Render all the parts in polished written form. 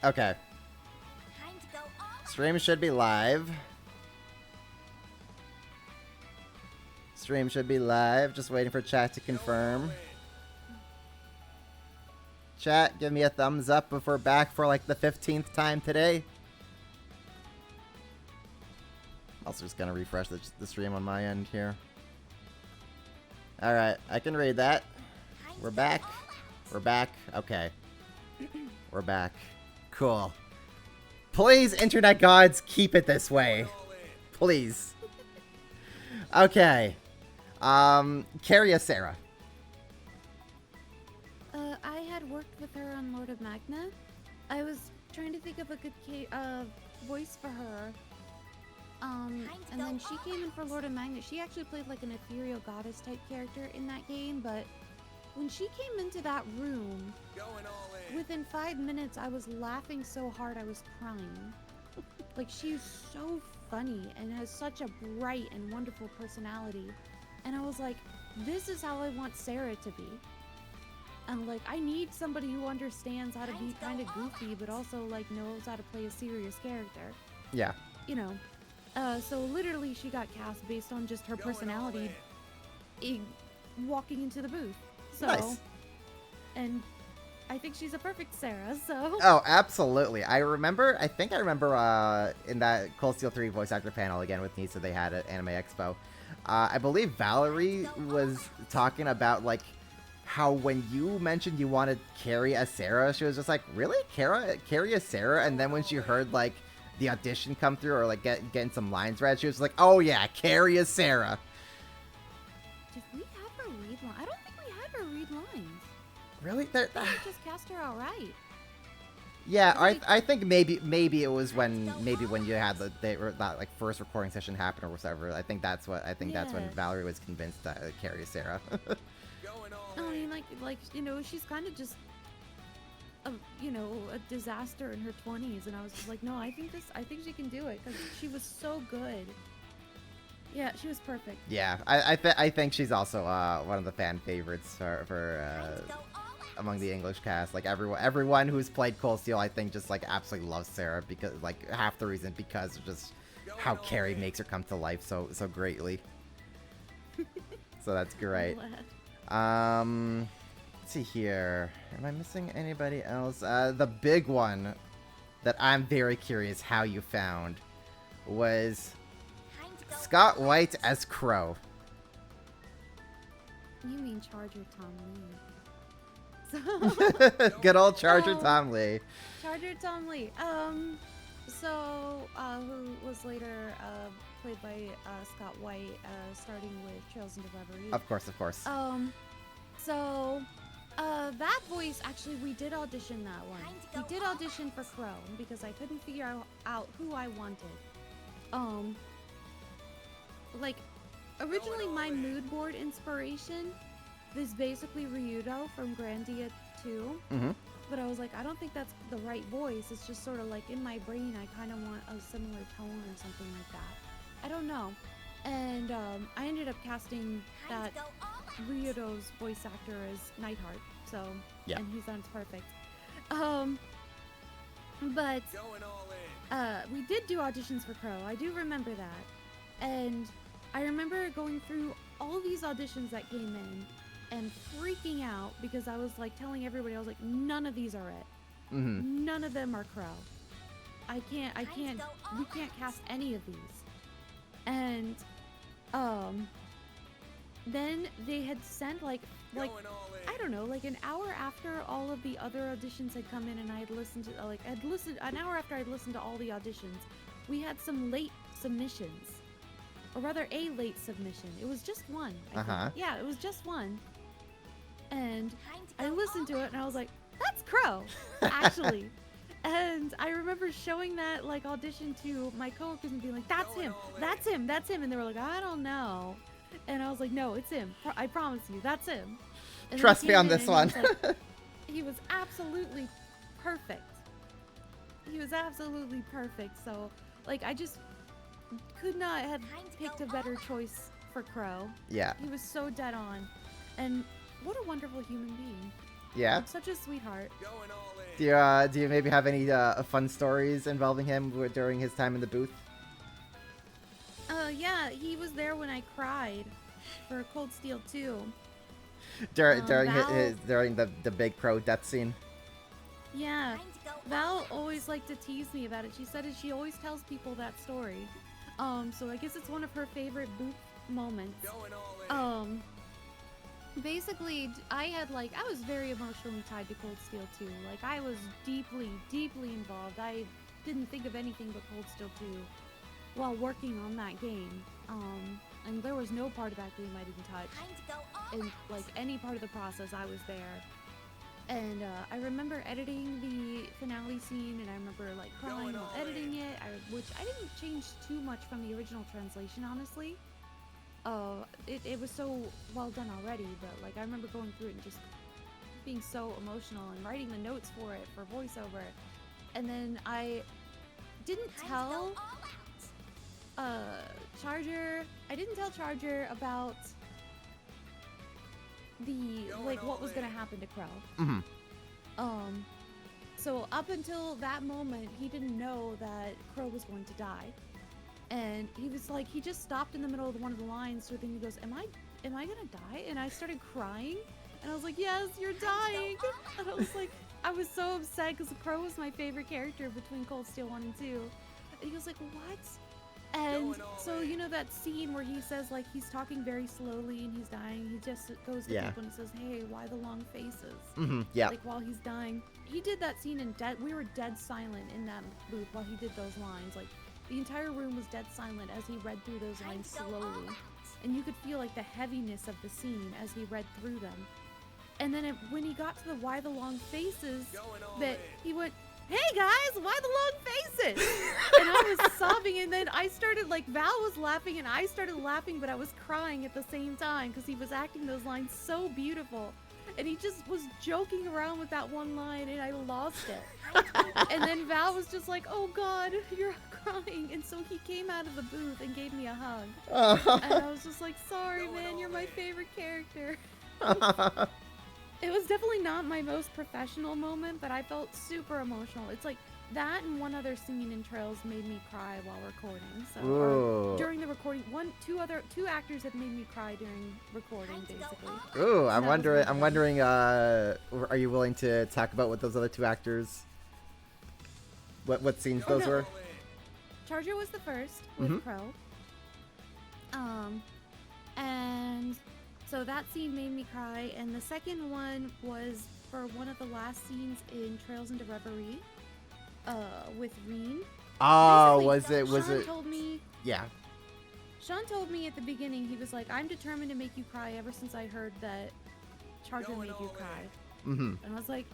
Okay. Stream should be live. Stream should be live. Just waiting for chat to confirm. Chat, give me a thumbs up if we're back for like the 15th time today. Also just gonna refresh the stream on my end here. Alright, I can read that. We're back. We're back. Okay. We're back. Cool. Please, internet gods, keep it this way. Please. Okay. Carry Sarah. I had worked with her on Lord of Magna. I was trying to think of a good voice for her. And then she came in for Lord of Magna. She actually played like an ethereal goddess type character in that game, but when she came into that room, within 5 minutes I was laughing so hard I was crying. Like, she's so funny and has such a bright and wonderful personality. And I was like, this is how I want Sarah to be. And like, I need somebody who understands how to be kind of goofy, but also like knows how to play a serious character. Yeah. You know. So literally she got cast based on just her personality walking into the booth. So, nice. And I think she's a perfect Sarah, so. Oh, absolutely. I think I remember in that Cold Steel 3 voice actor panel again with Nisa they had at Anime Expo. I believe Valerie was talking about like how when you mentioned you wanted Carrie as Sarah, she was just like, really? Carrie as Sarah? And then when she heard like the audition come through or like getting some lines read, she was like, oh yeah, Carrie as Sarah. Did we have her read lines? I don't think we had her read lines. Really? We just cast her outright. Yeah, I think maybe it was when you had that like first recording session happen or whatever. I think that's when Valerie was convinced to carry Sarah. I mean, like you know, she's kind of just a disaster in her 20s, and I was just like, no, I think she can do it because she was so good. Yeah, she was perfect. Yeah, I think she's also one of the fan favorites for among the English cast. Like everyone who's played Cold Steel, I think just like absolutely loves Sarah because like half the reason because of just how Carrie makes her come to life so greatly. So that's great. Let's see here. Am I missing anybody else? The big one that I'm very curious how you found was Scott White as Crow. You mean Charger Tom Lee. Good old Charger Tom Lee. Charger Tom Lee. Who was later played by Scott White, starting with Trails into Reverie. Of course. That voice, actually, we did audition that one. We did audition for Crow because I couldn't figure out who I wanted. Like, originally my mood board inspiration is basically Ryudo from Grandia 2. Mm-hmm. But I was like, I don't think that's the right voice. It's just sort of like in my brain, I kind of want a similar tone or something like that. I don't know. And I ended up casting that Ryudo's voice actor as Nightheart. So, yeah. And he sounds perfect. But we did do auditions for Crow. I do remember that. And I remember going through all these auditions that came in and freaking out because I was like telling everybody, I was like, none of these are it. Mm-hmm. None of them are Crow. We can't cast any of these. And then they had sent like I don't know, like an hour after all of the other auditions had come in and I had listened to an hour after I'd listened to all the auditions, we had some late submissions. Or rather a late submission. It was just one. Yeah, it was just one. And I listened to it and I was like, that's Crow, actually. And I remember showing that like audition to my coworkers and being like, that's him. And they were like, I don't know. And I was like, no, it's him. I promise you, that's him. And trust me on this one. He was absolutely perfect. So like I just could not have picked a better choice for Crow. Yeah. He was so dead on. And what a wonderful human being. Yeah. Like, such a sweetheart. Do you maybe have any fun stories involving him during his time in the booth? Yeah, he was there when I cried for Cold Steel 2. During the big Crow death scene. Yeah, Val always liked to tease me about it. She said she always tells people that story. So I guess it's one of her favorite booth moments. Basically, I was very emotionally tied to Cold Steel 2. Like, I was deeply, deeply involved. I didn't think of anything but Cold Steel 2 while working on that game. And there was no part of that game I didn't touch. In, like, any part of the process, I was there. And I remember editing the finale scene, and I remember, like, crying while editing it, which I didn't change too much from the original translation, honestly. It was so well done already, but, like, I remember going through it and just being so emotional and writing the notes for it, for voiceover. And then I didn't tell Charger about what was gonna happen to Crow. Mm-hmm. So up until that moment, he didn't know that Crow was going to die. And he was like, he just stopped in the middle of one of the lines, so then he goes, am I gonna die? And I started crying, and I was like, yes, you're dying. And I was like, I was so upset because Crow was my favorite character between Cold Steel 1 and 2. And he was like, what? And so, you know that scene where he says, like, he's talking very slowly and he's dying, he just goes to people and says, hey, why the long faces? Mm-hmm. Yeah. Like, while he's dying. He did that scene in we were dead silent in that booth while he did those lines. Like, the entire room was dead silent as he read through those lines slowly. And you could feel, like, the heaviness of the scene as he read through them. And then when he got to the why the long faces, that he went, hey guys, why the long faces? And I was sobbing, and then I started, like, Val was laughing and I started laughing, but I was crying at the same time because he was acting those lines so beautiful. And he just was joking around with that one line, and I lost it. And then Val was just like, oh God, you're crying. And so he came out of the booth and gave me a hug. And I was just like, sorry, man, you're my favorite character. It was definitely not my most professional moment, but I felt super emotional. It's like that and one other scene in Trails made me cry while recording. So during the recording, two actors have made me cry during recording, basically. Ooh, I'm wondering. Are you willing to talk about what those other two actors? What scenes those were? Charger was the first with Crow. And so that scene made me cry, and the second one was for one of the last scenes in Trails into Reverie, with Reen. Oh, basically, Sean told me. Yeah. Sean told me at the beginning, he was like, I'm determined to make you cry ever since I heard that Charger made you cry. Mm-hmm. And I was like,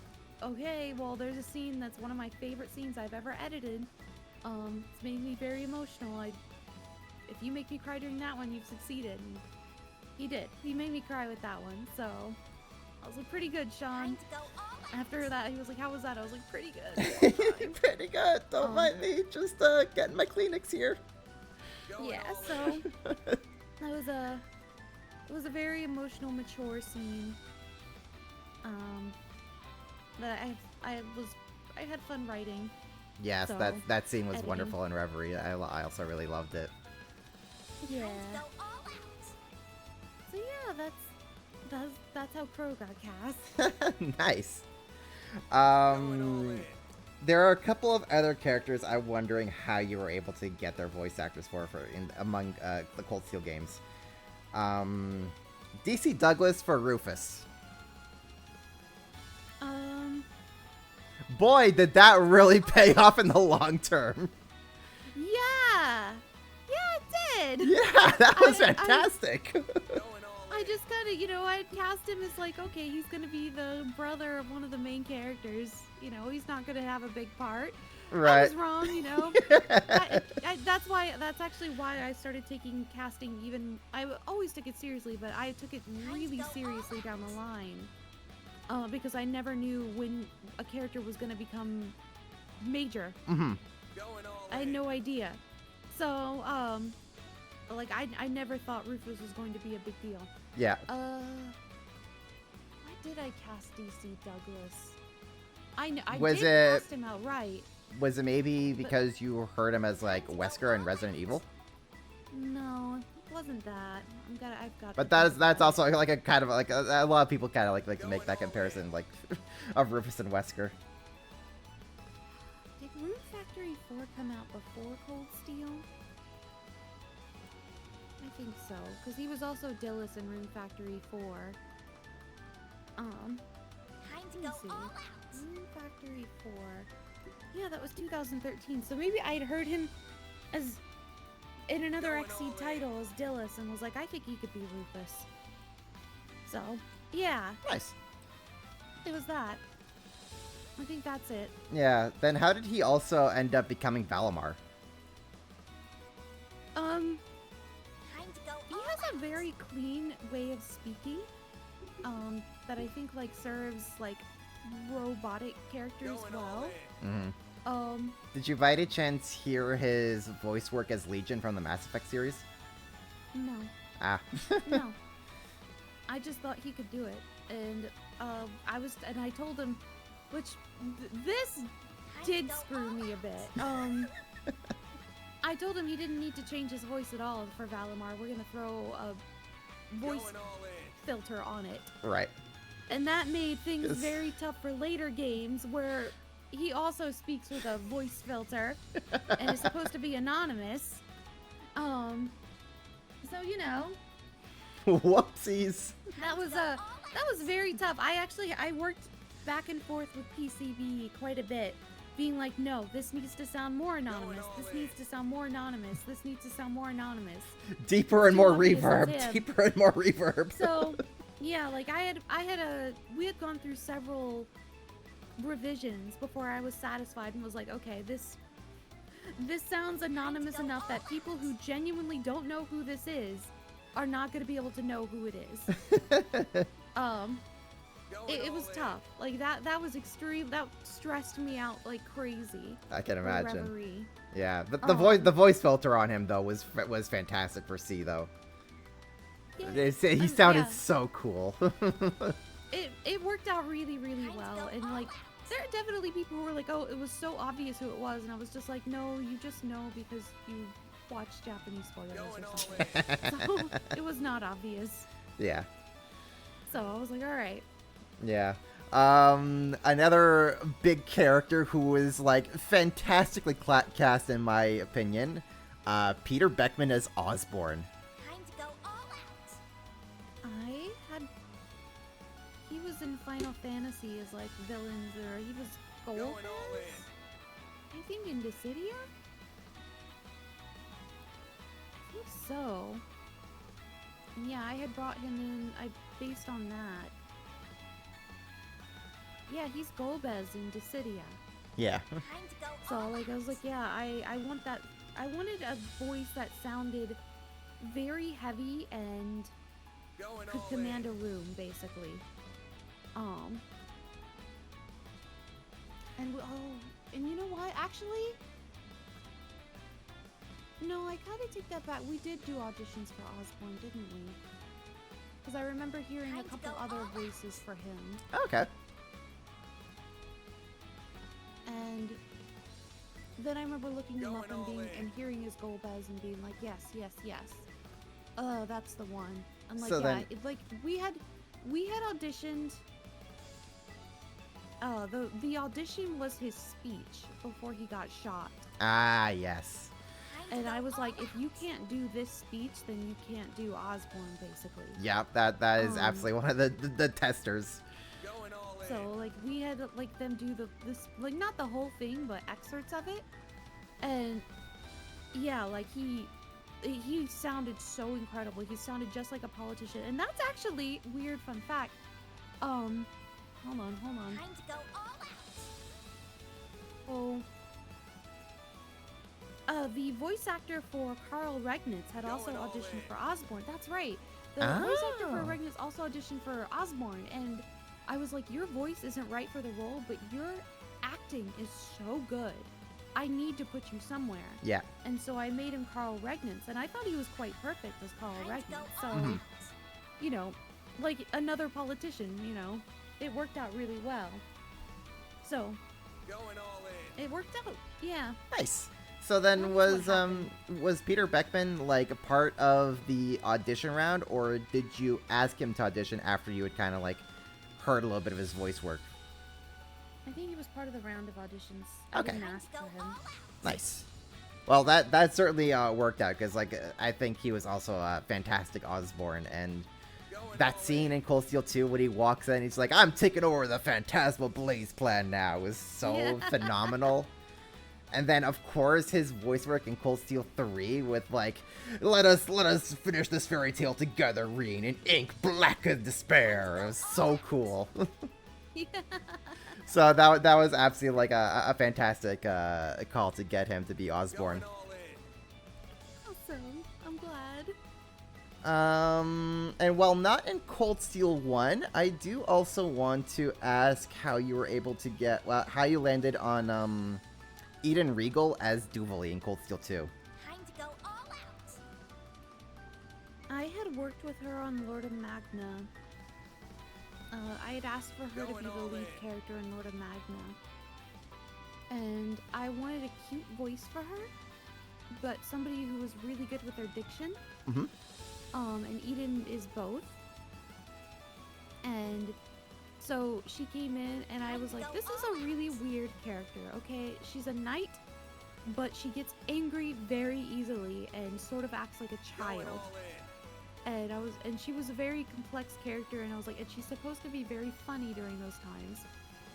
okay, well, there's a scene that's one of my favorite scenes I've ever edited. It's made me very emotional. If you make me cry during that one, you've succeeded. And he did. He made me cry with that one, so I was like, pretty good, Sean. After that, he was like, how was that? I was like, pretty good. Pretty good. Don't mind me. Just getting my Kleenex here. Yeah, so it was a very emotional, mature scene. That I had fun writing. Yes, so, that scene was editing. wonderful in Reverie. I also really loved it. Yeah. So yeah, that's how Crow got cast. Nice. There are a couple of other characters I'm wondering how you were able to get their voice actors among the Cold Steel games. DC Douglas for Rufus. Boy, did that really pay off in the long term. Yeah, it did. Yeah, that was fantastic. I just kind of, I cast him as like, okay, he's going to be the brother of one of the main characters. He's not going to have a big part. Right. I was wrong, That's actually why I started taking casting I always took it seriously, but I took it really seriously down the line. Because I never knew when a character was going to become major. Mm-hmm. I had no idea. So, I never thought Rufus was going to be a big deal. Yeah. Why did I cast DC Douglas? I Was did it- cast him outright. Was it maybe because you heard him as like Wesker in Resident Evil? No, it wasn't that. I've got. But to think that's about also like a kind of like a lot of people kind of like to make that comparison like of Rufus and Wesker. Did Rune Factory 4 come out before Cold Steel? I think so, because he was also Dillis in Rune Factory 4. Time to Let go me see. all out. Rune Factory 4. Yeah, that was 2013. So maybe I'd heard him as in another XC title as Dillis and was like, I think he could be Rufus. So, yeah, Nice. it was that. I think that's it. Yeah. Then how did he also end up becoming Valimar? Time to go He all has a out. very clean way of speaking, that I think like serves like robotic characters well. Mm-hmm. Did you by any chance hear his voice work as Legion from the Mass Effect series? No, Ah. no. I just thought he could do it, and I told him, which this Time did to go screw all me a out. bit. I told him he didn't need to change his voice at all for Valimar. We're gonna throw a voice filter on it. Right. And that made things Yes. very tough for later games where he also speaks with a voice filter and is supposed to be anonymous. So you know, Whoopsies. that was very tough. I worked back and forth with PCB quite a bit, being like, no, this needs to sound more anonymous. This needs to sound more anonymous. This needs to sound more anonymous. Deeper and Too more obvious, reverb. that's him. Deeper and more reverb. So, yeah, like we had gone through several revisions before I was satisfied and was like, okay, this sounds anonymous enough that people who genuinely don't know who this is are not going to be able to know who it is. It was tough. Like that was extreme. That stressed me out like crazy. I can for imagine. Reverie. Yeah, the voice filter on him though was fantastic for C though. Yeah, He sounded yeah. so cool. It worked out really, really well, and like there are definitely people who were like, oh, it was so obvious who it was, and I was just like, no, you just know because you watch Japanese spoilers or something. So it was not obvious. Yeah. So I was like, all right. Yeah. Another big character who was like fantastically cast in my opinion, Peter Beckman as Osborn. Time to go all out. He was in Final Fantasy as like villains, or he was Gold. I think in Dissidia? I think so. And yeah, I had brought him in, based on that. Yeah, he's Golbez in Dissidia. Yeah. Time to go So all like I was like, yeah, I want that. I wanted a voice that sounded very heavy and could command a room, basically. And you know what? Actually, no, I kind of take that back. We did do auditions for Osborne, didn't we? Because I remember hearing a Time to couple go other all out. voices for him. Okay. And then I remember looking him up and hearing his Golbez and being like, yes, yes, yes. That's the one. I'm like, So yeah, then- like we had auditioned. The audition was his speech before he got shot. Ah, yes. And I was like, if you can't do this speech, then you can't do Osborne, basically. Yeah, that is absolutely one of the testers. So like we had like them do this like not the whole thing, but excerpts of it. And yeah, like he sounded so incredible. He sounded just like a politician. And that's actually weird fun fact. Hold on. Time to go all out. Oh. The voice actor for Carl Regnitz had also auditioned for Osborne. That's right. The voice actor for Oh. Regnitz also auditioned for Osborne, and I was like, your voice isn't right for the role, but your acting is so good. I need to put you somewhere. Yeah. And so I made him Carl Regnitz, and I thought he was quite perfect as Carl Time to go Regnitz. So, all Mhm. out. you know, like another politician, you know, it worked out really well. So Going all in. it worked out. Yeah. Nice. So then That's what was Peter Beckman like a part of the audition round, or did you ask him to audition after you had kind of like heard a little bit of his voice work? I think he was part of the round of auditions. Okay. I didn't ask for him. Nice. Well, that certainly worked out, because like I think he was also a fantastic Osborn, and that scene in Cold Steel 2 when he walks in, he's like, "I'm taking over the Phantasmal Blaze plan now," was so phenomenal. And then, of course, his voice work in Cold Steel 3 with like, let us finish this fairy tale together, Reen, in ink black as despair." It was so cool. Yeah. So that was absolutely like a fantastic call to get him to be Osborn. Awesome. I'm glad. And while not in Cold Steel 1, I do also want to ask how you were able to get, how you landed on Eden Regal as Duvalie in Cold Steel 2. Time to go all out. I had worked with her on Lord of Magna. I had asked for her to be the lead character in Lord of Magna. And I wanted a cute voice for her, but somebody who was really good with their diction. Mm-hmm. And Eden is both. And so she came in and I was like, this is a really weird character, okay? She's a knight, but she gets angry very easily and sort of acts like a child. And she was a very complex character, and I was like, and she's supposed to be very funny during those times.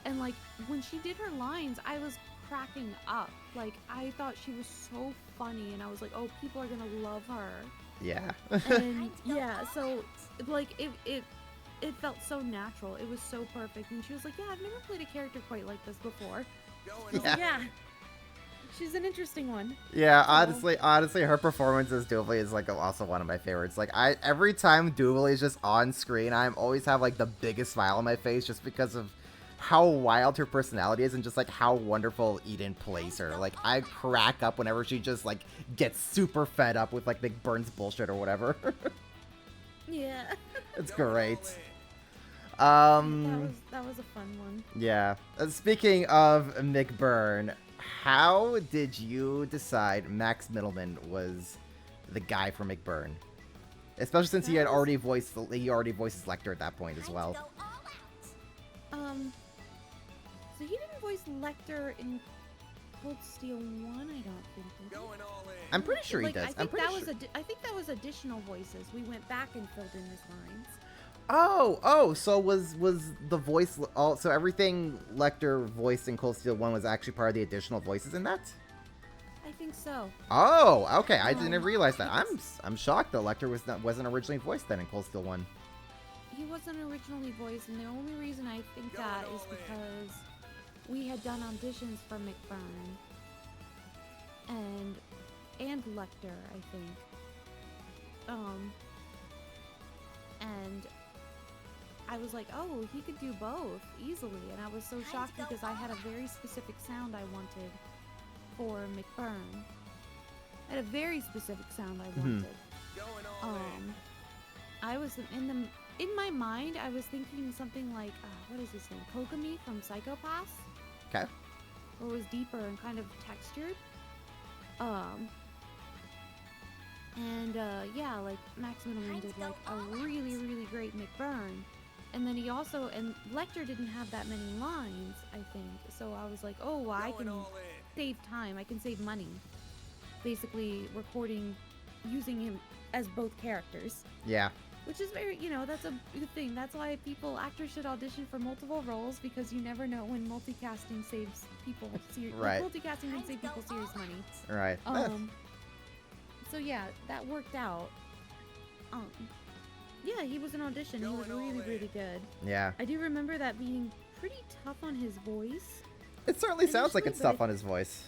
And like when she did her lines, I was cracking up. Like I thought she was so funny, and I was like, oh, people are gonna love her. Yeah. And yeah, so like it felt so natural. It was so perfect. And she was like, yeah, I've never played a character quite like this before. Yeah. She's an interesting one. Yeah, honestly, her performance as Duvalie is like also one of my favorites. Like every time Duvalie is just on screen, I always have like the biggest smile on my face just because of how wild her personality is and just like how wonderful Eden plays her. Like I crack up whenever she just like gets super fed up with like McBurn's bullshit or whatever. Yeah. It's great. That was a fun one. Yeah. Speaking of McBurn, how did you decide Max Middleman was the guy for McBurn? Especially since he already voices Lecter at that point as well. So he didn't voice Lecter in Cold Steel 1, I don't think. Going all in. I'm pretty sure he Like, does. I think I think that was additional voices. We went back and filled in his lines. Oh, so was the voice so everything Lecter voiced in Cold Steel 1 was actually part of the additional voices in that? I think so. Oh, okay. I didn't realize that. I'm shocked that Lecter wasn't originally voiced then in Cold Steel 1. He wasn't originally voiced, and the only reason I think that is because we had done auditions for McBurn and Lecter, I think. And I was like, oh, he could do both easily, and I was so shocked because I had a very specific sound I wanted for McBurn. I had a very specific sound I wanted. I was in my mind, I was thinking something like, what is his name? Kokomi from Psychopaths. Okay. Or was deeper and kind of textured. Yeah, like Max Middleman did like a really, really great McBurn. And then he also, and Lecter didn't have that many lines, I think. So I was like, oh, well, I can save time. I can save money. Basically recording, using him as both characters. Yeah. Which is very, that's a good thing. That's why actors should audition for multiple roles, because you never know when multicasting saves people. Right. Multicasting can save people serious money. Right. So yeah, that worked out. Yeah, he was an audition. He was really, really good. Yeah. I do remember that being pretty tough on his voice. It certainly sounds like it's tough on his voice.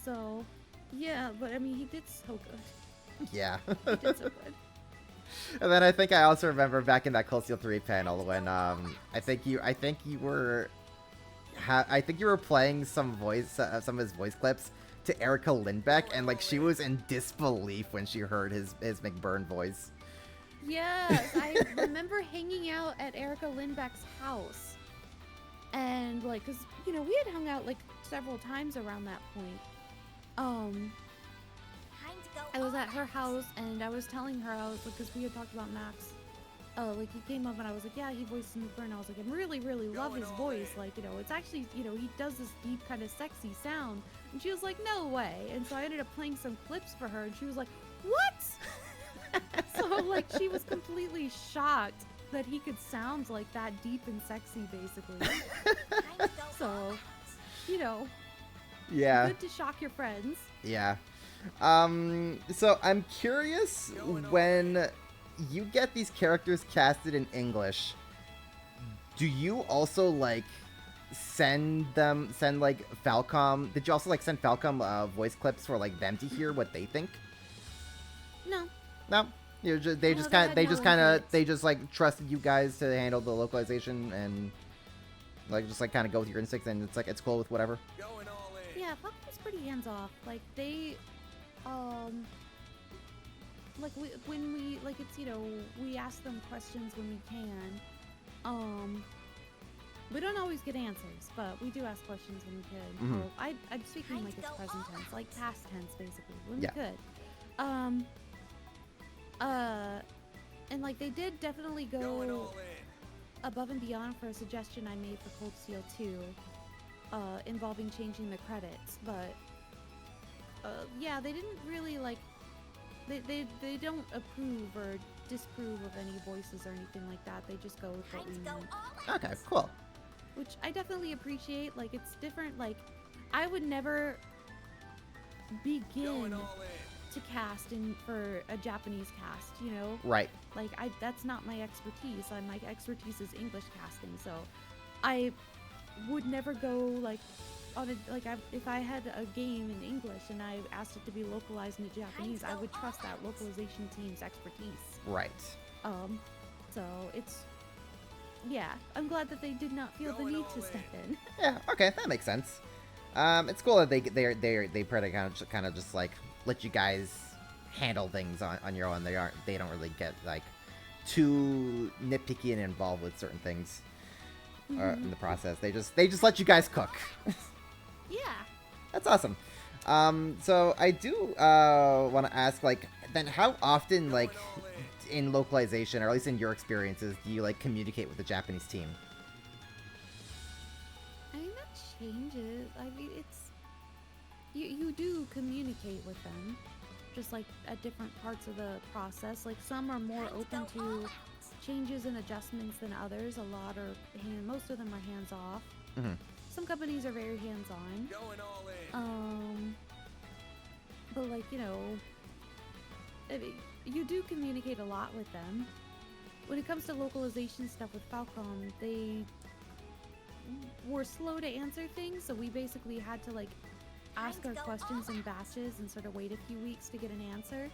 So, yeah, but I mean, he did so good. Yeah. He did so good. And then I think I also remember back in that Cold Steel 3 panel when I think you were playing some of his voice clips to Erica Lindbeck, and like she was in disbelief when she heard his McBurn voice. Yes, I remember hanging out at Erica Lindbeck's house, And like, cause we had hung out like several times around that point. Time to go I was all at her out. house and I was telling her, I was like, because we had talked about Max. Like he came up and I was like, yeah, he voiced Snooper, and I was like, I really, really love Going his all voice. in. Like, it's actually, he does this deep kind of sexy sound. And she was like, no way. And so I ended up playing some clips for her, and she was like, what? So like she was completely shocked that he could sound like that deep and sexy, basically. Time to go So, all out. Yeah. good to shock your friends. Yeah. So I'm curious, when you get these characters casted in English, do you also like send like Falcom? Did you also like send Falcom voice clips for like them to hear what they think? No. No. They No, just they kind had they no just kind of inputs. they just like trusted you guys to handle the localization and like just like kind of go with your instincts, and it's like it's cool with whatever. Going all in. Yeah, Falcon's pretty hands off. Like they, like when we like it's we ask them questions when we can. We don't always get answers, but we do ask questions when we could. Mhm. Well, I'm speaking Time like to it's go present all tense, out. like past tense, basically when Yeah. we could. And like they did definitely Going go all in. above and beyond for a suggestion I made for Cold Steel 2, involving changing the credits, but yeah, they didn't really like they don't approve or disprove of any voices or anything like that. They just go with what Time we to go want, all out. Okay, cool. which I definitely appreciate. Like it's different. Like I would never Going begin all in. to cast in for a Japanese cast, Right. like that's not my expertise. My expertise is English casting, so I would never go like on a like if I had a game in English and I asked it to be localized into Japanese, I would trust that localization team's expertise. Right. So it's yeah, I'm glad that they did not feel the Going need all to step in. Yeah. Okay, that makes sense. It's cool that they pretty kind of just like let you guys handle things on your own. They don't really get like too nitpicky and involved with certain things in the process. They just let you guys cook. Yeah. That's awesome. So I do want to ask, like, then how often, like, Going all in localization, or at least in your experiences, do you like communicate with the Japanese team? I mean that changes. I mean it's you do communicate with them, just like at different parts of the process. Like some are more open to changes and adjustments than others. Most of them are hands off. Mhm. Some companies are very hands on. Going all in. But like you do communicate a lot with them. When it comes to localization stuff with Falcom, they were slow to answer things, so we basically had to like ask our questions in batches and sort of wait a few weeks to get an answer.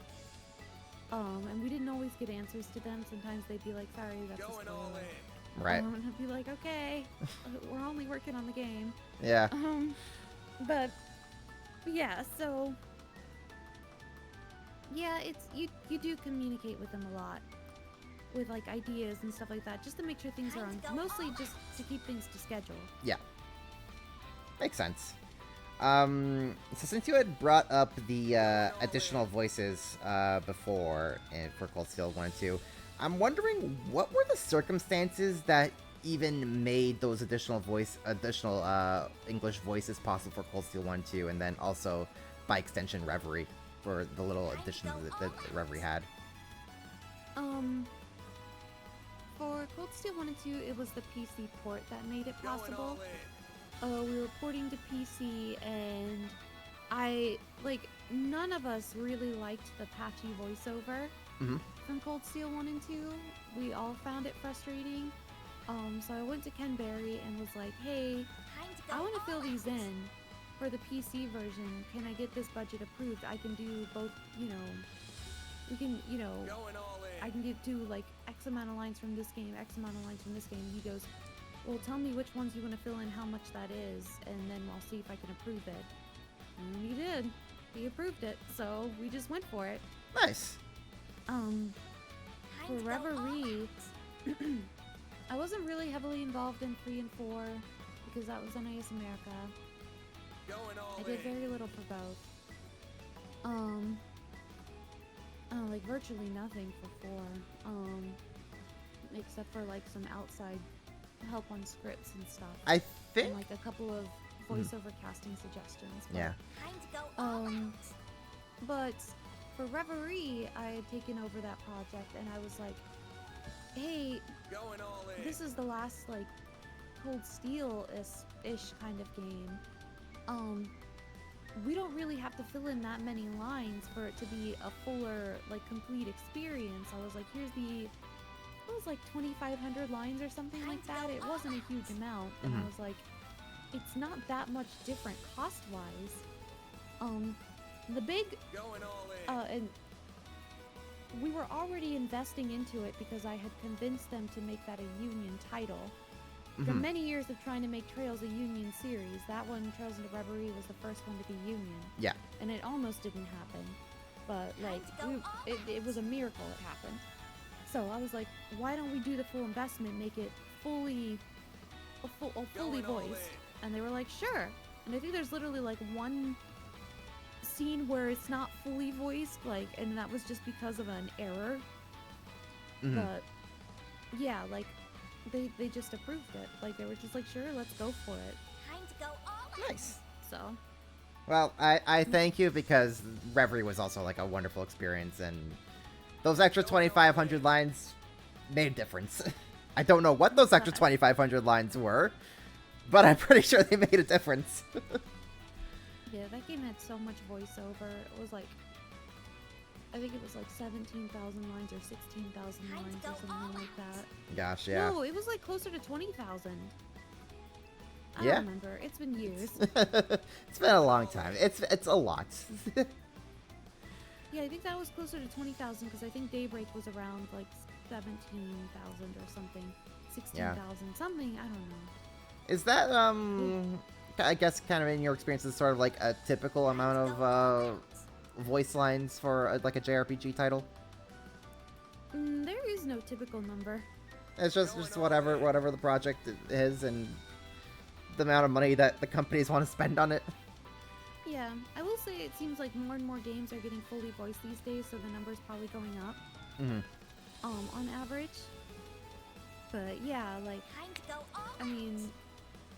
And we didn't always get answers to them. Sometimes they'd be like, sorry, that's a Going all spoiler. in. Right. And I'd be like, okay, we're only working on the game. Yeah. But yeah, so yeah, it's you do communicate with them a lot with like ideas and stuff like that, just to make sure things are on, mostly just to keep things to schedule. Yeah. Makes sense. So since you had brought up the additional voices before for Cold Steel 1 and 2, I'm wondering what were the circumstances that even made those additional English voices possible for Cold Steel 1 and 2, and then also by extension Reverie for the little additions that Reverie had. For Cold Steel 1 and 2, it was the PC port that made it Going possible. all in. We were porting to PC, and none of us really liked the patchy voiceover from Cold Steel 1 and 2. We all found it frustrating. So I went to Ken Berry and was like, hey, I want to fill these in for the PC version. Can I get this budget approved? I can do both, we can, Going all in. I can do like X amount of lines from this game, X amount of lines from this game. And he goes, well, tell me which ones you want to fill in, how much that is, and then I'll see if I can approve it. And he did. He approved it, so we just went for it. Nice. For Reverie, I wasn't really heavily involved in 3 and 4. because that was NIS America. Going all I did in. very little for both. Like virtually nothing for 4. Except for like some outside help on scripts and stuff. I And think. like a couple of voiceover casting suggestions. But, Yeah. But for Reverie, I had taken over that project, and I was like, hey, Going all in. this is the last like Cold Steel-ish kind of game. We don't really have to fill in that many lines for it to be a fuller, like, complete experience. I was like, here's the, it was like 2,500 lines or something like that. It wasn't a huge amount, and I was like, it's not that much different cost-wise. The big, Going all in. and we were already investing into it because I had convinced them to make that a Union title. After many years of trying to make Trails a Union series, that one, Trails into Reverie, was the first one to be Union. Yeah. And it almost didn't happen. But, like, it was a miracle it happened. So I was like, why don't we do the full investment, make it fully Going all voiced? And they were like, sure. And I think there's literally, like, one scene where it's not fully voiced, like, and that was just because of an error. But, yeah, like, they just approved it. Like, they were just like, sure, let's go for it. Time to go all out. Nice. So, Well, I thank you because Reverie was also like a wonderful experience, and those extra 2,500 lines made a difference. I don't know what those extra 2,500 lines were, but I'm pretty sure they made a difference. yeah, that game had so much voiceover. It was like, I think it was like 17,000 lines or 16,000 lines or something like that. Gosh, yeah. No, it was like closer to 20,000. I Yeah. don't remember. It's been years. It's been a long time. It's a lot. Yeah, I think that was closer to 20,000 because I think Daybreak was around like 17,000 or something. 16,000, something, I don't know. Is that, I guess kind of in your experience, is sort of like a typical amount of voice lines for like a JRPG title? There is no typical number. It's just whatever the project is and the amount of money that the companies want to spend on it. Yeah, I will say it seems like more and more games are getting fully voiced these days, so the number's probably going up. On average. But yeah, like, Time to go all I mean,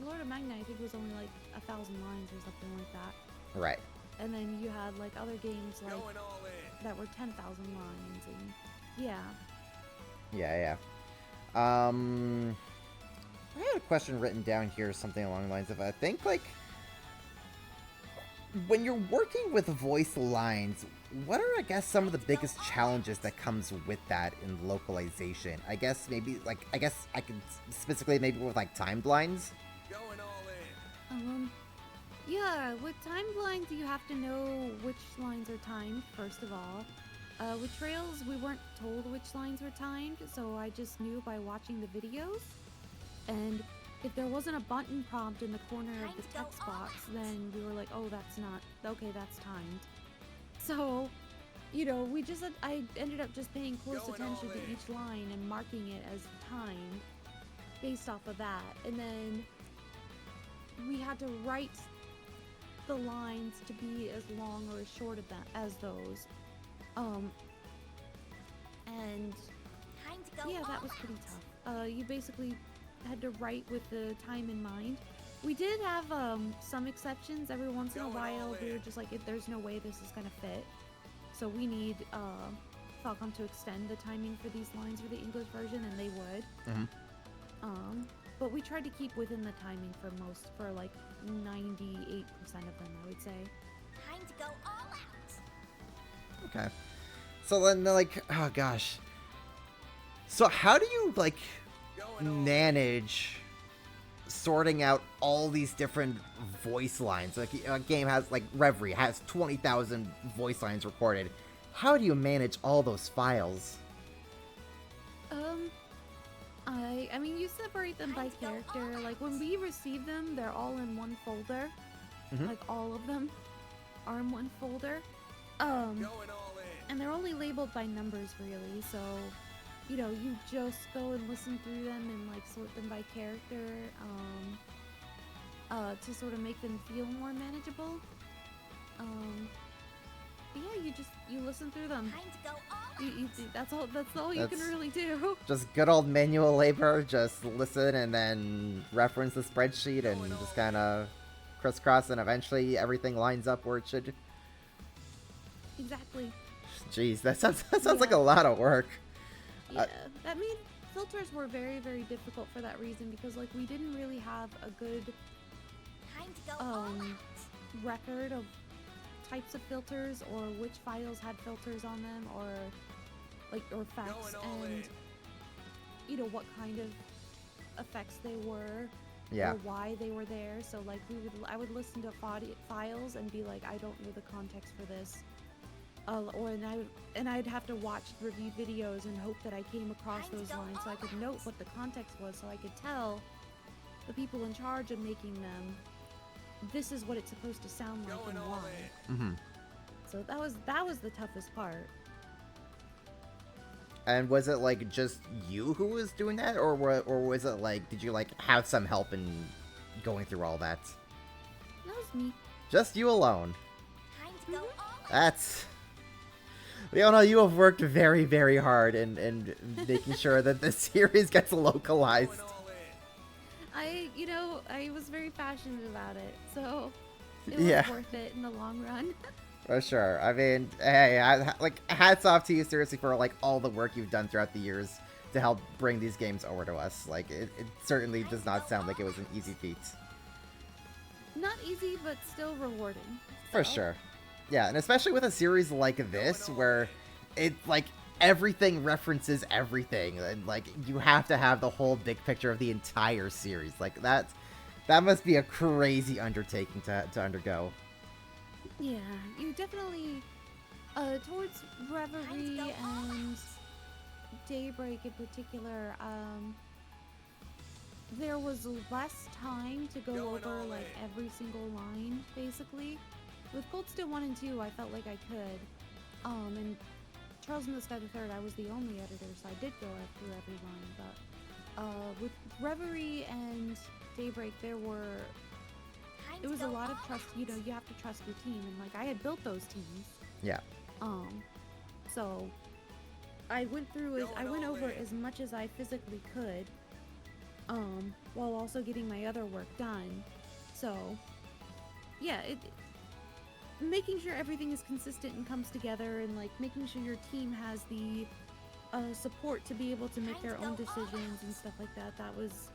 Lord of Magna I think was only like 1,000 lines or something like that. Right. And then you had like other games like Going all in. that were 10,000 lines, and yeah. Yeah. I had a question written down here, something along the lines of, I think, like, when you're working with voice lines, what are, I guess, some of the biggest challenges that comes with that in localization? I guess maybe, like, I could specifically maybe with, like, timed lines? Going all in. Yeah, with timed lines, you have to know which lines are timed, first of all. With Trails, we weren't told which lines were timed, so I just knew by watching the videos. And if there wasn't a button prompt in the corner of the text box, then we were like, oh, that's not, okay, that's timed. So, you know, I ended up just paying close Going attention all to in. each line and marking it as timed based off of that. And then we had to write the lines to be as long or as short as those. And Time to go yeah, that all was out. pretty tough. You basically had to write with the time in mind. We did have some exceptions. Every once in a Going while, all we were in. just like, if there's no way this is gonna fit, so we need Falcom to extend the timing for these lines for the English version, and they would. But we tried to keep within the timing for like 98% of them, I would say. Time to go all out. Okay. So then, like, oh gosh. So how do you, like, Going all in. manage sorting out all these different voice lines? Like, a game has, like, Reverie has 20,000 voice lines recorded. How do you manage all those files? I mean, you separate them by character. Like, when we receive them, they're all in one folder. Like, all of them are in one folder. Going all in. And they're only labeled by numbers, really. So, you know, you just go and listen through them and, like, sort them by character. to sort of make them feel more manageable. But yeah, you listen through them. Time to go all You that's all you can That's- really do. Just good old manual labor, just listen and then reference the spreadsheet and just kind of crisscross, and eventually everything lines up where it should. Exactly. Jeez, that sounds like Yeah. a lot of work. Yeah, that made filters were very, very difficult for that reason, because like we didn't really have a good time to go all out. record of types of filters or which files had filters on them, or effects, Going all and in. you know what kind of effects they were, Yeah. or why they were there. So like I would listen to files and be like, I don't know the context for this. I'd have to watch review videos and hope that I came across those lines so I could note what the context was, so I could tell the people in charge of making them, this is what it's supposed to sound like Going and all why. in. Hmm. So that was the toughest part. And was it like just you who was doing that, or was it like, did you like have some help in going through all that? That was me. Just you alone. Time to go all out. That's. Leona, you have worked very, very hard in making sure that this series gets localized. Going all in. I was very passionate about it, so it Yeah. was worth it in the long run. For sure. I mean, hey, hats off to you, seriously, for like all the work you've done throughout the years to help bring these games over to us. Like, it certainly does not sound like it was an easy feat. Not easy, but still rewarding. For So, sure. Yeah, and especially with a series like this, where it, like, everything references everything, and, like, you have to have the whole big picture of the entire series. Like, that must be a crazy undertaking to undergo. Yeah, you definitely, towards Reverie and Daybreak in particular, there was less time to go Going over all like in. every single line, basically. With Cold Steel 1 and 2, I felt like I could. And Charles in the Sky the Third, I was the only editor, so I did go through every line. But with Reverie and Daybreak, it was a lot of trust. You know, you have to trust your team, and like I had built those teams. Yeah. So I went Going all over in. as much as I physically could, while also getting my other work done. So yeah, making sure everything is consistent and comes together, and like making sure your team has the support to be able to make their own decisions and stuff like that. That was,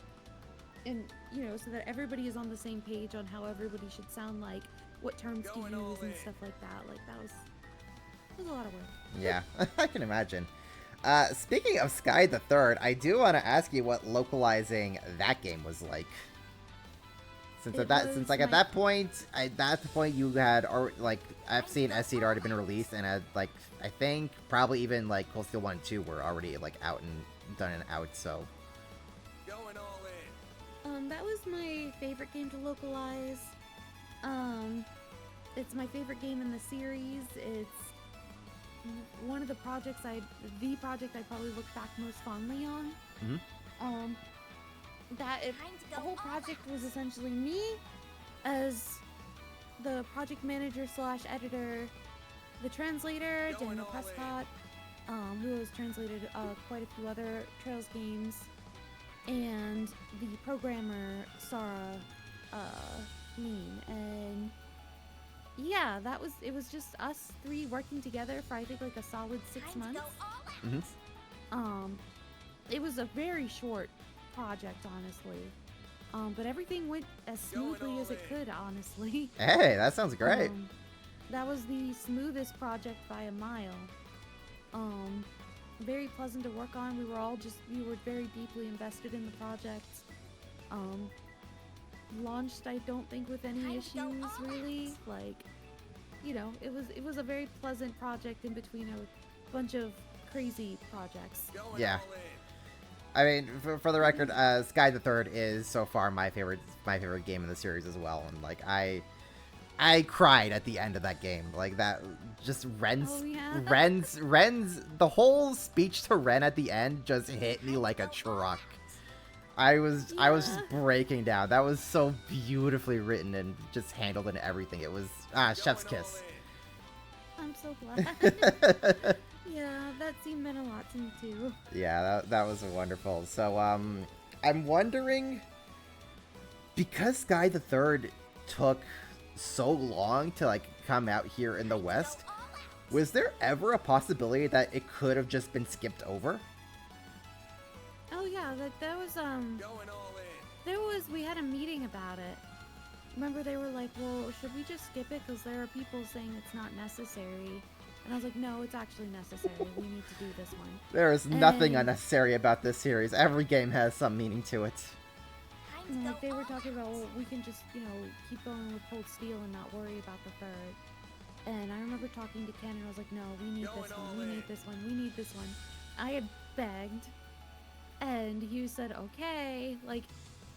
and you know, so that everybody is on the same page on how everybody should sound, like what terms to Going all use and in. stuff like that. Like that was a lot of work. Yeah, I can imagine. Speaking of Sky the Third, I do want to ask you what localizing that game was like. Since at that point you had like I've seen SC had already been released, and had like I think probably even like Cold Steel 1 and 2 were already like out and done and out. So Going all in. That was my favorite game to localize. It's my favorite game in the series. It's one of the project I probably look back most fondly on. Mhm. The whole project was essentially me as the project manager / editor, the translator, Going Daniel all in. Prescott, who has translated quite a few other Trails games, and the programmer Sarah Lean. And yeah, it was just us three working together for I think like a solid 6 months. Mhm. It was a very short project, honestly. But everything went as smoothly all as it in. could, honestly. hey, that sounds great. That was the smoothest project by a mile. Very pleasant to work on. We were very deeply invested in the project. Launched, I don't think, with any issues really. Like, you know, it was a very pleasant project in between a bunch of crazy projects. Going Yeah. all in. I mean, for the record, Sky the Third is so far my favorite game in the series as well, and like I cried at the end of that game. Like that, just Ren's Oh, yeah. Ren's the whole speech to Ren at the end just hit me like a truck. I was just Yeah. breaking down. That was so beautifully written and just handled and everything. It was chef's kiss. I'm so glad. Yeah, that scene meant a lot to me too. Yeah, that was wonderful. So I'm wondering, because Sky the Third took so long to like come out here in the West, was there ever a possibility that it could have just been skipped over? Oh yeah, that was we had a meeting about it. Remember they were like, well, should we just skip it because there are people saying it's not necessary. And I was like, no, it's actually necessary. We need to do this one. There is nothing And- unnecessary about this series. Every game has some meaning to it. And like they were talking about, well, we can just, keep going with Cold Steel and not worry about the third. And I remember talking to Ken and I was like, no, we need this one, we need this one, we need this one. I had begged, and you said, okay. Like,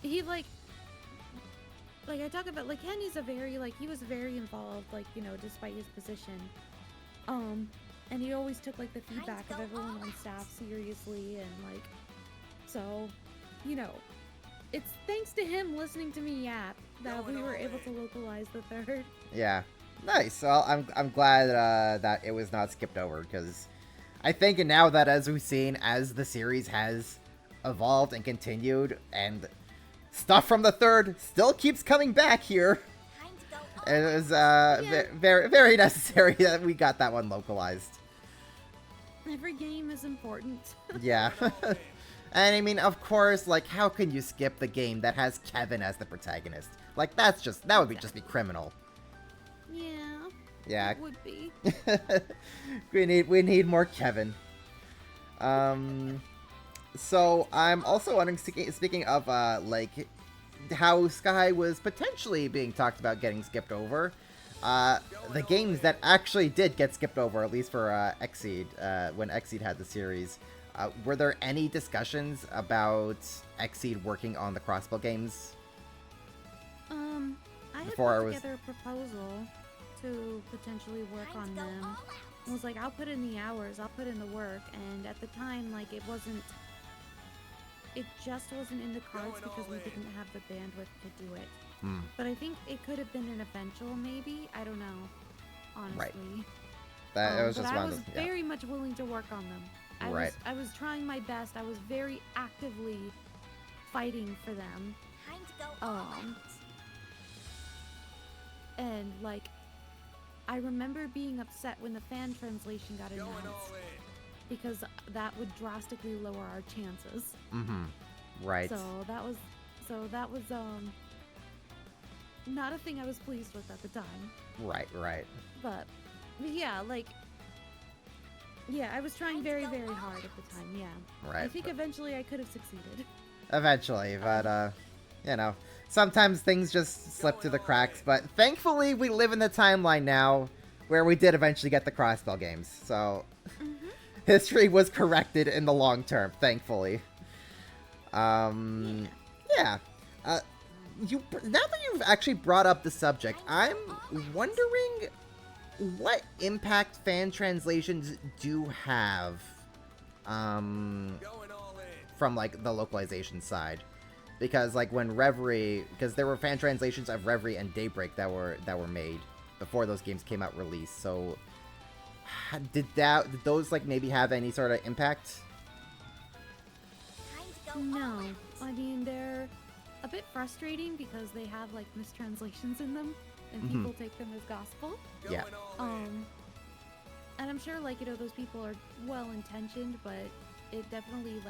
he I talk about, like, Ken is he was very involved, despite his position. And he always took, the feedback of everyone on staff seriously, and, so, it's thanks to him listening to me yap that we were able to localize the third. Yeah, nice. Well, I'm glad that it was not skipped over, because I think now that as we've seen, as the series has evolved and continued, and stuff from the third still keeps coming back here, it was very very necessary that we got that one localized. Every game is important. Yeah. And I mean, of course, how can you skip the game that has Kevin as the protagonist? That would just be criminal. Yeah. Yeah. It would be. we need more Kevin. So I'm also wondering, speaking of how Sky was potentially being talked about getting skipped over, the games that actually did get skipped over, at least for Xseed, when Xseed had the series. Were there any discussions about Xseed working on the Crossbow games? I had Before I put was- together a proposal to potentially work on them. I was like, I'll put in the hours, I'll put in the work, and at the time, it just wasn't in the cards because we didn't have the bandwidth to do it. Hmm. But I think it could have been an eventual maybe. I don't know, honestly. Right. It was but just I one was of the, yeah. very much willing to work on them. Right. I was trying my best. I was very actively fighting for them. And I remember being upset when the fan translation got announced because that would drastically lower our chances. Mm-hmm. Right. So that was not a thing I was pleased with at the time. Right. But yeah, I was trying very, very hard at the time, yeah. Right. I think eventually I could have succeeded. Eventually, but sometimes things just slip through the cracks, but thankfully we live in the timeline now where we did eventually get the Crossbell games, so history was corrected in the long term, thankfully. Yeah. Now that you've actually brought up the subject, I'm wondering what impact fan translations do have from the localization side, because when Reverie, because there were fan translations of Reverie and Daybreak that were made before those games came out released, so did those maybe have any sort of impact? No, I mean they're a bit frustrating because they have mistranslations in them and people take them as gospel. Yeah. And I'm sure those people are well intentioned, but it definitely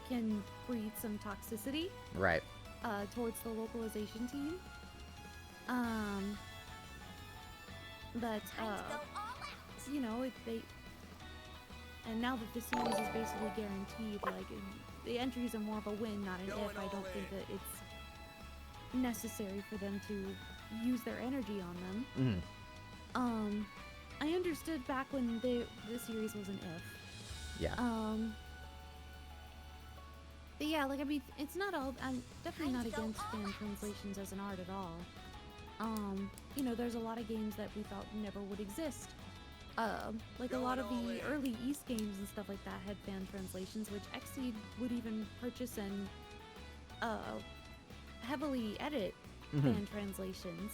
can breed some toxicity Right. towards the localization team. But and now that the series is basically guaranteed, the entries are more of a win, not an if. I don't think that it's necessary for them to use their energy on them. I understood back when the series was an if. Yeah. But yeah, it's not all. I'm definitely not against fan translations as an art at all. There's a lot of games that we thought never would exist Like a lot of the early East games and stuff like that had fan translations, which Xseed would even purchase and heavily edit fan translations.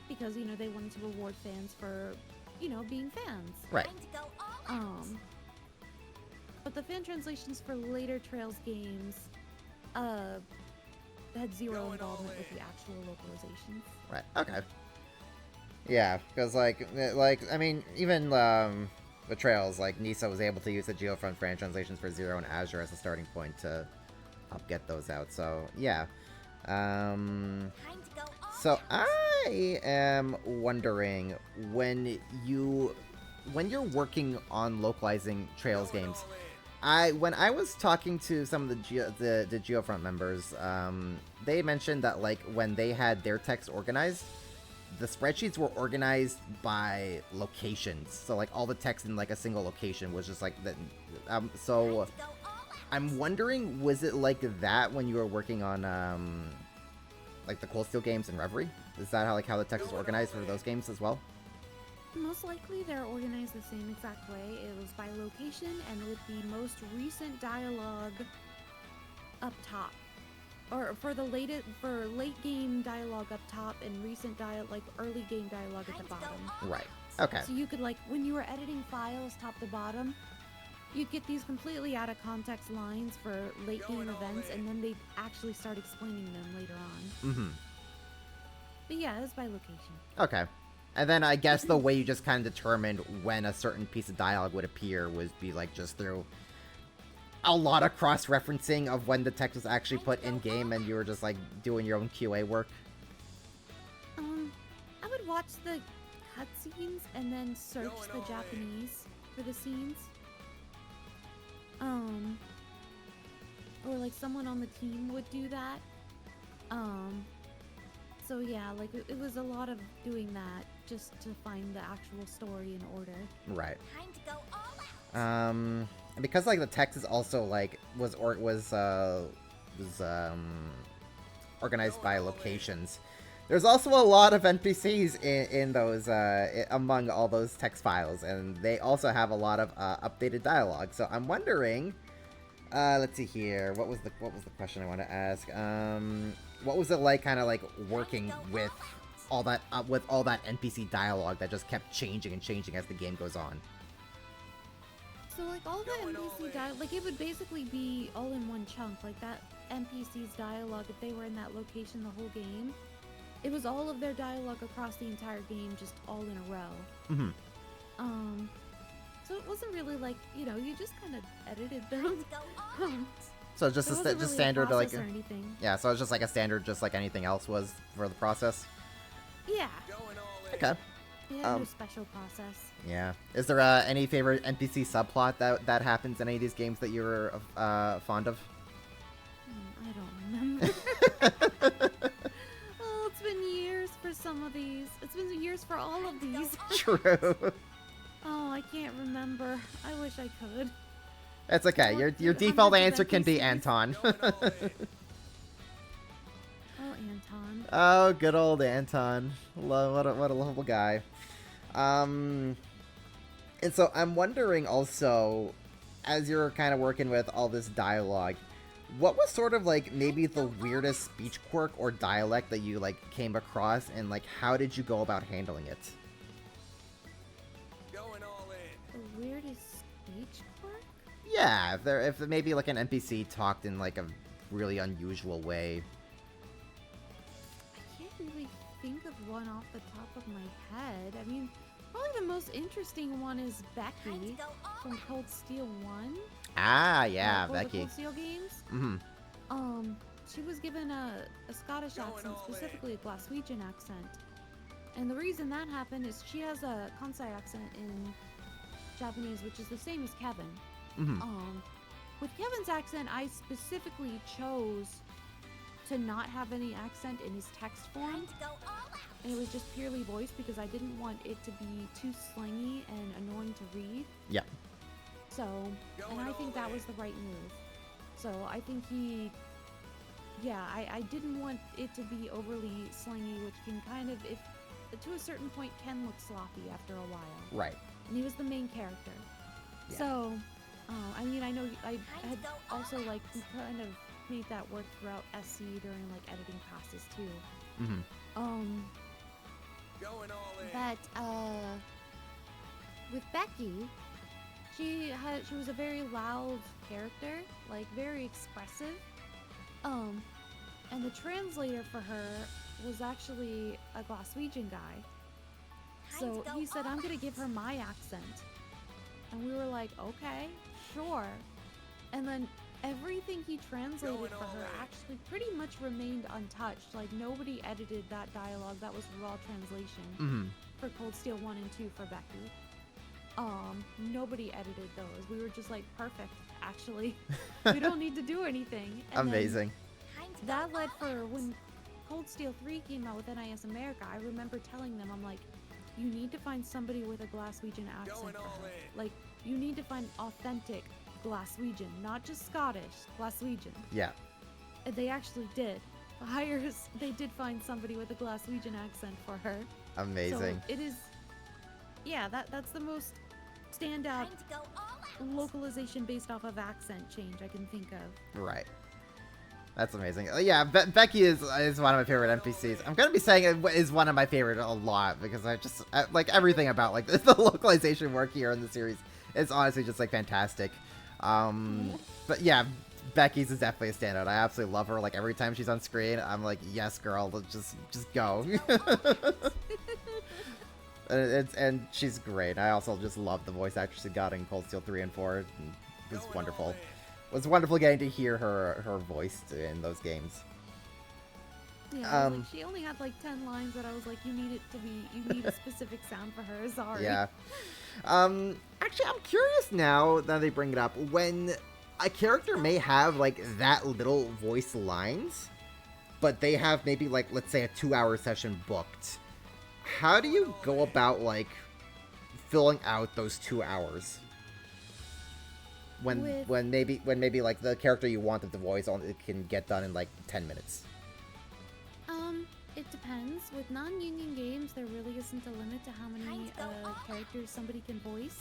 Because, you know, they wanted to reward fans for, you know, being fans. Right. Time to go all out. But the fan translations for later Trails games had zero involvement with the actual localizations. Right. Okay. Yeah, because like I mean, even with Trails, like Nisa was able to use the Geofront fan translations for Zero and Azure as a starting point to help get those out. So yeah. Time to go all So out. I am wondering when you're working on localizing Trails games. When I was talking to some of the Geofront members, they mentioned that like when they had their text organized, the spreadsheets were organized by locations. So like all the text in like a single location was just like that. So Time to go all out. I'm wondering, was it like that when you were working on like the Cold Steel games and Reverie? Is that how the text is organized for those games as well? Most likely they're organized the same exact way. It was by location and with the most recent dialogue up top. Or for late game dialogue up top and recent early game dialogue at the bottom. Right. Okay. So you could when you were editing files top to bottom, you'd get these completely out of context lines for late game events, and then they'd actually start explaining them later on. Mm-hmm. But yeah, it was by location. Okay. And then I guess the way you just kind of determined when a certain piece of dialogue would appear would be like just through a lot of cross-referencing of when the text was actually put in-game and you were just like doing your own QA work. I would watch the cutscenes and then search the Japanese for the scenes. Or like someone on the team would do that. So yeah, like it was a lot of doing that just to find the actual story in order. Right. Time to go all out. And because like the text is also like was organized by locations. There's also a lot of NPCs in those among all those text files, and they also have a lot of updated dialogue. So I'm wondering, let's see here, what was the question I want to ask? What was it like, kind of like working with all that NPC dialogue that just kept changing and changing as the game goes on? So like all the NPC dialogue, like it would basically be all in one chunk. Like that NPC's dialogue, if they were in that location the whole game, it was all of their dialogue across the entire game, just all in a row. Mm-hmm. So it wasn't really like, you know, you just kind of edited them. Time to go all out. So just There wasn't just really a standard like process or anything. yeah. So it's just like a standard, just like anything else was for the process. Yeah. Going all in. Okay. Yeah, no special process. Yeah. Is there any favorite NPC subplot that happens in any of these games that you're fond of? I don't remember. Oh, it's been years for some of these. It's been years for all of these. True. Oh, I can't remember. I wish I could. It's okay. Your default answer can be Anton. Going all in. Oh, Anton. Oh, good old Anton. What a lovable guy. And so I'm wondering also, as you're kind of working with all this dialogue, what was sort of like maybe the weirdest speech quirk or dialect that you like came across, and like how did you go about handling it? Going all in. The weirdest speech quirk? Yeah, if maybe like an NPC talked in like a really unusual way. I can't really think of one off the top of my head. I mean, probably the most interesting one is Time to Becky go all from Cold Steel 1. Ah, yeah, the Becky. Cold Steel games. Mm-hmm. She was given a Scottish accent, specifically a Glaswegian accent. And the reason that happened is she has a Kansai accent in Japanese, which is the same as Kevin. Mm-hmm. With Kevin's accent, I specifically chose to not have any accent in his text form. Time to go all out. And it was just purely voice because I didn't want it to be too slangy and annoying to read. Yeah. So, and I think that was the right move. So I think I didn't want it to be overly slangy, which can kind of, to a certain point, Ken looked sloppy after a while. Right. And he was the main character. Yeah. So, I mean, I know I had go also, all like, out. kind of made that work throughout SC during, like, editing process, too. Mm-hmm. Going all in. But, with Becky, she was a very loud character, like, very expressive. And the translator for her was actually a Glaswegian guy. So he said, I'm gonna give her my accent. And we were like, okay, sure. And then everything he translated Going for all her in. actually pretty much remained untouched. Like, nobody edited that dialogue. That was raw translation Mm-hmm. for Cold Steel 1 and 2 for Becky. Nobody edited those. We were just like, perfect, actually. We don't need to do anything. And then Amazing. that led for when Cold Steel 3 came out with NIS America, I remember telling them, I'm like, you need to find somebody with a Glaswegian accent Going for all her. in. Like, you need to find authentic Glaswegian, not just Scottish, Glaswegian. Yeah. And they actually did. They did find somebody with a Glaswegian accent for her. Amazing. So it is, yeah, that's the most standout localization based off of accent change I can think of. Right. That's amazing. Yeah, Becky is one of my favorite NPCs. I'm gonna be saying it is one of my favorite a lot because I just like everything about like the localization work here in the series is honestly just like fantastic. But yeah, Becky's is definitely a standout. I absolutely love her. Like every time she's on screen, I'm like, yes, girl, just go. And she's great. I also just love the voice actress she got in Cold Steel 3 and 4. It was Going wonderful. all in. It was wonderful getting to hear her voice in those games. Yeah, like, she only had like 10 lines that I was like, you need a specific sound for her. Sorry. Yeah. Actually, I'm curious now that they bring it up. When a character may have like that little voice lines, but they have maybe like, let's say, a 2-hour session booked. How do you go about like filling out those 2 hours? When maybe like the character you want of the voice on it can get done in like 10 minutes. It depends. With non-union games, there really isn't a limit to how many characters somebody can voice.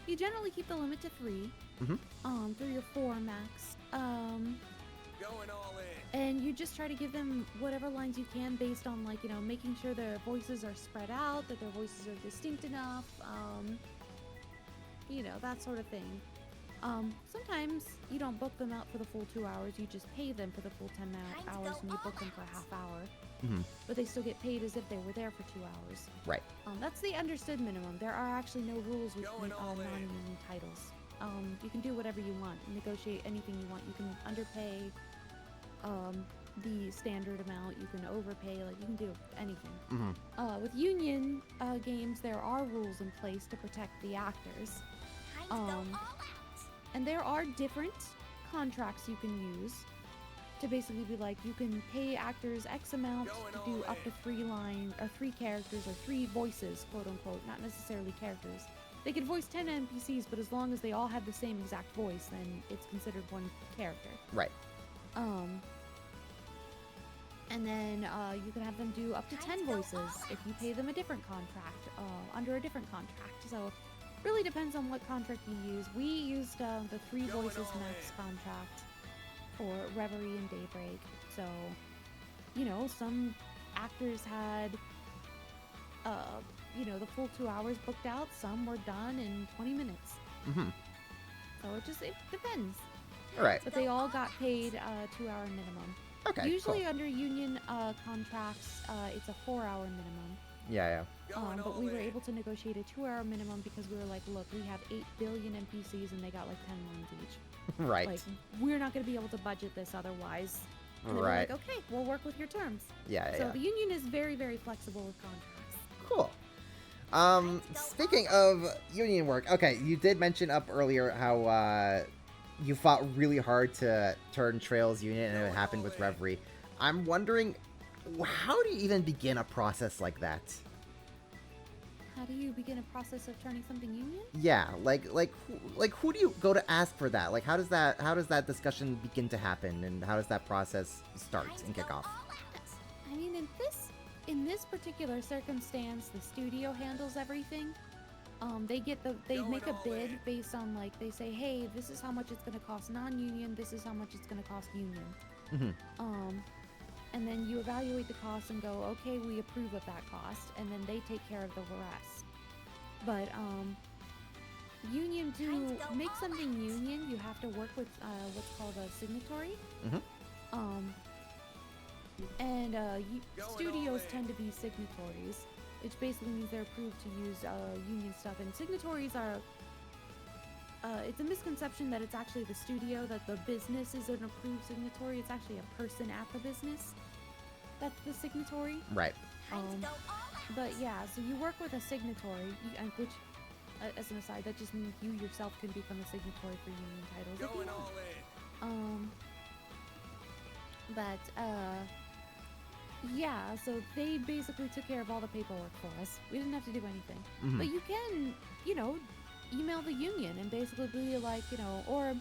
You generally keep the limit to 3. 3 or 4 max. Going all in. And you just try to give them whatever lines you can based on, like, you know, making sure their voices are spread out, that their voices are distinct enough, you know, that sort of thing. Sometimes you don't book them out for the full 2 hours, you just pay them for the full 10 hours and you book them for a half hour. But they still get paid as if they were there for 2 hours. Right. That's the understood minimum. There are actually no rules with Going all in. non-union titles. You can do whatever you want, negotiate anything you want. You can underpay the standard amount, you can overpay, like you can do anything. With union games, there are rules in place to protect the actors. And there are different contracts you can use to basically be like, you can pay actors X amount to do up to 3 lines, or 3 characters, or 3 voices, quote unquote, not necessarily characters. They could voice 10 NPCs, but as long as they all have the same exact voice, then it's considered one character. Right. And then you can have them do up to 10 voices if you pay them a different contract, under a different contract. So really depends on what contract you use. We used the 3 voices max contract for Reverie and Daybreak. So, you know, some actors had, you know, the full 2 hours booked out. Some were done in 20 minutes. So it depends. All right. But they all got paid 2-hour minimum. Okay. Usually cool. under union contracts, it's a 4-hour minimum. Yeah. Going But all we were in. able to negotiate a 2-hour minimum because we were like, look, we have 8 billion NPCs and they got like 10 lines each. Right. Like, we're not going to be able to budget this otherwise. And they were Right. like, okay, we'll work with your terms. Yeah. So the union is very, very flexible with contracts. Cool. Speaking of union work, okay, you did mention up earlier how you fought really hard to turn Trails union, and it happened with Reverie. I'm wondering, how do you even begin a process like that? How do you begin a process of turning something union? Yeah, like who do you go to ask for that? Like, how does that discussion begin to happen, and how does that process start and kick off? I mean, in this in this particular circumstance, the studio handles everything. They make a bid based on like they say, hey, this is how much it's gonna cost non-union. This is how much it's gonna cost union. Mm-hmm. And then you evaluate the cost and go, okay, we approve of that cost, and then they take care of the rest. But union, to make something union, you have to work with what's called a signatory. Mm-hmm. And studios tend to be signatories, which basically means they're approved to use union stuff. And signatories are it's a misconception that it's actually the studio, that the business is an approved signatory. It's actually a person at the business that's the signatory. Right. But yeah, so you work with a signatory, which, as an aside, that just means you yourself can become a signatory for union titles if you Going want. all in. Yeah, so they basically took care of all the paperwork for us. We didn't have to do anything. Mm-hmm. But you can, email the union and basically be like, or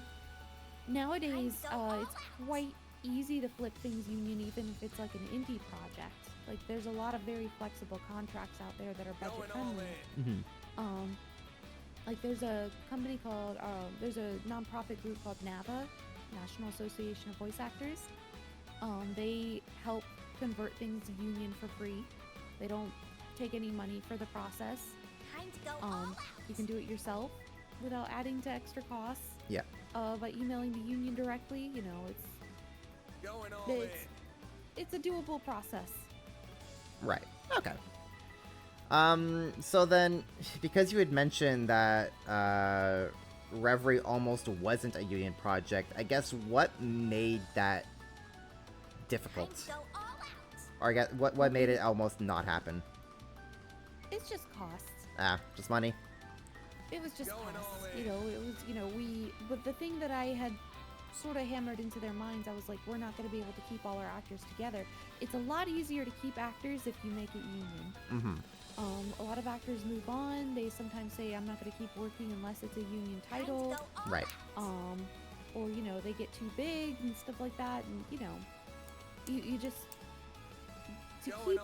nowadays, it's quite easy to flip things union even if it's like an indie project. Like, there's a lot of very flexible contracts out there that are budget friendly. Mm-hmm. Like there's a company called, there's a nonprofit group called NAVA, National Association of Voice Actors. They help convert things union for free. They don't take any money for the process. You can do it yourself without adding to extra costs. Yeah. By emailing the union directly, it's a doable process. Right. Okay. So then, because you had mentioned that Reverie almost wasn't a union project, I guess what made that difficult? Or I guess what made it almost not happen? It's just costs. Just money? It was just costs. But the thing that I had sort of hammered into their minds, I was like, we're not going to be able to keep all our actors together. It's a lot easier to keep actors if you make it union. Mm-hmm. A lot of actors move on. They sometimes say, I'm not going to keep working unless it's a union title. Right. Or, they get too big and stuff like that. And, you just...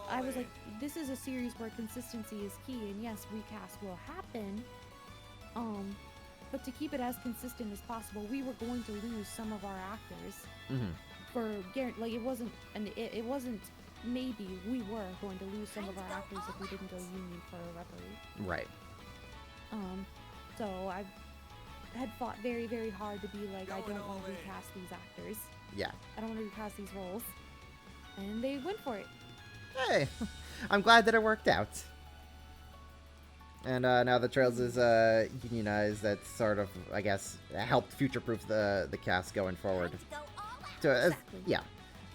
I was like, this is a series where consistency is key. And yes, recast will happen. But to keep it as consistent as possible, we were going to lose some of our actors. Mm-hmm. It wasn't maybe, we were going to lose some of our actors if we didn't go union for a referee. Right. So I had fought very, very hard to be like, I don't want to recast these actors. Yeah. I don't want to recast these roles. And they went for it. Hey, I'm glad that it worked out. And now the Trails is unionized. That sort of, I guess, helped future-proof the cast going forward. So, Exactly. Yeah.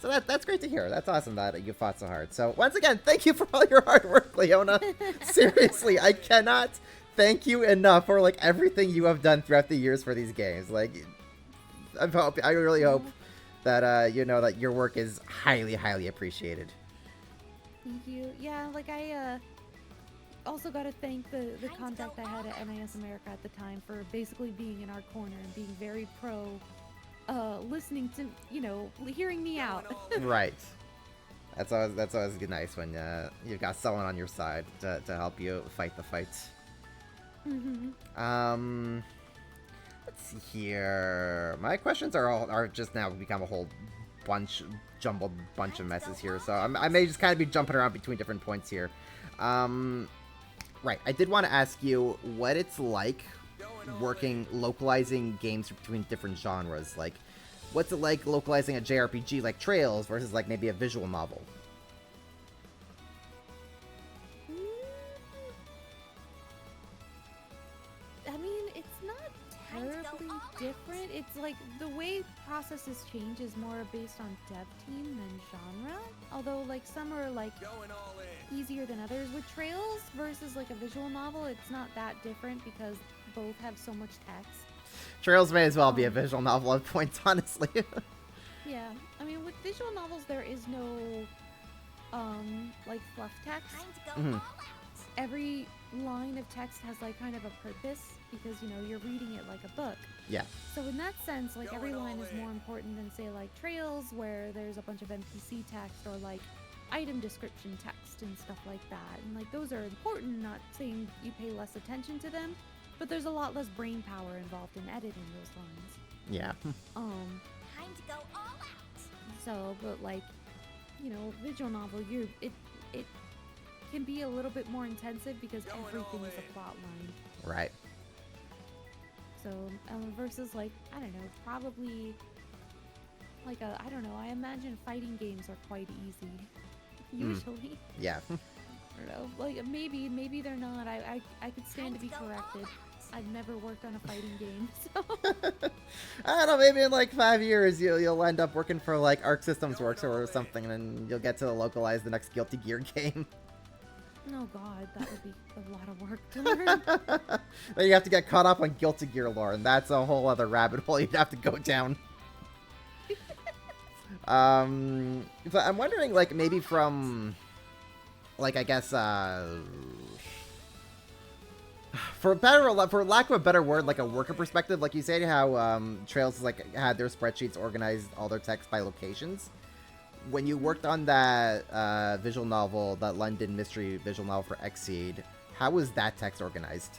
So that's great to hear. That's awesome that you fought so hard. So once again, thank you for all your hard work, Leona. Seriously, I cannot thank you enough for like everything you have done throughout the years for these games. Like, I really hope that that your work is highly, highly appreciated. Thank you. Yeah, like I also got to thank the contact I had at NIS America at the time for basically being in our corner and being very pro listening to, hearing me out. Right. That's always nice when you've got someone on your side to help you fight the fight. Mm-hmm. Let's see here. My questions are just now become a whole jumbled bunch of messes here, so I may just kind of be jumping around between different points here. Right, I did want to ask you what it's like localizing games between different genres. Like, what's it like localizing a JRPG like Trails versus like maybe a visual novel? I mean, it's not terribly different. It's like the way processes change is more based on dev team than genre. Although like some are like easier than others. With Trails versus like a visual novel, it's not that different because both have so much text. Trails may as well be a visual novel at points, honestly. Yeah, I mean with visual novels there is no like fluff text. Mhm. Every line of text has like kind of a purpose because you're reading it like a book. Yeah. So in that sense, like every line is more important than say like Trails where there's a bunch of NPC text or like item description text and stuff like that. And like those are important, not saying you pay less attention to them, but there's a lot less brain power involved in editing those lines. Yeah. Time to go all out. So, but like, you know, visual novel, it can be a little bit more intensive because Going all everything is a in. plot line. Right. So, versus like, I don't know, probably like I don't know, I imagine fighting games are quite easy. Usually. Yeah. I don't know. Like maybe they're not. I could stand to be corrected. I've never worked on a fighting game, so I don't know, maybe in like 5 years you'll end up working for like Arc Systems Works or something, and then you'll get to localize the next Guilty Gear game. oh god, that would be a lot of work to learn. Then you have to get caught up on Guilty Gear lore, and that's a whole other rabbit hole you'd have to go down. But I'm wondering, like, maybe from, like, I guess, for lack of a better word, like a worker perspective, like you said how Trails like had their spreadsheets organized all their text by locations. When you worked on that visual novel, that London mystery visual novel for Exceed, how was that text organized?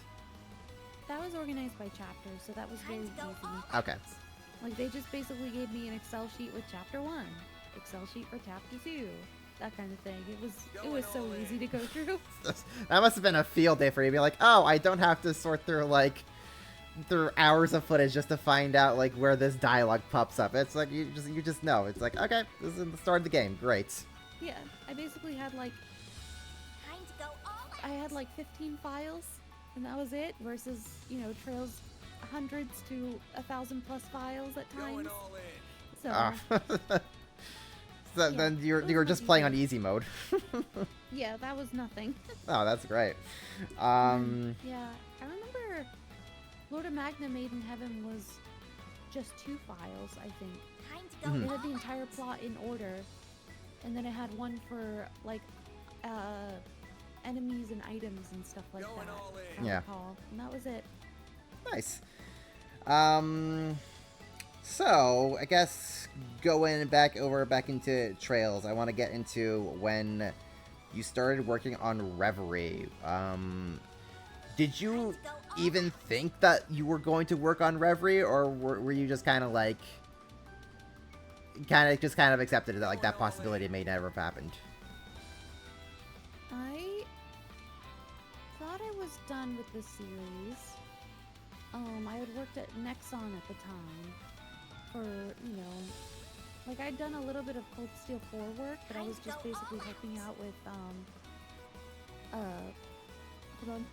That was organized by chapters, so that was very Time to go easy. all out. Okay. Like they just basically gave me an Excel sheet with chapter 1, Excel sheet for chapter 2, that kind of thing. It was so easy to go through. That must have been a field day for you. Be like, oh, I don't have to sort through hours of footage just to find out like where this dialogue pops up. It's like you just know. It's like, okay, this is the start of the game. Great. Yeah, I basically had like Time to go all out. I had like 15 files, and that was it. Versus Trails hundreds to 1,000 plus files at times. Going all in. So Ah. So Yeah, then you those were were just playing on easy. easy mode. yeah, that was nothing. Oh, that's great. Yeah, I remember Lord of Magna Made in Heaven was just 2 files, I think. Time to go Mhm. It all had the out. entire plot in order, and then it had one for like enemies and items and stuff like Going that. all in. if I Yeah. recall. And that was it. Nice. So I guess going back into Trails, I want to get into when you started working on Reverie. Did you Time to go all even out. think that you were going to work on Reverie, or were you just kind of accepted that like that possibility may never have happened? I thought I was done with the series. I had worked at Nexon at the time for, like I'd done a little bit of Cold Steel 4 work, but I was just basically helping out with, hold on.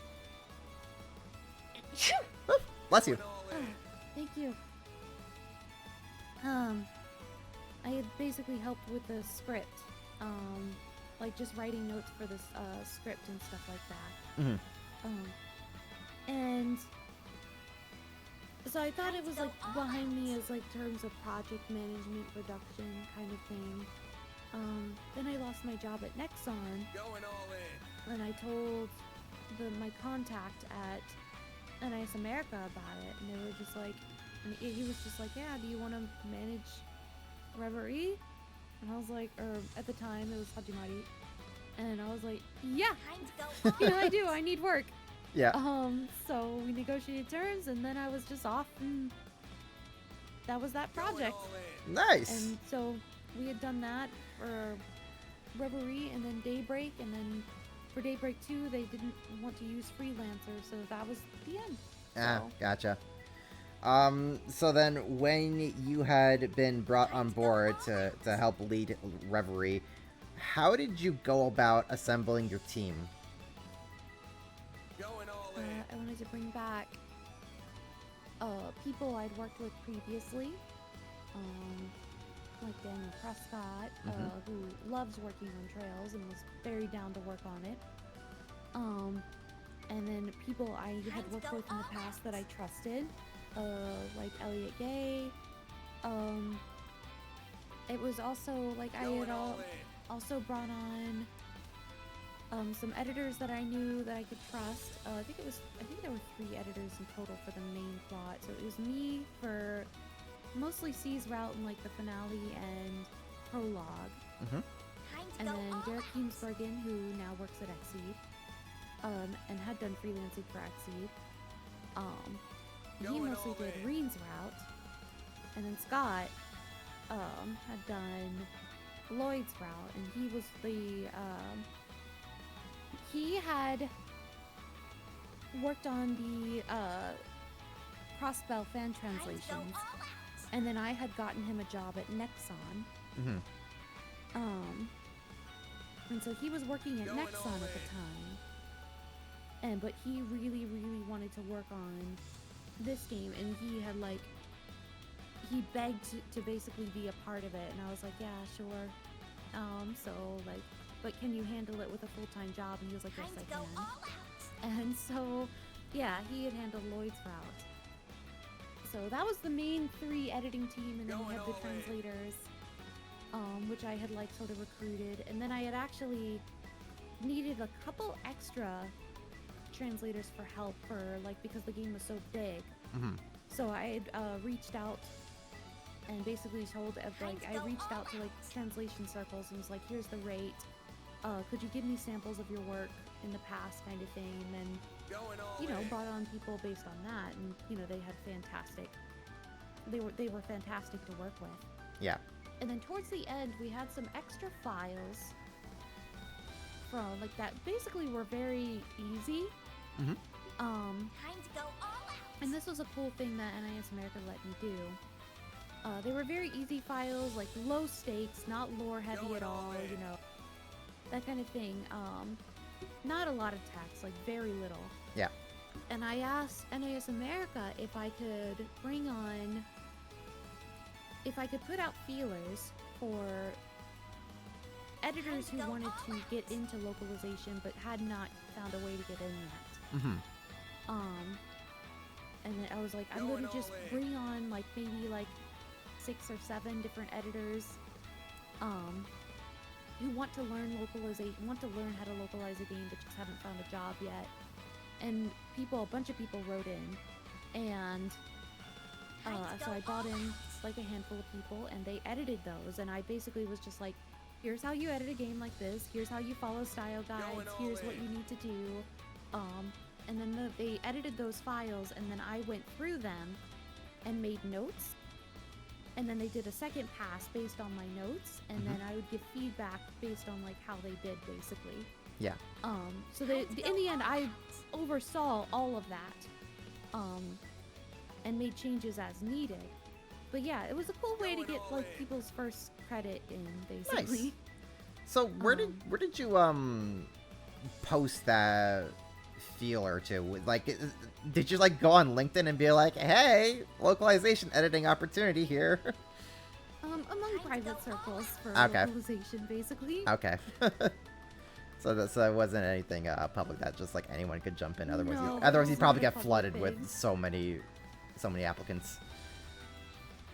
Bless you. Going all Oh, in. thank you. I had basically helped with the script, like just writing notes for this script and stuff like that. Mhm. And so I thought it was like behind me as like terms of project management, production kind of thing. Then I lost my job at Nexon, Going all in. and I told my contact at NIS America about it, and they were just like, and he was just like, yeah, do you want to manage Reverie? And I was like, or at the time it was Hajimari, and I was like, yeah, Time to go all yeah, I do, I need work. Yeah. So we negotiated terms, and then I was just off, and that was that Going project. all in. Nice. And so we had done that for Reverie, and then Daybreak, and then for Daybreak 2, they didn't want to use freelancers, so that was the end. Ah, So, gotcha. So then when you had been brought on board to help lead Reverie, how did you go about assembling your team? Going all in. I wanted to bring back people I'd worked with previously, like Daniel Prescott, who loves working on Trails and was very down to work on it. And then people I had worked with in the past that I trusted, like Elliot Gay. It was also like I Going had all in. also brought on some editors that I knew that I could trust. I think there were 3 editors in total for the main plot. So it was me for mostly C's route and like the finale and prologue. Mm-hmm. Time And then Derek Heemsbergen, who now works at Xseed, and had done freelancing for Xseed. He Going mostly all did in. Reen's route. And then Scott had done Lloyd's route, and he was the he had worked on the Crossbell fan translations, and then I had gotten him a job at Nexon. Mm-hmm. And so he was working at Going Nexon all at the time, but he really, really wanted to work on this game, and he begged to basically be a part of it, and I was like, yeah, sure. So like, but can you handle it with a full-time job? And he was like, yes, I can. And so, yeah, he had handled Lloyd's route. So that was the main 3 editing team, and then we Going had the all in. translators, which I had like sort of recruited, and then I had actually needed a couple extra translators for help because the game was so big. Mm-hmm. So I had reached out and basically I reached out to like translation circles and was like, here's the rate. Could you give me samples of your work in the past, kind of thing? And then, Going all you know, in. brought on people based on that, and you know, they were fantastic to work with. Yeah. And then towards the end, we had some extra files from like that basically were very easy. Mm-hmm. Time to go all out. And this was a cool thing that NIS America let me do. They were very easy files, like low stakes, not lore heavy Going at all all, in. you know, that kind of thing. Not a lot of text, like very little. Yeah. And I asked NIS America if I could put out feelers for editors who wanted to get into localization but had not found a way to get in yet. Mm-hmm. And then I was like, I'm Going going to just all in. bring on like maybe like 6 or 7 different editors who want to learn localization, want to learn how to localize a game but just haven't found a job yet. And a bunch of people wrote in, and so I brought in like a handful of people, and they edited those, and I basically was just like, here's how you edit a game like this, here's how you follow style guides, Going all here's what in. you need to do. And then they edited those files, and then I went through them and made notes. And then they did a second pass based on my notes, and then I would give feedback based on like how they did, basically. Yeah. So in the end, I oversaw all of that, and made changes as needed. But yeah, it was a cool way to Going get all like in. people's first credit in, basically. Nice. So where did you post that feeler to? Like, did you like go on LinkedIn and be like, hey, localization editing opportunity here? Among private circles for Okay. localization, basically. Okay. So that wasn't anything public that just like anyone could jump in. Otherwise, No, otherwise it you'd was probably not a get public flooded thing. with so many applicants.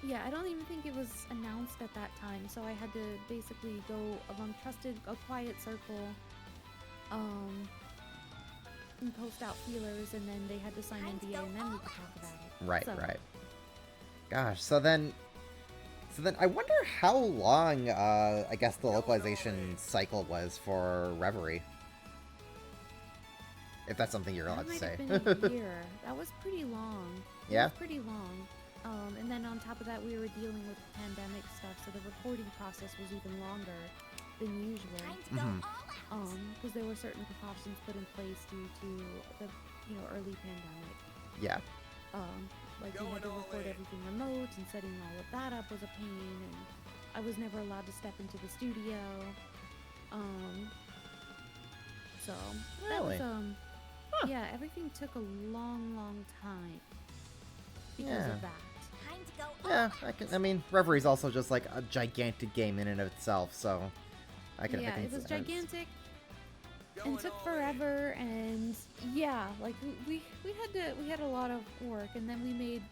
Yeah, I don't even think it was announced at that time, so I had to basically go among a quiet circle, and post out feelers, and then they had to sign NDA, and then we could talk about it. Right, So- right. Gosh, so then I wonder how long I guess the localization cycle was for Reverie. If that's something you're allowed That to might say. have been a year. That was pretty long. It Yeah? was pretty long. And then on top of that, we were dealing with pandemic stuff, so the recording process was even longer than usual. Time to go Mhm. all out. Because there were certain precautions put in place due to the early pandemic. Yeah. Like we Going had to all record in. everything remote, and setting all of that up was a pain, and I was never allowed to step into the studio. So that was Really? Huh. yeah, everything took a long time because Yeah. of that. Time to go all Yeah, out. I mean, Reverie's also just like a gigantic game in and of itself, so I can. Yeah, it was gigantic Going and took all in. forever, and yeah, like we had a lot of work, and then we made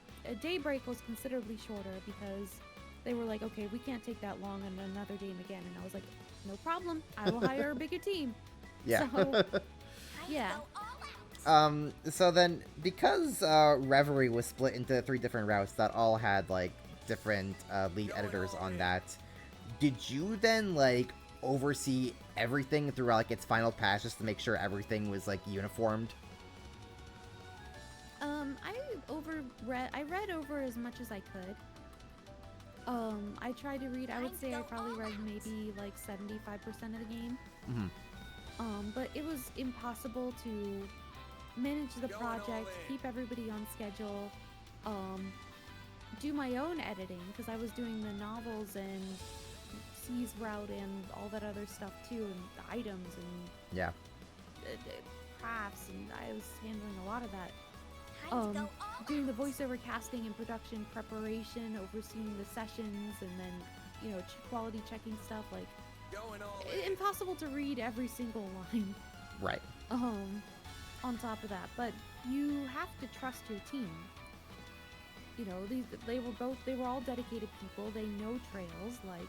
Daybreak was considerably shorter because they were like, okay, we can't take that long on another game again, and I was like, no problem, I will hire a bigger team. Yeah. So Time yeah. to go all out. So then, because Reverie was split into 3 different routes that all had like different lead editors on that, did you then like oversee everything throughout like its final patch just to make sure everything was like uniformed? I read over as much as I could. I tried to read, I would say I probably read maybe like 75% of the game. But it was impossible to manage the project, keep everybody on schedule, do my own editing, because I was doing the novels and C's route and all that other stuff too, and the items and crafts, and I was handling a lot of that. Doing the voiceover casting and production preparation, overseeing the sessions, and then, you know, quality checking stuff, like, impossible to read every single line. Right. On top of that, but you have to trust your team. You know, they were all dedicated people. They know trails, like,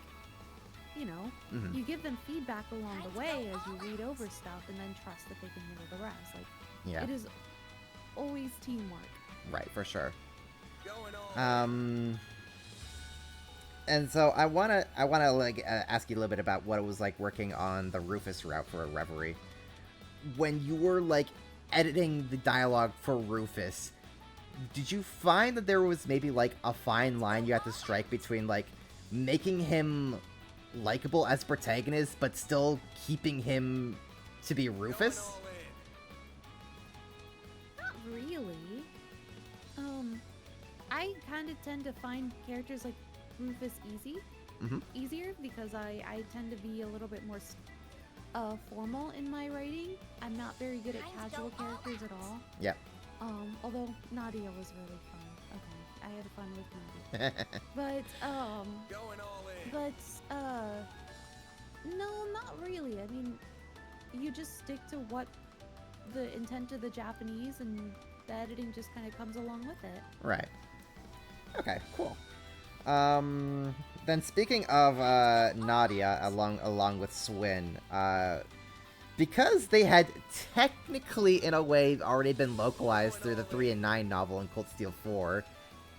you know, you give them feedback along the way as you read over stuff, and then trust that they can handle the rest. Like, it is always teamwork. Right, for sure. And so I wanna like ask you a little bit about what it was like working on the Rufus route for Reverie. When you were like editing the dialogue for Rufus, did you find that there was maybe like a fine line you had to strike between like making him likable as protagonist but still keeping him to be Rufus? Not really. I kind of tend to find characters like Rufus easier, because I tend to be a little bit more formal in my writing. I'm not very good at casual characters at all. Yep. Although Nadia was really fun. Okay, I had fun with Nadia. No, not really. I mean, you just stick to what the intent of the Japanese, and the editing just kind of comes along with it. Right. Okay, cool. Then speaking of Nadia along with Swin, because they had technically, in a way, already been localized through the 3 and 9 novel in Cold Steel 4,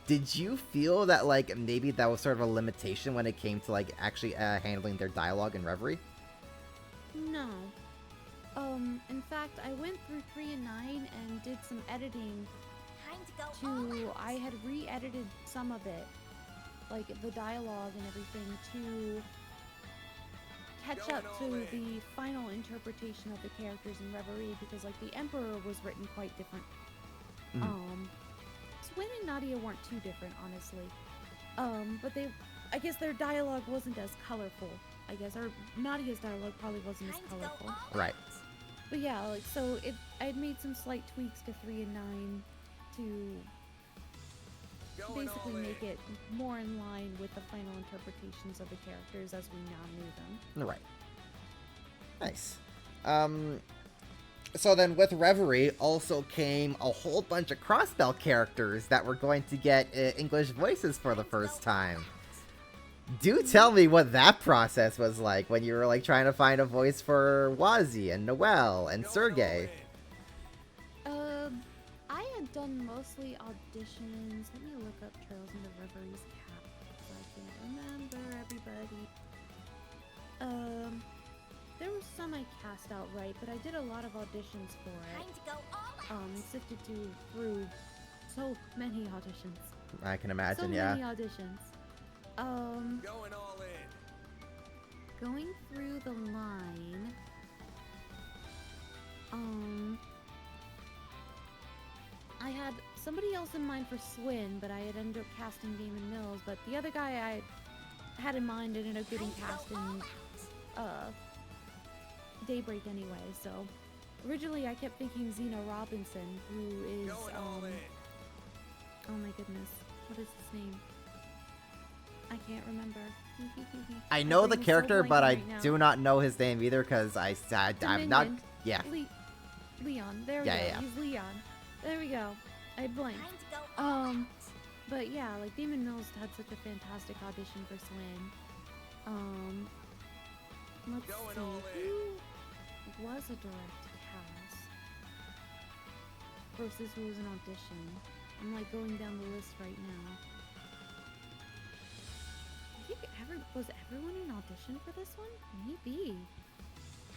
did you feel that, like, maybe that was sort of a limitation when it came to, like, actually handling their dialogue in Reverie? No. In fact, I went through 3 and 9 and did some editing I had re-edited some of it, like the dialogue and everything, to catch up to the final interpretation of the characters in Reverie, because like the Emperor was written quite different. Swin and Nadia weren't too different, honestly. But I guess their dialogue wasn't as colorful, I guess, or Nadia's dialogue probably wasn't as colorful. Right. But yeah, like, so I'd made some slight tweaks to 3 and 9 to basically make it more in line with the final interpretations of the characters as we now knew them. Right. Nice. So then with Reverie also came a whole bunch of Crossbell characters that were going to get English voices for the first time. Do tell me what that process was like when you were like trying to find a voice for Wazi and Noelle and Sergei. I had done mostly auditions. Let me look up Trails into Reverie's cap so I can remember everybody. There was some I cast outright, but I did a lot of auditions for it. Sifted through so many auditions. I can imagine, so yeah. many auditions. Going all in. Going through the line. I had somebody else in mind for Swin, but I had ended up casting Damon Mills. But the other guy I had in mind ended up getting cast in Daybreak anyway. So originally I kept thinking Xena Robinson, who is oh my goodness, what is his name? I can't remember. I know the character, but I right do not know his name either because I'm not. Yeah. Leon. There we go. Yeah. He's Leon. There we go. I blanked. But yeah, like Damon Mills had such a fantastic audition for Swin. Let's see. Who was a direct cast versus who was an audition? I'm like going down the list right now. Have was everyone in audition for this one? Maybe.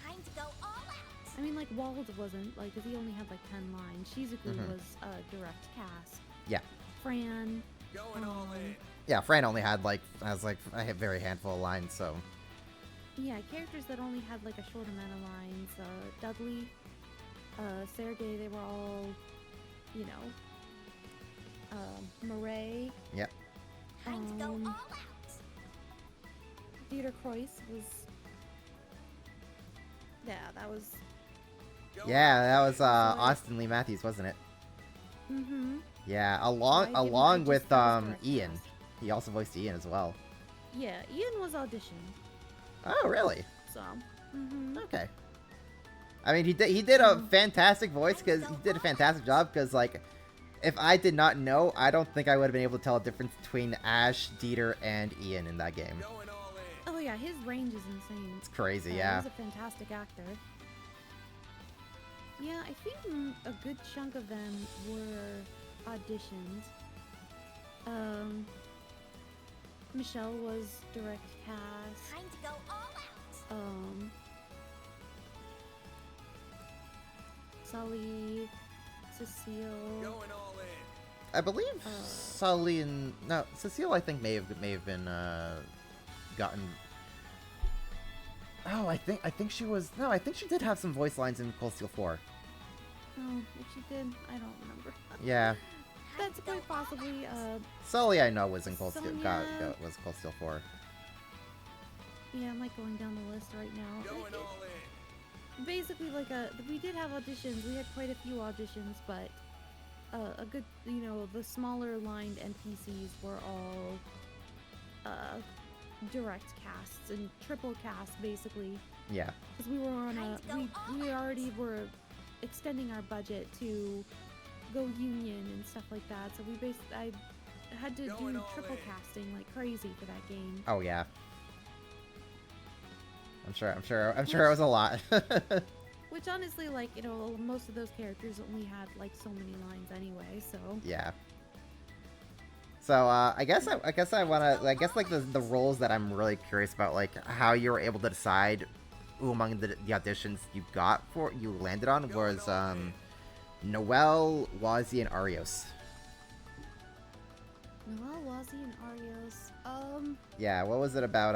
Time to go all out. I mean, like, Wald wasn't, like, because he only had, like, 10 lines. Shizuku was a direct cast. Yeah. Fran. Going all in. Yeah, Fran only had a very handful of lines, so. Yeah, characters that only had, like, a short amount of lines. Dudley, Sergei, they were all, you know, Murray. Yep. Time to go all out. Theodore Croix was. Yeah, that was. Yeah, that was Austin Lee Matthews, wasn't it? Mm-hmm. Yeah, I along just with thought it was direct Ian. cast. He also voiced Ian as well. Yeah, Ian was auditioned, Oh, really? so. Mm-hmm. Okay. I mean, he did a fantastic voice, because he did a fantastic job, because, like, if I did not know, I don't think I would have been able to tell a difference between Ash, Dieter, and Ian in that game. Going all in. Oh yeah, his range is insane. It's crazy, He's yeah. a fantastic actor. Yeah, I think a good chunk of them were auditions. Michelle was direct cast. Time to go all out. Sully, Cecile. Going all in. I believe Sully and Cecile, I think may have been gotten. Oh, I think she was. No, I think she did have some voice lines in Cold Steel 4. Oh, if she did, I don't remember. Yeah, That's quite possibly, Sully I know was in Cold Steel. Sonya. Was Cold Steel 4. yeah, I'm like going down the list right now. Going all in. Basically, like, we did have auditions. We had quite a few auditions, but a good, you know, the smaller lined NPCs were all direct casts and triple casts, basically. Yeah. Because we were on we already were extending our budget to go union and stuff like that. So I had to Going do all triple in. casting like crazy for that game. Oh yeah. I'm sure it was a lot. Which honestly, like, you know, most of those characters only had like so many lines anyway. So Yeah. So I guess like the roles that I'm really curious about, like how you were able to decide who among the auditions you landed on was Noelle, Wazzy, and Arios. Noelle, Wazzy, and Arios. Yeah, what was it about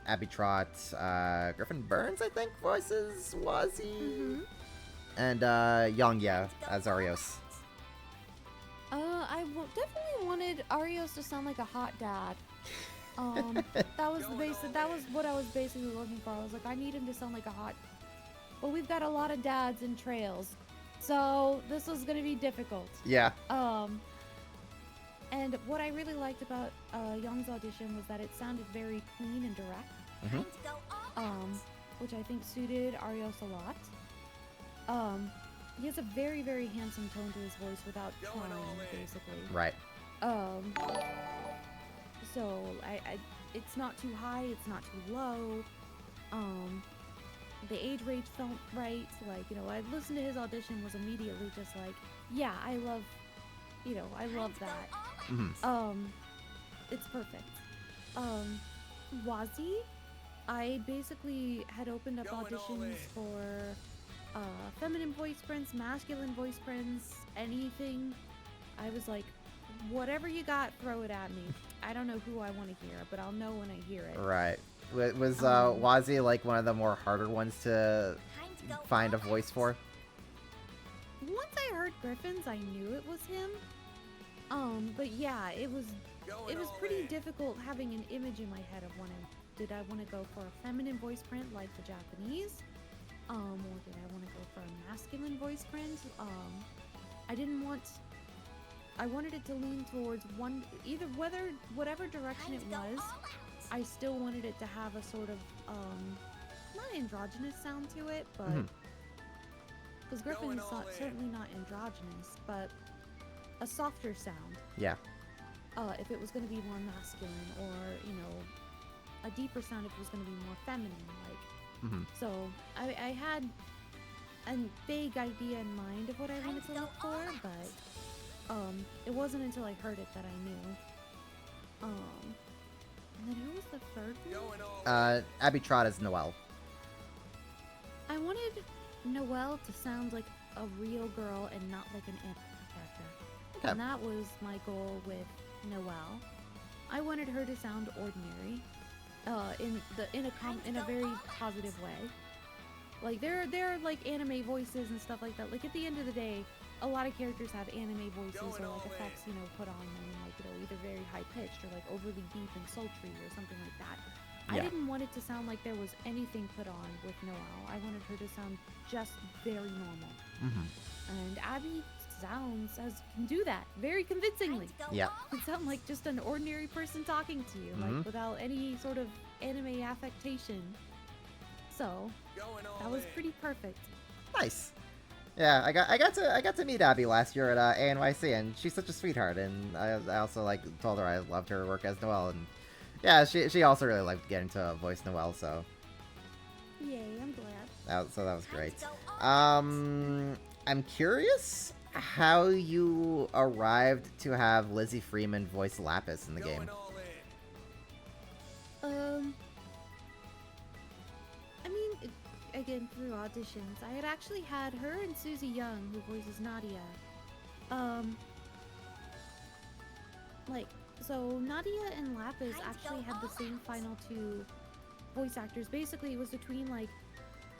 Abby Trott, Griffin Burns, I think, voices Wazzy, and Yongya as Arios. I definitely wanted Arios to sound like a hot dad. That was what I was basically looking for. I was like, I need him to sound like a hot. Well, we've got a lot of dads in Trails, so this was gonna be difficult. Yeah. And what I really liked about Young's audition was that it sounded very clean and direct. Time to go all out. Which I think suited Arios a lot. He has a very, very handsome tone to his voice without Going trying, all in. basically. Right. So it's not too high, it's not too low. The age range felt right. Like, you know, I listened to his audition, was immediately just like, yeah, I love that. It's perfect. Wazzy, I basically had opened up Going all auditions in. for feminine voice prints, masculine voice prints, anything. I was like, whatever you got, throw it at me. I don't know who I want to hear, but I'll know when I hear it. Right. Was Wazzy like one of the more harder ones to Time to go find a all voice out. for? Once I heard Griffin's, I knew it was him. But yeah, it was Going all pretty in. difficult having an image in my head of did I want to go for a feminine voice print like the Japanese, or did I want to go for a masculine voice print? I wanted it to lean towards whatever direction it Time to go was. all out. I still wanted it to have a sort of not androgynous sound to it, but because Griffin Going is all in. certainly not androgynous, but a softer sound. Yeah. If it was going to be more masculine, or you know, a deeper sound if it was going to be more feminine, like. So I had a vague idea in mind of what I wanted to look for, but it wasn't until I heard it that I knew. And then who was the third one? Going all in. Abby Trott is Noelle. I wanted Noelle to sound like a real girl and not like an anime character. Okay. And that was my goal with Noelle. I wanted her to sound ordinary, in a very positive way. Like there are like anime voices and stuff like that. Like at the end of the day, a lot of characters have anime voices Going or like all in. effects, put on them, like either very high pitched or like overly deep and sultry or something like that. Yeah. I didn't want it to sound like there was anything put on with Noelle. I wanted her to sound just very normal. Mm-hmm. And Abby can do that very convincingly. Yeah. Can sound like just an ordinary person talking to you, Mhm. like without any sort of anime affectation. So Going all that was in. pretty perfect. Nice. Yeah, I got to meet Abby last year at ANYC, and she's such a sweetheart. And I also like told her I loved her work as Noelle, and yeah, she also really liked getting to voice Noelle. So Yay, I'm glad. that was great. I'm curious how you arrived to have Lizzie Freeman voice Lapis in the game. Going all in. I mean, again, through auditions. I had actually had her and Susie Young, who voices Nadia. So Nadia and Lapis actually had the same final two voice actors. Basically, it was between, like,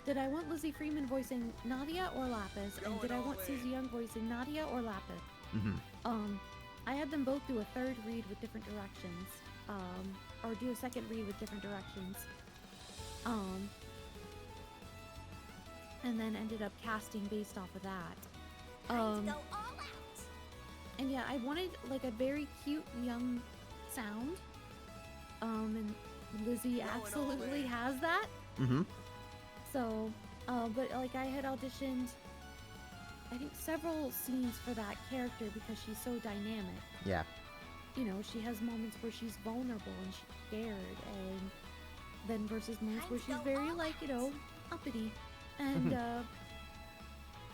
did I want Lizzie Freeman voicing Nadia or Lapis? And did I want Susie Young voicing Nadia or Lapis? Mm-hmm. I had them both do a third read with different directions. Or do a second read with different directions. And then ended up casting based off of that. Go all out. And yeah, I wanted like a very cute young sound. And Lizzie absolutely has that. Mm-hmm. So, but like I had auditioned, I think several scenes for that character because she's so dynamic. Yeah. She has moments where she's vulnerable and she's scared, and then versus moments where she's very like, uppity and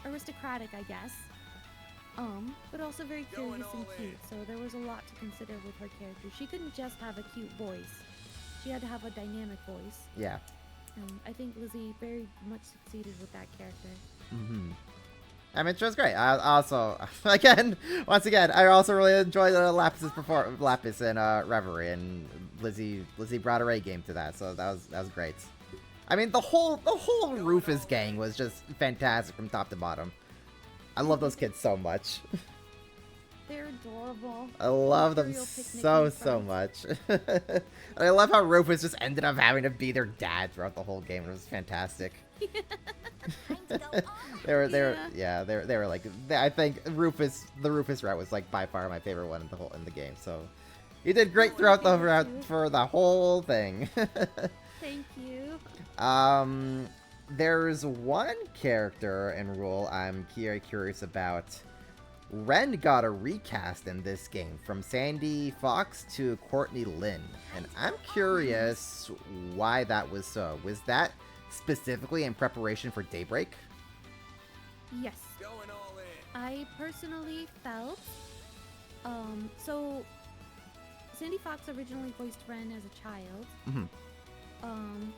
aristocratic, I guess. But also very curious and cute. So there was a lot to consider with her character. She couldn't just have a cute voice. She had to have a dynamic voice. Yeah. And I think Lizzie very much succeeded with that character. Mm-hmm. I mean, she was great. I also, once again, I also really enjoyed Lapis in Reverie, and Lizzie brought her A game to that, so that was great. I mean, the whole Rufus gang was just fantastic from top to bottom. I love those kids so much. They're adorable. I love them Real picnic so friends. much. And I love how Rufus just ended up having to be their dad throughout the whole game. It was fantastic. They were like, I think the Rufus route was like by far my favorite one in the game. So you did great throughout the route for the whole thing. Thank you. There's one character and role I'm very curious about. Ren got a recast in this game from Sandy Fox to Courtney Lynn, and I'm curious why that was so. Was that specifically in preparation for Daybreak? Yes. Going all in. I personally felt, so Sandy Fox originally voiced Ren as a child. Mm-hmm.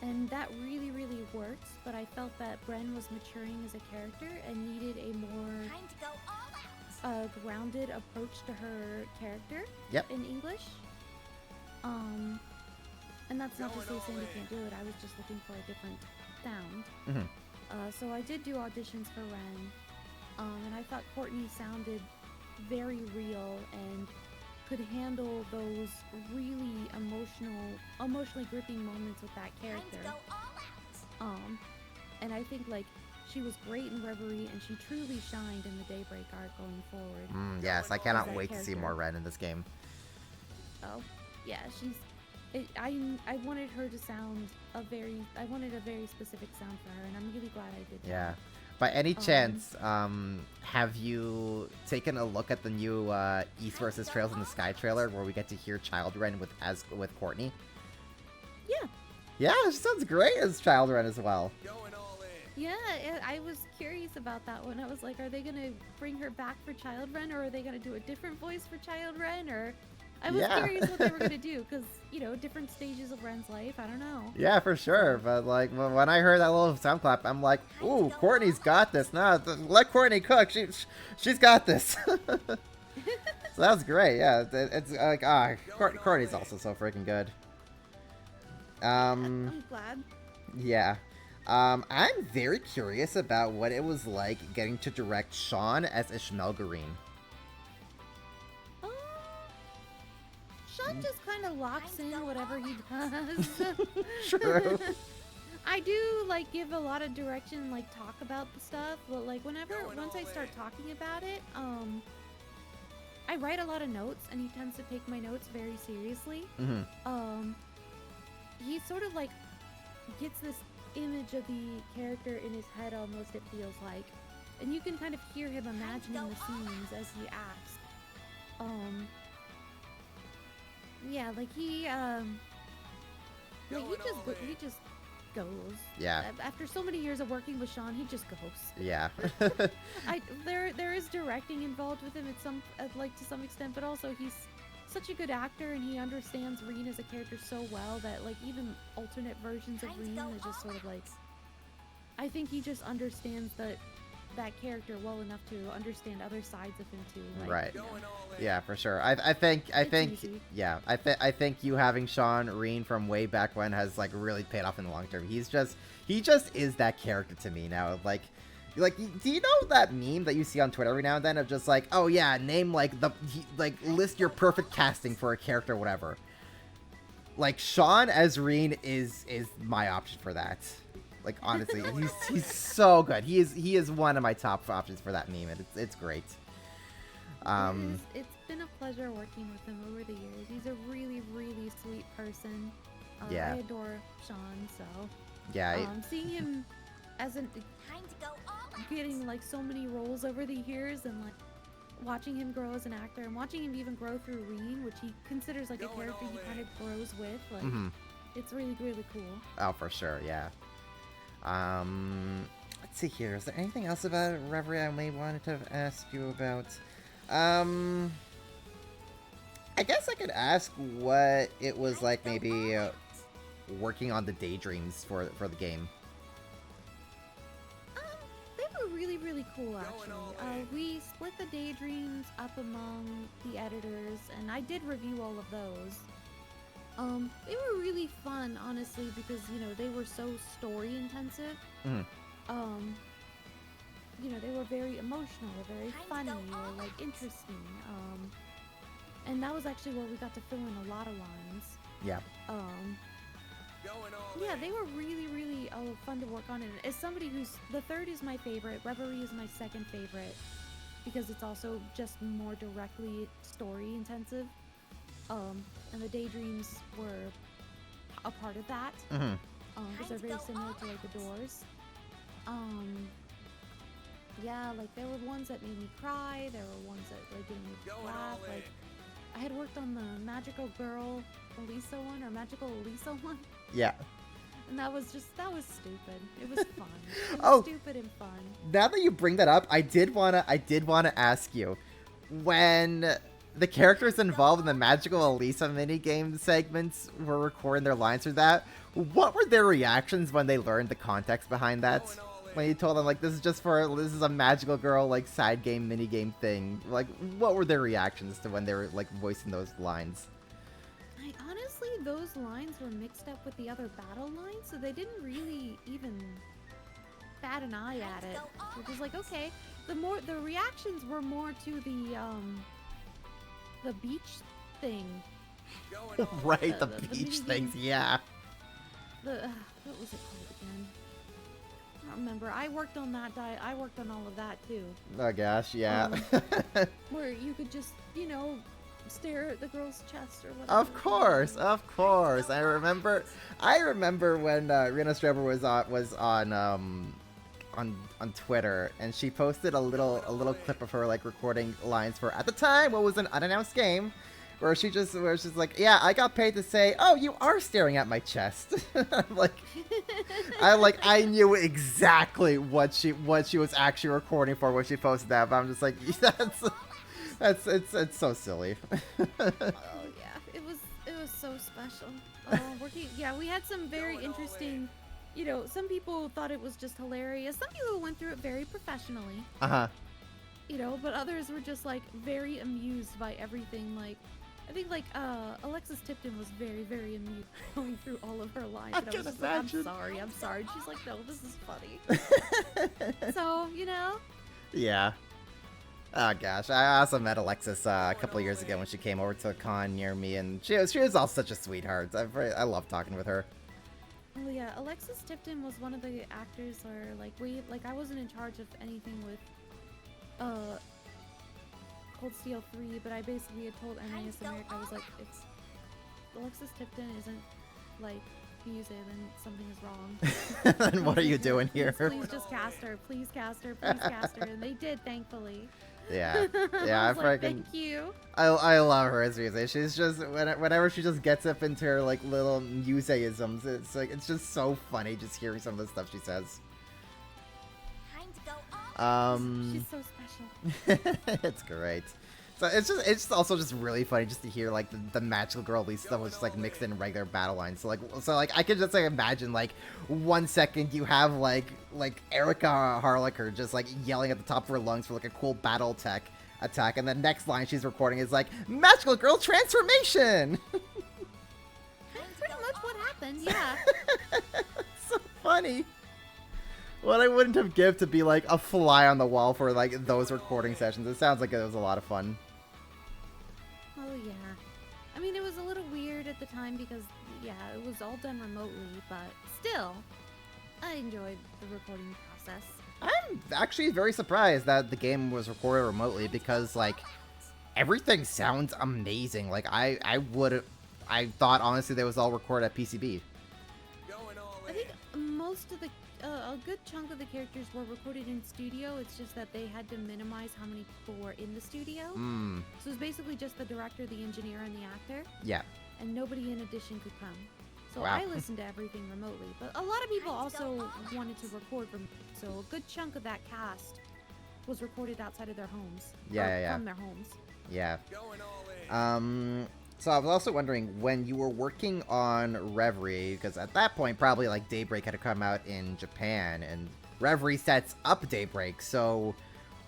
And that really, really worked, but I felt that Bren was maturing as a character and needed a more Time to go all out. grounded approach to her character Yep. in English. And that's not to say Sandy can't do it, I was just looking for a different sound. Mm-hmm. So I did do auditions for Ren, and I thought Courtney sounded very real and could handle those really emotionally gripping moments with that Time character. to go all out. And I think like she was great in Reverie, and she truly shined in the Daybreak arc going forward. Yes, I cannot That wait to see character. more Ren in this game. Oh, yeah, I wanted her to sound I wanted a very specific sound for her, and I'm really glad I did that. Yeah. By any chance, have you taken a look at the new East vs. Trails in the Sky trailer where we get to hear Child Ren with Courtney? Yeah. Yeah, she sounds great as Child Ren as well. Going all in. Yeah, I was curious about that one. I was like, are they going to bring her back for Child Ren, or are they going to do a different voice for Child Ren, or I was Yeah. curious what they were gonna do because different stages of Ren's life. I don't know. Yeah, for sure. But like when I heard that little sound clap, I'm like, ooh, Courtney's got this. No, let Courtney cook. She's got this. So that was great. Yeah, it's like Courtney's also so freaking good. I'm glad. Yeah. I'm very curious about what it was like getting to direct Sean as Ishmael Green. Sean just kind of locks in whatever he does. True. I do give a lot of direction, talk about the stuff, but once I start talking about it, I write a lot of notes, and he tends to take my notes very seriously. Mm-hmm. He sort of gets this image of the character in his head, almost, it feels like, and you can kind of hear him imagining the scenes as he acts. Yeah, he just goes. Yeah. After so many years of working with Sean, he just goes. Yeah. There is directing involved with him at to some extent, but also he's such a good actor, and he understands Reen as a character so well that even alternate versions of Reen is just sort of I think he just understands that character well enough to understand other sides of him too. Right. Yeah, for sure. I think easy. yeah. I think you having Sean Reen from way back when has really paid off in the long term. He just is that character to me now. Do you know that meme that you see on Twitter every now and then of just oh yeah, name list your perfect casting for a character, whatever. Sean as Reen is my option for that. Honestly, he's so good. He is one of my top options for that meme, and it's great. It's been a pleasure working with him over the years. He's a really, really sweet person. Yeah. I adore Sean, so Yeah. seeing him as Time to go all out. getting so many roles over the years, and watching him grow as an actor, and watching him even grow through Reen, which he considers a character he kind of grows with. It's really, really cool. Oh, for sure. Yeah. Let's see here. Is there anything else about Reverie I may wanted to ask you about? I guess I could ask what it was like, maybe working on the daydreams for the game. They were really, really cool, actually. We split the daydreams up among the editors, and I did review all of those. They were really fun, honestly, because, they were so story intensive. Mhm. They were very emotional, or very funny, or, interesting. And that was actually where we got to fill in a lot of lines. Yeah. Yeah, they were really, really fun to work on. And as somebody the third is my favorite, Reverie is my second favorite, because it's also just more directly story intensive. And the daydreams were a part of that. Mm-hmm. Because they're very similar to the doors. Yeah, there were ones that made me cry. There were ones that made me laugh. I had worked on the Magical Girl Elisa one, or Magical Elisa one. Yeah. And that was stupid. It was fun. It was Oh. stupid and fun. Now that you bring that up, I did wanna ask you, when the characters involved in the Magical Elisa minigame segments were recording their lines for that, what were their reactions when they learned the context behind that? When you told them, this is a Magical Girl, side game, minigame thing. What were their reactions to when they were, voicing those lines? Honestly, those lines were mixed up with the other battle lines, so they didn't really even bat an eye at it. Which is okay. The reactions were more to the beach thing. Right, the the beach minigame. things, yeah. What was it called again? I don't remember. I worked on that. I worked on all of that too. Oh gosh, yeah. Where you could just, stare at the girl's chest or whatever. Of course. I remember when Rena Straber was on Twitter, and she posted a little clip of her recording lines for, at the time, what was an unannounced game, where she's yeah, I got paid to say, oh, you are staring at my chest. I knew exactly what she was actually recording for when she posted that, but I'm just it's so silly. Oh so special. Oh, yeah, we had some very Going all interesting, some people thought it was just hilarious. Some people went through it very professionally, Uh-huh. but others were just like very amused by everything. Like, I think like Alexis Tipton was very, very amused going through all of her lines. I And I was can just like, I'm imagine. sorry, I'm sorry. And she's like, no, this is funny. So, Yeah. Oh gosh, I also met Alexis a couple years ago when she came over to a con near me, and she was all such a sweetheart. I love talking with her. Well, yeah, Alexis Tipton was one of the actors where, like, I wasn't in charge of anything with, Cold Steel 3, but I basically had told MAS America, I was like, it's, Alexis Tipton isn't, like, Muse, then something is wrong. Then what are you doing here? Please just cast her. Please cast her. Please cast her. And they did, thankfully. Yeah, yeah, I was like, thank you. I love her as Muse. She's just whenever she just gets up into her like little Museisms, it's just so funny just hearing some of the stuff she says. Time to go all She's so special. It's great. So it's just also just really funny just to hear like the magical girl Lisa stuff was just like mixed in regular battle lines. So like I could just like imagine like 1 second you have like Erica Harlacher just like yelling at the top of her lungs for like a cool battle tech attack, and the next line she's recording is like magical girl transformation. That's pretty much what happened, yeah. So funny. What I wouldn't have given to be like a fly on the wall for like those recording sessions. It sounds like it was a lot of fun. Oh, yeah. I mean, it was a little weird at the time because, yeah, it was all done remotely, but still, I enjoyed the recording process. I'm actually very surprised that the game was recorded remotely because like everything sounds amazing. Like I thought honestly they was all recorded at PCB. Going all I in. think most of the, a good chunk of the characters were recorded in studio. It's just that they had to minimize how many people were in the studio. So it was basically just the director, the engineer, and the actor, Yeah. and nobody in addition could come. So Wow. I listened to everything remotely, but a lot of people also wanted to record remotely. So a good chunk of that cast was recorded outside of their homes. Yeah, or yeah, yeah. From their homes. Yeah. Going all in. So I was also wondering when you were working on Reverie, because at that point probably like Daybreak had to come out in Japan, and Reverie sets up Daybreak. So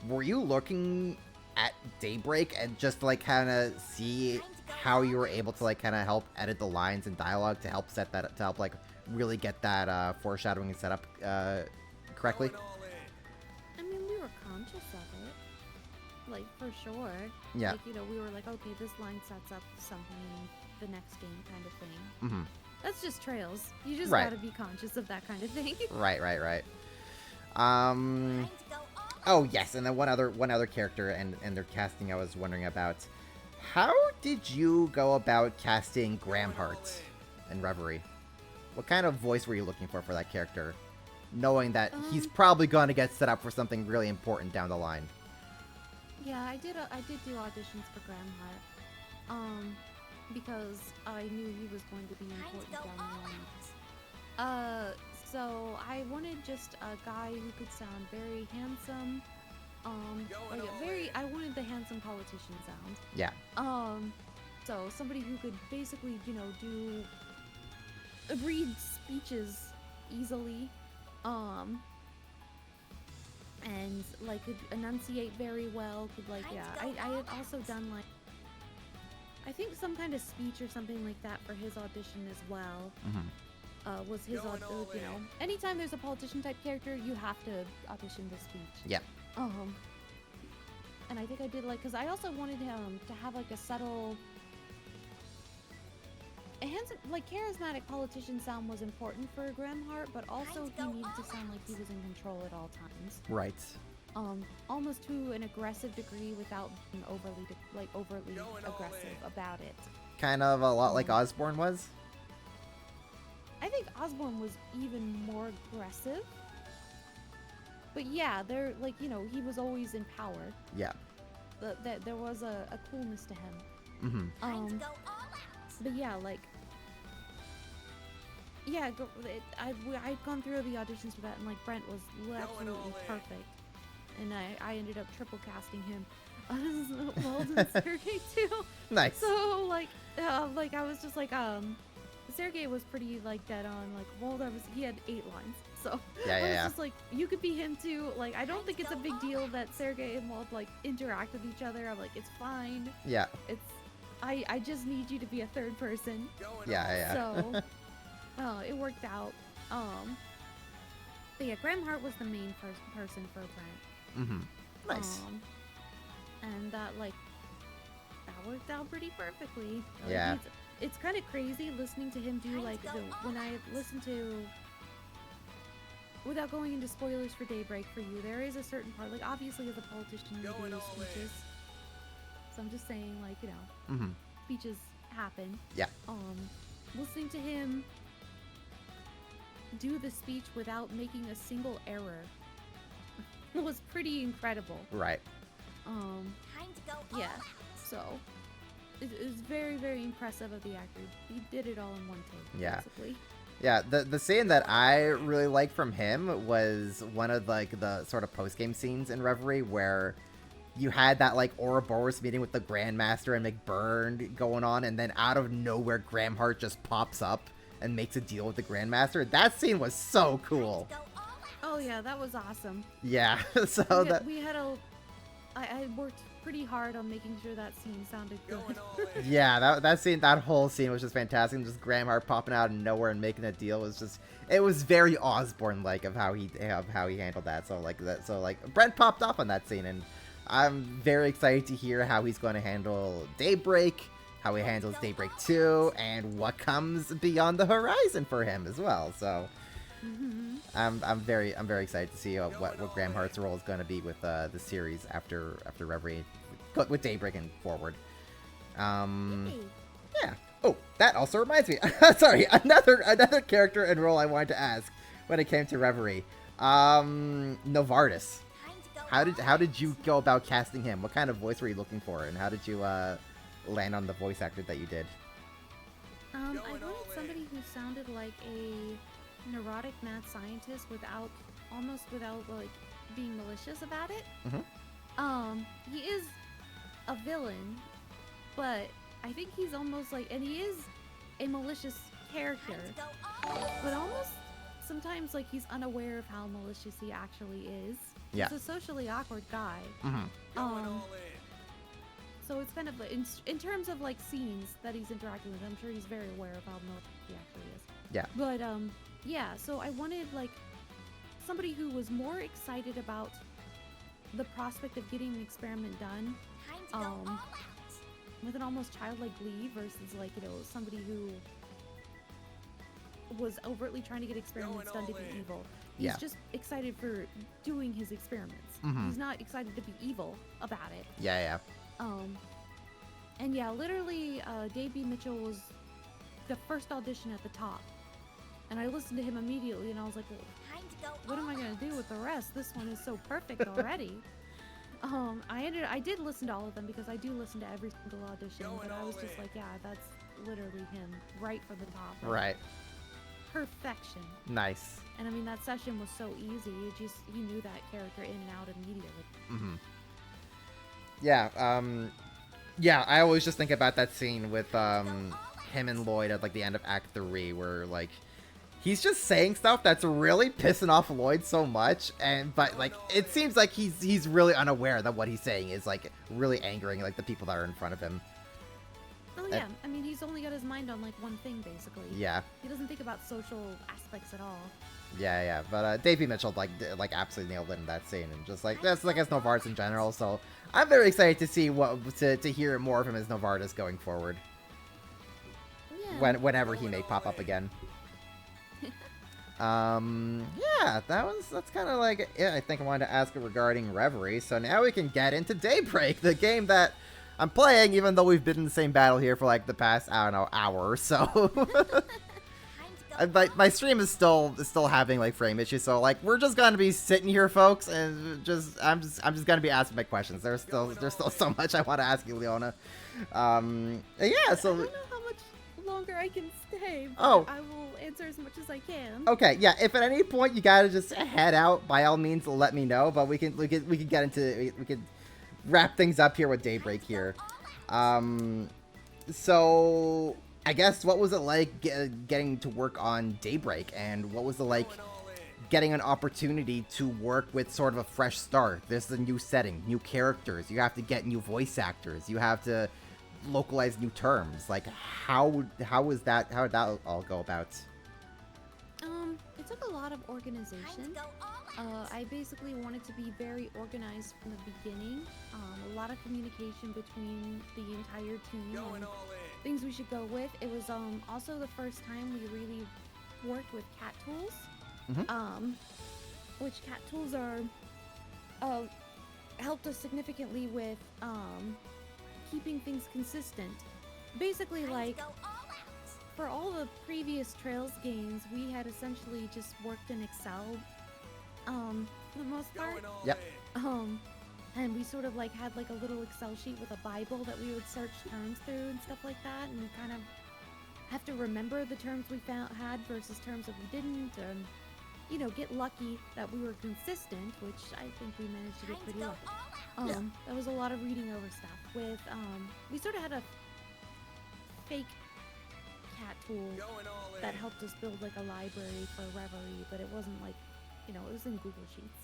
were you looking at Daybreak and just like kind of see how you were able to like kind of help edit the lines and dialogue to help set that to help like really get that foreshadowing and set up correctly? Going all in. I mean, we were conscious of it. Like, for sure. Yeah. Like, we were like, okay, this line sets up something in the next game kind of thing. Mm-hmm. That's just Trails. You just Right. gotta be conscious of that kind of thing. Right. time to go all Oh yes, and then one other character and their casting I was wondering about. How did you go about casting Graham Hart in Reverie? What kind of voice were you looking for that character, knowing that he's probably going to get set up for something really important down the line? Yeah, I did do auditions for Graham Hart. Because I knew he was going to be time to important go down all the line. out. So I wanted just a guy who could sound very handsome. I wanted the handsome politician sound. Yeah. So somebody who could basically, read speeches easily, and like could enunciate very well. I had also done like, I think some kind of speech or something like that for his audition as well. Mm-hmm. Was his Going all in. anytime there's a politician type character, you have to audition the speech. Yeah. And I think I did because I also wanted him to have like a subtle, a handsome, charismatic politician sound was important for Graham Hart, but also he needed to sound like he was in control at all times. Right. Almost to an aggressive degree without being overtly Going all aggressive in. about it. Kind of a lot like Osborne was. I think Osborne was even more aggressive. But yeah, he was always in power. Yeah. There was a coolness to him. Mm-hmm. Time to go all out. But yeah, I'd gone through the auditions for that, and Brent was absolutely all in. perfect. And I ended up triple casting him. Wald and Sergey too. Nice. So like I was just like Sergey was pretty like dead on. Like Wald, he had 8 lines. So Yeah, I was yeah. just like, you could be him too. Like I don't think it's a big deal that Sergey and Wald like interact with each other. I'm like, it's fine. Yeah. It's I just need you to be a third person. Going Yeah, all yeah. So it worked out. But yeah, Graham Hart was the main first person for Brent. Mm-hmm. Nice. And that worked out pretty perfectly. Like, Yeah. It's kind of crazy listening to him do like when I listen to, without going into spoilers for Daybreak for you, there is a certain part, like obviously as a politician you Going do all in. speeches. So I'm just saying, like, you know, Mm-hmm. speeches happen. Yeah. Listening to him do the speech without making a single error was pretty incredible. Right. Time to go all Yeah. out. So it was very, very impressive of the actor. He did it all in one take, Yeah. basically. Yeah, the scene that I really liked from him was one of like the sort of post-game scenes in Reverie where you had that like Ouroboros meeting with the Grandmaster and McBurn going on, and then out of nowhere Graham Hart just pops up and makes a deal with the Grandmaster. That scene was so cool. Go all out. Oh yeah, that was awesome. Yeah, so that We had I worked pretty hard on making sure that scene sounded good. Going all in. yeah, that whole scene was just fantastic. And just Graham Hart popping out of nowhere and making a deal was just, it was very Osborne like of how he handled that. So Brent popped off on that scene, and I'm very excited to hear how he's going to handle Daybreak, how he handles Daybreak 2, and what comes beyond the horizon for him as well. So Mm-hmm. I'm very excited to see what Graham Hart's role is going to be with the series after Reverie, with Daybreak and forward. Hey, Yeah. Oh, that also reminds me. Sorry, another character and role I wanted to ask when it came to Reverie. Novartis. time to go How did you go about casting him? What kind of voice were you looking for, and how did you land on the voice actor that you did? I Going wanted all in. somebody who sounded like a neurotic mad scientist without like being malicious about it. He is a villain, but I think he's almost like, and he is a malicious character, Time to go all out. but almost sometimes like he's unaware of how malicious he actually is. Yeah. He's a socially awkward guy. Mm-hmm. Going Um, all in. So it's kind of like, in terms of like scenes that he's interacting with, I'm sure he's very aware of how malicious he actually is. Yeah. But yeah, so I wanted like somebody who was more excited about the prospect of getting an experiment done Time to go all out. with an almost childlike glee versus like, you know, somebody who was overtly trying to get experiments done to all be in. evil. He's Yeah. just excited for doing his experiments. Mhm. He's not excited to be evil about it. Yeah. And yeah, literally, Dave B. Mitchell was the first audition at the top. And I listened to him immediately, and I was like, well, Time to go what am I all gonna out. do with the rest? This one is so perfect already. I did listen to all of them because I do listen to every single audition, Going but I was all just in. like, yeah, that's literally him right from the top. Like, Right. Perfection. Nice. And I mean, that session was so easy. He knew that character in and out immediately. Mm-hmm. Yeah. Yeah. I always just think about that scene with him and Lloyd at like the end of Act 3, where like he's just saying stuff that's really pissing off Lloyd so much, but like it seems like he's really unaware that what he's saying is like really angering like the people that are in front of him. Oh yeah, I mean, he's only got his mind on like one thing basically. Yeah. He doesn't think about social aspects at all. Yeah. But Davey Mitchell like absolutely nailed it in that scene, and just like that's like as Novartis in general. So I'm very excited to see to hear more of him as Novartis going forward. Yeah. Whenever he may pop up again. Yeah, that's kind of like it. I think I wanted to ask regarding Reverie. So now we can get into Daybreak, the game that I'm playing, even though we've been in the same battle here for like the past, I don't know, hour or so. Time to go My stream is still having like frame issues, so like we're just gonna be sitting here, folks, and I'm just gonna be asking my questions. There's still so much I want to ask you, Leona. Yeah, I so don't know how much longer I can stay, but Oh. I will answer as much as I can. okay, yeah. If at any point you gotta just head out, by all means, let me know. But we can get into we could wrap things up here with Daybreak here. So I guess what was it like getting to work on Daybreak, and what was it like Going all in. getting an opportunity to work with sort of a fresh start? This is a new setting, new characters. You have to get new voice actors. You have to localize new terms. Like how was that? How did that all go about? It took a lot of Time organization. to go all out. I basically wanted to be very organized from the beginning. A lot of communication between the entire team Going and all in. things we should go with. It was also the first time we really worked with cat tools. Which cat tools are helped us significantly with keeping things consistent. Basically, Time like to go all out. for all the previous Trails games, we had essentially just worked in Excel, for the most part. Going all Yep. in. And we sort of like had like a little Excel sheet with a Bible that we would search terms through and stuff like that, and we kind of have to remember the terms we had versus terms that we didn't, and you know, get lucky that we were consistent, which I think we managed to Time get to pretty go lucky. all out. That was a lot of reading over stuff. With we sort of had a fake cat tool Going all in. that helped us build like a library for Reverie, but it wasn't like, you know, it was in Google Sheets.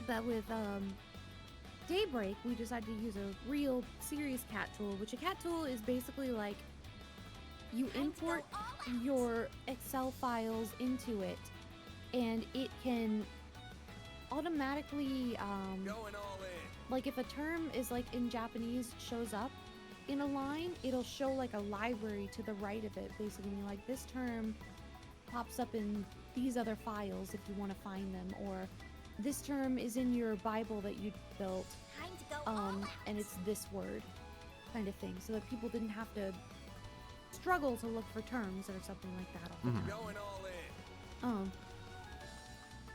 That with Daybreak, we decided to use a real serious cat tool, which a cat tool is basically like you import your Excel files into it, and it can automatically Going all in. like if a term is like in Japanese shows up in a line, it'll show like a library to the right of it, basically being like this term pops up in these other files if you want to find them, or this term is in your Bible that you built, Time to go all out. and it's this word, kind of thing, so that people didn't have to struggle to look for terms or something like that all the time. Going all in.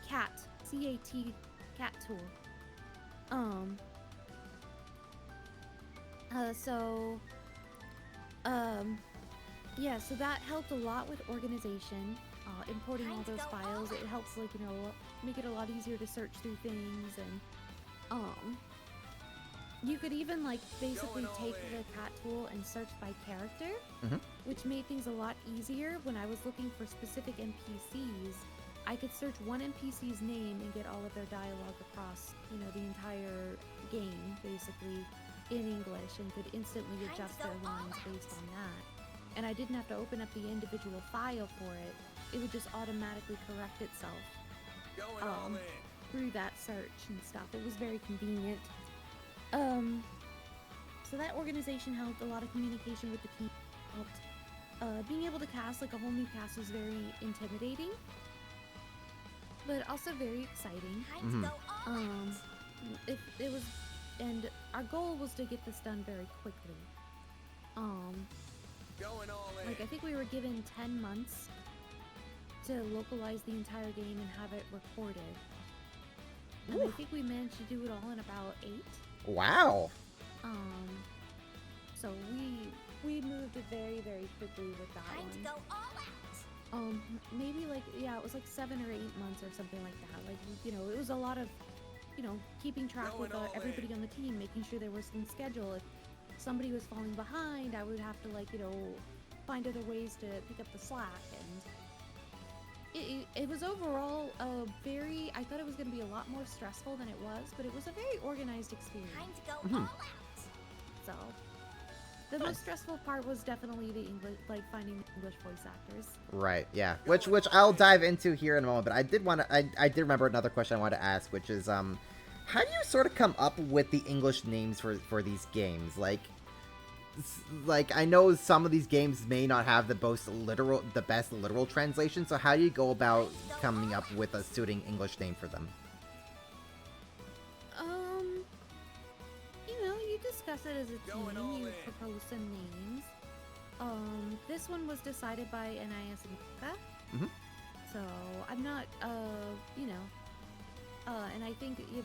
Cat, C-A-T, cat tool. Yeah, so that helped a lot with organization, importing all those files. It helps, like, you know, make it a lot easier to search through things, and, you could even, like, basically Going all take in. the cat tool and search by character, Mhm. which made things a lot easier. When I was looking for specific NPCs, I could search one NPC's name and get all of their dialogue across, you know, the entire game, basically, in English, and could instantly adjust their lines based on that. And I didn't have to open up the individual file for it. It would just automatically correct itself Going all in. through that search and stuff. It was very convenient. So that organization helped. A lot of communication with the team helped. Being able to cast like a whole new cast was very intimidating, but also very exciting. Time to go all out. It was, and our goal was to get this done very quickly. Going all in. Like I think we were given 10 months to localize the entire game and have it recorded. And I think we managed to do it all in about 8. Wow. So we moved it very, very quickly with that Time to one. go all out. Maybe like, yeah, it was like 7 or 8 months or something like that. Like, you know, it was a lot of, you know, keeping track Going with all everybody in. on the team, making sure there was some schedule. If somebody was falling behind, I would have to, like, you know, find other ways to pick up the slack. And it was overall a very, I thought it was going to be a lot more stressful than it was, but it was a very organized experience. Time to go all out. So the most stressful part was definitely the English, like finding English voice actors. Right, yeah. Which I'll dive into here in a moment, but I did remember another question I wanted to ask, which is how do you sort of come up with the English names for these games? Like I know some of these games may not have the best literal translation, so how do you go about coming up with a suiting English name for them? You know, you discuss it as a Going all team, you in. propose some names. This one was decided by NIS and Kuka. Mhm. So I'm not, you know, and I think it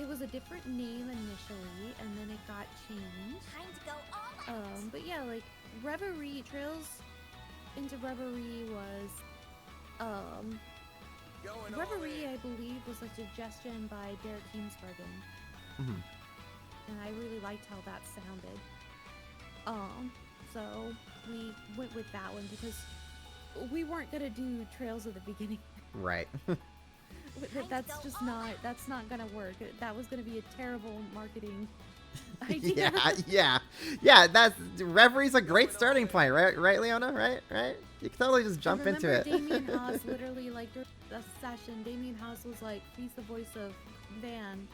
was a different name initially, and then it got changed. Time to go all out. But yeah, like Reverie, Trails into Reverie was, Going all Reverie, in. I believe, was a suggestion by Derek Heemsbergen, Mhm. and I really liked how that sounded. So we went with that one because we weren't gonna do Trails at the beginning. Right. That's not gonna work. That was gonna be a terrible marketing idea. Yeah. That's Reverie's a great starting point, right? Right, Leona? Right. You can totally just jump into it. Damien Haas literally, like, during the session, Damien Haas was like, he's the voice of Van.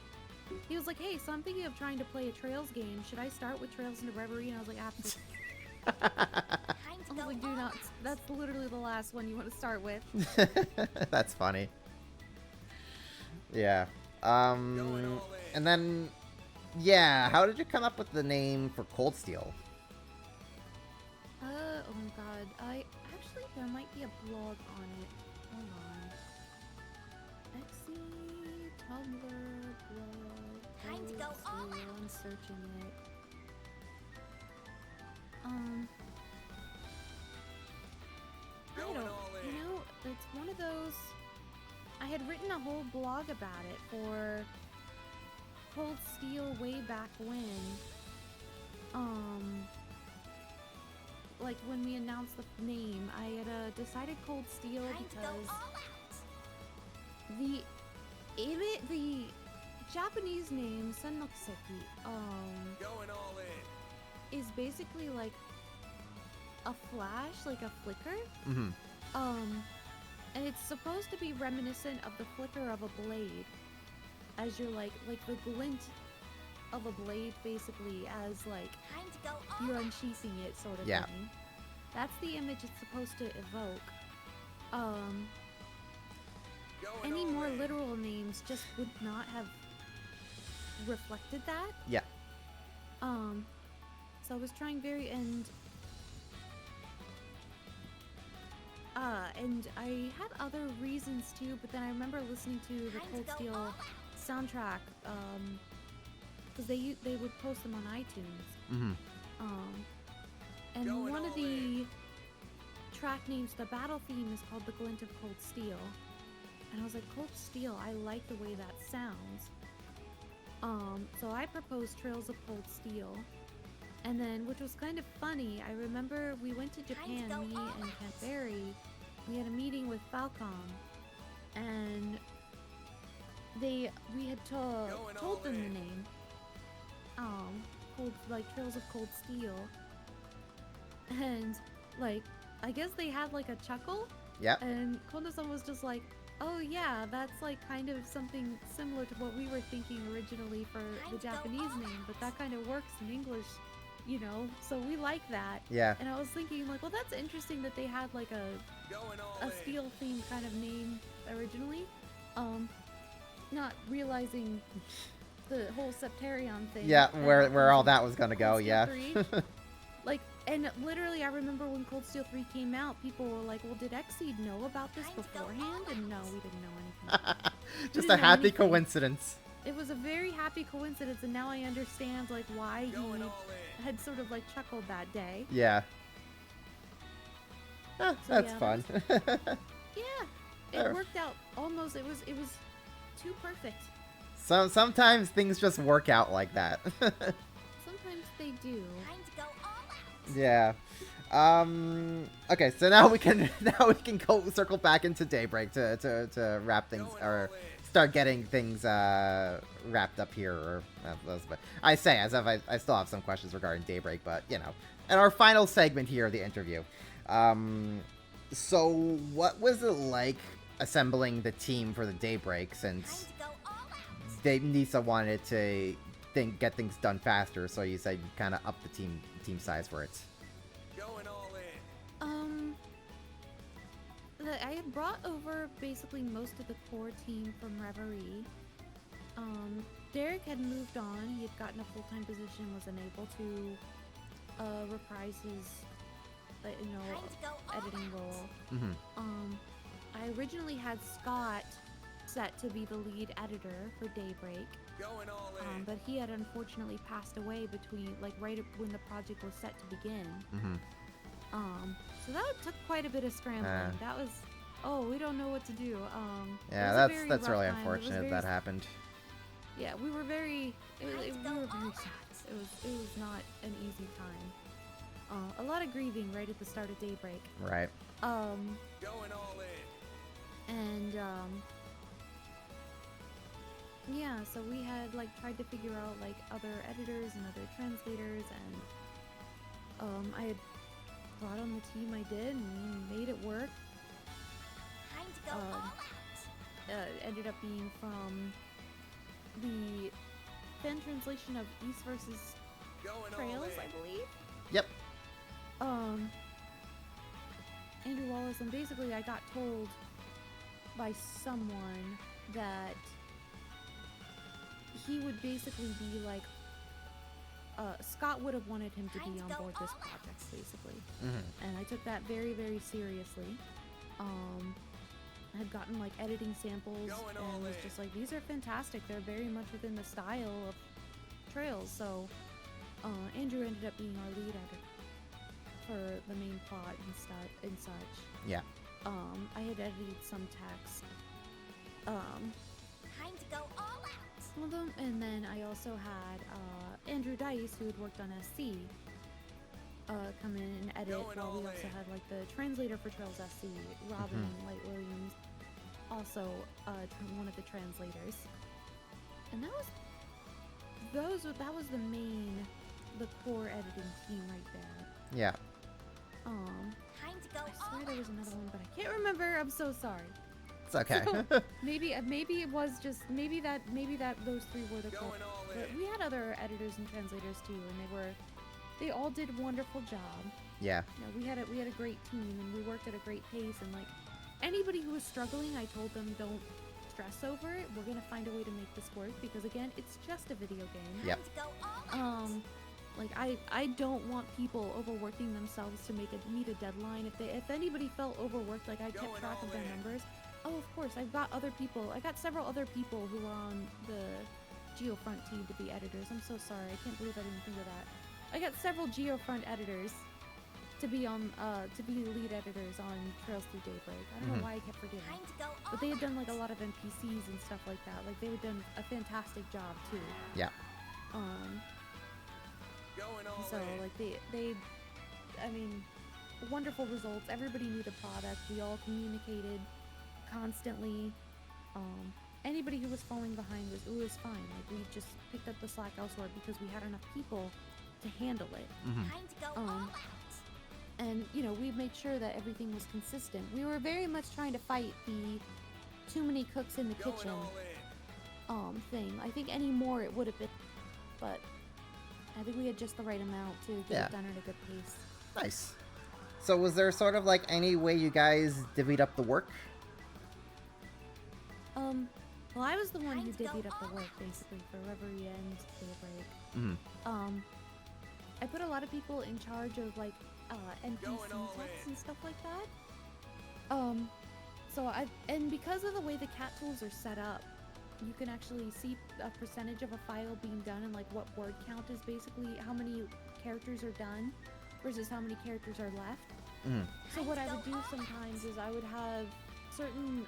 He was like, hey, so I'm thinking of trying to play a Trails game. Should I start with Trails into Reverie? And I was like, absolutely. Time to I was go like, do all not. out. That's literally the last one you want to start with. That's funny. Yeah. Going all in. And then, yeah, how did you come up with the name for Cold Steel? Oh my god. There might be a blog on it. Hold on. Etsy, Tumblr, blog. Time to go Cold all Steel, out. I'm searching it. I Going don't, all in. you know, it's one of those. I had written a whole blog about it for Cold Steel way back when. Like when we announced the name, I had decided Cold Steel Time to go because all out. the Japanese name Sennokuseki Going all in. is basically like a flash, like a flicker. Mm-hmm. And it's supposed to be reminiscent of the flicker of a blade, as you're like the glint of a blade, basically, as like Time to go all you're out. unsheathing it, sort of Yeah. thing. That's the image it's supposed to evoke. Going Any all more in. literal names just would not have reflected that. Yeah. So I was trying and I had other reasons too, but then I remember listening to the Time Cold to go Steel all out. soundtrack, because they would post them on iTunes. Mm-hmm. And Going one of all the in. track names, the battle theme is called The Glint of Cold Steel. And I was like, Cold Steel, I like the way that sounds. So I proposed Trails of Cold Steel. And then, which was kind of funny, I remember we went to Japan, go me all and out. Kent Berry. We had a meeting with Falcom. And we had Going told all them in. the name. Trails of Cold Steel. And, like, I guess they had, like, a chuckle. Yep. And Kondo-san was just like, oh yeah, that's, like, kind of something similar to what we were thinking originally for the Japanese name, but that kind of works in English, you know? So we like that. Yeah. And I was thinking, like, well, that's interesting that they had, like, Going all a in. steel-themed kind of name originally. Not realizing the whole Septarion thing. Yeah, that where happens all in that was gonna go, Cold Steel yeah. 3. Like, and literally, I remember when Cold Steel 3 came out, people were like, well, did Xseed know about this Time to go beforehand? all And no, out. we didn't know anything. Just didn't a know happy anything. coincidence. It was a very happy coincidence, and now I understand, like, why Going he all in. had sort of, like, chuckled that day. Yeah. So, That's yeah, fun. Yeah, Er. it worked out almost. It was too perfect. Sometimes things just work out like that. Sometimes they do. Time to go all out. Yeah. Okay, so now we can go circle back into Daybreak to wrap things Going or all in. start getting things wrapped up here. Or but I say as if I still have some questions regarding Daybreak, but you know, in our final segment here of the interview. So what was it like assembling the team for the Daybreak Time since to go all out. Nisa wanted to get things done faster, so you said you kind of up the team size for it. Going all in. I had brought over basically most of the core team from Reverie. Derek had moved on. He had gotten a full-time position, was unable to reprise his, Time to go all editing out. role. Mm-hmm. I originally had Scott set to be the lead editor for Daybreak, Going all in. but he had unfortunately passed away right when the project was set to begin. Mm-hmm. So that took quite a bit of scrambling. Ah. That was oh, we don't know what to do. It Yeah, was a that's very that's rough really time. It was unfortunate very that happened. Yeah, we were very sad. It was not an easy time. A lot of grieving right at the start of Daybreak. Right. Going all in. And yeah, so we had like tried to figure out like other editors and other translators, and I had brought on the team I did, and we made it work. Time to go all out. Ended up being from the fan translation of East versus Going all Trails, in. I believe. Yep. Andrew Wallace, and basically I got told by someone that he would basically be like, Scott would have wanted him to be on board this project, basically. And I took that very, very seriously. I had gotten like editing samples and was just like, these are fantastic. They're very much within the style of Trails. So Andrew ended up being our lead editor for the main plot and such. Yeah. I had edited some text. Time to go all out. Some of them, and then I also had Andrew Dice, who had worked on SC, come in and edit. Going While all we also in. had like the translator for Trails SC, Robin Light Williams, also one of the translators. And that was the core editing team right there. Yeah. Time to go I all swear there was out. another one, but I can't remember. I'm so sorry. It's okay. So, maybe it was just maybe that those three were the core. Going all But in. we had other editors and translators too, and they all did a wonderful job. Yeah. You know, we had a great team, and we worked at a great pace. And like anybody who was struggling, I told them, don't stress over it. We're gonna find a way to make this work, because again, it's just a video game. Yep. Time to go all out. Like I don't want people overworking themselves to meet a deadline. If anybody felt overworked, like I kept Going track of all their in. numbers. Oh, of course, I've got other people. I got several other people who are on the Geofront team to be editors. I'm so sorry. I can't believe I didn't think of that. I got several Geofront editors to be lead editors on Trails Through Daybreak. I don't know why I kept forgetting. Time to go all But they had done like a lot of NPCs and stuff like that. Like they had done a fantastic job too. Yeah. Going all So in. like I mean, wonderful results. Everybody knew the product. We all communicated constantly. Anybody who was falling behind was fine. Like we just picked up the slack elsewhere because we had enough people to handle it. Time to go all out. And you know, we made sure that everything was consistent. We were very much trying to fight the too many cooks in the Going kitchen all in. thing. I think any more it would have been, but I think we had just the right amount to get Yeah. it done at a good pace. Nice. So was there sort of like any way you guys divvied up the work? Well, I was the one who Time to go divvied up the all work, out. basically, for Reverie and Daybreak. I put a lot of people in charge of, like, NPC Going all text in. and stuff like that. And because of the way the cat tools are set up, you can actually see a percentage of a file being done, and, like, what word count is basically how many characters are done versus how many characters are left. So what I would do sometimes is I would have certain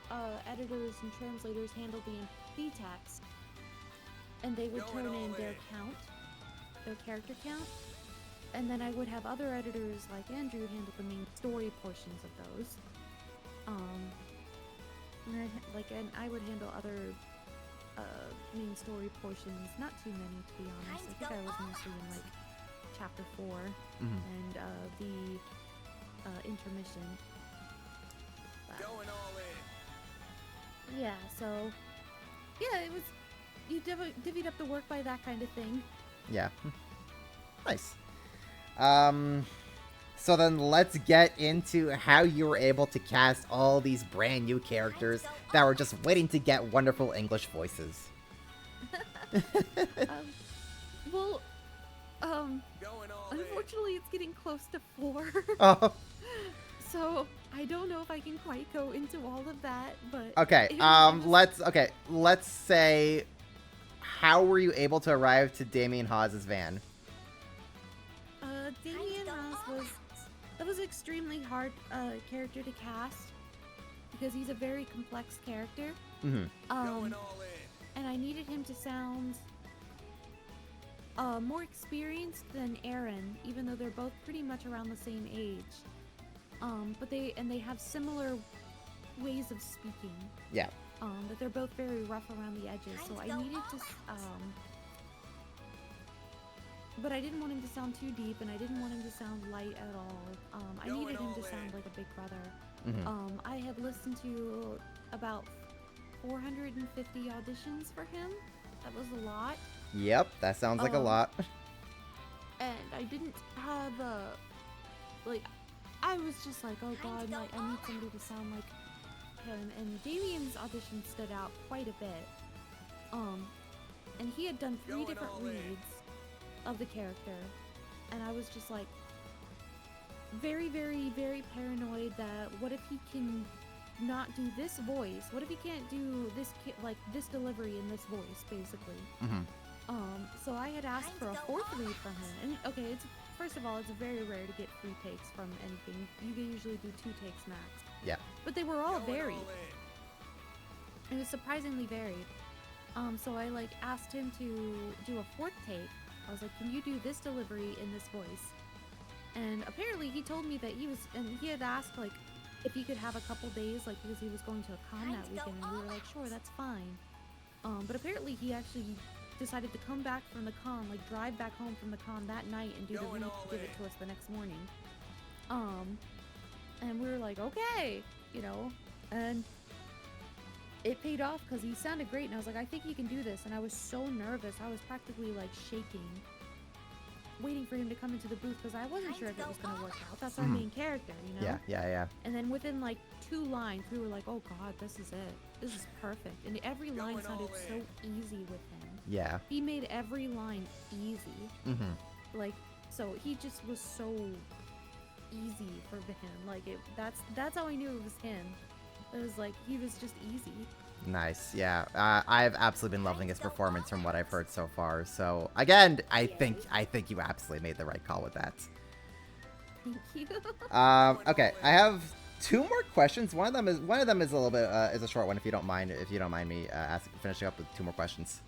editors and translators handle the NPC text, and they would Going turn in all their in. count, their character count, and then I would have other editors like Andrew handle the main story portions of those. And I would handle other main story portions, not too many to be honest. I think I was mostly in like chapter 4 and the intermission. But, Going all in. yeah, so yeah, it was you divvied up the work by that kind of thing. Yeah. Nice. So then let's get into how you were able to cast all these brand new characters that were just waiting to get wonderful English voices. Well, Going all in. unfortunately, it's getting close to 4. Oh, So I don't know if I can quite go into all of that, but okay. it was- Let's say, how were you able to arrive to Damien Hawes' van? Damien Ross was extremely hard character to cast because he's a very complex character. Mm-hmm. Going all in. And I needed him to sound more experienced than Aaron, even though they're both pretty much around the same age. But they have similar ways of speaking. Yeah. That they're both very rough around the edges. So I needed to, but I didn't want him to sound too deep, and I didn't want him to sound light at all. I needed him to sound like a big brother. Mm-hmm. I had listened to about 450 auditions for him. That was a lot. Yep, that sounds like a lot. And I didn't have like, I was just like, oh god, like, I need somebody to sound like him. And Damien's audition stood out quite a bit. And he had done 3 different reads of the character. And I was just like, very, very, very paranoid that what if he can not do this voice? What if he can't do this, like, this delivery in this voice, basically? Mm-hmm. So I had asked for a 4th read from him. And okay, it's, first of all, it's very rare to get 3 takes from anything. You can usually do 2 takes max. Yeah. But they were all Going varied. all in. It was surprisingly varied. So I, like, asked him to do a 4th take. I was like, can you do this delivery in this voice? And apparently he told me that he had asked, like, if he could have a couple days, like, because he was going to a con that weekend, and we were like, sure, that's fine. But apparently he actually decided to come back from the con, like, drive back home from the con that night and do the read, give it to us the next morning. And we were like, okay, you know, and it paid off because he sounded great, and I was like, I think he can do this, and I was so nervous. I was practically, like, shaking, waiting for him to come into the booth, because I wasn't sure if it was going to work out. That's our main character, you know? Yeah. And then within, like, 2 lines, we were like, oh, God, this is it. This is perfect. And every line sounded so easy with him. Yeah. He made every line easy. Mm-hmm. Like, so he just was so easy for him. Like, that's how I knew it was him. It was like, he was just easy. Nice, yeah. I've absolutely been loving his performance from what I've heard so far. So again, I think you absolutely made the right call with that. Thank you. Okay, I have 2 more questions. One of them is a little bit is a short one. If you don't mind me finishing up with 2 more questions.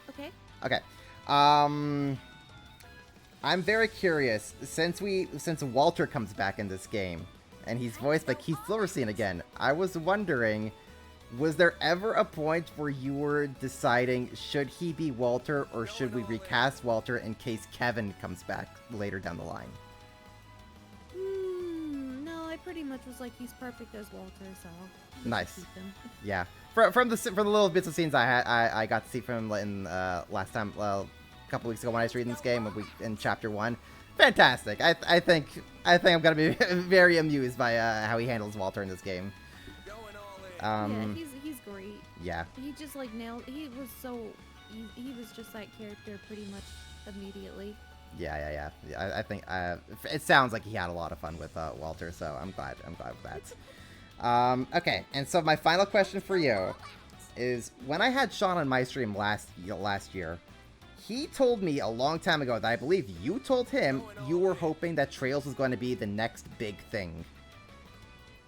Okay. Okay. I'm very curious since Walter comes back in this game and he's voiced by Keith Silverstein again. I was wondering, was there ever a point where you were deciding should he be Walter or should we recast Walter in case Kevin comes back later down the line? No, I pretty much was like, he's perfect as Walter, so Nice. keep him. Yeah. From the little bits of scenes I got to see from him in last time, a couple weeks ago when I was reading this game in chapter 1, fantastic. I think I'm gonna be very amused by how he handles Walter in this game. Going all in. Yeah, he's great. Yeah. He just like nailed. He was just that character pretty much immediately. Yeah. I think it sounds like he had a lot of fun with Walter, so I'm glad with that. Okay, and so my final question for you is, when I had Sean on my stream last year, he told me a long time ago that I believe you told him you were hoping that Trails was going to be the next big thing.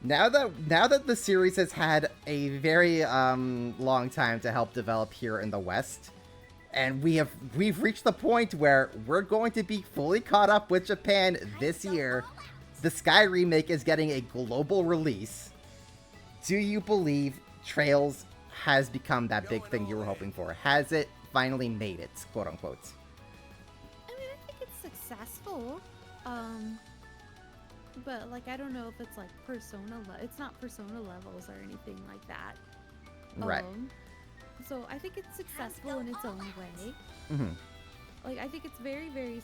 Now that the series has had a very long time to help develop here in the West, and we've reached the point where we're going to be fully caught up with Japan this year, the Sky remake is getting a global release. Do you believe Trails has become that big thing you were hoping for? Has it finally made it, quote unquote? I mean, I think it's successful. But like, I don't know if it's like it's not Persona levels or anything like that. Right. So I think it's successful in its own way. Mm-hmm. Like, I think it's very, very,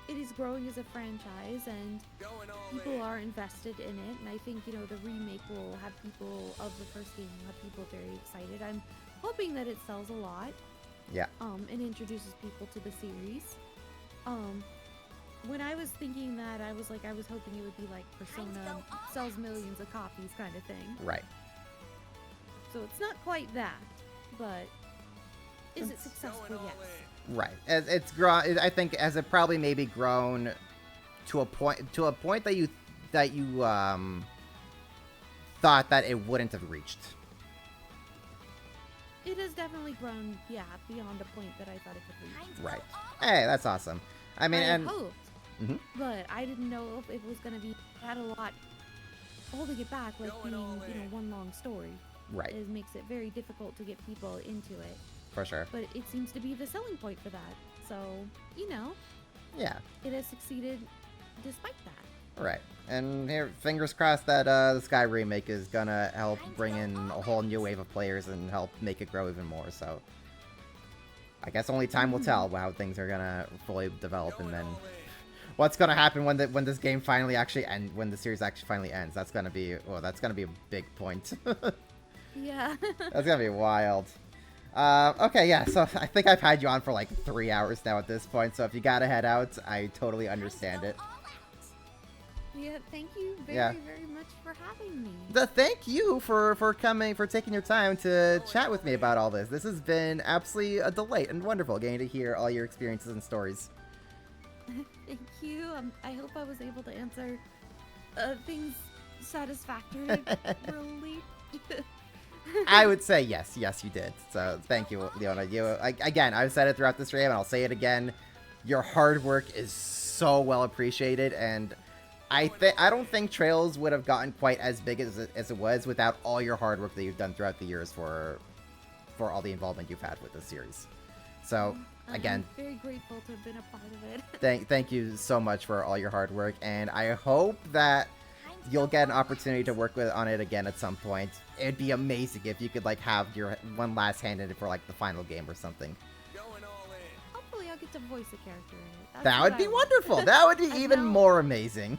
it is growing as a franchise, and Going all people in. are invested in it, and I think, the remake will have people of the first game will have people very excited. I'm hoping that it sells a lot. Yeah. And introduces people to the series. When I was thinking that, I was hoping it would be like Persona, sells millions of copies kind of thing. Right. So it's not quite that, but is it successful? Going all Yes. in. Right. As it's grown, I think as it probably maybe grown to a point that you thought that it wouldn't have reached. It has definitely grown, yeah, beyond a point that I thought it could reach. Time to Right. go all Hey, that's awesome. I mean, I and hoped, Mhm. but I didn't know if it was gonna be had a lot holding it back, like Going being, all you know, in. one long story. right, It makes it very difficult to get people into it. for sure. But it seems to be the selling point for that. So, you know, Yeah, it has succeeded despite that. right. And here, fingers crossed that the Sky remake is gonna help bring in a whole new wave of players and help make it grow even more. So, I guess only time will tell how things are gonna fully develop, and Going then all in. what's gonna happen when this game finally actually when the series actually finally ends. That's gonna be a big point. Yeah. That's gonna be wild. Okay, yeah, so I think I've had you on for like 3 hours now at this point, so if you gotta head out, I totally understand it. Yeah, thank you very, Yeah. very much for having me. Thank you for taking your time to chat with me about all this. This has been absolutely a delight and wonderful getting to hear all your experiences and stories. Thank you. I hope I was able to answer things satisfactorily. I would say yes, you did. So thank you, Leona. Again, I've said it throughout the stream, and I'll say it again. Your hard work is so well appreciated, and I don't think Trails would have gotten quite as big as it was without all your hard work that you've done throughout the years for all the involvement you've had with this series. So again, I'm very grateful to have been a part of it. thank you so much for all your hard work, and I hope that you'll get an opportunity to work on it again at some point. It'd be amazing if you could like have your one last hand in it for like the final game or something. Going all in. Hopefully, I'll get to voice a character in it. That's That what would be I want. wonderful. That would be I even know. more amazing.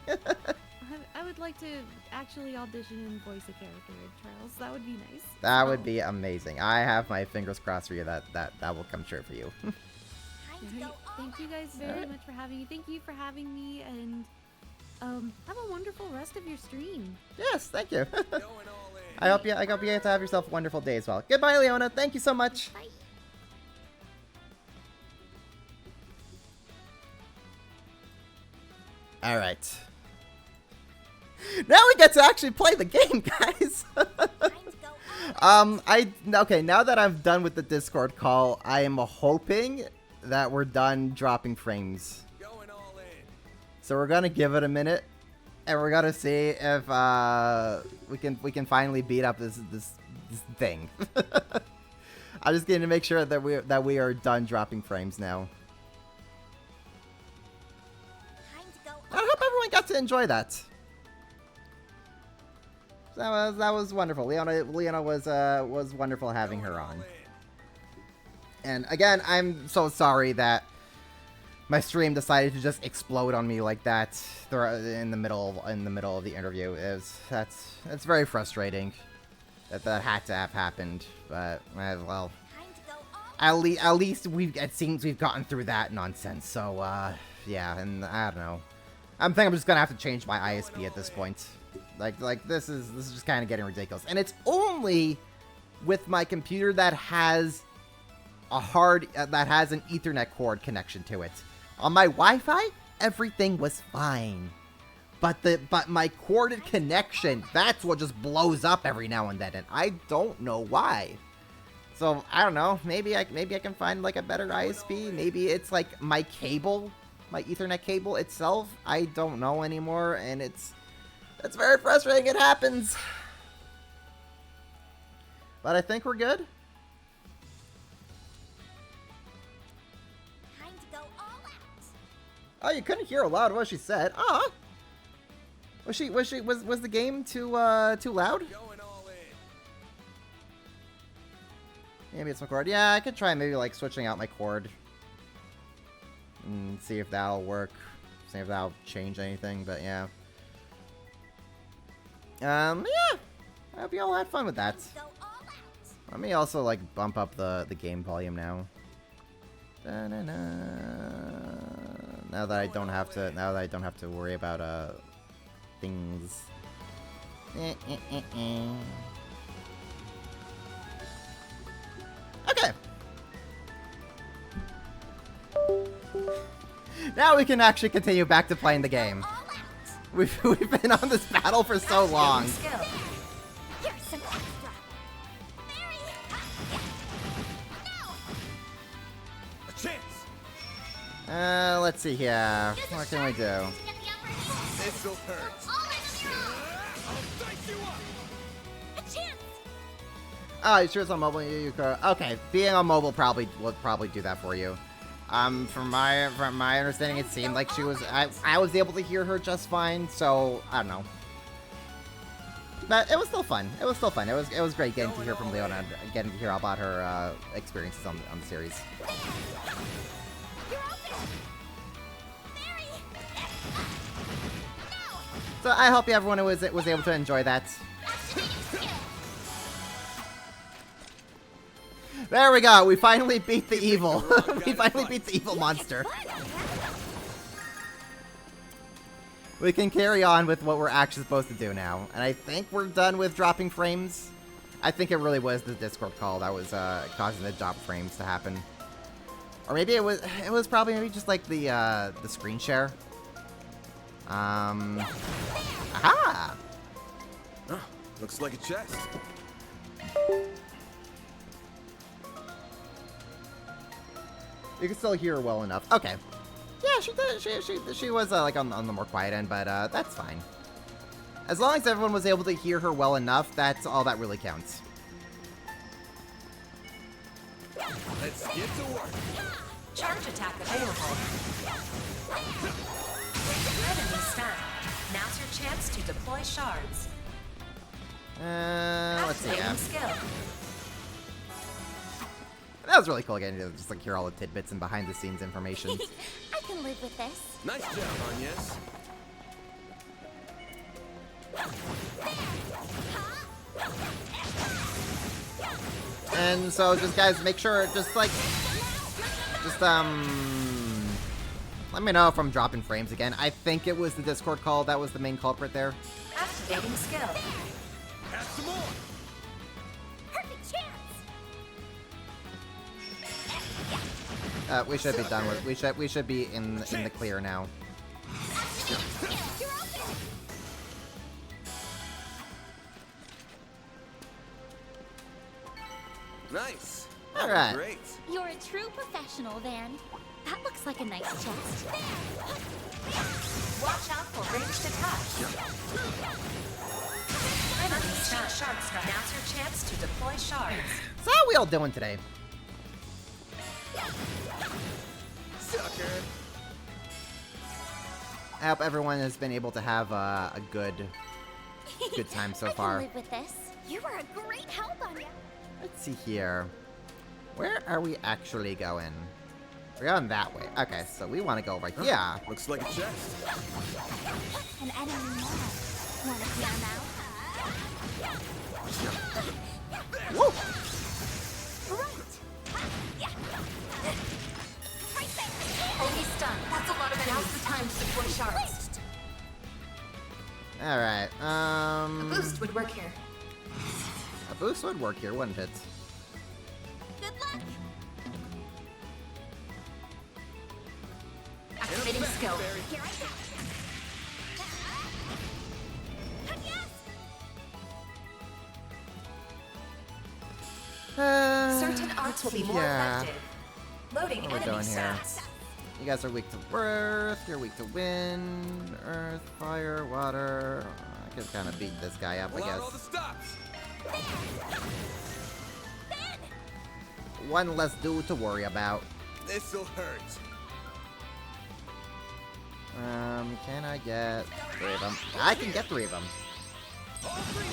I would like to actually audition and voice a character in Trails. That would be nice. That So, would be amazing. I have my fingers crossed for you that will come true for you. Time to Great. go all Thank you guys very Alright. much for having me. Thank you for having me, and have a wonderful rest of your stream. Yes, thank you. Going all in. I hope you get to have yourself a wonderful day as well. Goodbye, Leona. Thank you so much. Bye. All right. Now we get to actually play the game, guys. time to go all Okay, now that I'm done with the Discord call, I am hoping that we're done dropping frames. Going all in. So we're gonna give it a minute, and we're gonna see if we can finally beat up this thing. I'm just going to make sure that we are done dropping frames now. time to go I hope everyone got to enjoy that. That was wonderful. Leona was wonderful having her on. And again, I'm so sorry that my stream decided to just explode on me like that in the middle of the interview. It's very frustrating that had to have happened. But well, time to go all at least it seems we've gotten through that nonsense. So yeah, and I don't know. I'm just gonna have to change my ISP at this point. Like this is just kind of getting ridiculous, and it's only with my computer that has an Ethernet cord connection to it. On my Wi-Fi, everything was fine, but my corded connection, that's what just blows up every now and then, and I don't know why. So I don't know. Maybe I can find like a better ISP. Maybe it's like my cable, my Ethernet cable itself. I don't know anymore, and it's very frustrating. It happens. But I think we're good. time to go all out. Oh, you couldn't hear a lot of what she said. Ah. Was the game too loud? Going all in. Maybe it's my cord. Yeah, I could try maybe like switching out my cord and see if that'll work. See if that'll change anything. But yeah. Yeah. I hope you all had fun with that. Time to go all out. Let me also like bump up the game volume now. Da-na-na. Now that I don't have to worry about things. Okay. Now we can actually continue back to playing the game. All out. We've been on this battle for so long. Skill. Some extra. Very. No. A chance. Let's see here. What can we do? To get the upper hand. This'll hurt. All in your own. I'll dice you up. A chance. Oh, you sure it's on mobile? Okay, being on mobile would probably do that for you. From my understanding, it seemed like she was. I was able to hear her just fine, so I don't know. But it was still fun. It was great getting to hear from Leona and getting to hear about her experiences on the series. You're open. Very. No. So I hope everyone was able to enjoy that. Activating skill. There we go. We finally beat the evil. We finally beat the evil monster. We can carry on with what we're actually supposed to do now. And I think we're done with dropping frames. I think it really was the Discord call that was causing the drop frames to happen. Or maybe it was probably maybe just like the screen share. Aha! Huh, looks like a chest. You can still hear her well enough. Okay. Yeah, she did. She was like on the more quiet end, but that's fine. As long as everyone was able to hear her well enough, that's all that really counts. Let's get to work. Charge attack available. Enemy stunned. Now's your chance to deploy shards. Let's see. Activating skill. That was really cool getting to just like hear all the tidbits and behind the scenes information. I can live with this. Nice job, Agnes. And so just guys, make sure let me know if I'm dropping frames again. I think it was the Discord call that was the main culprit there. Activating skill. Have some more. Perfect chance. We should be done with. We should be in the clear now. Activating skill. You're open. Nice. All right. Great. You're a true professional, Van. That looks like a nice chest. Watch out for ranged attack. Enemy stunned. Shard strike. Now's your chance to deploy shards. So how are we all doing today? Sucker. I hope everyone has been able to have a good time so far. I can live with this. You were a great help on you. Let's see here. Where are we actually going? We're going that way. Okay, so we want to go over here. Looks like a chest. An enemy more. Want to hear now? Woo! Right. Right there. Only stunned. That's a lot of enemies. Now's the time to deploy shards. All right. A boost would work here. A boost would work here, wouldn't it? Good luck. Activating skill. Here I go. Yes. Certain arts will be more effective. Loading What are we enemy doing here? stats. You guys are weak to earth, you're weak to wind, earth, fire, water. I can kind of beat this guy up, I Pull out all the guess. stops. One less dude to worry about. This'll hurt. Can I get 3 of them? I can get 3 of them. All for you.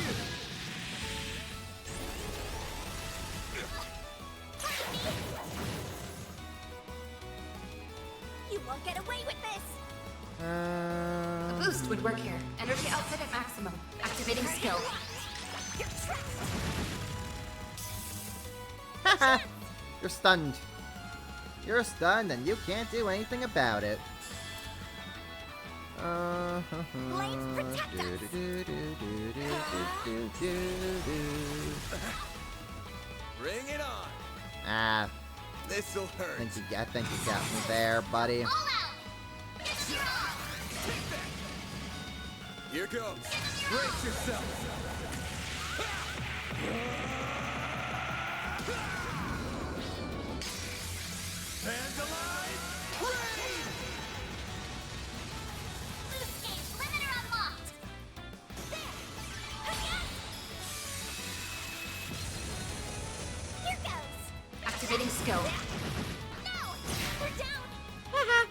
You won't get away with this. A boost would work here. Energy output at maximum. Activating skill. You're trapped. Haha! You're stunned. You're stunned and you can't do anything about it. Blades protect us. Bring it on. Ah, This'll hurt. I think you got me there, buddy. All out. Here goes. Brace yourself. skill. No! We're down!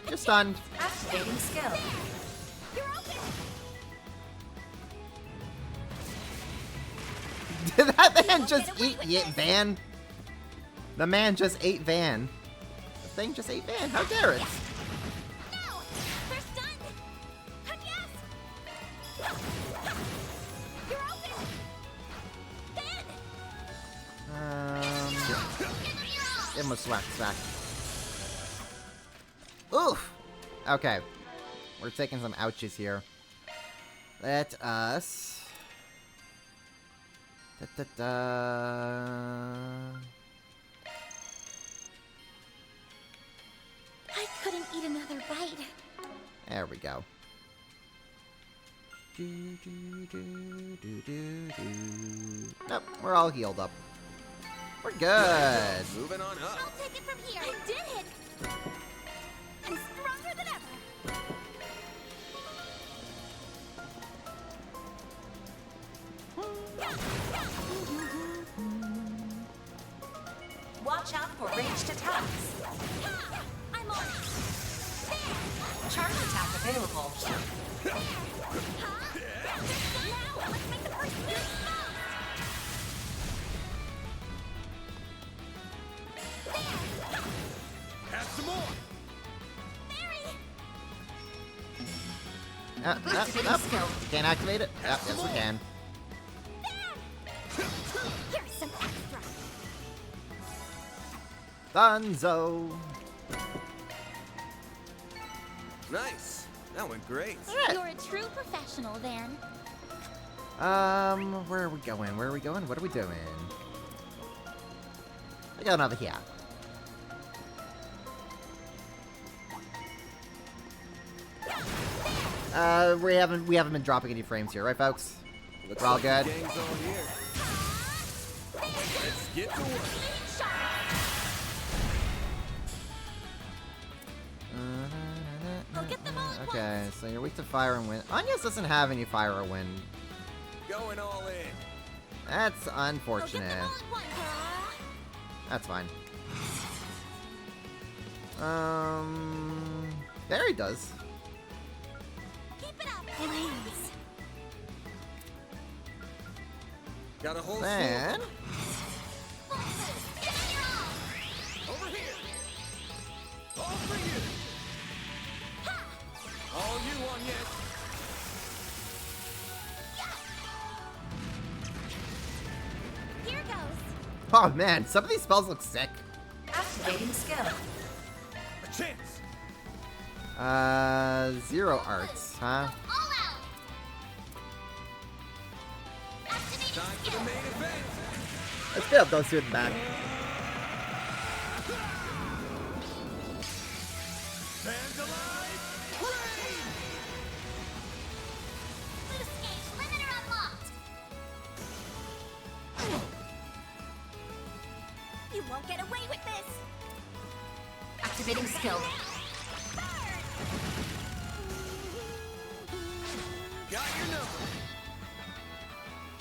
You're stunned. Activating skill. You're open! Did that man just eat Van? The man just ate Van. The thing just ate Van. How dare it? No! We're stunned! Yes! You're open! Ben! Give him a smack. Oof! Okay. We're taking some ouches here. Let us... I couldn't eat another bite. There we go. Nope, we're all healed up. We're good. Moving on up. I'll take it from here. I did it! I'm stronger than ever! Watch out for ranged attacks. I'm on it! Charge attack available. Now, let's make the first move! Have some more. Activating skill. Can't activate it? Yep, yes we can. Here's some extra! Dunzo! Nice. That went great. You're a true professional, Van. Where are we going? What are we doing? I got another here. We haven't been dropping any frames here, right, folks? Looks We're all like good. the gang's all here. Let's get to work. I'll get them all at Okay, so you're weak to fire and wind. Anyas doesn't have any fire or wind. Going all in. That's I'll get unfortunate. them all at once. That's fine. There he does. Keep it up, please. Got a whole Then, Over here. All for you. All you on yet. Here goes. oh man, some of these spells look sick. Activating skill. A chance. 0 arts, huh? All out. Activating Time for the skill. main event. Let's get up those two in the back. Fans alive. Rain. Loose gauge limiter unlocked. You won't get away with this. Activating skill. Got your number.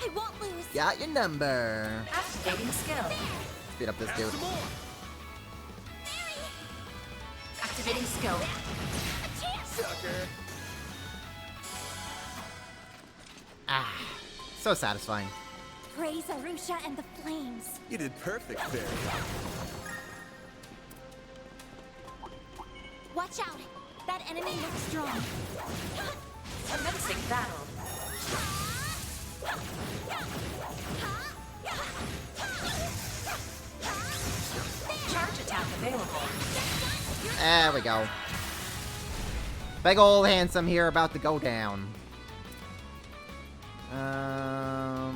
I won't lose. Got your number. Activating skill. Speed up this Have dude. some more. Activating skill. A chance. Sucker. Ah, so satisfying. Praise Arusha and the flames. You did perfect, Fairy. Watch out. That enemy looks strong. Commencing battle. Charge attack available. There we go. Big ol' handsome here about to go down. Are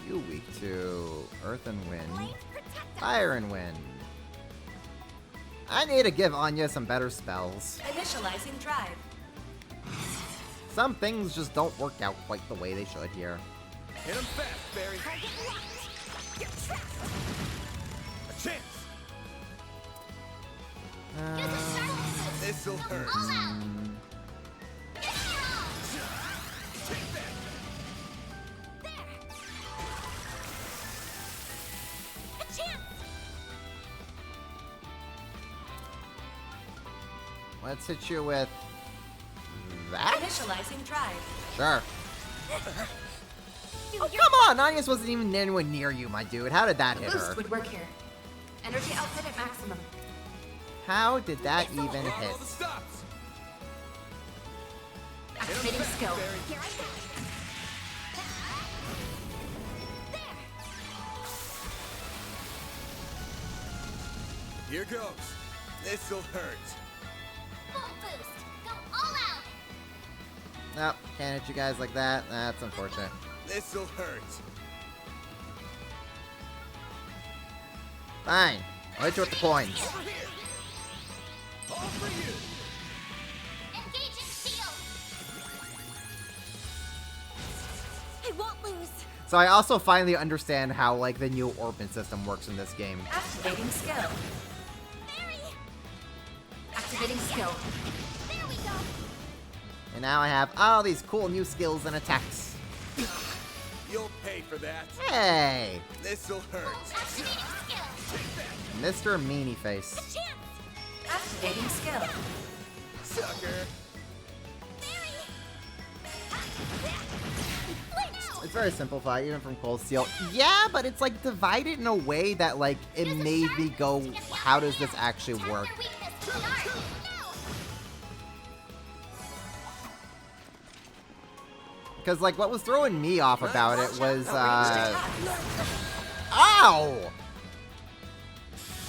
you weak to earth and wind? Flames protect us. Fire and wind. I need to give Anya some better spells. Initializing drive. Some things just don't work out quite the way they should here. Hit him fast, Fairy. Target locked. You're trapped. A chance. Use a startle move. This'll hurt. All out. Give it your all. Take that. There. A chance. let's hit you with that. Initializing drive. Sure. Oh, come on! Anya's wasn't even anywhere near you, my dude. How did that hit Boost her? would work here. Energy output at maximum. How did that even Hit hit? all the stops. Activating skill. Barry. Here I go. Here goes. This'll hurt. Full boost. Go all out. Nope, can't hit you guys like that. That's unfortunate. This'll hurt. Fine. I'll hit you with the coins. Over here. All for you. Engaging shield. I won't lose. So I also finally understand how, like, the new orbit system works in this game. Activating skill. Barry. Activating skill. There we go. And now I have all these cool new skills and attacks. You'll pay for that. Hey! This'll hurt. Activating skill. Mr. Meanie Face. Chance. Activating skill. Sucker. Barry. Flinched. It's very simplified, even from Cold Steel. Yeah, but it's, like, divided in a way that, like, it made me go, how does this actually work? Their weakness to the art. No. Because, like, what was throwing me off about it was, Ow!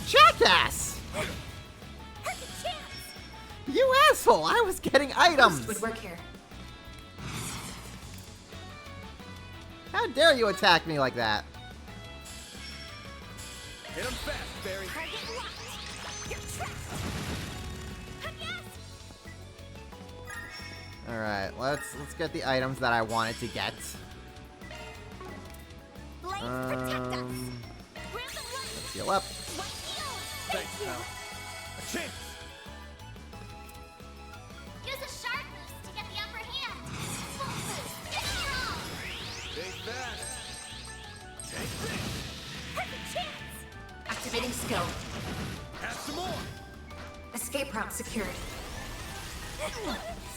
Jackass! Perfect chance. You asshole! I was getting items! Boost would work here. How dare you attack me like that? Hit him fast, Barry. Target locked. You're trapped. Yes. Alright, let's get the items that I wanted to get. Blades protect us. Um, Random light. heal up. White shield. Thanks, pal. A chance. Use a sharp boost to get the upper hand. Full boost. Give it your all. Stay fast. Take this. Perfect chance. Activating skill. Have some more. Escape route secured.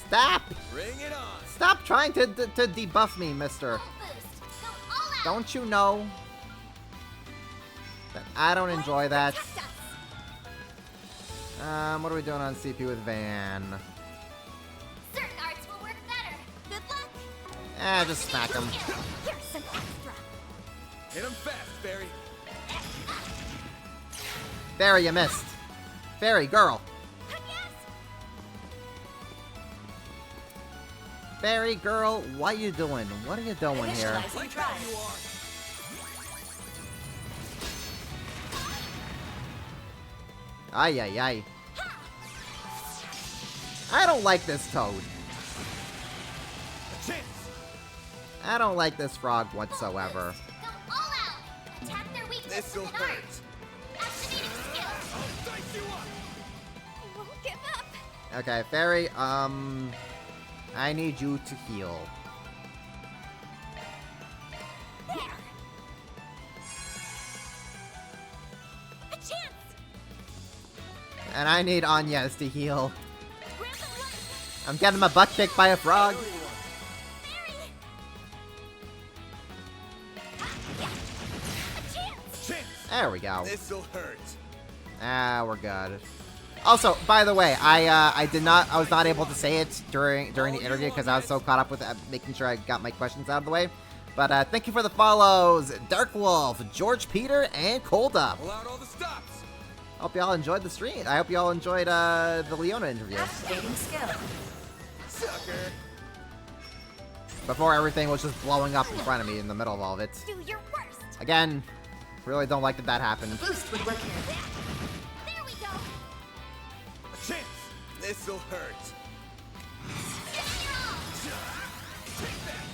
Stop! Bring it on. Stop trying to debuff me, mister. Full boost. Go all out. Don't you know that I don't enjoy that? Protect us. What are we doing on CP with Van? Certain arts will work better. Good luck. Just smack him. Here's some extra. Hit him fast, Barry. There, you missed. Fairy girl. Yes. Fairy girl, what you doing? What are you doing here? Initializing Like how drive. you are. Ay, ay, ay. I don't like this toad. A chance. I don't like this frog whatsoever. Go all out. Attack their weakness This'll with an art. hurt. Activating skill. I'll dice you up. I won't give up. Okay, Fairy, I need you to heal. There. A chance. And I need Anya's to heal. Random light. I'm getting my butt kicked by a frog. Barry. A chance. Chance. There we go. This'll hurt. We're good. Also, by the way, I was not able to say it during the interview because I was so caught up with making sure I got my questions out of the way. But thank you for the follows, Dark Wolf, George Peter, and Cold Up. Pull out all the stops. Hope y'all enjoyed the stream. I hope y'all enjoyed the Leona interview. Activating skill. Sucker. Before everything was just blowing up in front of me in the middle of all of it. Do your worst. Again, really don't like that happened. Boost would work here. There we go. A chance. This'll hurt. Give it your all. Take that.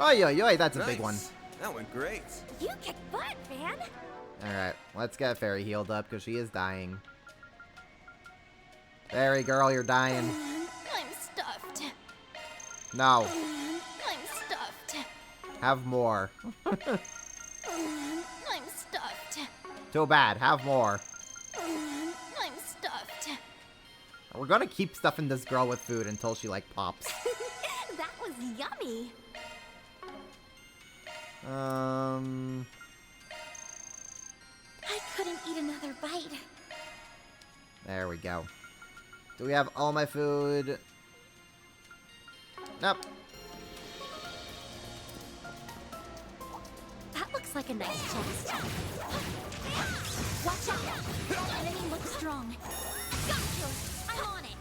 Oh, yo, that's a big one. Nice. That went great. You kick butt, man. Alright, let's get Fairy healed up because she is dying. Fairy girl, you're dying. I'm stuffed. No, I'm stuffed. have more. I'm stuffed. Too bad. Have more. I'm stuffed. We're gonna keep stuffing this girl with food until she, like, pops. That was yummy. I couldn't eat another bite. There we go. Do we have all my food? Nope. That looks like a nice chest. Watch out! The enemy looks strong. Got you! I'm on it!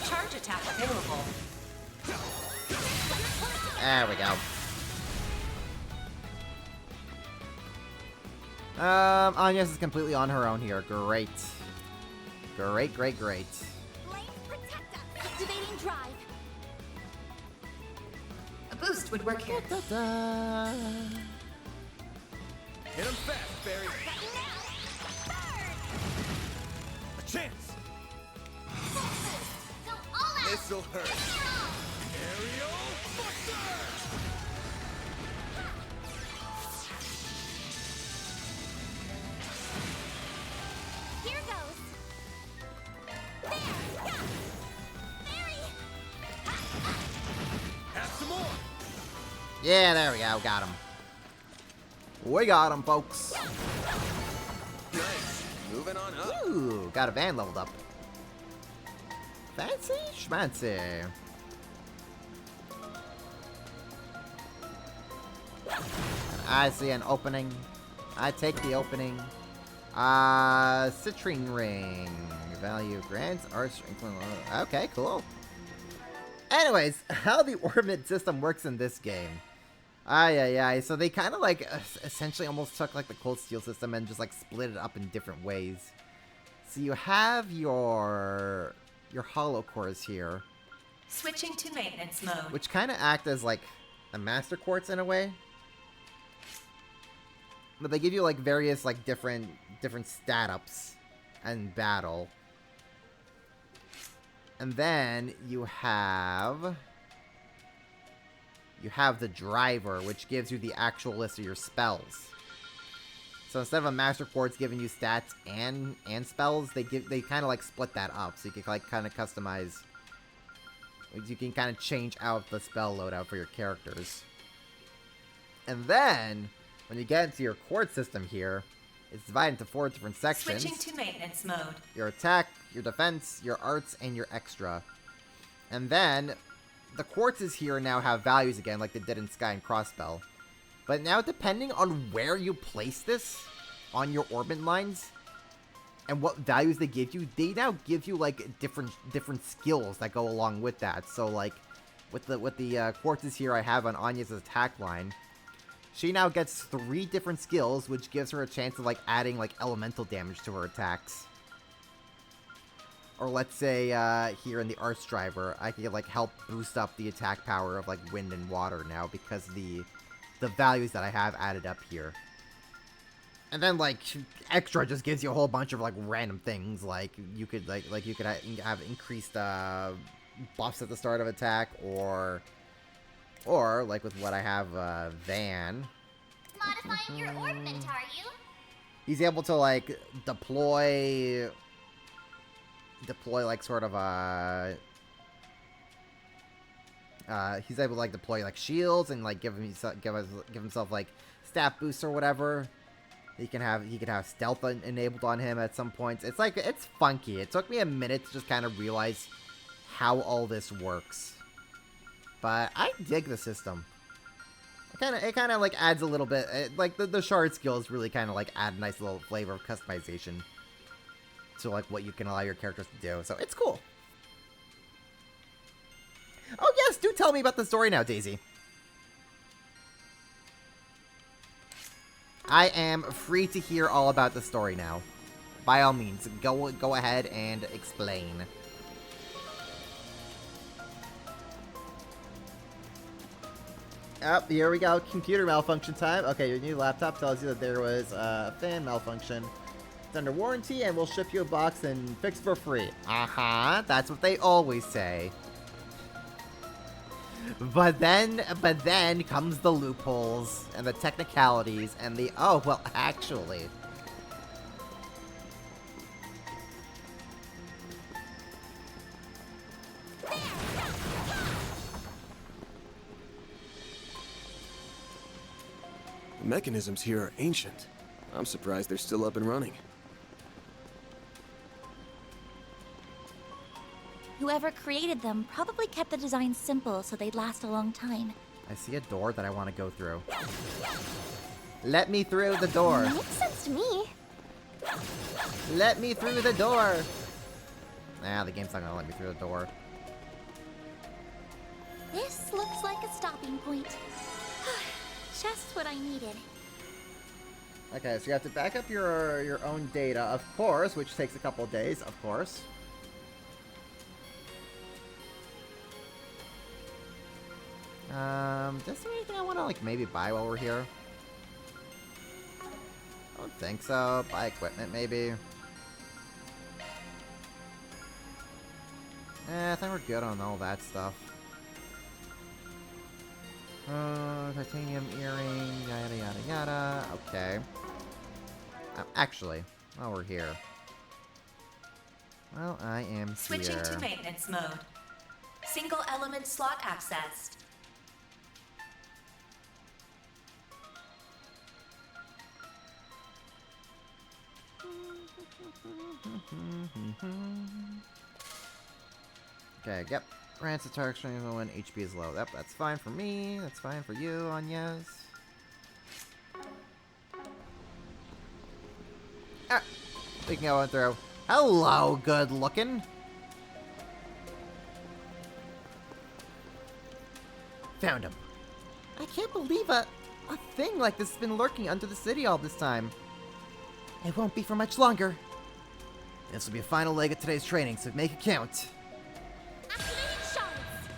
Charge attack available. There we go. Anya's is completely on her own here. Great. Great, great, great. Flames protect us! Activating drive. A boost would work here. Da-da. Hit him fast, Barry. Right now! Burn! A chance. Go all out! This'll hurt. Aerial Buster! Here goes! There! Yeah. Barry! Have some more. Yeah, there we go. Got him. We got him, folks. Nice. Moving on up. Ooh, got a van leveled up. Fancy schmancy. I see an opening. I take the opening. Citrine ring. Value grants art strength. Okay, cool. Anyways, how the orbit system works in this game. Yeah. So they kind of like essentially almost took like the cold steel system and just like split it up in different ways. So you have your hollow cores here, Switching to maintenance mode. which kind of act as like the master quartz in a way. But they give you like various like different stat ups and battle. And then you have the driver, which gives you the actual list of your spells. So instead of a master quartz giving you stats and spells, they kind of like split that up, so you can like kind of customize. You can kind of change out the spell loadout for your characters. And then when you get into your quartz system here, it's divided into 4 different sections. Switching to maintenance mode. Your attack, your defense, your arts, and your extra. And then the quartzes here now have values again, like they did in Sky and Crossbell. But now, depending on where you place this on your orbit lines and what values they give you, they now give you like different skills that go along with that. So like with the quartzes here I have on Anya's attack line, she now gets 3 different skills, which gives her a chance of like adding like elemental damage to her attacks. Or let's say here in the Arts Driver, I can like help boost up the attack power of like wind and water now because the values that I have added up here. And then like extra just gives you a whole bunch of like random things, like you could you could have increased buffs at the start of attack, or like with what I have Van. Modifying your orbit, are you? He's able to like deploy like sort of he's able to like deploy like shields and like give himself like stat boosts or whatever. He could have stealth enabled on him at some points. It's like, it's funky. It took me a minute to just kind of realize how all this works. But I dig the system. It kind of like adds a little bit, like the shard skills really kind of like add a nice little flavor of customization to like what you can allow your characters to do. So it's cool. Oh yes, do tell me about the story now, Daisy. I am free to hear all about the story now. By all means, go ahead and explain. Up, here we go. Computer malfunction time. Okay, your new laptop tells you that there was a fan malfunction. It's under warranty, and we'll ship you a box and fix for free. That's what they always say. But then comes the loopholes and the technicalities and the oh well actually. The mechanisms here are ancient. I'm surprised they're still up and running. Whoever created them probably kept the design simple so they'd last a long time. I see a door that I want to go through. Let me through the door. Makes sense to me. Let me through the door. Nah, the game's not gonna let me through the door. This looks like a stopping point. Just what I needed. Okay, so you have to back up your own data, of course, which takes a couple days, of course. Is there anything I want to, like, maybe buy while we're here? I don't think so. Buy equipment, maybe. I think we're good on all that stuff. Titanium earring, yada yada yada. Okay. Actually, while we're here. Well, I am Switching here. to maintenance mode. Single element slot accessed. Okay, yep. Rancid target strength when HP is low. Yep, that's fine for me. That's fine for you, Agnes. Ah! We can go on through. Hello, good looking. Found him. I can't believe a thing like this has been lurking under the city all this time. It won't be for much longer. This will be a final leg of today's training, so make it count. Activating shards.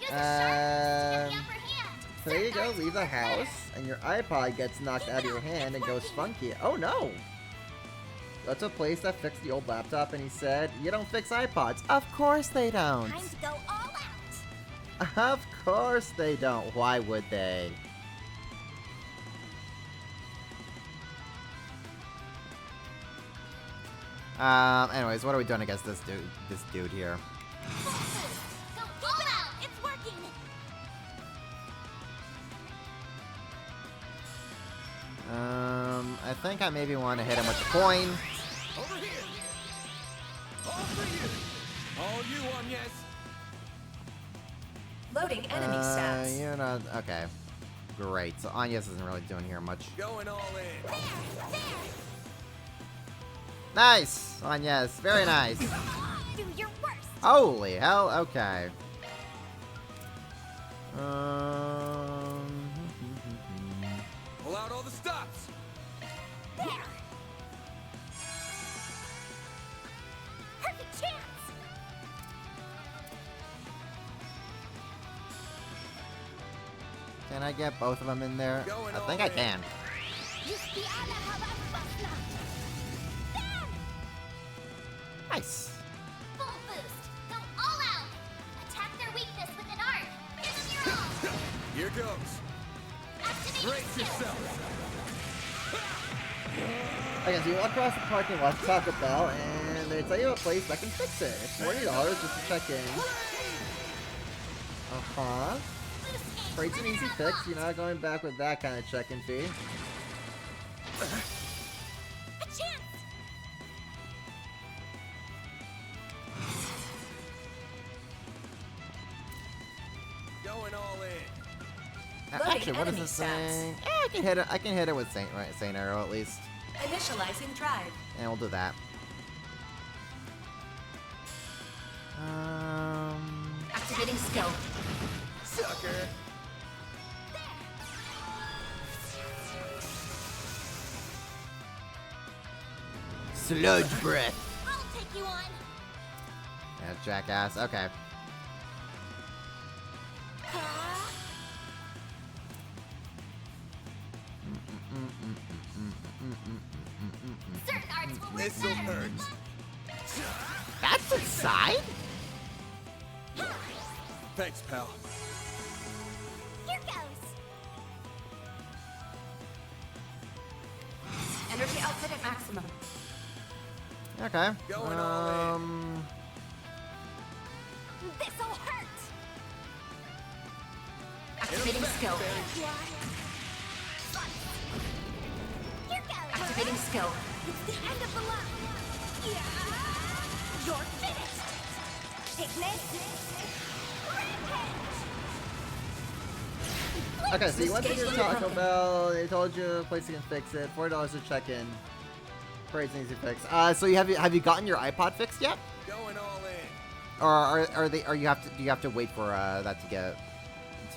Use the shards to get the upper hand. So there you go, leave the house, and your iPod gets knocked out of your hand and goes funky. Oh no! That's a place that fixed the old laptop, and he said, you don't fix iPods. Of course they don't. Time to go all out. Of course they don't. Why would they? Anyways, what are we doing against this dude here? Go all out. It's working. I think I maybe want to hit him with the coin. Over here! All for you! All you, Agnes! Loading enemy stats. You're not... Okay. Great. So Agnes isn't really doing here much. Going all in. Nice! Agnes. Very nice. Do your worst. Holy hell. Okay. Pull out all the stops! There. Perfect chance. Can I get both of them in there? Going I all think I in. can. Nice. Full boost. Go all out. Attack their weakness with an art. Give them your all. Here goes. Activate Brace skill. yourself! Okay, so you walk across the parking lot to Taco Bell, and they tell you a place that can fix it. It's $40 just to check in. Uh-huh. Freight's an easy fix. You're not going back with that kind of check-in fee. A chance. Going all in. Loading Actually, what is enemy this stats. thing? I can hit it with Saint Arrow at least. Initializing drive. And we'll do that. Activating skill. Sucker! Sludge breath. I'll take you on. Yeah, jackass. Okay. Certain arts will work This'll better. hurt. That's inside? Thanks, pal. Here goes. Energy output at maximum. Okay. Going all This'll hurt. Activating skill. Here goes. Activating skill. It's the end of the line. Yeah. You're finished. Ignis. Rampage. Okay, so you went to your Taco Bell, they told you a place you can fix it, $4 to check in. Praise an easy fix. So have you gotten your iPod fixed yet? Going all in. Or do you have to wait for that to get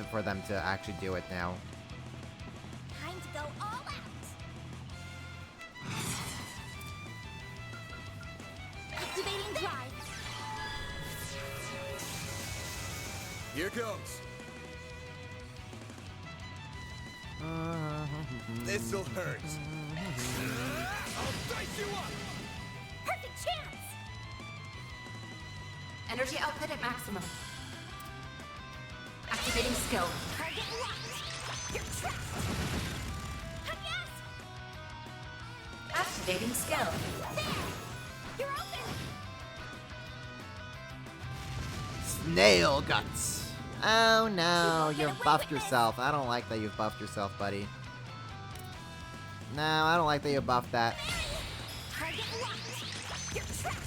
for them to actually do it now? Time to go all out. Activating drive. Here goes. This'll hurt. I'll dice you up. Perfect chance. Energy output at maximum. Activating skill. Target locked. You're trapped. Yes. Activating skill. There. You're open. Snail guts. Oh no, you've buffed yourself. I don't like that you've buffed yourself, buddy. No, I don't like that you buffed that. Target locked. You're trapped.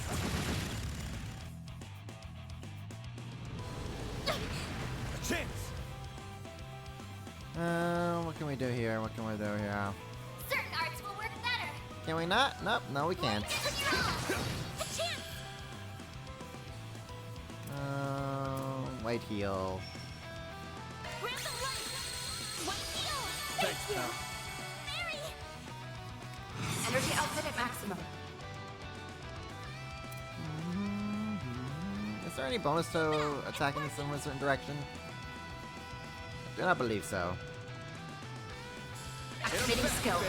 A chance. What can we do here? What can we do here? Certain arts will work better. Can we not? Nope, no we can't. A chance. White heal. Grab the light. White heal. Thanks, pal. Mary. Energy output at maximum. Is there any bonus to attacking someone in a certain direction? I do not believe so. Activating skill.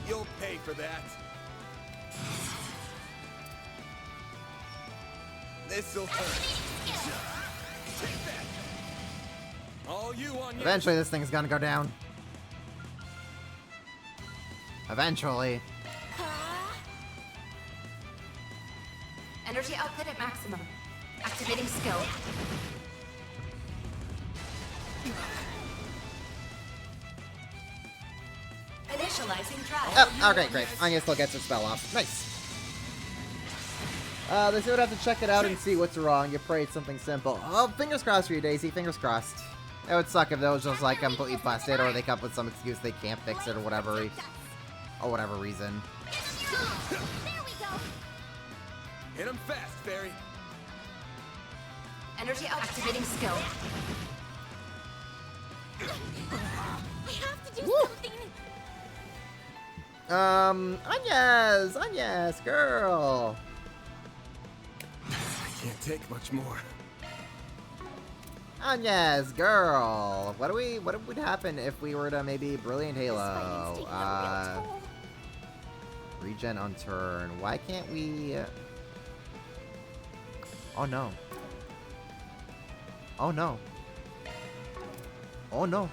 You'll pay for that. This'll hurt. Take that. All you on your Eventually this thing's gonna go down. Eventually. Energy output at maximum. Activating skill. Initializing drive. Oh, okay, great. Anya still gets her spell off. Nice. They still would have to check it out and see what's wrong. You prayed something simple. Oh, fingers crossed for you, Daisy. Fingers crossed. It would suck if that was just like completely busted, or they come up with some excuse they can't fix it, or whatever reason. There we go. hit 'em fast, Fairy. Energy activating skill. I have to do something. Anya's, girl. I can't take much more. Anya's, girl. What would happen if we were to maybe Brilliant Halo? Regen on turn. Why can't we? Oh no. Oh no. Oh no.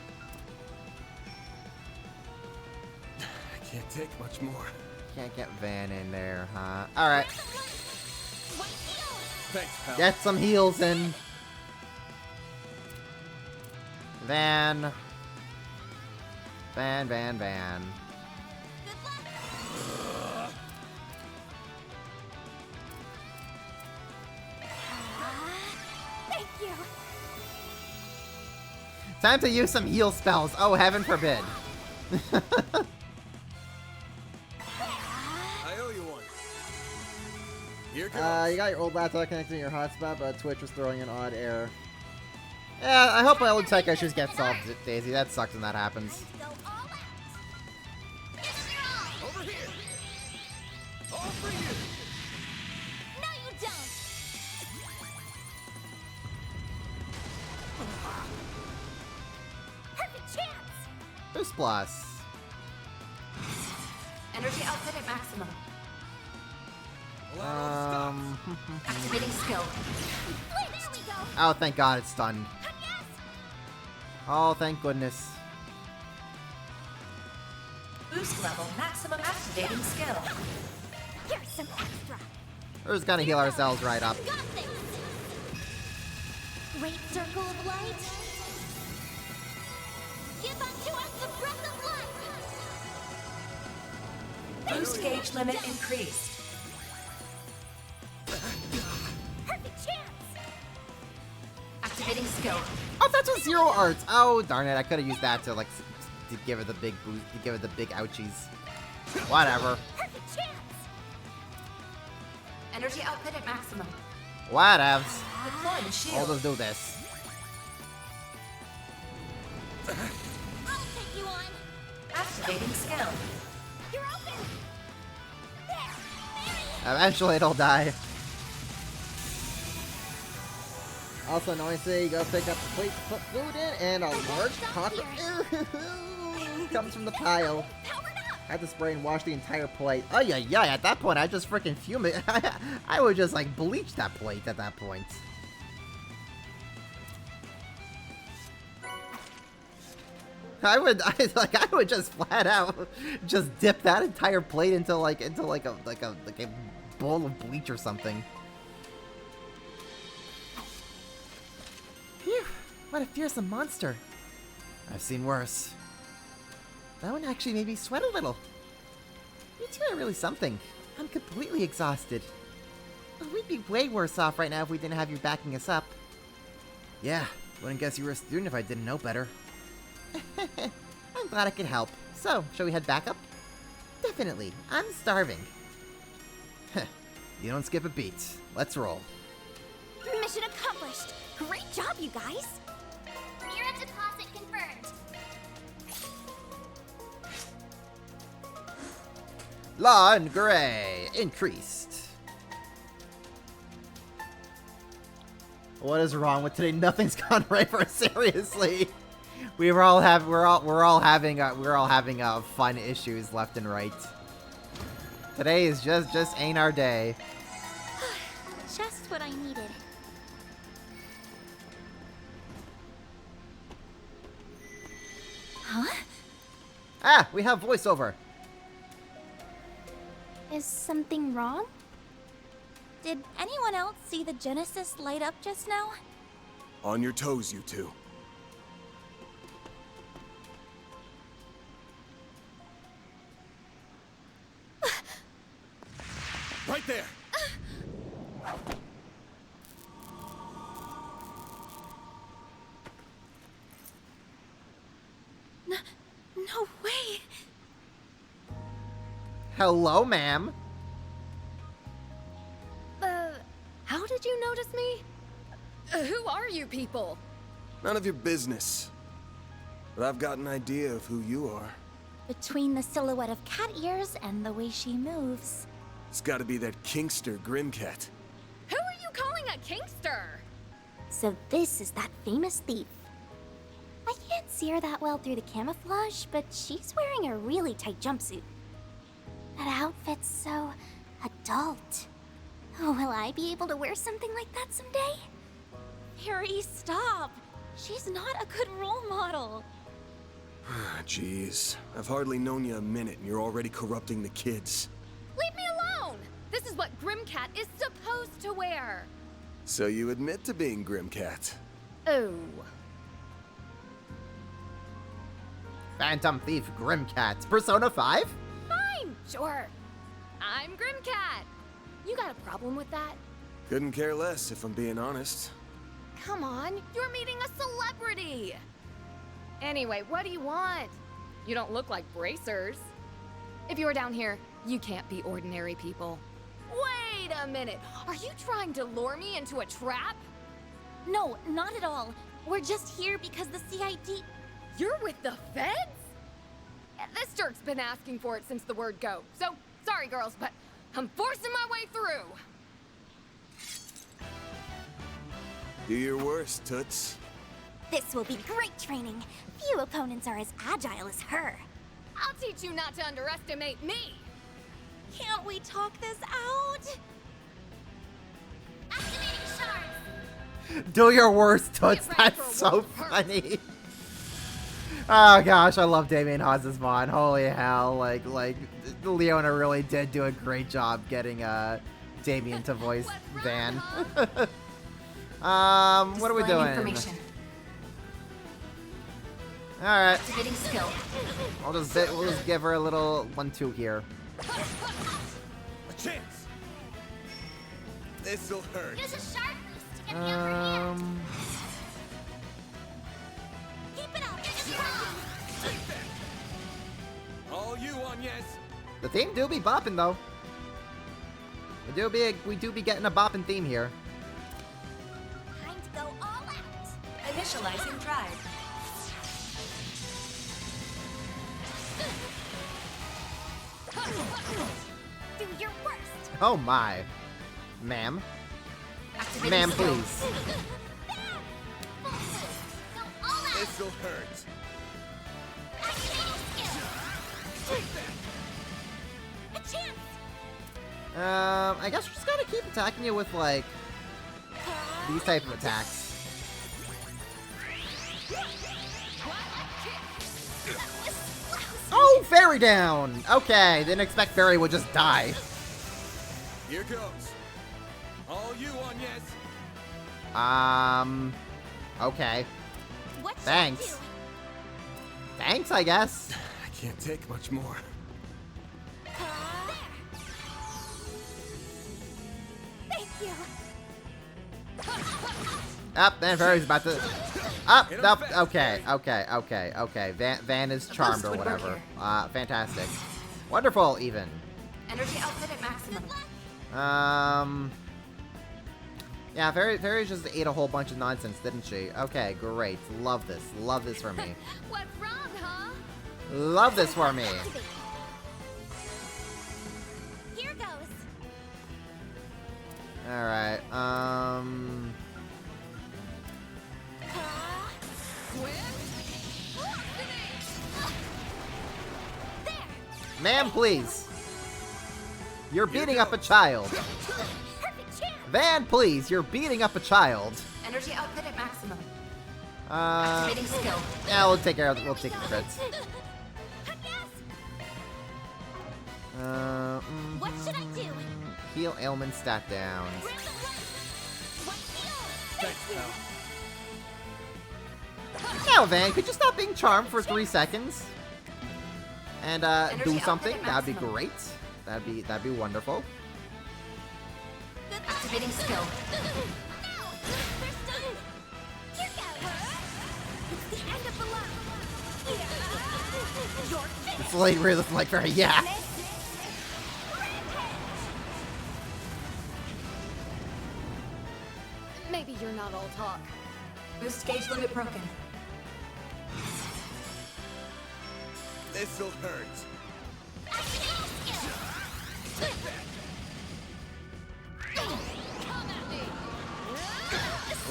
I can't take much more. Can't get Van in there, huh? Alright. Thanks, pal. Get some heals in. Van. Van. Thank you. Time to use some heal spells. Oh, heaven forbid. I owe you one. Here goes. You got your old laptop connected to your hotspot, but Twitch was throwing an odd error. Yeah, I hope my old tech issues get solved, Daisy. That sucks when that happens. Go all out. Over here. All for you. No, you don't. Perfect chance. Boost plus. Energy output at maximum. Activating skill. Wait, there we go. Oh, thank God it's stunned. Yes. Oh, thank goodness. Boost level maximum. Activating skill. Here's some extra. We're just gonna heal ourselves right up. Got this. Great circle of light. Give unto us the breath of life. Boost gauge limit increased. Perfect chance. Activating skill. Oh, that's a zero arts. Oh, darn it! I could have used that to like to give her the big boost, to give her the big ouchies. Whatever. Perfect chance. Energy output at maximum. Whatevs. Deploying I'll shield. just do this. I'll take you on. Activating skill. You're open. There. Eventually, it'll die. Also, noisy, you go pick up the plate to put food in, and a large pot comes from the pile. Powered up. I had to spray and wash the entire plate. Oh yeah, yeah. At that point, I just freaking fume it. I would just like bleach that plate at that point. I would just flat out just dip that entire plate into a bowl of bleach or something. Phew, what a fearsome monster. I've seen worse. That one actually made me sweat a little. You two are really something. I'm completely exhausted. But we'd be way worse off right now if we didn't have you backing us up. Yeah, wouldn't guess you were a student if I didn't know better. I'm glad I could help. So, shall we head back up? Definitely. I'm starving. You don't skip a beat. Let's roll. Mission accomplished. Great job, you guys. Mira deposit confirmed. Law and Gray increased. What is wrong with today? Nothing's gone right for us, seriously. We're all having fun issues left and right. Today is just ain't our day. Just what I needed. Huh? Ah, we have voiceover. Is something wrong? Did anyone else see the Genesis light up just now? On your toes, you two. Right there! No way! Hello, ma'am. How did you notice me? Who are you people? None of your business. But I've got an idea of who you are. Between the silhouette of cat ears and the way she moves. It's gotta be that Kingster Grimcat. Who are you calling a Kingster? So this is that famous thief. I can't see her that well through the camouflage, but she's wearing a really tight jumpsuit. That outfit's so adult. Oh, will I be able to wear something like that someday? Harry, stop! She's not a good role model. Jeez, I've hardly known you a minute and you're already corrupting the kids. Leave me alone! This is what Grimcat is supposed to wear. So you admit to being Grimcat. Oh. Phantom Thief Grimcat. Persona 5? Fine, sure. I'm Grimcat. You got a problem with that? Couldn't care less, if I'm being honest. Come on, you're meeting a celebrity. Anyway, what do you want? You don't look like bracers. If you were down here, you can't be ordinary people. Wait a minute. Are you trying to lure me into a trap? No, not at all. We're just here because the CID... You're with the feds? This jerk's been asking for it since the word go. So, sorry girls, but I'm forcing my way through. Do your worst, Toots. This will be great training. Few opponents are as agile as her. I'll teach you not to underestimate me. Can't we talk this out? Do your worst, Toots. That's so funny. Oh gosh, I love Damien Haas's Mon. Holy hell. Like, Leona really did do a great job getting, Damien to voice Van. What are we doing? Information. Alright. Activating skill. We'll just give her a little 1-2 here. A chance. This'll hurt. Use a sharp boost to get the upper hand. Keep it up. Take that. All you on, yes. The theme do be bopping though. We do be getting a bopping theme here. Time to go all out. Initializing drive. Do your worst. Oh my. Ma'am. Activating Ma'am, skill. please. Go all out. This'll hurt. Activating skill. A chance. I guess we're just gonna keep attacking you with like these type of attacks. Oh, Fairy down! Okay, didn't expect Fairy would just die. Here goes. All you on, yes. Okay. What should Thanks. I do? Thanks, I guess. I can't take much more. Thank you. Up, then Fairy's about to... Up, up, okay. Van is charmed or would work whatever. here. Fantastic. Wonderful, even. Energy output at maximum. Yeah, Fairy just ate a whole bunch of nonsense, didn't she? Okay, great. Love this. Love this for me. What's wrong, huh? Love this for me. Activate. Here goes. Alright, There. Ma'am, please. You're beating up a child. Perfect chance. Van, please. You're beating up a child. Energy output at maximum. Uh, Activating skill. yeah, we'll take care of we'll take the crits. Yes. What should I do? Heal ailment stat downs. Grab the blade. What's the Thanks, pal. Now, Van, could you stop being charmed for 3 seconds? And do Energy something? output at That'd be maximum. great. That'd be wonderful. Activating skill. Now, we're started. Here goes. It's the end of the line. You're finished. It's like really like very yeah. Maybe you're not all talk. Boost gauge limit broken. This'll hurt.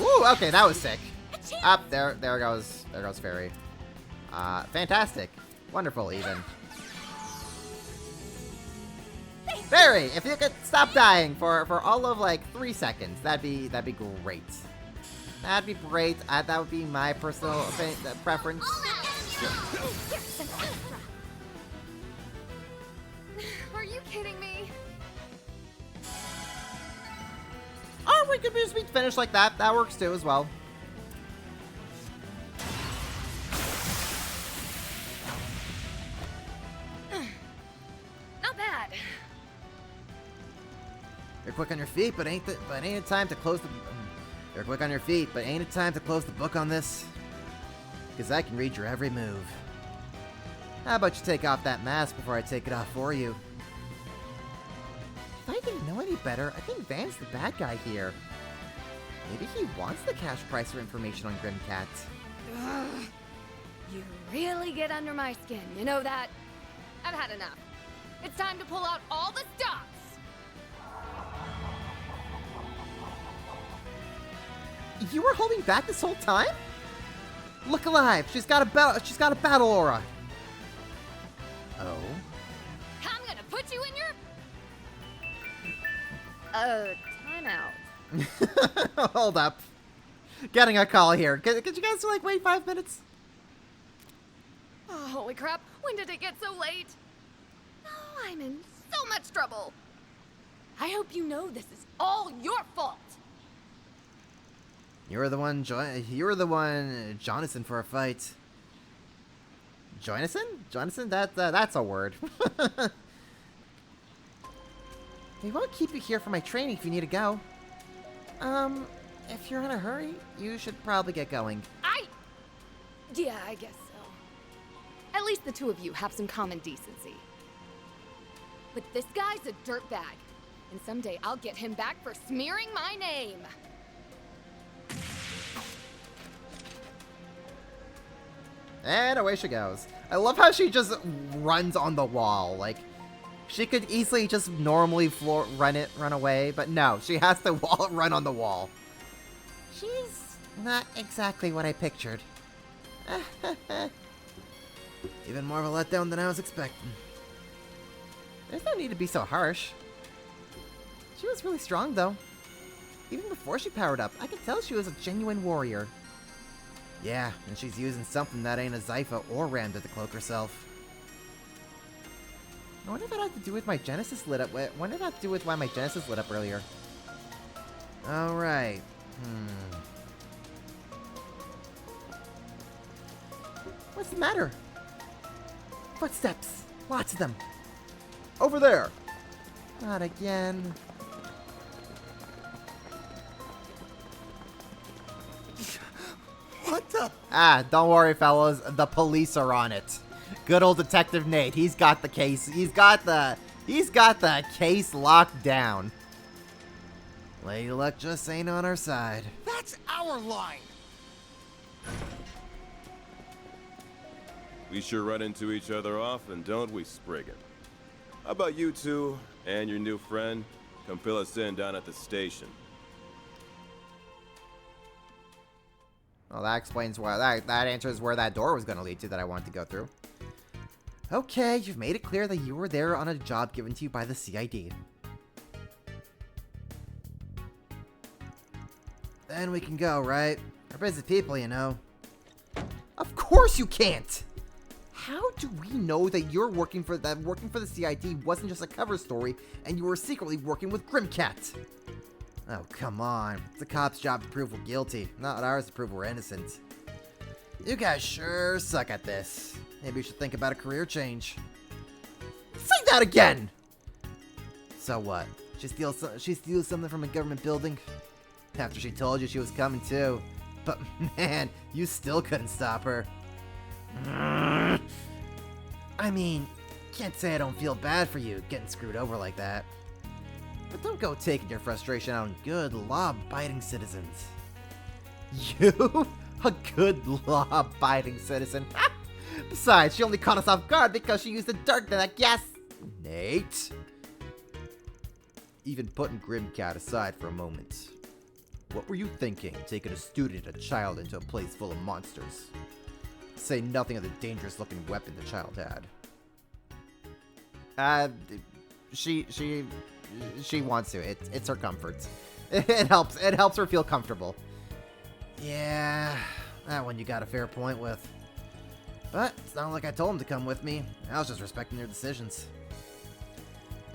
Ooh, okay, that was sick. Up there goes Fairy. Fantastic, wonderful, even. Fairy, if you could stop dying for all of like 3 seconds, that'd be great. That'd be great. That would be my personal preference. Are you kidding me? Oh, we could just finish like that. That works too as well. Not bad. You're quick on your feet, but ain't it time to close the? You're quick on your feet, but ain't it time to close the book on this? Because I can read your every move. How about you take off that mask before I take it off for you? If I didn't know any better, I think Van's the bad guy here. Maybe he wants the cash price for information on Grimcat. Ugh. You really get under my skin, you know that? I've had enough. It's time to pull out all the stops! You were holding back this whole time? Look alive! She's got a battle aura. Oh. I'm gonna put you in your... timeout. Hold up. getting a call here. Could you guys, like, wait 5 minutes? Oh, holy crap. When did it get so late? Oh, I'm in so much trouble. I hope you know this is all your fault. You were the one, Jonathan, for a fight. Jonathan? Jonathan? That's a word. We won't keep you here for my training if you need to go. If you're in a hurry, you should probably get going. Yeah, I guess so. At least the two of you have some common decency. But this guy's a dirtbag. And someday I'll get him back for smearing my name. And away she goes. I love how she just runs on the wall. Like, she could easily just normally run away, but no, she has to run on the wall. She's not exactly what I pictured. Even more of a letdown than I was expecting. There's no need to be so harsh. She was really strong, though. Even before she powered up, I could tell she was a genuine warrior. Yeah, and she's using something that ain't a Zypha or rammed to cloak herself. I wonder if it had to do with my Genesis lit up. I wonder if it had to do with why my Genesis lit up earlier. Alright. What's the matter? Footsteps. Lots of them. Over there. Not again. What the? Ah, don't worry, fellas. The police are on it. Good old Detective Nate. He's got the case. He's got the case locked down. Lady Luck just ain't on our side. That's our line. We sure run into each other often, don't we, Spriggan? How about you two and your new friend come fill us in down at the station? Well, that explains why that answers where that door was going to lead to that I wanted to go through. Okay, you've made it clear that you were there on a job given to you by the CID. Then we can go, right? We're busy people, you know. Of course you can't! How do we know that working for the CID wasn't just a cover story and you were secretly working with Grimcat? Oh, come on. It's the cop's job to prove we're guilty, not ours to prove we're innocent. You guys sure suck at this. Maybe you should think about a career change. Say that again! So what? She steals something from a government building? After she told you she was coming too. But man, you still couldn't stop her. I mean, can't say I don't feel bad for you getting screwed over like that. But don't go taking your frustration out on good, law-abiding citizens. You? A good, law-abiding citizen? Besides, she only caught us off guard because she used the darknet, yes! Nate? Even putting Grimcat aside for a moment. What were you thinking, taking a student and a child into a place full of monsters? Say nothing of the dangerous-looking weapon the child had. She wants to. It's her comfort. It helps her feel comfortable. Yeah, that one you got a fair point with. But it's not like I told him to come with me. I was just respecting their decisions.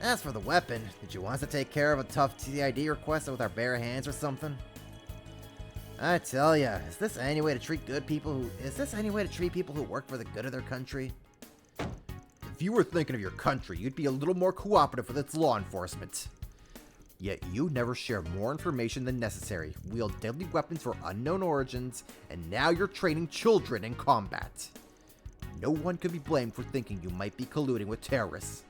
As for the weapon, did you want us to take care of a tough TID request with our bare hands or something? I tell ya, is this any way to treat people who work for the good of their country? If you were thinking of your country, you'd be a little more cooperative with its law enforcement. Yet you never share more information than necessary, wield deadly weapons for unknown origins, and now you're training children in combat. No one can be blamed for thinking you might be colluding with terrorists.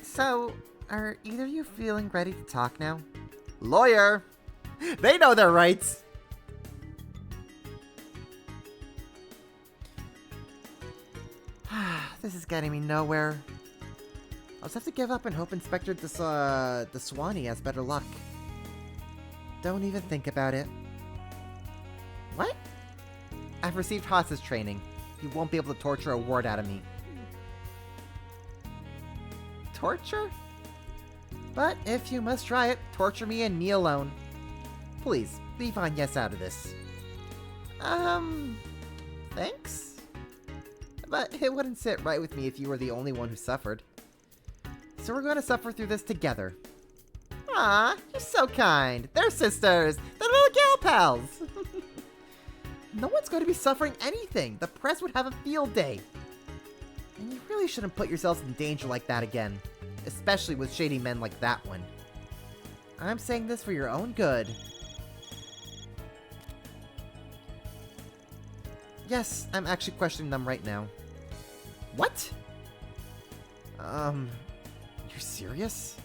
So, are either of you feeling ready to talk now? Lawyer! They know their rights! This is getting me nowhere. I'll just have to give up and hope Inspector Swanee has better luck. Don't even think about it. What? I've received hostage training. You won't be able to torture a word out of me. Torture? But if you must try it, torture me and me alone. Please, leave Agnes out of this. Thanks? But it wouldn't sit right with me if you were the only one who suffered. So we're going to suffer through this together. Aw, you're so kind. They're sisters. They're little gal pals. No one's going to be suffering anything. The press would have a field day. And you really shouldn't put yourselves in danger like that again. Especially with shady men like that one. I'm saying this for your own good. Yes, I'm actually questioning them right now. What? You're serious?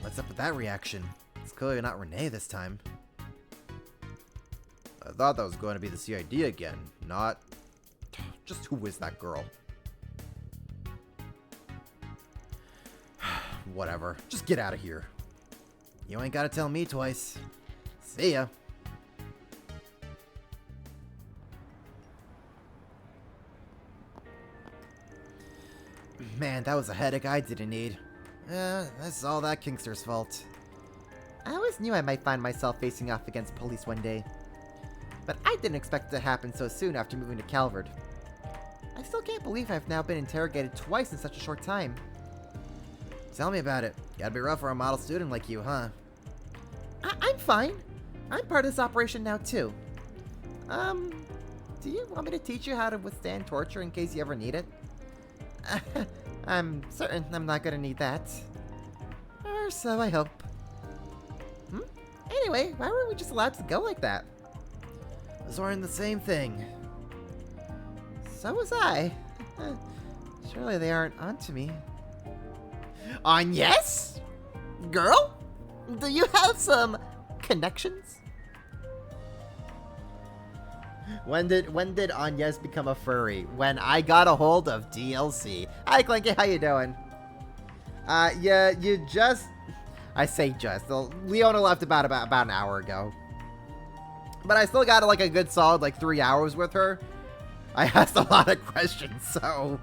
What's up with that reaction? It's clearly not Renee this time. I thought that was going to be the CID again, not... Just who is that girl? Whatever. Just get out of here. You ain't gotta tell me twice. See ya. Man, that was a headache I didn't need. That's all that Kingster's fault. I always knew I might find myself facing off against police one day. But I didn't expect it to happen so soon after moving to Calvard. I still can't believe I've now been interrogated twice in such a short time. Tell me about it. Gotta be rough for a model student like you, huh? I'm fine. I'm part of this operation now, too. Do you want me to teach you how to withstand torture in case you ever need it? I'm certain I'm not gonna need that. Or so I hope. Anyway, why were we just allowed to go like that? I was wearing the same thing. So was I. Surely they aren't onto me. Agnes? Girl? Do you have some connections? When did Agnes become a furry? When I got a hold of DLC. Hi Clinky, how you doing? Yeah, you just... I say just. Leona left about an hour ago. But I still got like a good solid 3 hours with her. I asked a lot of questions, so...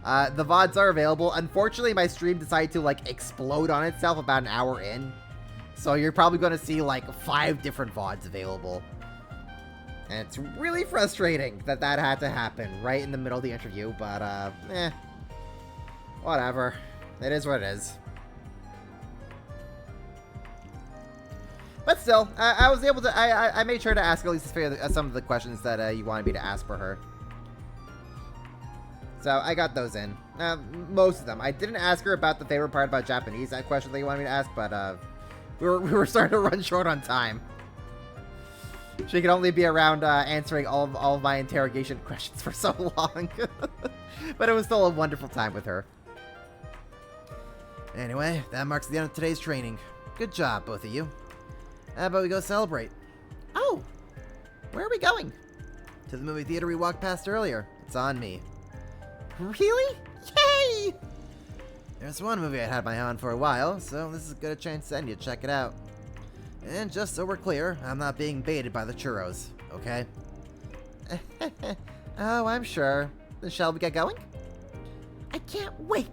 the VODs are available. Unfortunately, my stream decided to explode on itself about an hour in. So you're probably going to see 5 different VODs available. And it's really frustrating that that had to happen right in the middle of the interview, but, whatever. It is what it is. But still, I was able to, I made sure to ask at least some of the questions that you wanted me to ask for her. So I got those in. Most of them. I didn't ask her about the favorite part about Japanese, that question that you wanted me to ask, but, we were starting to run short on time. She could only be around answering all of my interrogation questions for so long. But it was still a wonderful time with her. Anyway, that marks the end of today's training. Good job, both of you. How about we go celebrate? Oh! Where are we going? To the movie theater we walked past earlier. It's on me. Really? Yay! There's one movie I had my eye on for a while, so this is as good a chance as any to check it out. And just so we're clear, I'm not being baited by the churros, okay? Oh, I'm sure. Then shall we get going? I can't wait!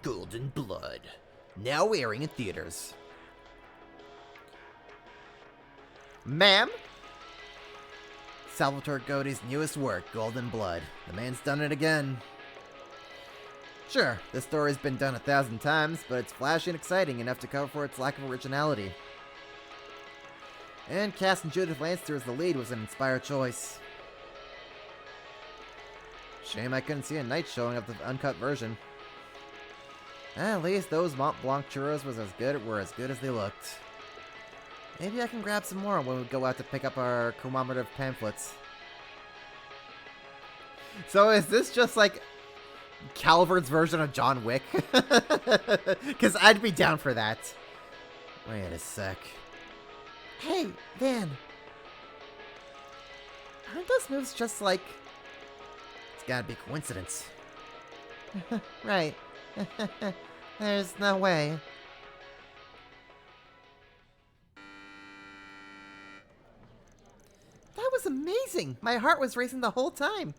Golden Blood. Now airing in theaters. Ma'am? Salvatore Godi's newest work, Golden Blood. The man's done it again. Sure, this story's been done 1,000 times, but it's flashy and exciting enough to cover for its lack of originality. And casting Judith Lancer as the lead was an inspired choice. Shame I couldn't see a night showing of the uncut version. At least those Mont Blanc churros were as good as they looked. Maybe I can grab some more when we go out to pick up our commemorative pamphlets. So is this just Calvard's version of John Wick? Because I'd be down for that. Wait a sec. Hey, Van. Aren't those moves just It's gotta be coincidence. Right. There's no way. amazing. My heart was racing the whole time.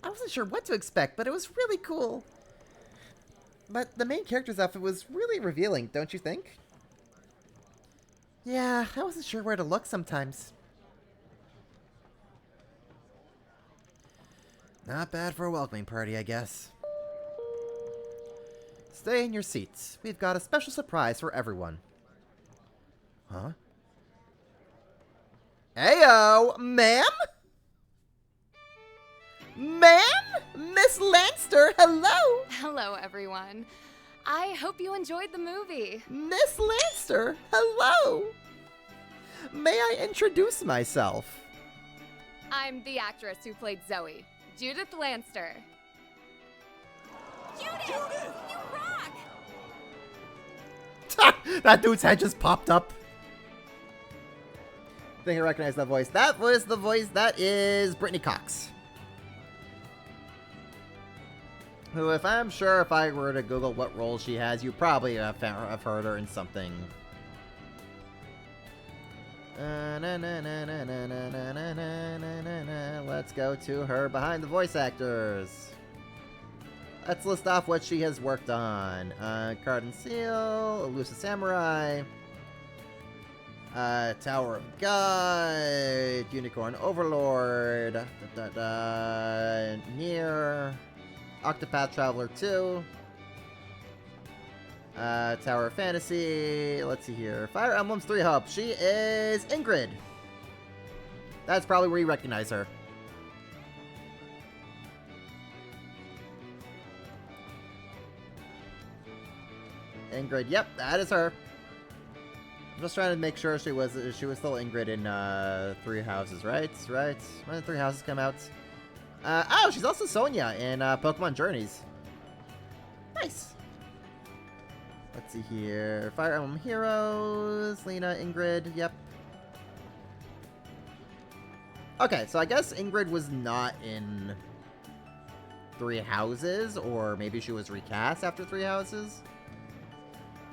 I wasn't sure what to expect, but it was really cool. But the main character's outfit was really revealing, don't you think? Yeah, I wasn't sure where to look sometimes. Not bad for a welcoming party, I guess. Stay in your seats. We've got a special surprise for everyone. Huh? Heyo, ma'am? Ma'am? Miss Lanster, hello! Hello, everyone. I hope you enjoyed the movie. Miss Lanster, hello! May I introduce myself? I'm the actress who played Zoe, Judith Lanster. Judith! You rock! That dude's head just popped up. I think I recognize that voice. That was the voice that is Brittany Cox. Who, if I'm sure if I were to Google what role she has, you probably have heard her in something. Let's go to her behind the voice actors. Let's list off what she has worked on. Card and Seal, Elusive Samurai, Tower of God, Unicorn Overlord, Nier, Octopath Traveler 2, Tower of Fantasy, let's see here, Fire Emblem's 3 Hopes. She is Ingrid. That's probably where you recognize her. Ingrid, yep, that is her. I'm just trying to make sure she was still Ingrid in 3 Houses, right? Right? When did 3 Houses come out? Oh, she's also Sonia in Pokemon Journeys. Nice. Let's see here. Fire Emblem Heroes, Lena, Ingrid, yep. Okay, so I guess Ingrid was not in 3 Houses, or maybe she was recast after 3 Houses.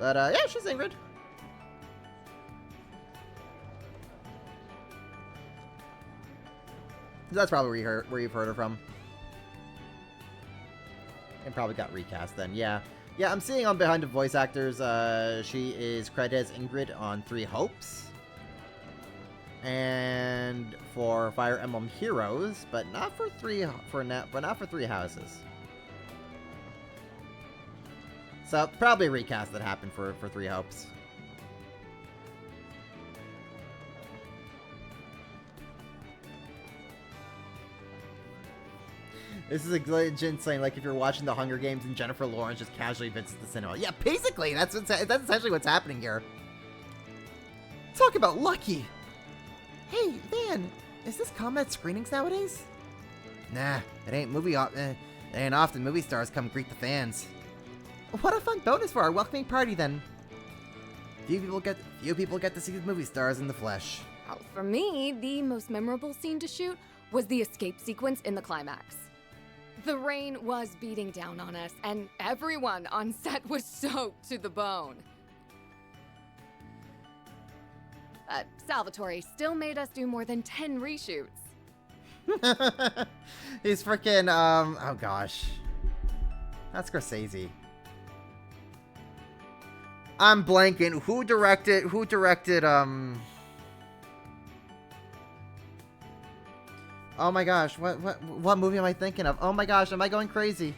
But, yeah, she's Ingrid. That's probably where you've heard her from. And probably got recast then, yeah. Yeah, I'm seeing on behind the voice actors, she is credited as Ingrid on 3 Hopes. And for Fire Emblem Heroes, but not for 3 Houses. So, probably a recast that happened for 3 Hopes. This is insane, like if you're watching the Hunger Games and Jennifer Lawrence just casually visits the cinema. Yeah, basically, that's essentially what's happening here. Talk about lucky! Hey, Van, is this common at screenings nowadays? Nah, it ain't often movie stars come greet the fans. What a fun bonus for our welcoming party, then. Few people get to see the movie stars in the flesh. Well, for me, the most memorable scene to shoot was the escape sequence in the climax. The rain was beating down on us, and everyone on set was soaked to the bone. But Salvatore still made us do more than 10 reshoots. He's freaking, oh gosh. That's Scorsese. I'm blanking. Who directed, oh my gosh, what movie am I thinking of? Oh my gosh, am I going crazy?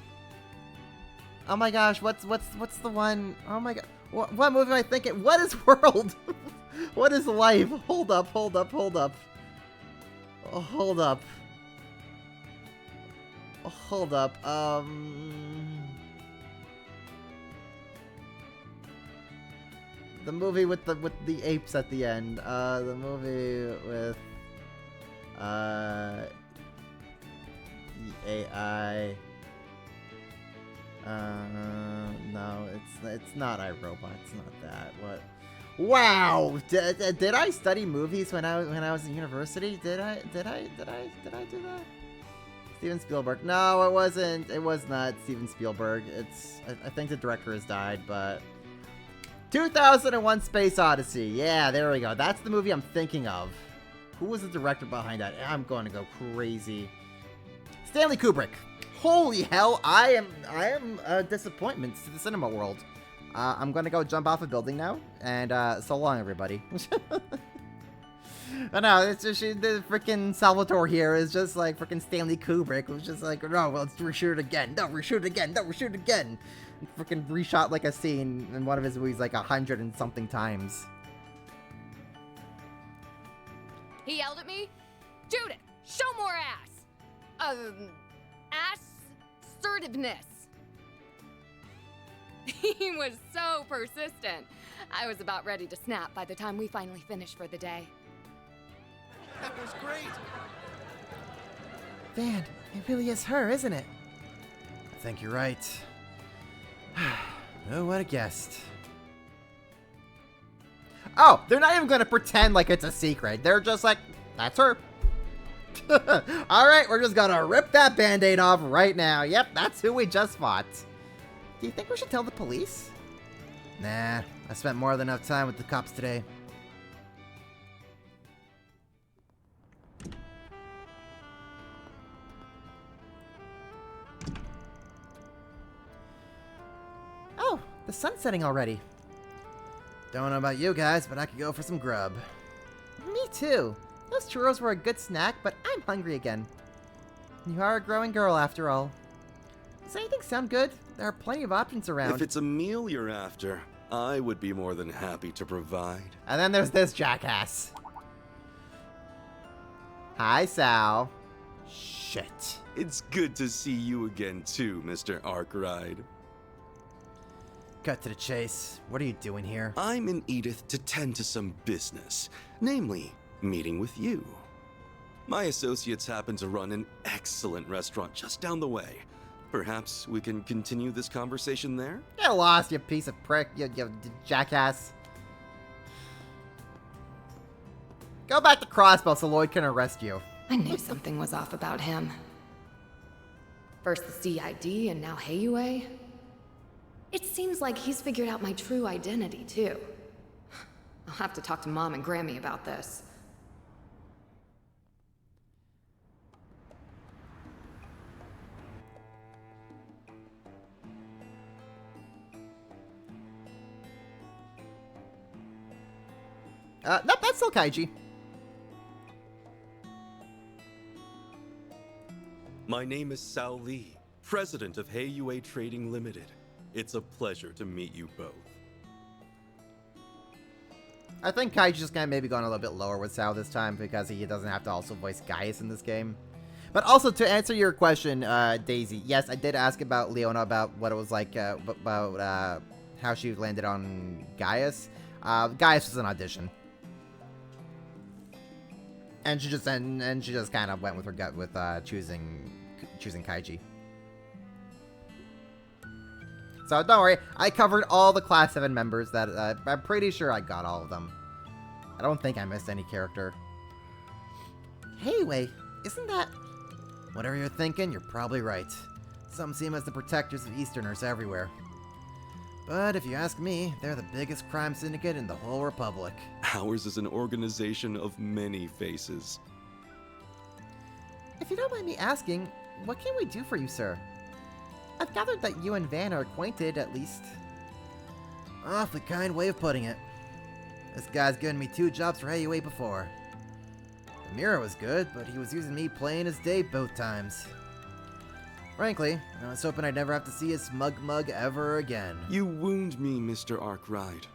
Oh my gosh, what's the one? Oh my god, what movie am I thinking? What is World? What is life? Hold up. Oh, hold up. The movie with the apes at the end. The movie with the AI. No, it's not iRobot. It's not that. What? Wow! Did I study movies when I was in university? Did I do that? Steven Spielberg. No, it wasn't. It was not Steven Spielberg. I think the director has died, but 2001 Space Odyssey. Yeah, there we go. That's the movie I'm thinking of. Who was the director behind that? I'm going to go crazy. Stanley Kubrick. Holy hell, I am a disappointment to the cinema world. I'm going to go jump off a building now, and so long, everybody. I know, it's just the freaking Salvatore here is just like freaking Stanley Kubrick was just like, no, well, let's reshoot it again. No, reshoot it again. No, reshoot it again. Freaking reshot like a scene in one of his movies like 100 and something times. He yelled at me, Judith, show more ass. Assertiveness. He was so persistent. I was about ready to snap by the time we finally finished for the day. That was great. Van, it really is her, isn't it? I think you're right. Oh, what a guest. Oh, they're not even going to pretend like it's a secret. They're just like, that's her. Alright, we're just going to rip that band-aid off right now. Yep, that's who we just fought. Do you think we should tell the police? Nah, I spent more than enough time with the cops today. Oh, the sun's setting already. Don't know about you guys, but I could go for some grub. Me too. Those churros were a good snack, but I'm hungry again. You are a growing girl after all. Does anything sound good? There are plenty of options around. If it's a meal you're after, I would be more than happy to provide. And then there's this jackass. Hi, Sal. Shit. It's good to see you again too, Mr. Arkwright. Cut to the chase. What are you doing here? I'm in Edith to tend to some business, namely, meeting with you. My associates happen to run an excellent restaurant just down the way. Perhaps we can continue this conversation there? Get lost, you piece of prick, you jackass. Go back to Crossbow so Lloyd can arrest you. I knew something was off about him. First the CID and now Heiyue. It seems like he's figured out my true identity, too. I'll have to talk to Mom and Grammy about this. Nope, that's still Kaiji. My name is Sal Lee, president of Heiyue Trading Limited. It's a pleasure to meet you both. I think Kaiji's just gonna maybe going a little bit lower with Sal this time because he doesn't have to also voice Gaius in this game. But also, to answer your question, Daisy, yes, I did ask about Leona about what it was like, about how she landed on Gaius. Gaius was an audition. And she just kind of went with her gut with choosing Kaiji. So don't worry, I covered all the Class 7 members that I'm pretty sure I got all of them. I don't think I missed any character. Hey, wait, isn't that... Whatever you're thinking, you're probably right. Some see them as the protectors of Easterners everywhere. But if you ask me, they're the biggest crime syndicate in the whole Republic. Ours is an organization of many faces. If you don't mind me asking, what can we do for you, sir? I've gathered that you and Van are acquainted, at least. Awfully kind way of putting it. This guy's given me 2 jobs for Heiyue before. The mirror was good, but he was using me plain as day both times. Frankly, I was hoping I'd never have to see his smug mug ever again. You wound me, Mr. Arkwright.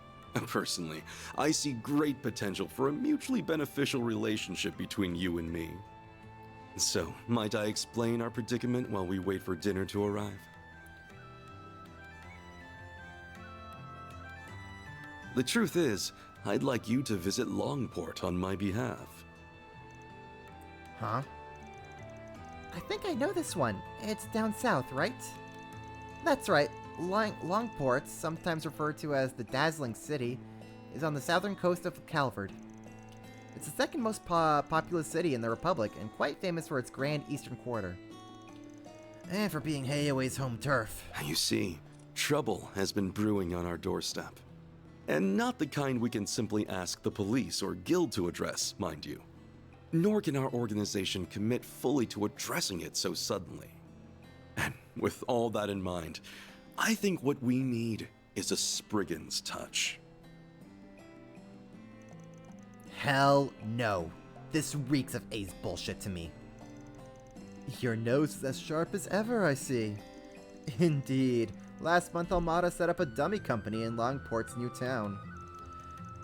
Personally, I see great potential for a mutually beneficial relationship between you and me. So, might I explain our predicament while we wait for dinner to arrive? The truth is, I'd like you to visit Longport on my behalf. Huh? I think I know this one. It's down south, right? That's right. Longport, sometimes referred to as the Dazzling City, is on the southern coast of Calvard. It's the second most populous city in the Republic, and quite famous for its grand eastern quarter. And for being Heiyue's home turf. You see, trouble has been brewing on our doorstep. And not the kind we can simply ask the police or guild to address, mind you. nor can our organization commit fully to addressing it so suddenly. And with all that in mind, I think what we need is a Spriggan's touch. Hell no. This reeks of A's bullshit to me. Your nose is as sharp as ever, I see. Indeed. Last month, Almada set up a dummy company in Longport's new town.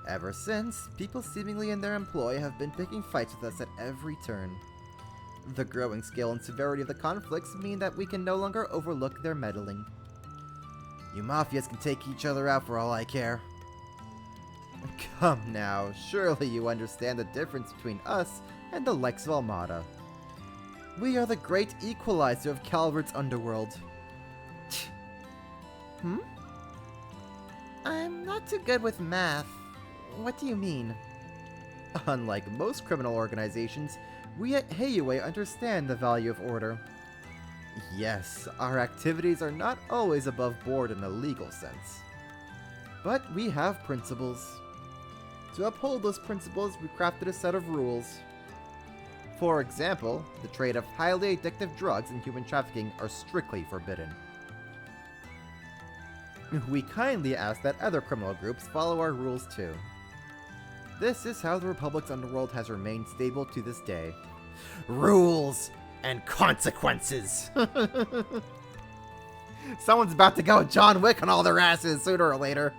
Ever since, people seemingly in their employ have been picking fights with us at every turn. The growing scale and severity of the conflicts mean that we can no longer overlook their meddling. You mafias can take each other out for all I care. Come now, surely you understand the difference between us and the likes of Almada. We are the great equalizer of Calvert's underworld. I'm not too good with math. What do you mean? Unlike most criminal organizations, we at Heiyue understand the value of order. Yes, our activities are not always above board in a legal sense. But we have principles. To uphold those principles, we crafted a set of rules. For example, the trade of highly addictive drugs and human trafficking are strictly forbidden. We kindly ask that other criminal groups follow our rules too. This is how the Republic's underworld has remained stable to this day. Rules and consequences! Someone's about to go John Wick on all their asses sooner or later.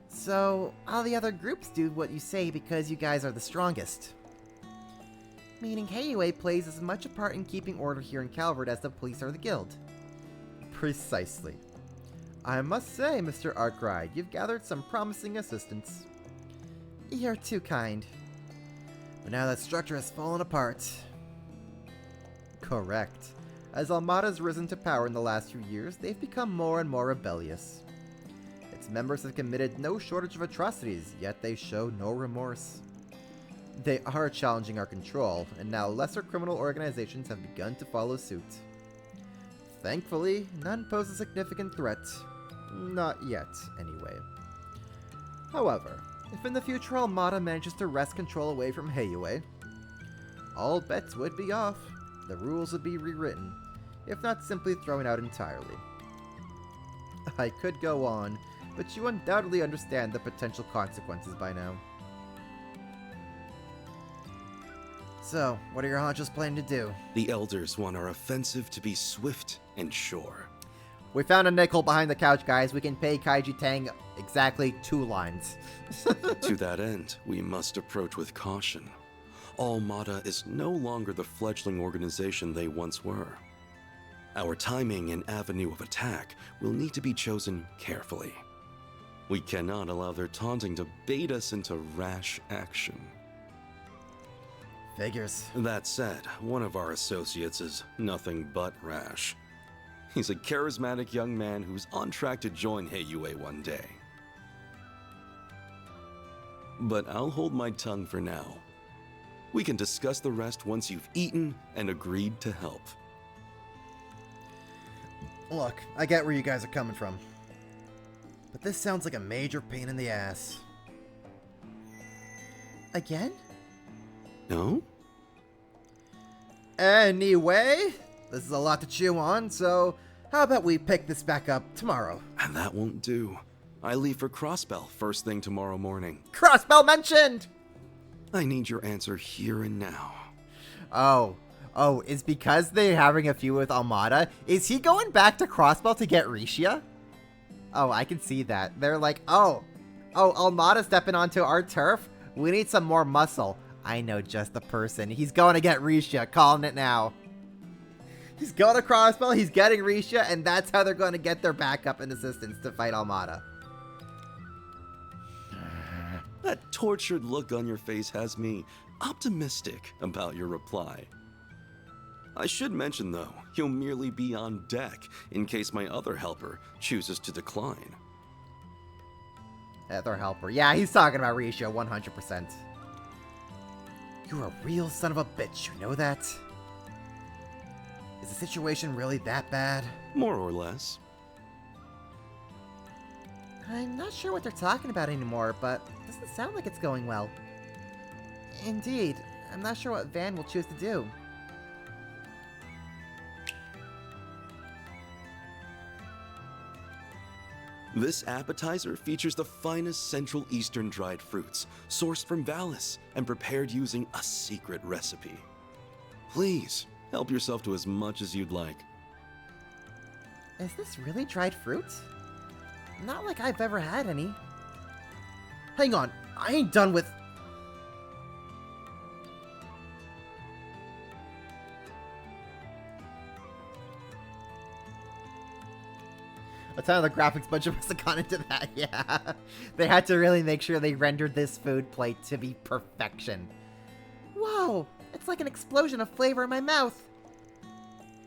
So, all the other groups do what you say because you guys are the strongest. Meaning Heiyue plays as much a part in keeping order here in Calvert as the police or the guild. Precisely. I must say, Mr. Arkwright, you've gathered some promising assistants. You're too kind. But now that structure has fallen apart. Correct. As Almada's risen to power in the last few years, they've become more and more rebellious. Its members have committed no shortage of atrocities, yet they show no remorse. They are challenging our control, and now lesser criminal organizations have begun to follow suit. Thankfully, none pose a significant threat. Not yet, anyway. However, if in the future Almada manages to wrest control away from Heiyue, all bets would be off. The rules would be rewritten, if not simply thrown out entirely. I could go on, but you undoubtedly understand the potential consequences by now. So, what are your honchos planning to do? The Elders want our offensive to be swift and sure. We found a nickel behind the couch, guys. We can pay Kaiji Tang exactly 2 lines. To that end, we must approach with caution. Almada is no longer the fledgling organization they once were. Our timing and avenue of attack will need to be chosen carefully. We cannot allow their taunting to bait us into rash action. Figures. That said, one of our associates is nothing but rash. He's a charismatic young man who's on track to join Heiyue one day. But I'll hold my tongue for now. We can discuss the rest once you've eaten and agreed to help. Look, I get where you guys are coming from. But this sounds like a major pain in the ass. Again? No? Anyway, this is a lot to chew on, so how about we pick this back up tomorrow? And that won't do. I leave for Crossbell first thing tomorrow morning. Crossbell mentioned! I need your answer here and now. Oh, it's because they're having a feud with Almada? Is he going back to Crossbell to get Rishia? Oh, I can see that. They're like, oh, Almada stepping onto our turf? We need some more muscle. I know just the person. He's going to get Rishia, calling it now. He's going to Crossbell, he's getting Rishia, and that's how they're going to get their backup and assistance to fight Almada. That tortured look on your face has me optimistic about your reply. I should mention, though, he'll merely be on deck in case my other helper chooses to decline. Other helper. Yeah, he's talking about Rishia 100%. You're a real son of a bitch, you know that? Is the situation really that bad? More or less. I'm not sure what they're talking about anymore, but it doesn't sound like it's going well. Indeed, I'm not sure what Van will choose to do. This appetizer features the finest Central Eastern dried fruits, sourced from Valis and prepared using a secret recipe. Please, help yourself to as much as you'd like. Is this really dried fruit? Not like I've ever had any. Hang on, I ain't done with... A ton of the graphics budget must have gone into that, yeah. They had to really make sure they rendered this food plate to be perfection. Whoa, it's like an explosion of flavor in my mouth.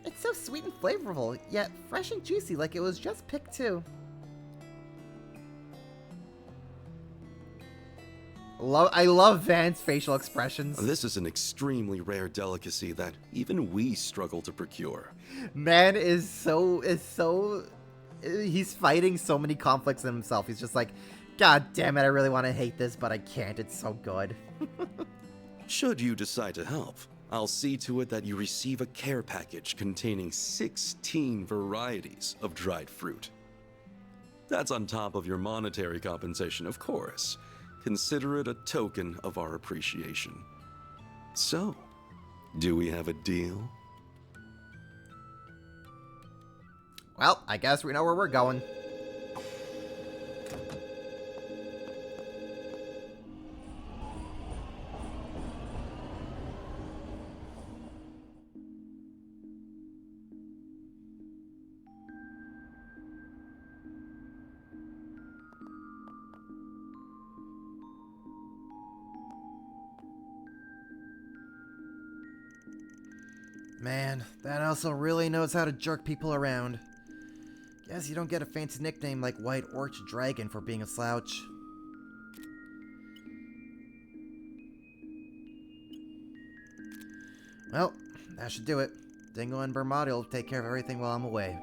It's so sweet and flavorful, yet fresh and juicy like it was just picked too. I love Van's facial expressions. This is an extremely rare delicacy that even we struggle to procure. Man he's fighting so many conflicts in himself. He's just like, God damn it, I really want to hate this, but I can't. It's so good. Should you decide to help, I'll see to it that you receive a care package containing 16 varieties of dried fruit. That's on top of your monetary compensation, of course. Consider it a token of our appreciation. So, do we have a deal? Well, I guess we know where we're going. Man, that also really knows how to jerk people around. Guess you don't get a fancy nickname like White Orchid Dragon for being a slouch. Well, that should do it. Dingo and Bermati will take care of everything while I'm away.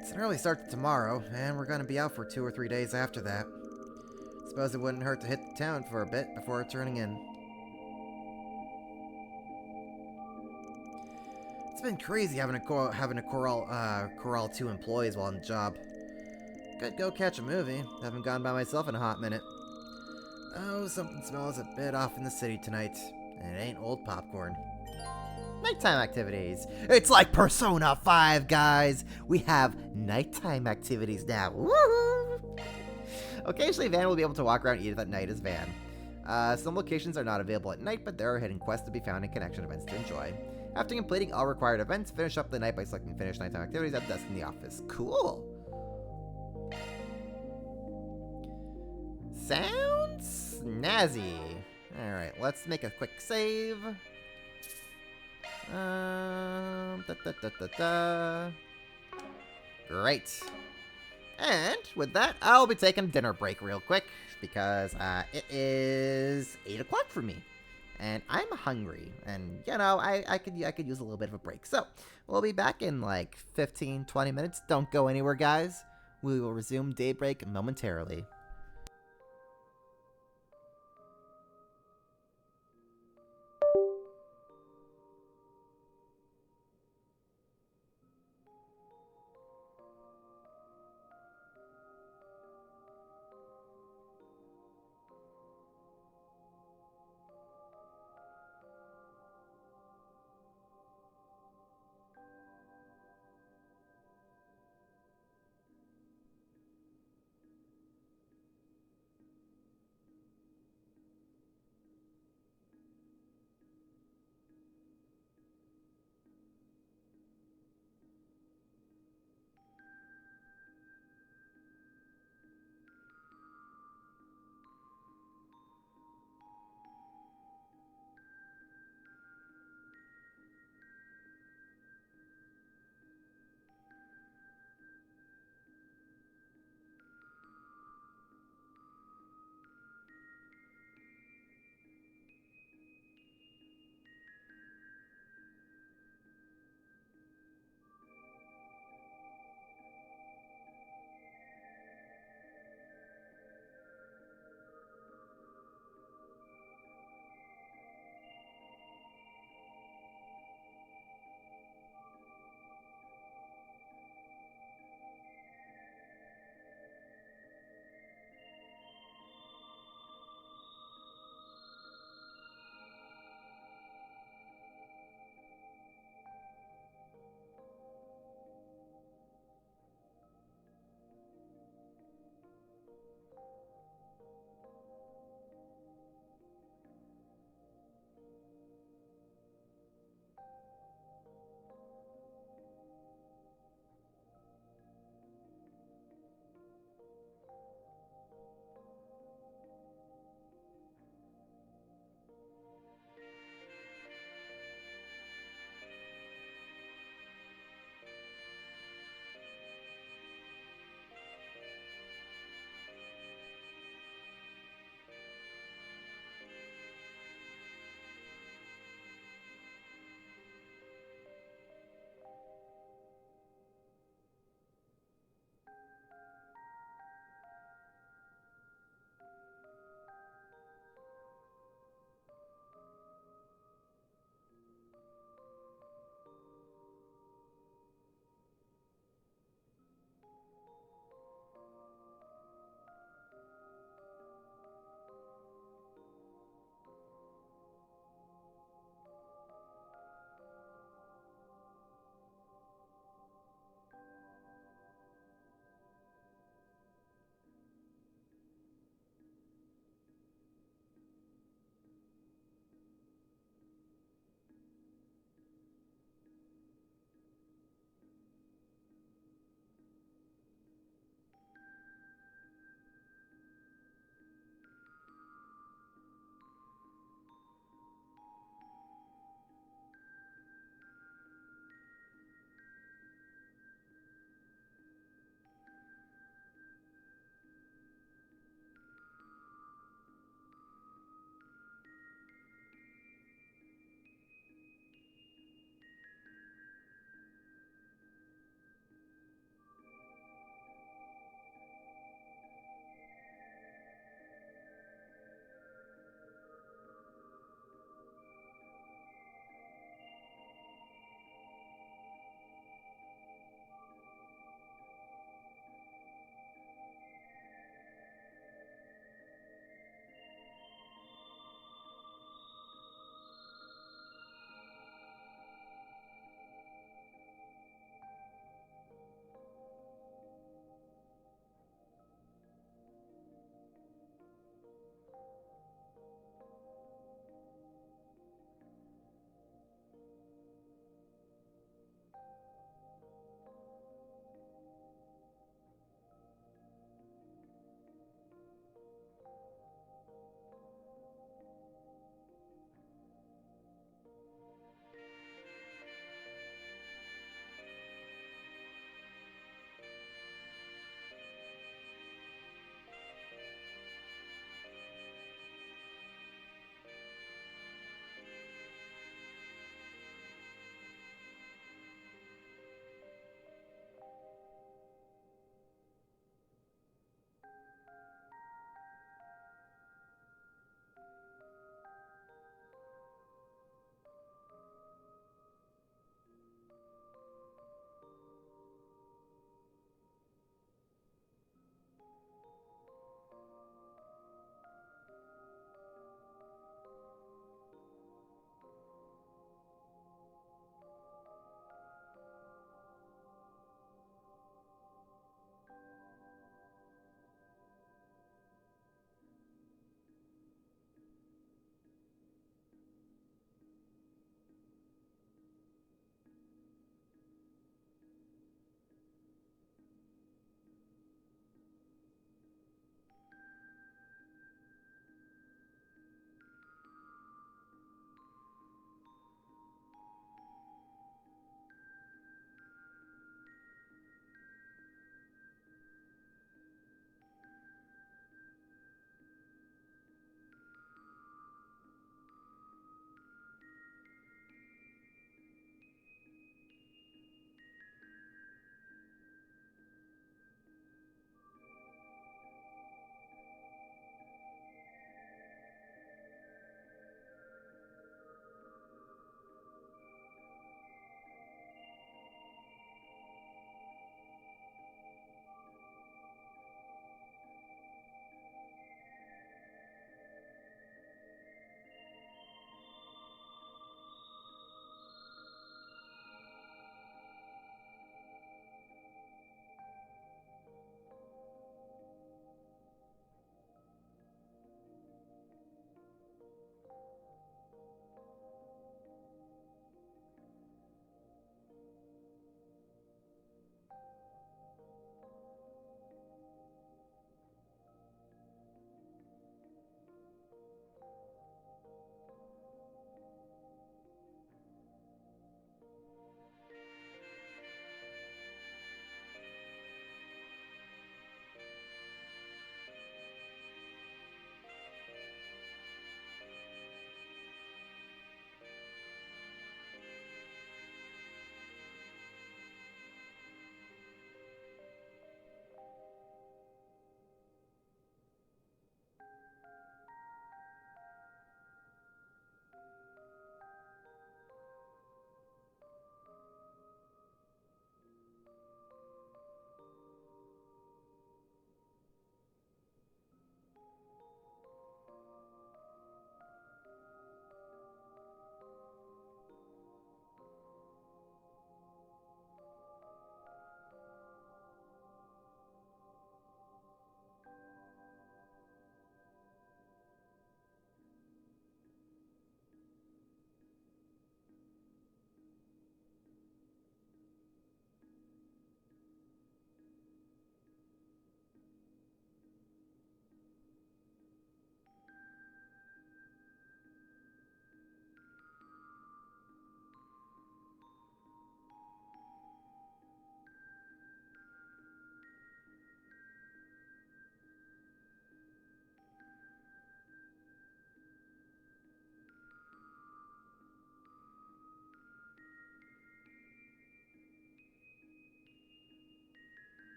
It's an early start to tomorrow, and we're gonna be out for 2 or 3 days after that. Suppose it wouldn't hurt to hit the town for a bit before turning in. It's been crazy having to corral 2 employees while on the job. Could go catch a movie. Haven't gone by myself in a hot minute. Oh, something smells a bit off in the city tonight. And it ain't old popcorn. Nighttime activities. It's like Persona 5, guys. We have nighttime activities now. Woohoo! Occasionally, Van will be able to walk around and eat at night as Van. Some locations are not available at night, but there are hidden quests to be found and connection events to enjoy. After completing all required events, finish up the night by selecting Finish Nighttime Activities at the desk in the office. Cool! Sounds snazzy. Alright, let's make a quick save. Great. And with that, I'll be taking a dinner break real quick because it is 8 o'clock for me. And I'm hungry, and you know, I could use a little bit of a break. So, we'll be back in like 15-20 minutes. Don't go anywhere, guys. We will resume Daybreak momentarily.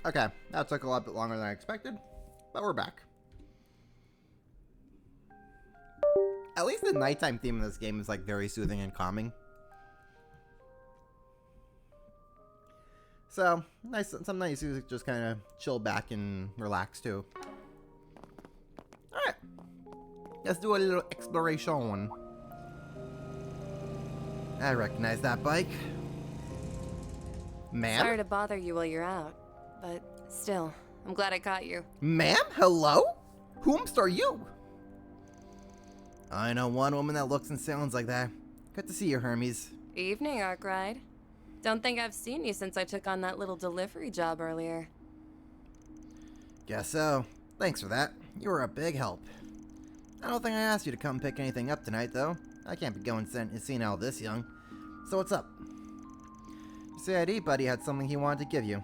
Okay, that took a lot bit longer than I expected, but we're back. At least the nighttime theme in this game is like very soothing and calming. So, nice. Some nights you just kind of chill back and relax too. Alright. Let's do a little exploration. I recognize that bike. Ma'am? Sorry to bother you while you're out, but still, I'm glad I caught you. Ma'am? Hello? Whomst are you? I know one woman that looks and sounds like that. Good to see you, Hermes. Evening, Arkwright. Don't think I've seen you since I took on that little delivery job earlier. Guess so. Thanks for that. You were a big help. I don't think I asked you to come pick anything up tonight, though. I can't be going senile this young. So what's up? Your CID buddy had something he wanted to give you.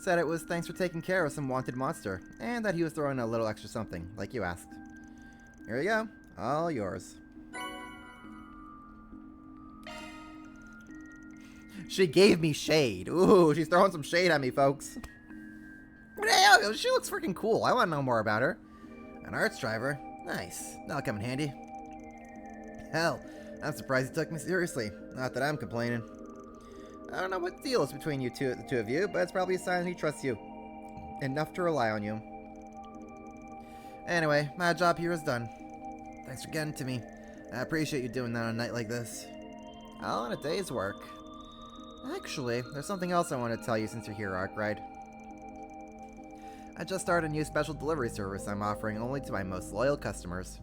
Said it was thanks for taking care of some wanted monster, and that he was throwing a little extra something, like you asked. Here you go. All yours. She gave me shade. Ooh, she's throwing some shade at me, folks. But hey, she looks freaking cool. I want to know more about her. An arts driver? Nice. That'll come in handy. Hell, I'm surprised he took me seriously. Not that I'm complaining. I don't know what the deal is between the two of you, but it's probably a sign he trusts you. Enough to rely on you. Anyway, my job here is done. Thanks for getting to me. I appreciate you doing that on a night like this. All in a day's work. Actually, there's something else I want to tell you since you're here, Arkwright. I just started a new special delivery service I'm offering only to my most loyal customers.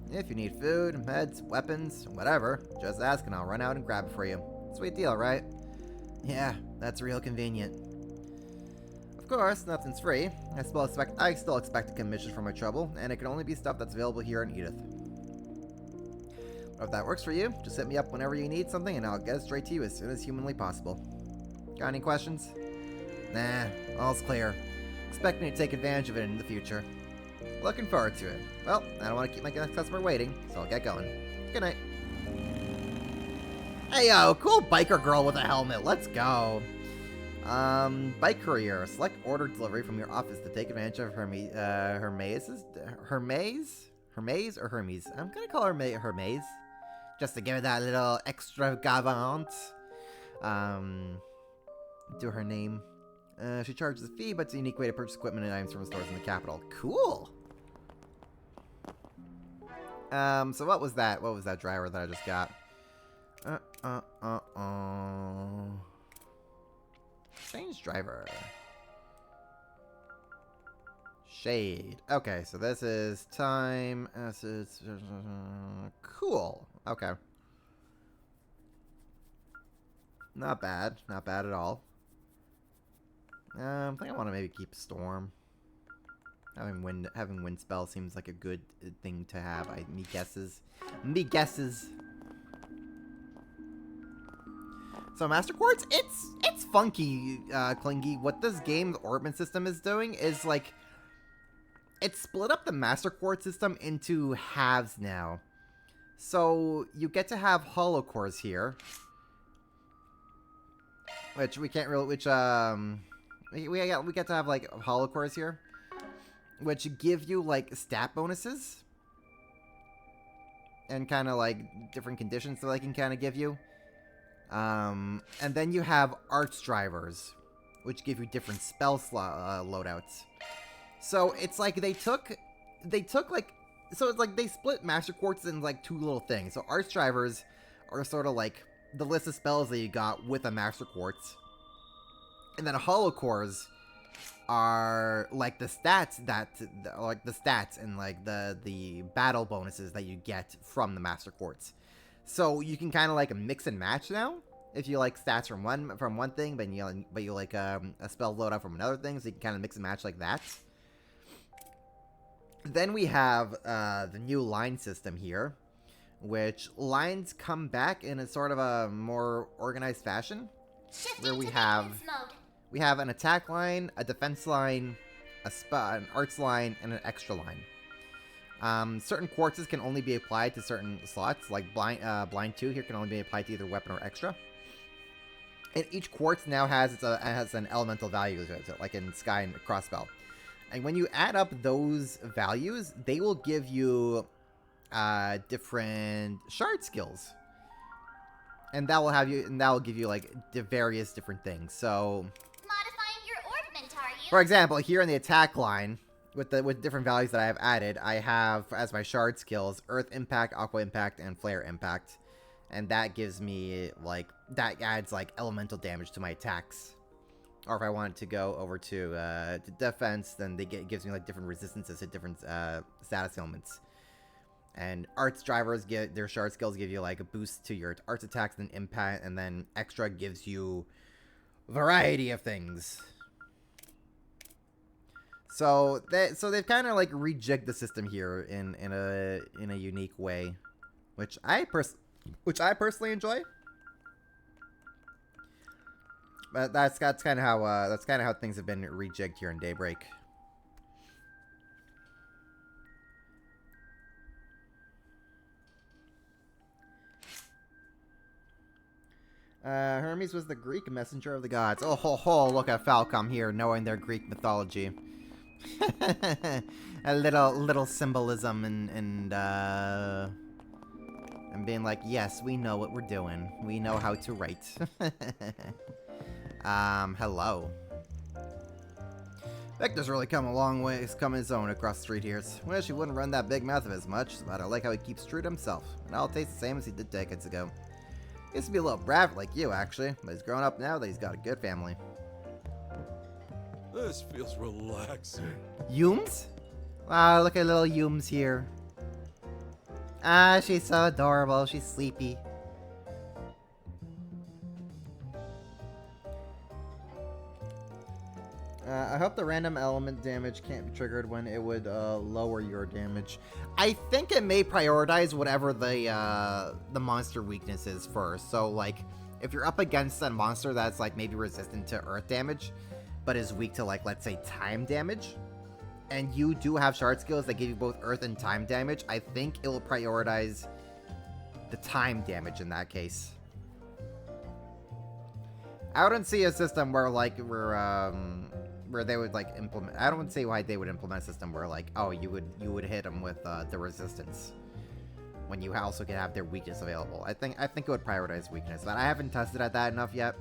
If you need food, meds, weapons, whatever, just ask and I'll run out and grab it for you. Sweet deal, right? Yeah, that's real convenient. Of course, nothing's free. I still expect a commission for my trouble, and it can only be stuff that's available here in Edith. But if that works for you, just hit me up whenever you need something and I'll get it straight to you as soon as humanly possible. Got any questions? Nah, all's clear. Expect me to take advantage of it in the future. Looking forward to it. Well, I don't want to keep my next customer waiting, so I'll get going. Good night. Hey yo, cool biker girl with a helmet. Let's go. Bike courier. Select order delivery from your office to take advantage of Hermes or Hermes? I'm gonna call her Hermes. Just to give her that little extravagant to her name. She charges a fee, but it's a unique way to purchase equipment and items from stores in the capital. Cool! So what was that? What was that driver that I just got? Change driver. Shade. Okay, so this is time. Cool. Okay. Not bad. Not bad at all. I think I want to maybe keep Storm. Having wind spell seems like a good thing to have. Me guesses. So Master Quartz, it's funky, Clingy. What this game, the orbit system, is doing is like it split up the Master Quartz system into halves now. So you get to have hollow cores here, which we can't really. We get to have like hollow cores here, which give you like stat bonuses and kind of like different conditions that they can kind of give you. And then you have arts drivers, which give you different spell loadouts. So it's like they took like, so it's like they split Master Quartz in like two little things. So arts drivers are sort of like the list of spells that you got with a Master Quartz, and then hollow cores are like the stats and like the battle bonuses that you get from the Master Quartz. So you can kind of like mix and match now. If you like stats from one thing, but you like a spell loadout from another thing, so you can kind of mix and match like that. Then we have the new line system here, which lines come back in a sort of a more organized fashion, where we have an attack line, a defense line, an arts line, and an extra line. Certain quartzes can only be applied to certain slots, like blind 2 here can only be applied to either weapon or extra. And each quartz now has an elemental value to it, like in Sky and Crossbell. And when you add up those values, they will give you different shard skills. And that will give you like the various different things. So Modifying your ornament, are you? for example, here in the attack line, with different values that I have added, I have as my shard skills Earth Impact, Aqua Impact, and Flare Impact. And that gives me, like, that adds, like, elemental damage to my attacks. Or if I want to go over to defense, then it gives me, like, different resistances to different status ailments. And arts drivers, their shard skills give you, like, a boost to your arts attacks, and impact, and then extra gives you variety of things. So they've kind of, like, rejigged the system here in a unique way, which I personally enjoy. But that's kind of how things have been rejigged here in Daybreak. Hermes was the Greek messenger of the gods. Oh ho ho! Look at Falcom here, knowing their Greek mythology. A little symbolism and being like, yes, we know what we're doing. We know how to write. Hello. Victor's really come a long way. He's come his own across the street here. Wish he wouldn't run that big mouth of his much, but I like how he keeps true to himself. And I'll taste the same as he did decades ago. He used to be a little brat like you, actually, but he's grown up now that he's got a good family. This feels relaxing. Yums? Wow, look at little Yums here. Ah, she's so adorable. She's sleepy. I hope the random element damage can't be triggered when it would lower your damage. I think it may prioritize whatever the monster weakness is first. So, like, if you're up against a monster that's, like, maybe resistant to earth damage, but is weak to, like, let's say time damage, and you do have shard skills that give you both earth and time damage, I think it will prioritize the time damage in that case. I don't see a system where, like, where they would, like, implement... I don't see why they would implement a system where, like, oh, you would hit them with the resistance when you also can have their weakness available. I think it would prioritize weakness, but I haven't tested at that enough yet.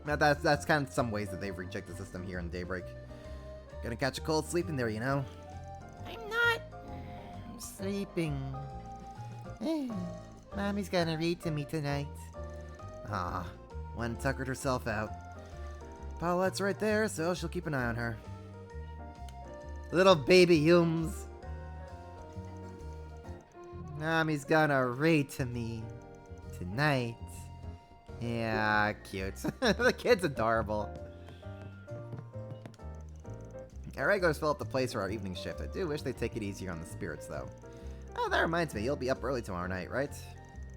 Now that's kind of some ways that they've rejected the system here in Daybreak. Gonna catch a cold sleeping there, you know? I'm not. I'm sleeping. Mommy's gonna read to me tonight. Ah, one tuckered herself out. Paulette's right there, so she'll keep an eye on her. Little baby Yums. Mommy's gonna read to me tonight. Yeah, cute. The kid's adorable. Our regulars fill up the place for our evening shift. I do wish they'd take it easier on the spirits, though. Oh, that reminds me. You'll be up early tomorrow night, right?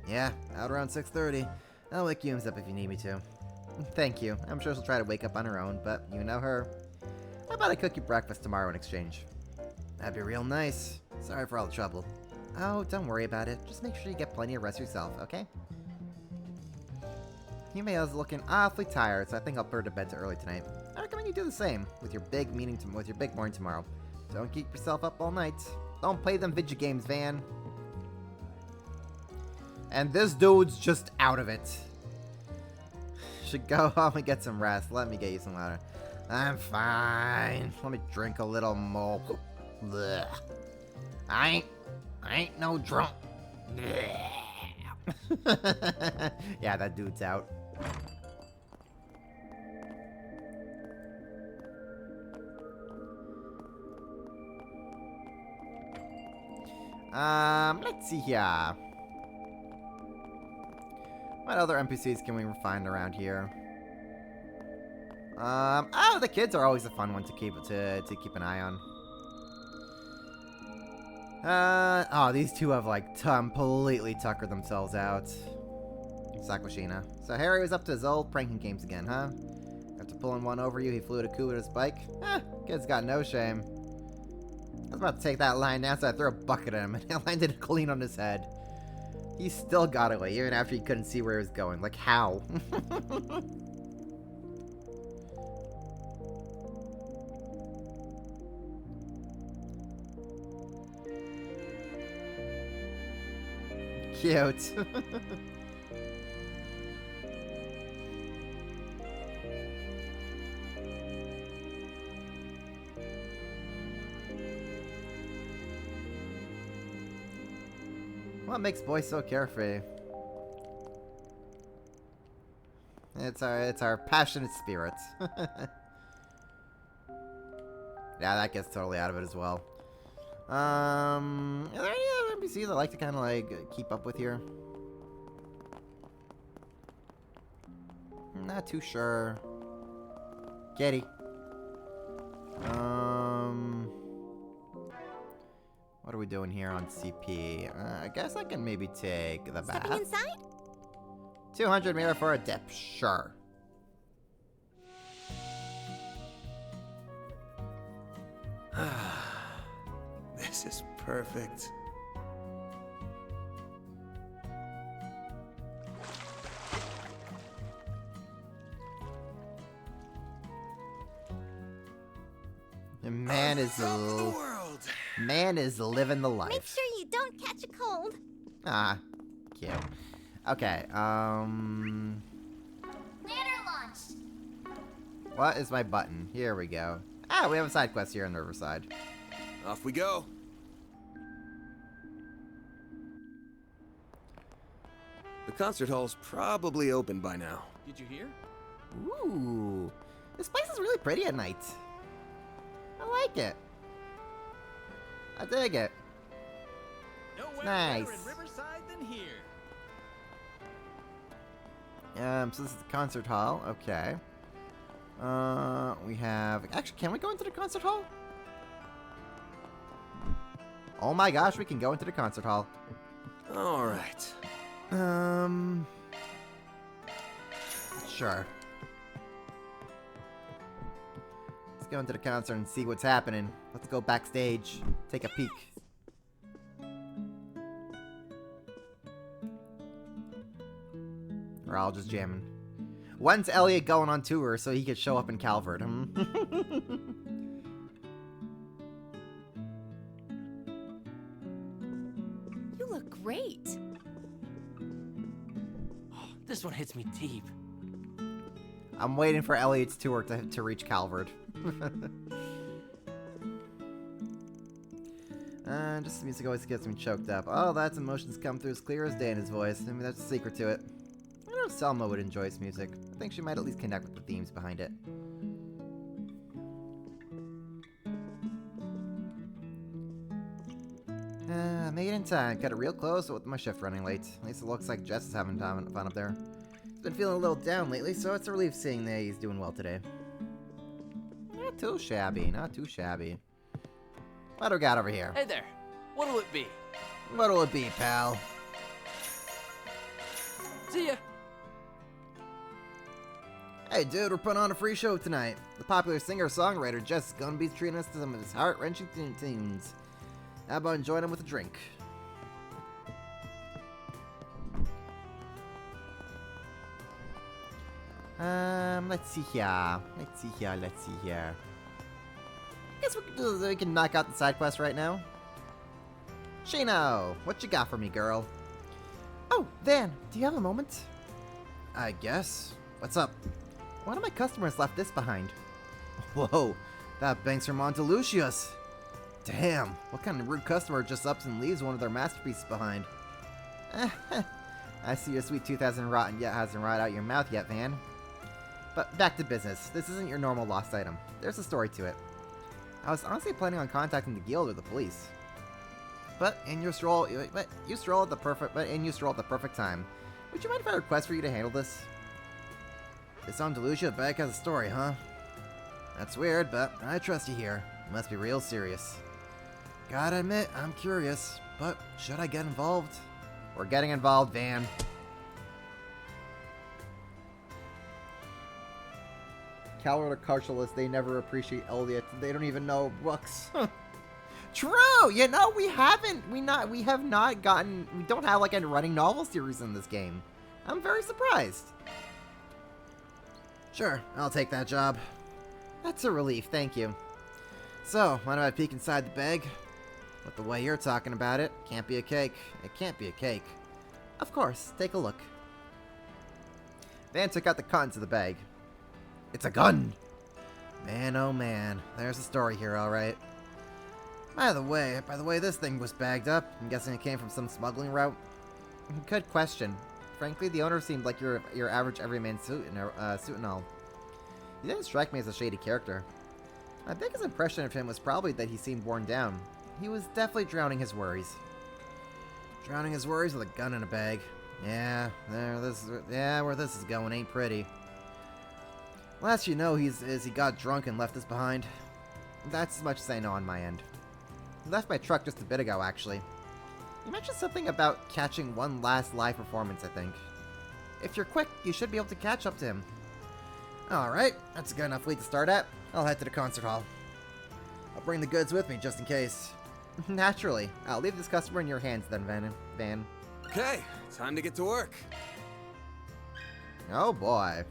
Yeah, out around 6:30. I'll wake Yums up if you need me to. Thank you. I'm sure she'll try to wake up on her own, but you know her. How about I cook you breakfast tomorrow in exchange? That'd be real nice. Sorry for all the trouble. Oh, don't worry about it. Just make sure you get plenty of rest yourself, okay? Yumeo's looking awfully tired, so I think I'll put her to bed too early tonight. I recommend you do the same with your big morning tomorrow. Don't keep yourself up all night. Don't play them video games, Van. And this dude's just out of it. Should go home and get some rest. Let me get you some water. I'm fine. Let me drink a little more. Blech. I ain't no drunk. Yeah, that dude's out. Let's see here. What other NPCs can we find around here? Oh, the kids are always a fun one to keep an eye on. Oh, these two have, like, completely tuckered themselves out. Sakwashina. So Harry was up to his old pranking games again, huh? After pulling one over you, he flew to coup with his bike? Kid's got no shame. I was about to take that line down, so I threw a bucket at him, and it landed clean on his head. He still got away, even after he couldn't see where he was going. Like, how? Cute. What makes boys so carefree? It's our passionate spirit. Yeah, that gets totally out of it as well. Are there any other NPCs I like to kind of like keep up with here? I'm not too sure. Kitty. What are we doing here on CP? I guess I can maybe take the bath. Stepping inside? 200 mirror for a dip, sure. This is perfect. The man is living the life. Make sure you don't catch a cold. Ah, cute. Okay, Ladder launched. what is my button? Here we go. Ah, we have a side quest here in Riverside. Off we go. The concert hall's probably open by now. Did you hear? Ooh, this place is really pretty at night. I like it. I dig it. Nowhere Nice. better in Riverside than here. So this is the concert hall. Okay. We have... Actually, can we go into the concert hall? Oh my gosh, we can go into the concert hall. All right. Sure. Let's go into the concert and see what's happening. Let's go backstage. Take a peek. Or I'll just jamming. When's Elliot going on tour so he could show up in Calvert? You look great. This one hits me deep. I'm waiting for Elliot's tour to reach Calvert. Just the music always gets me choked up. Oh, that's emotions come through as clear as day in his voice. I mean, that's the secret to it. I know Selma would enjoy his music. I think she might at least connect with the themes behind it. Made it in time. Got it real close with my shift running late. At least it looks like Jess is having fun up there. He's been feeling a little down lately, so it's a relief seeing that he's doing well today. Not too shabby, not too shabby. What do we got over here? Hey there. What'll it be? What'll it be, pal? See ya. Hey, dude, we're putting on a free show tonight. The popular singer-songwriter Jess is gonna be treating us to some of his heart-wrenching tunes. How about enjoying them with a drink? Let's see here. Guess we can knock out the side quest right now. Shino, what you got for me, girl? Oh, Van, do you have a moment? I guess. What's up? One of my customers left this behind. Whoa, that bank's from Montelucius. Damn, what kind of rude customer just ups and leaves one of their masterpieces behind? I see your sweet tooth hasn't rotted out your mouth yet, Van. But back to business. This isn't your normal lost item. There's a story to it. I was honestly planning on contacting the guild or the police. But you stroll at the perfect time. Would you mind if I request for you to handle this? This Andalusia bag has a story, huh? That's weird, but I trust you here. It must be real serious. Gotta admit, I'm curious, but should I get involved? We're getting involved, Van. Calvert are culturalists. They never appreciate Elliot. They don't even know Brooks. True! You know, we have not gotten, we don't have like a running novel series in this game. I'm very surprised. Sure, I'll take that job. That's a relief, thank you. So, mind if I peek inside the bag? But the way you're talking about it, can't be a cake. It can't be a cake. Of course, take a look. Van took out the contents of the bag. It's a gun! Man, oh man, there's a story here, alright. By the way, this thing was bagged up. I'm guessing it came from some smuggling route. Good question. Frankly, the owner seemed like your average everyman suit and all. He didn't strike me as a shady character. My biggest impression of him was probably that he seemed worn down. He was definitely drowning his worries. Drowning his worries with a gun in a bag. Yeah, where this is going ain't pretty. Last you know, he got drunk and left us behind. That's as much as I know on my end. He left my truck just a bit ago, actually. You mentioned something about catching one last live performance, I think. If you're quick, you should be able to catch up to him. Alright, that's a good enough lead to start at. I'll head to the concert hall. I'll bring the goods with me, just in case. Naturally. I'll leave this customer in your hands then, Van. Okay, time to get to work. Oh boy.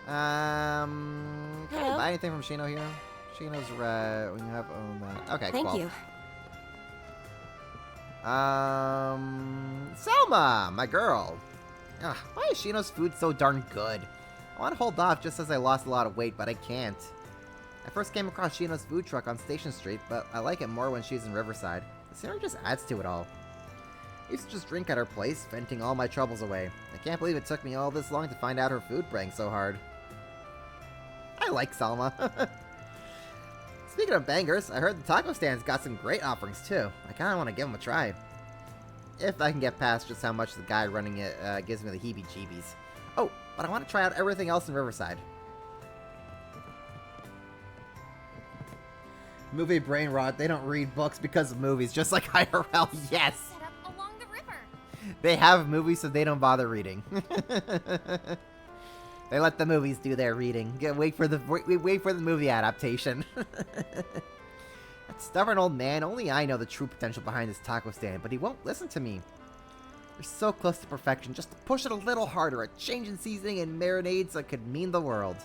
Can I buy anything from Shino here? Shino's red. When you have okay, Thank cool. you. Selma, my girl. Ugh, why is Shino's food so darn good? I want to hold off just as I lost a lot of weight, but I can't. I first came across Shino's food truck on Station Street, but I like it more when she's in Riverside. The scenery just adds to it all. I used to just drink at her place, venting all my troubles away. I can't believe it took me all this long to find out her food rang so hard. I like Selma. Speaking of bangers, I heard the taco stand's got some great offerings too. I kinda want to give them a try. If I can get past just how much the guy running it gives me the heebie-jeebies. Oh, but I want to try out everything else in Riverside. Movie brain rot. They don't read books because of movies, just like IRL. Yes! Set up along the river. They have movies so they don't bother reading. They let the movies do their reading. Wait for the movie adaptation. That stubborn old man, only I know the true potential behind his taco stand, but he won't listen to me. You're so close to perfection, just to push it a little harder, a change in seasoning and marinades that could mean the world.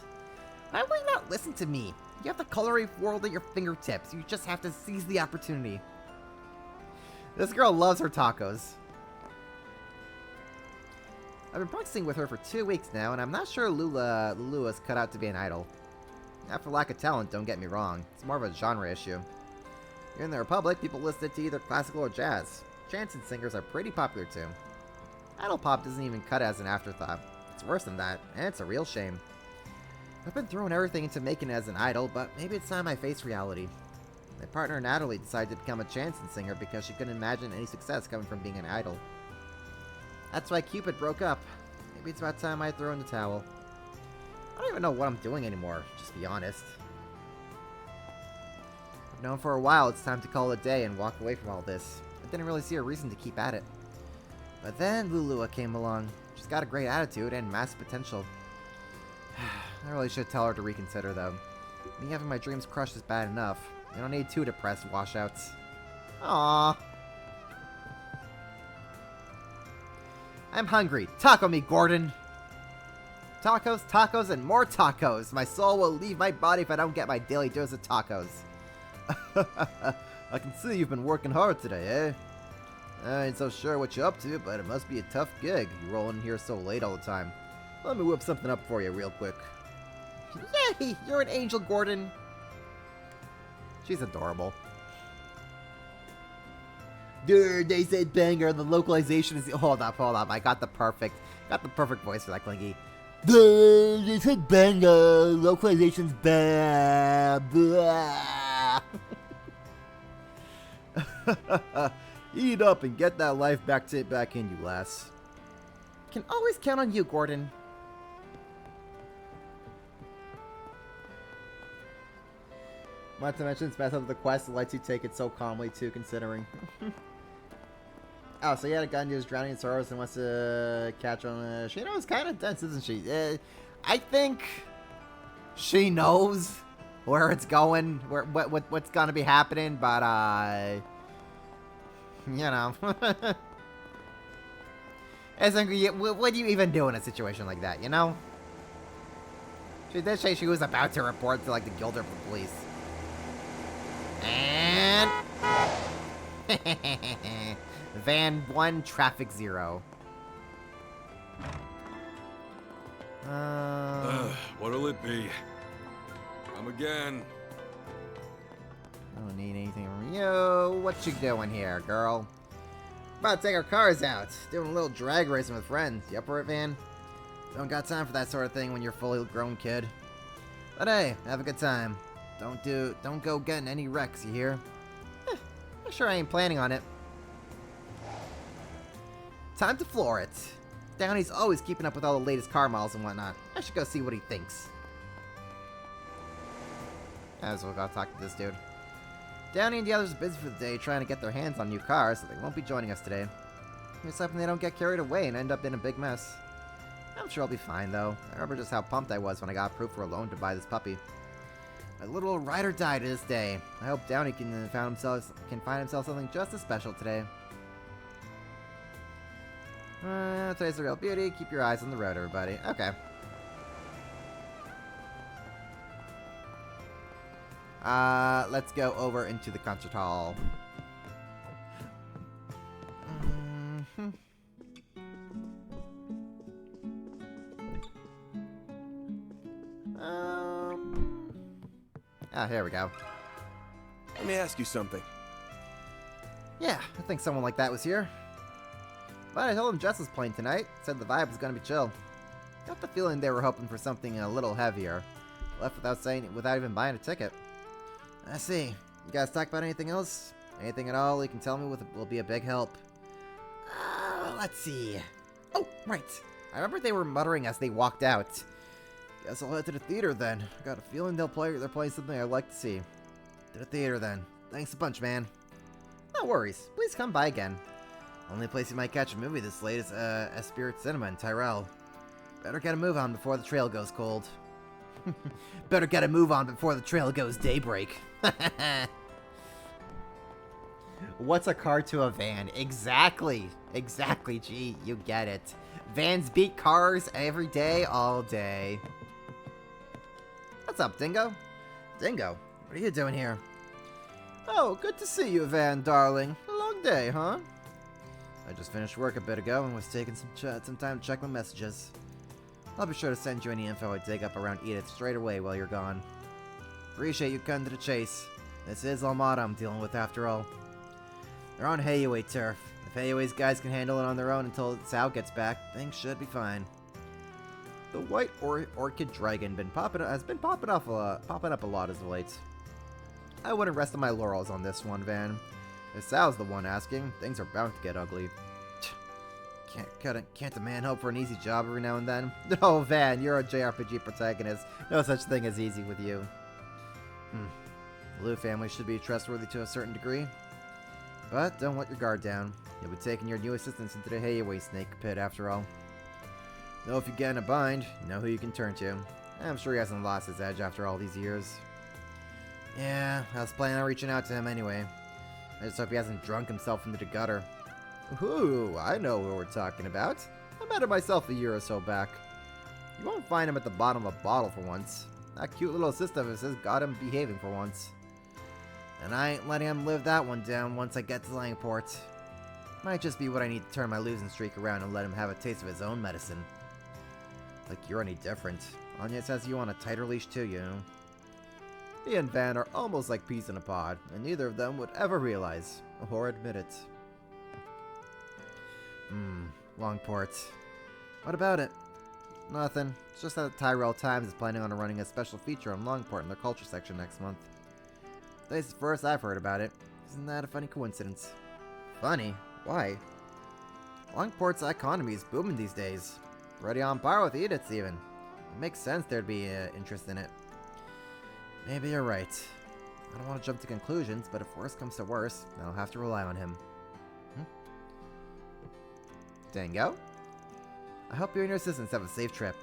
Why will you not listen to me? You have the culinary world at your fingertips, you just have to seize the opportunity. This girl loves her tacos. I've been practicing with her for 2 weeks now, and I'm not sure Lulu is cut out to be an idol. Not for lack of talent, don't get me wrong. It's more of a genre issue. Here in the Republic, people listen to either classical or jazz. Chanson singers are pretty popular too. Idol pop doesn't even cut as an afterthought. It's worse than that, and it's a real shame. I've been throwing everything into making it as an idol, but maybe it's not my face reality. My partner Natalie decided to become a chanson singer because she couldn't imagine any success coming from being an idol. That's why Cupid broke up. Maybe it's about time I throw in the towel. I don't even know what I'm doing anymore, just to be honest. I've known for a while it's time to call it a day and walk away from all this. I didn't really see a reason to keep at it. But then Lulua came along. She's got a great attitude and massive potential. I really should tell her to reconsider though. Me having my dreams crushed is bad enough. You don't need 2 depressed washouts. Aww. I'm hungry. Taco me, Gordon! Tacos, tacos, and more tacos! My soul will leave my body if I don't get my daily dose of tacos. I can see you've been working hard today, eh? I ain't so sure what you're up to, but it must be a tough gig. You rolling in here so late all the time. Let me whip something up for you real quick. Yay! You're an angel, Gordon! She's adorable. Dude, they said banger. The localization is. Hold up. I got the perfect voice for that, Clingy. Dude, they said banger. Localization's bad. Eat up and get that life back in you, lass. Can always count on you, Gordon. Not to mention, it's messed up the quest that lets you take it so calmly, too, considering. Oh, so he had a gun, he was drowning in sorrows and wants to catch on. She knows kind of dense, isn't she? I think she knows where it's going, what's gonna be happening, but you know, what do you even do in a situation like that? You know, she did say she was about to report to like the Guilder police, and Van 1, traffic 0. What'll it be? Come again. I don't need anything from you. What you doing here, girl? About to take our cars out. Doing a little drag racing with friends. You up for it, Van? Don't got time for that sort of thing when you're a fully grown kid. But hey, have a good time. Don't go getting any wrecks, you hear? I'm sure I ain't planning on it. Time to floor it. Downey's always keeping up with all the latest car models and whatnot. I should go see what he thinks. As well, gotta talk to this dude. Downey and the others are busy for the day trying to get their hands on new cars, so they won't be joining us today. Here's hoping they don't get carried away and end up in a big mess. I'm sure I'll be fine, though. I remember just how pumped I was when I got approved for a loan to buy this puppy. My little ride or die to this day. I hope Downey can find himself something just as special today. Today's the real beauty. Keep your eyes on the road, everybody. Okay. Let's go over into the concert hall. Here we go. Let me ask you something. Yeah, I think someone like that was here. But I told him Jess was playing tonight. Said the vibe was gonna be chill. Got the feeling they were hoping for something a little heavier. Left without even buying a ticket. I see. You guys talk about anything else? Anything at all you can tell me will be a big help. Let's see. Oh, right. I remember they were muttering as they walked out. Guess I'll head to the theater then. I got a feeling they're playing something I'd like to see. To the theater then. Thanks a bunch, man. No worries. Please come by again. Only place you might catch a movie this late is Spirit Cinema in Tyrell. Better get a move on before the trail goes cold. Better get a move on before the trail goes daybreak. What's a car to a van? Exactly. Exactly, gee, you get it. Vans beat cars every day, all day. What's up, Dingo? Dingo, what are you doing here? Oh, good to see you, Van, darling. A long day, huh? I just finished work a bit ago and was taking some time to check my messages. I'll be sure to send you any info I dig up around Edith straight away while you're gone. Appreciate you cutting to the chase. This is Almada I'm dealing with after all. They're on Hayaway turf. If Hayaway's guys can handle it on their own until Sal gets back, things should be fine. The white orchid dragon has been popping up a lot as of late. I wouldn't rest on my laurels on this one, Van. If Sal's the one asking, things are bound to get ugly. Can't a man hope for an easy job every now and then? Oh, Van, you're a JRPG protagonist. No such thing as easy with you. The Liu family should be trustworthy to a certain degree. But don't let your guard down. You'll be taking your new assistants into the Hayaway snake pit after all. Though if you get in a bind, you know who you can turn to. I'm sure he hasn't lost his edge after all these years. Yeah, I was planning on reaching out to him anyway. I just hope he hasn't drunk himself into the gutter. Ooh, I know who we're talking about. I met him myself a year or so back. You won't find him at the bottom of a bottle for once. That cute little sister of his has got him behaving for once. And I ain't letting him live that one down once I get to Langport. Might just be what I need to turn my losing streak around and let him have a taste of his own medicine. Like you're any different. Anya says you on a tighter leash too, you know. He and Van are almost like peas in a pod, and neither of them would ever realize, or admit it. Longport. What about it? Nothing. It's just that the Tyrell Times is planning on running a special feature on Longport in their culture section next month. Today's the first I've heard about it. Isn't that a funny coincidence? Funny? Why? Longport's economy is booming these days. Already on par with Edith's even. It makes sense there'd be interest in it. Maybe you're right. I don't want to jump to conclusions, but if worse comes to worse, I'll have to rely on him. Dango? I hope you and your assistants have a safe trip.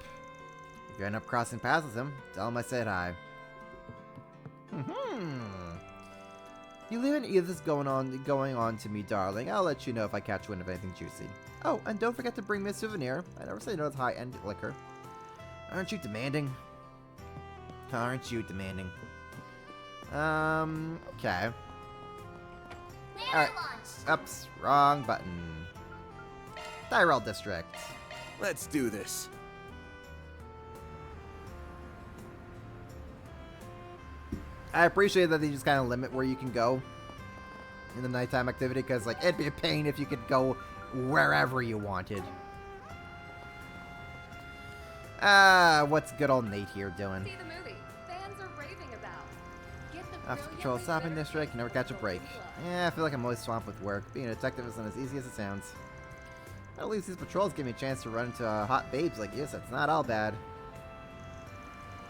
If you end up crossing paths with him, tell him I said hi. You leave any of this going on to me, darling. I'll let you know if I catch wind of anything juicy. Oh, and don't forget to bring me a souvenir. I never say no to high-end liquor. Aren't you demanding? Aren't you demanding? Okay. Alright. Oops, wrong button. Tyrell District. Let's do this. I appreciate that they just kind of limit where you can go in the nighttime activity, because, like, it'd be a pain if you could go wherever you wanted. What's good old Nate here doing? See the movie. Fans are raving about. Get the After control the shopping district, you never catch a break. Yeah, I feel like I'm always swamped with work. Being a detective isn't as easy as it sounds. At least these patrols give me a chance to run into hot babes like you, so it's not all bad.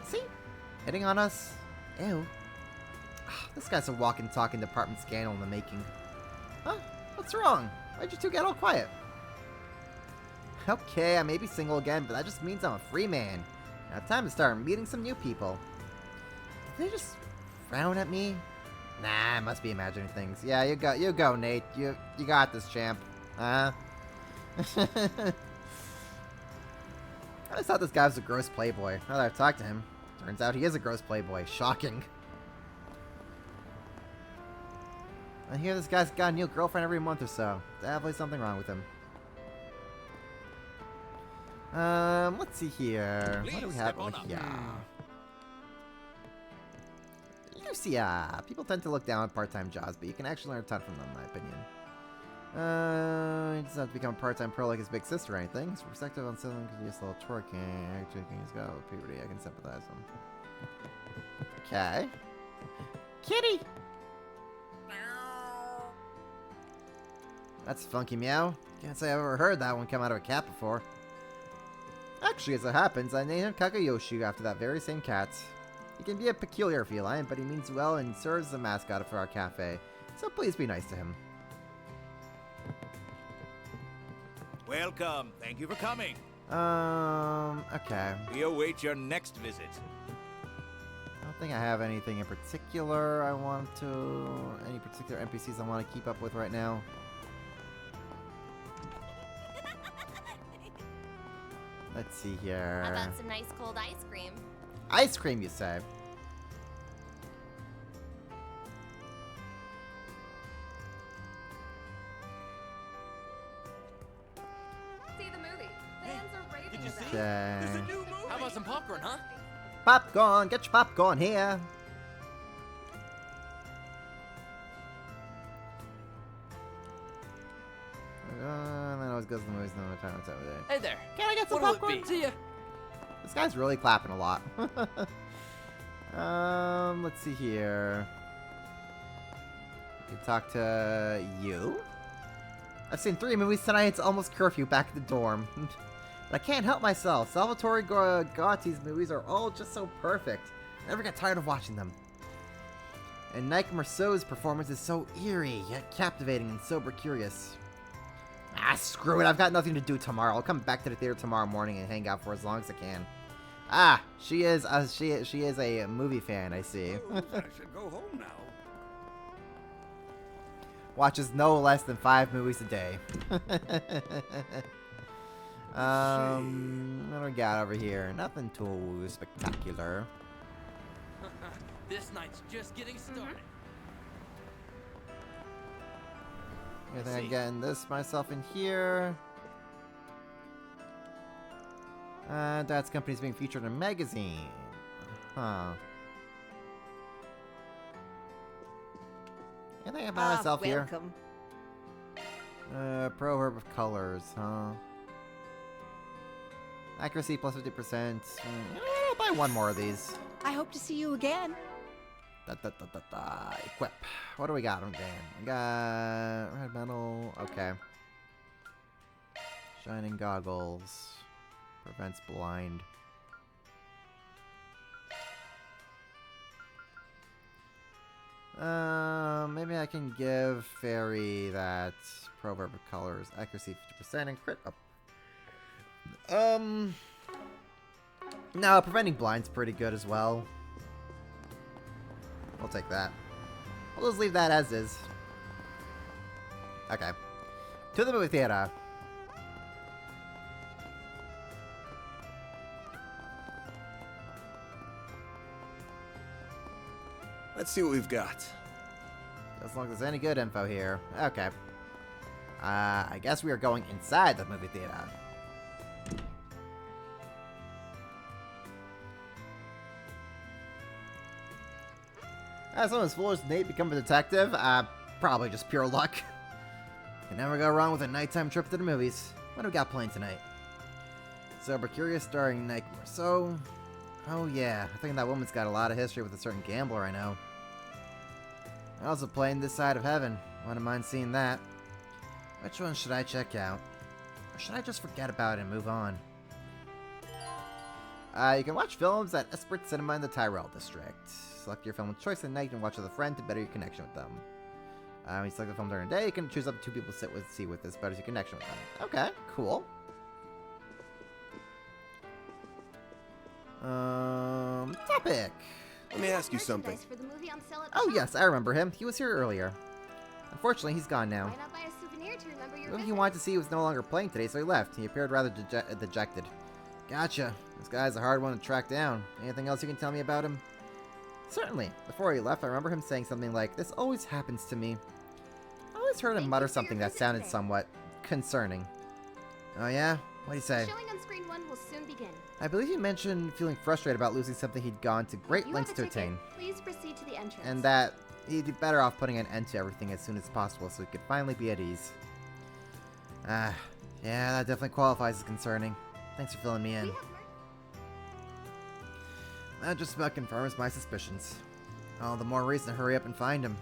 See? Hitting on us? Ew. This guy's a walking, talking department scandal in the making. Huh? What's wrong? Why'd you two get all quiet? Okay, I may be single again, but that just means I'm a free man. Now time to start meeting some new people. Did they just frown at me? Nah, I must be imagining things. Yeah, you go, Nate. You got this, champ. I just thought this guy was a gross playboy. Now that I've talked to him, turns out he is a gross playboy. Shocking. I hear this guy's got a new girlfriend every month or so. Definitely something wrong with him. Let's see here. What do we have over here? Lucia. People tend to look down on part-time jobs, but you can actually learn a ton from them, in my opinion. He doesn't have to become a part-time pro like his big sister or anything. His perspective on something could use a little twerking. He's got a little puberty. I can sympathize with him. Okay. Kitty! That's a funky meow. Can't say I've ever heard that one come out of a cat before. Actually, as it happens, I named him Kakayoshi after that very same cat. He can be a peculiar feline, but he means well and serves as a mascot for our cafe. So please be nice to him. Welcome. Thank you for coming. Okay. We await your next visit. I don't think I have anything in particular I want to... Any particular NPCs I want to keep up with right now. Let's see here. How about some nice cold ice cream? Ice cream, you say? See the movie. Fans are raving did you see about. it? Okay. There's a new movie. How about some popcorn, huh? Popcorn! Get your popcorn here! Man always goes to the movies no time it's over there. Hey there. Can I get some What'll popcorn? it be? See ya. This guy's really clapping a lot. Let's see here. We can talk to you. I've seen 3 movies tonight. It's almost curfew back at the dorm. But I can't help myself. Salvatore Gotti's movies are all just so perfect. I never get tired of watching them. And Nike Merceau's performance is so eerie, yet captivating and sober curious. Ah, screw it. I've got nothing to do tomorrow. I'll come back to the theater tomorrow morning and hang out for as long as I can. Ah, she is a movie fan, I see. I should go home now. Watches no less than 5 movies a day. What do we got over here? Nothing too spectacular. This night's just getting started. I think I'm getting this myself in here. Dad's company's being featured in a magazine. Huh. I think I buy myself welcome. here. Proverb of colors, huh? Accuracy plus 50%. I'll buy one more of these. I hope to see you again. Equip. What do we got again? We got red metal. Okay. Shining goggles. Prevents blind. Maybe I can give Fairy that Proverb of Colors. Accuracy 50% and crit up. No, preventing blind's pretty good as well. We'll take that. We'll just leave that as is. Okay. To the movie theater. Let's see what we've got. As long as there's any good info here. Okay. I guess we are going inside the movie theater. Someone as foolish as Nate become a detective? Probably just pure luck. Can never go wrong with a nighttime trip to the movies. What do we got playing tonight? Sober Curious starring Nike Marceau. Oh yeah, I think that woman's got a lot of history with a certain gambler I know. Also playing This Side of Heaven. Wouldn't mind seeing that. Which one should I check out? Or should I just forget about it and move on? You can watch films at Esprit Cinema in the Tyrell District. Select your film of choice at night, you can watch with a friend to better your connection with them. When you select the film during the day, you can choose up to 2 people to see with this betters your connection with them. Okay, cool. Topic. Let me ask you something. For the movie on sale at Oh yes, I remember him. He was here earlier. Unfortunately, he's gone now. Why not buy a souvenir to remember your The movie he visit? wanted to see was no longer playing today, so he left. He appeared rather dejected. Gotcha. This guy's a hard one to track down. Anything else you can tell me about him? Certainly. Before he left, I remember him saying something like, "This always happens to me." I always heard him Thank mutter you for your something that visit sounded today. somewhat concerning. Oh yeah? What'd he say? Showing on screen 1 will soon begin. I believe he mentioned feeling frustrated about losing something he'd gone to great If you lengths have a to ticket, attain. please proceed to the entrance. And that he'd be better off putting an end to everything as soon as possible so he could finally be at ease. Yeah, that definitely qualifies as concerning. Thanks for filling me in. That just about confirms my suspicions. All the more reason to hurry up and find him.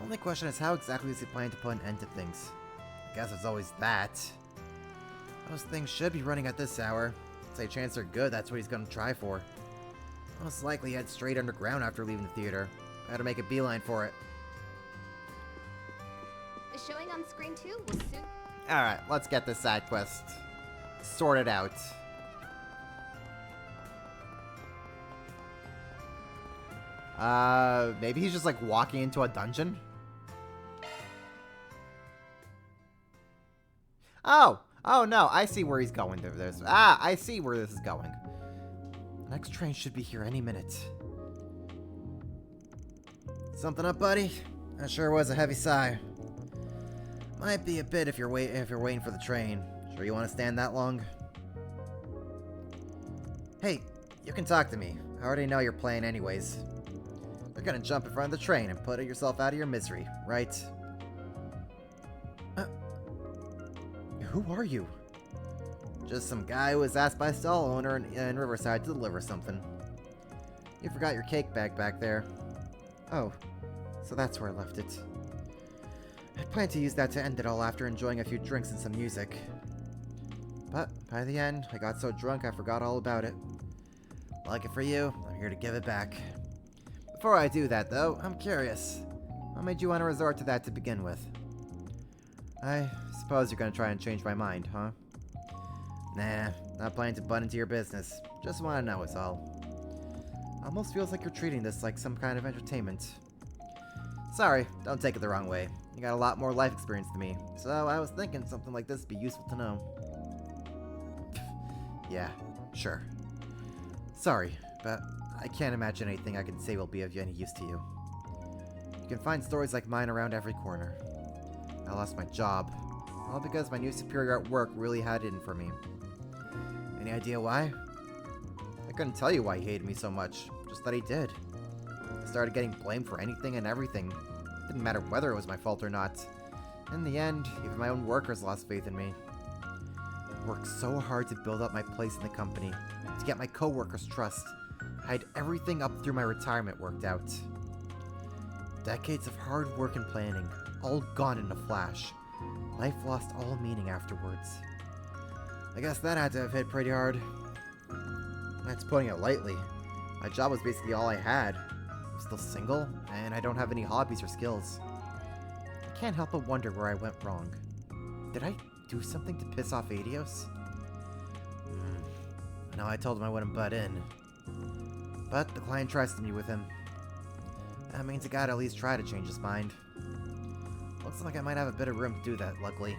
Only question is how exactly is he planning to put an end to things? I guess it's always that. Those things should be running at this hour. Say chance they're good, that's what he's gonna try for. Most likely head straight underground after leaving the theater. I had to make a beeline for it. The showing on screen 2 will soon. Alright, let's get this side quest sorted out. Maybe he's just like walking into a dungeon? Oh no, I see where he's going through this. I see where this is going. The next train should be here any minute. Something up, buddy? That sure was a heavy sigh. Might be a bit if you're waiting for the train. Sure you want to stand that long? Hey, you can talk to me. I already know you're playing anyways. You're gonna jump in front of the train and put yourself out of your misery, right? Who are you? Just some guy who was asked by a stall owner in Riverside to deliver something. You forgot your cake bag back there. Oh, so that's where I left it. I planned to use that to end it all after enjoying a few drinks and some music. But by the end, I got so drunk I forgot all about it. Lucky for you, I'm here to give it back. Before I do that, though, I'm curious. What made you want to resort to that to begin with? I suppose you're gonna try and change my mind, huh? Nah, not planning to butt into your business. Just want to know is all. Almost feels like you're treating this like some kind of entertainment. Sorry, don't take it the wrong way. You got a lot more life experience than me, so I was thinking something like this would be useful to know. Yeah, sure. Sorry, but I can't imagine anything I can say will be of any use to you. You can find stories like mine around every corner. I lost my job, all because my new superior at work really had it in for me. Any idea why? I couldn't tell you why he hated me so much, just that he did. I started getting blamed for anything and everything. Didn't matter whether it was my fault or not. In the end, even my own workers lost faith in me. I worked so hard to build up my place in the company, to get my coworkers' trust. I had everything up through my retirement worked out. Decades of hard work and planning, all gone in a flash. Life lost all meaning afterwards. I guess that had to have hit pretty hard. That's putting it lightly. My job was basically all I had. I'm still single, and I don't have any hobbies or skills. I can't help but wonder where I went wrong. Did I do something to piss off Adios? I know I told him I wouldn't butt in. But the client trusted me with him. That means I gotta at least try to change his mind. Looks like I might have a bit of room to do that, luckily.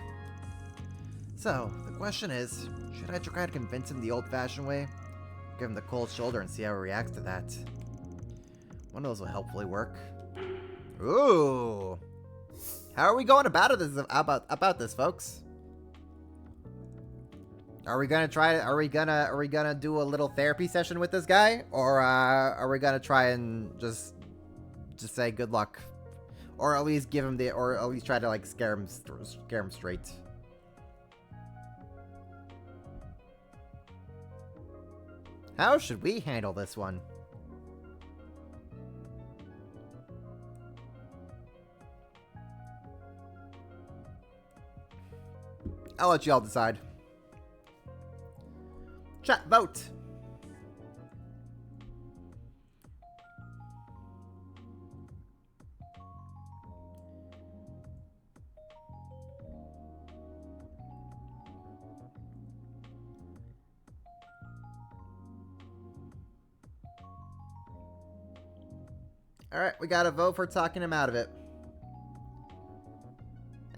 So, the question is, should I try to convince him the old-fashioned way? Give him the cold shoulder and see how he reacts to that. One of those will hopefully work. Ooh! How are we going about this, folks? Are we gonna do a little therapy session with this guy? Or, are we gonna try and just say good luck? Or at least or at least try to, like, scare him straight. How should we handle this one? I'll let you all decide. Chat, vote! Alright, we got to vote for talking him out of it.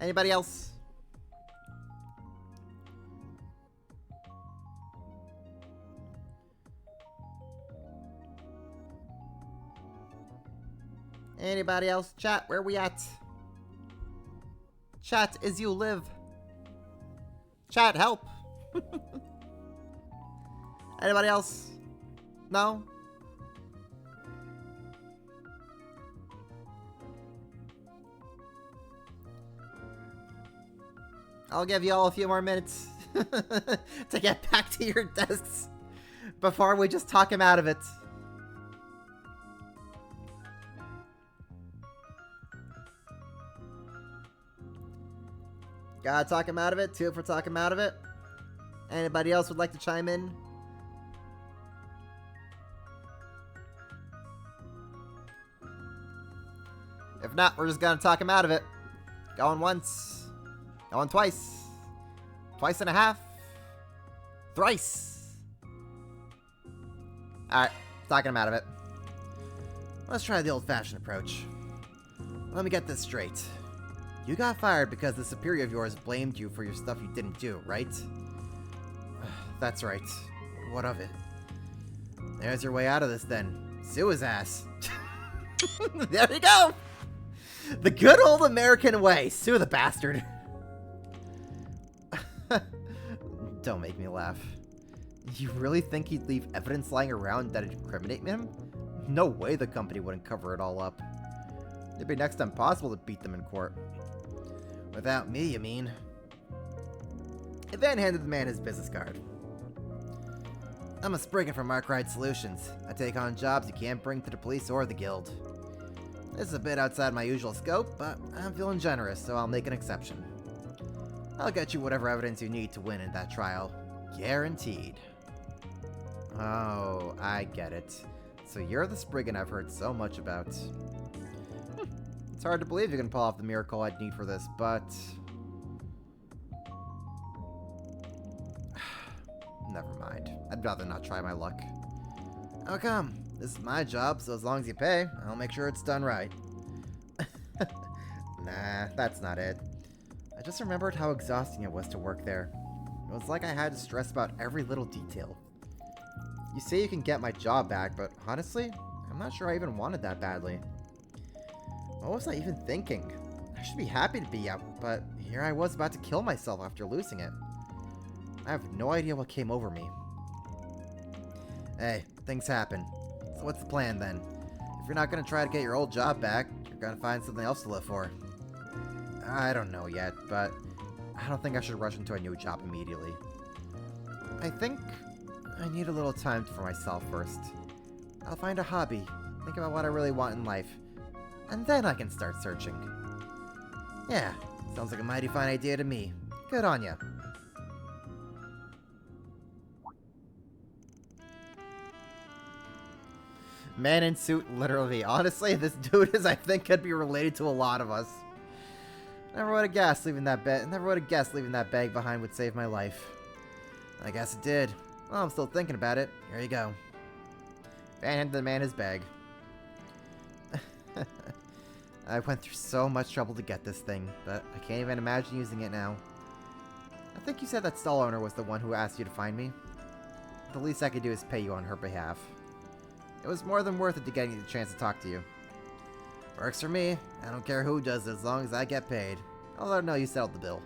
Anybody else? Anybody else? Chat, where we at? Chat, as you live. Chat, help. Anybody else? No? I'll give you all a few more minutes to get back to your desks before we just talk him out of it. Gotta talk him out of it. 2 for talk him out of it. Anybody else would like to chime in? If not, we're just gonna talk him out of it. Going once. Going twice. Twice and a half. Thrice. Alright, talking him out of it. Let's try the old-fashioned approach. Let me get this straight. You got fired because the superior of yours blamed you for your stuff you didn't do, right? That's right. What of it? There's your way out of this, then. Sue his ass. There you go! The good old American way. Sue the bastard. Don't make me laugh. You really think he'd leave evidence lying around that'd incriminate him? No way the company wouldn't cover it all up. It'd be next to impossible to beat them in court. Without me, you mean? Van handed the man his business card. I'm a Spriggan from Arkwright Solutions. I take on jobs you can't bring to the police or the guild. This is a bit outside my usual scope, but I'm feeling generous, so I'll make an exception. I'll get you whatever evidence you need to win in that trial. Guaranteed. Oh, I get it. So you're the Spriggan I've heard so much about. It's hard to believe you can pull off the miracle I'd need for this, but... Never mind. I'd rather not try my luck. How come? This is my job, so as long as you pay, I'll make sure it's done right. Nah, that's not it. I just remembered how exhausting it was to work there. It was like I had to stress about every little detail. You say you can get my job back, but honestly, I'm not sure I even wanted that badly. What was I even thinking? I should be happy to be out, but here I was about to kill myself after losing it. I have no idea what came over me. Hey, things happen. So what's the plan then? If you're not going to try to get your old job back, you're going to find something else to live for. I don't know yet, but I don't think I should rush into a new job immediately. I think I need a little time for myself first. I'll find a hobby, think about what I really want in life, and then I can start searching. Yeah, sounds like a mighty fine idea to me. Good on ya. Man in suit, literally. Honestly, this dude is, I think, could be related to a lot of us. Never would have guessed leaving that bag behind would save my life. I guess it did. Well, I'm still thinking about it. Here you go. Van handed the man his bag. I went through so much trouble to get this thing, but I can't even imagine using it now. I think you said that stall owner was the one who asked you to find me. The least I could do is pay you on her behalf. It was more than worth it to get the chance to talk to you. Works for me. I don't care who does it as long as I get paid. I'll let her know you settled the bill.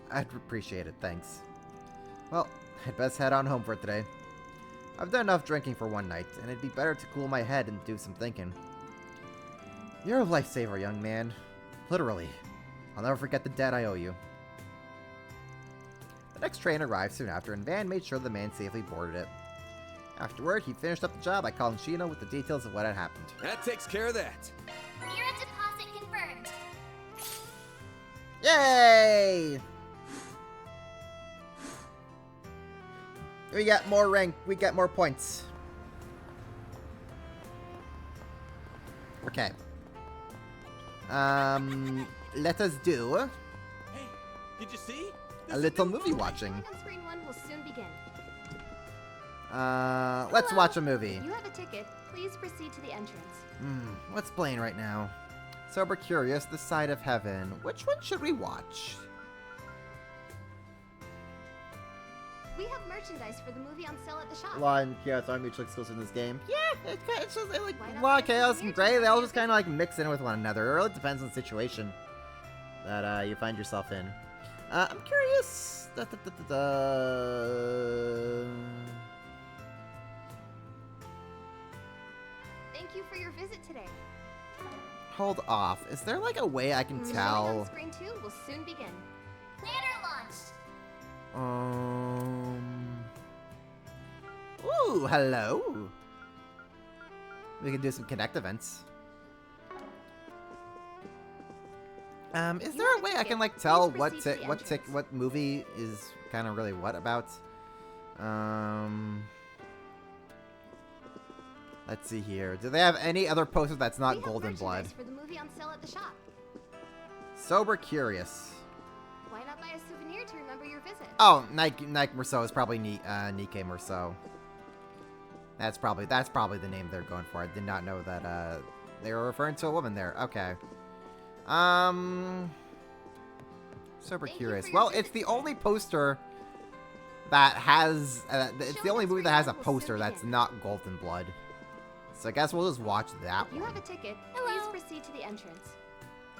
I'd appreciate it, thanks. Well, I'd best head on home for today. I've done enough drinking for one night, and it'd be better to cool my head and do some thinking. You're a lifesaver, young man. Literally. I'll never forget the debt I owe you. The next train arrived soon after, and Van made sure the man safely boarded it. Afterward, he finished up the job by calling Shino with the details of what had happened. That takes care of that. Mira deposit confirmed. Yay! We got more rank. We get more points. Okay. Let us do Hey, did you see? a little movie watching. On-screen 1 will soon begin. Let's watch a movie. You have a ticket. Please proceed to the entrance. What's playing right now? Sober Curious, The Side of Heaven. Which one should we watch? We have merchandise for the movie on sale at the shop. Law and chaos are mutually exclusive in this game. Yeah, it's just like Why not law, buy chaos, some and beer gray. They all to just kind of like mix in with one another. It really depends on the situation that you find yourself in. I'm curious. Thank you for your visit today. Hold off. Is there like a way I can Showing tell? on screen 2 will soon begin. Planner launched. Ooh, hello. We can do some Connect events. Is there a way I can like tell what movie is kind of really what about? Let's see here. Do they have any other posters that's not Golden Blood? For the movie on sale at the shop. Sober Curious. Why not buy a souvenir to remember your visit? Oh, Nike Merceau is probably Nike Merceau. That's probably the name they're going for. I did not know that they were referring to a woman there. Okay. Sober Curious. Well, it's the only poster that has it's the only movie that has a poster that's not Golden Blood. So I guess we'll just watch that You one. have a ticket. Please proceed to the entrance.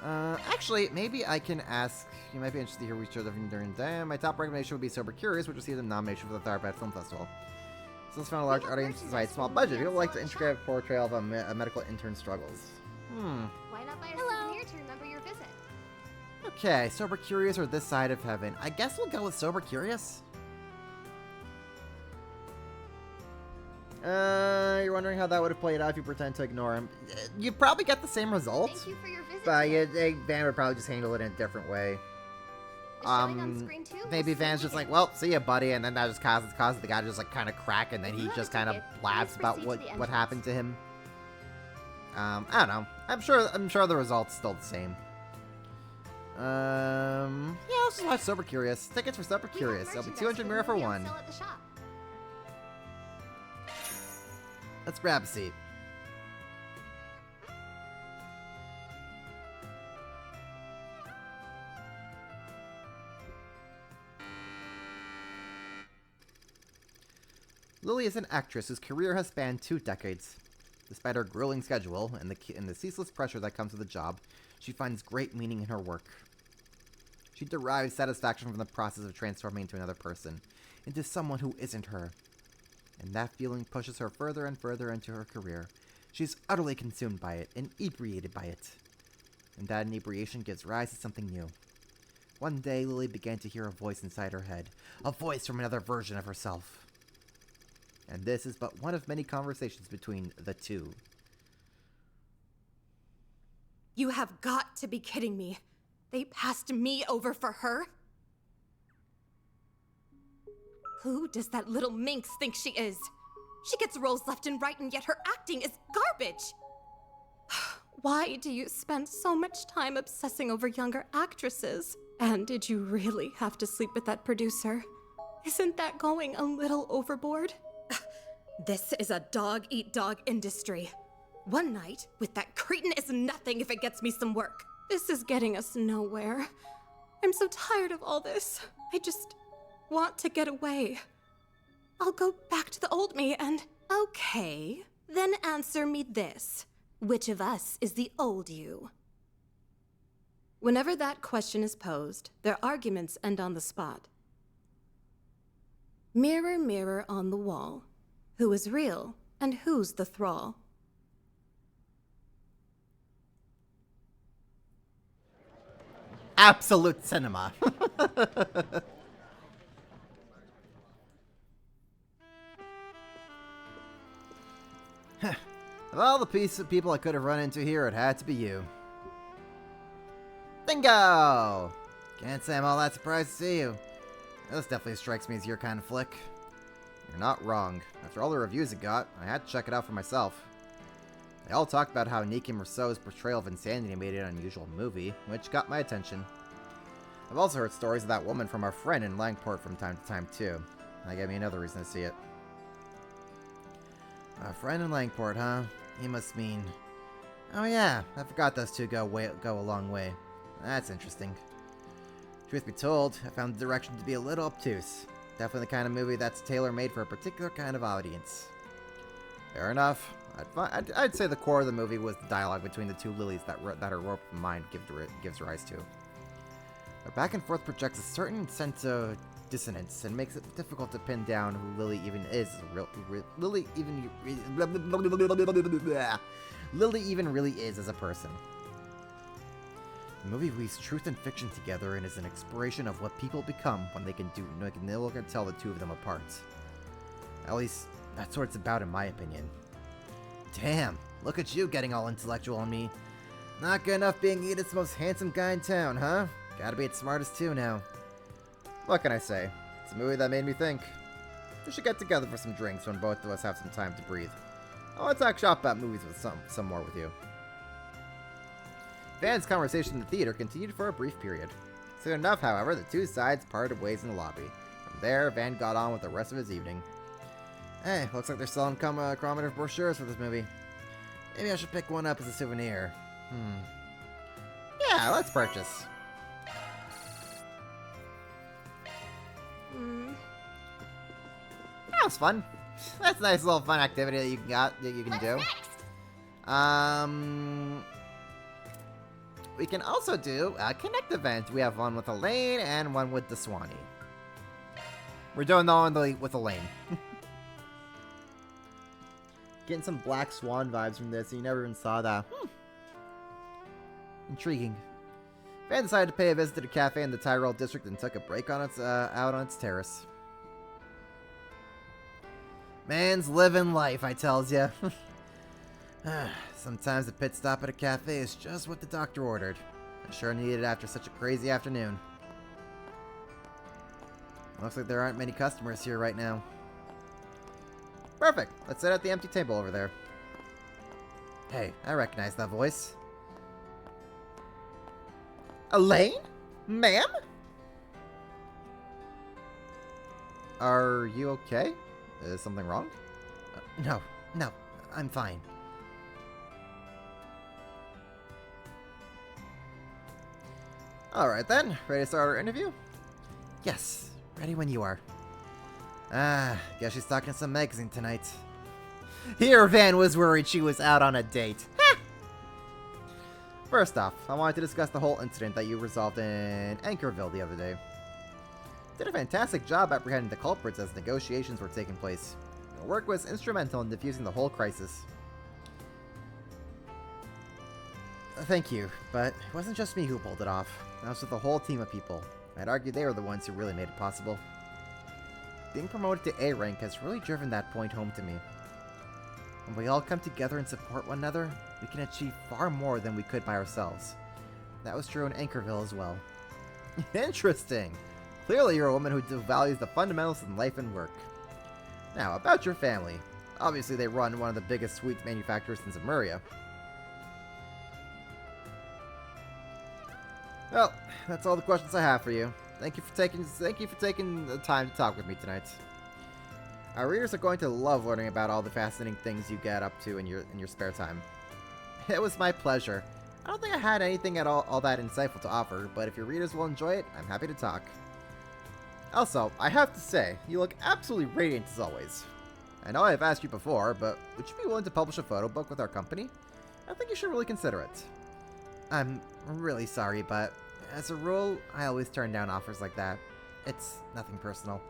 Actually, maybe I can ask. You might be interested to hear each other during the day. My top recommendation would be Sober Curious, which received a nomination for the Thunderbird Film Festival. So it's found a large audience despite a small budget. People like to integrate a portrayal of a medical intern struggles. Why not buy a souvenir to remember your visit? Okay, Sober Curious or This Side of Heaven. I guess we'll go with Sober Curious. You're wondering how that would have played out if you pretend to ignore him. You probably get the same result. Thank you for your visit. But Van would probably just handle it in a different way. Maybe Van's just like, well, see ya, buddy, and then that just causes the guy to just like kind of crack, and then he just kind of laughs about what happened to him. I don't know. I'm sure the result's still the same. Yeah, let's just watch Sober Curious. Tickets for Sober Curious. It'll be 200 Mira for one. Let's grab a seat. Lily is an actress whose career has spanned 2 decades. Despite her grueling schedule and the ceaseless pressure that comes with the job, she finds great meaning in her work. She derives satisfaction from the process of transforming into another person, into someone who isn't her. And that feeling pushes her further and further into her career. She's utterly consumed by it, inebriated by it. And that inebriation gives rise to something new. One day, Lily began to hear a voice inside her head, a voice from another version of herself. And this is but one of many conversations between the two. You have got to be kidding me. They passed me over for her? Who does that little minx think she is? She gets roles left and right, and yet her acting is garbage. Why do you spend so much time obsessing over younger actresses? And did you really have to sleep with that producer? Isn't that going a little overboard? This is a dog-eat-dog industry. One night with that cretin is nothing if it gets me some work. This is getting us nowhere. I'm so tired of all this. I just want to get away. I'll go back to the old me and... Okay, then answer me this. Which of us is the old you? Whenever that question is posed, their arguments end on the spot. Mirror, mirror on the wall, who is real and who's the thrall? Absolute cinema. Of all the people I could have run into here, it had to be you. Bingo! Can't say I'm all that surprised to see you. This definitely strikes me as your kind of flick. You're not wrong. After all the reviews it got, I had to check it out for myself. They all talked about how Nicky Rousseau's portrayal of insanity made it an unusual movie, which got my attention. I've also heard stories of that woman from our friend in Langport from time to time, too. That gave me another reason to see it. A friend in Langport, huh? He must mean... Oh yeah, I forgot those two go a long way. That's interesting. Truth be told, I found the direction to be a little obtuse. Definitely the kind of movie that's tailor-made for a particular kind of audience. Fair enough. I'd say the core of the movie was the dialogue between the two lilies that her warped mind gives rise to. Her back and forth projects a certain sense of dissonance and makes it difficult to pin down who Lily even is. Lily even really is as a person. The movie weaves truth and fiction together and is an exploration of what people become when they can no longer tell the two of them apart. At least, that's what it's about in my opinion. Damn, look at you getting all intellectual on me. Not good enough being Edith's most handsome guy in town, huh? Gotta be its smartest too now. What can I say? It's a movie that made me think. We should get together for some drinks when both of us have some time to breathe. I want to talk shop about movies with some more with you. Van's conversation in the theater continued for a brief period. Soon enough, however, the two sides parted ways in the lobby. From there, Van got on with the rest of his evening. Hey, looks like they're selling chronometer brochures for this movie. Maybe I should pick one up as a souvenir. Yeah, let's purchase. That was fun. That's a nice little fun activity that you can do. Next? We can also do a Connect event. We have one with Elaine and one with the Swanee. We're doing the one with Elaine. Getting some Black Swan vibes from this. You never even saw that. Intriguing. Van decided to pay a visit to the cafe in the Tyrell district and took a break on out on its terrace. Man's living life, I tells ya. Sometimes a pit stop at a cafe is just what the doctor ordered. I sure needed it after such a crazy afternoon. Looks like there aren't many customers here right now. Perfect. Let's sit at the empty table over there. Hey, I recognize that voice. Elaine? Ma'am? Are you okay? Is something wrong? No, I'm fine. Alright then, ready to start our interview? Yes, ready when you are. Guess she's talking some magazine tonight. Here, Van was worried she was out on a date. First off, I wanted to discuss the whole incident that you resolved in Anchorville the other day. Did a fantastic job apprehending the culprits as negotiations were taking place. Your work was instrumental in diffusing the whole crisis. Thank you, but it wasn't just me who pulled it off. I was with a whole team of people. I'd argue they were the ones who really made it possible. Being promoted to A rank has really driven that point home to me. When we all come together and support one another, we can achieve far more than we could by ourselves. That was true in Anchorville as well. Interesting! Clearly you're a woman who values the fundamentals in life and work. Now, about your family. Obviously they run one of the biggest sweets manufacturers in Zemuria. Well, that's all the questions I have for you. Thank you for taking the time to talk with me tonight. Our readers are going to love learning about all the fascinating things you get up to in your spare time. It was my pleasure. I don't think I had anything at all that insightful to offer, but if your readers will enjoy it, I'm happy to talk. Also, I have to say, you look absolutely radiant as always. I know I've asked you before, but would you be willing to publish a photo book with our company? I think you should really consider it. I'm really sorry, but as a rule, I always turn down offers like that. It's nothing personal.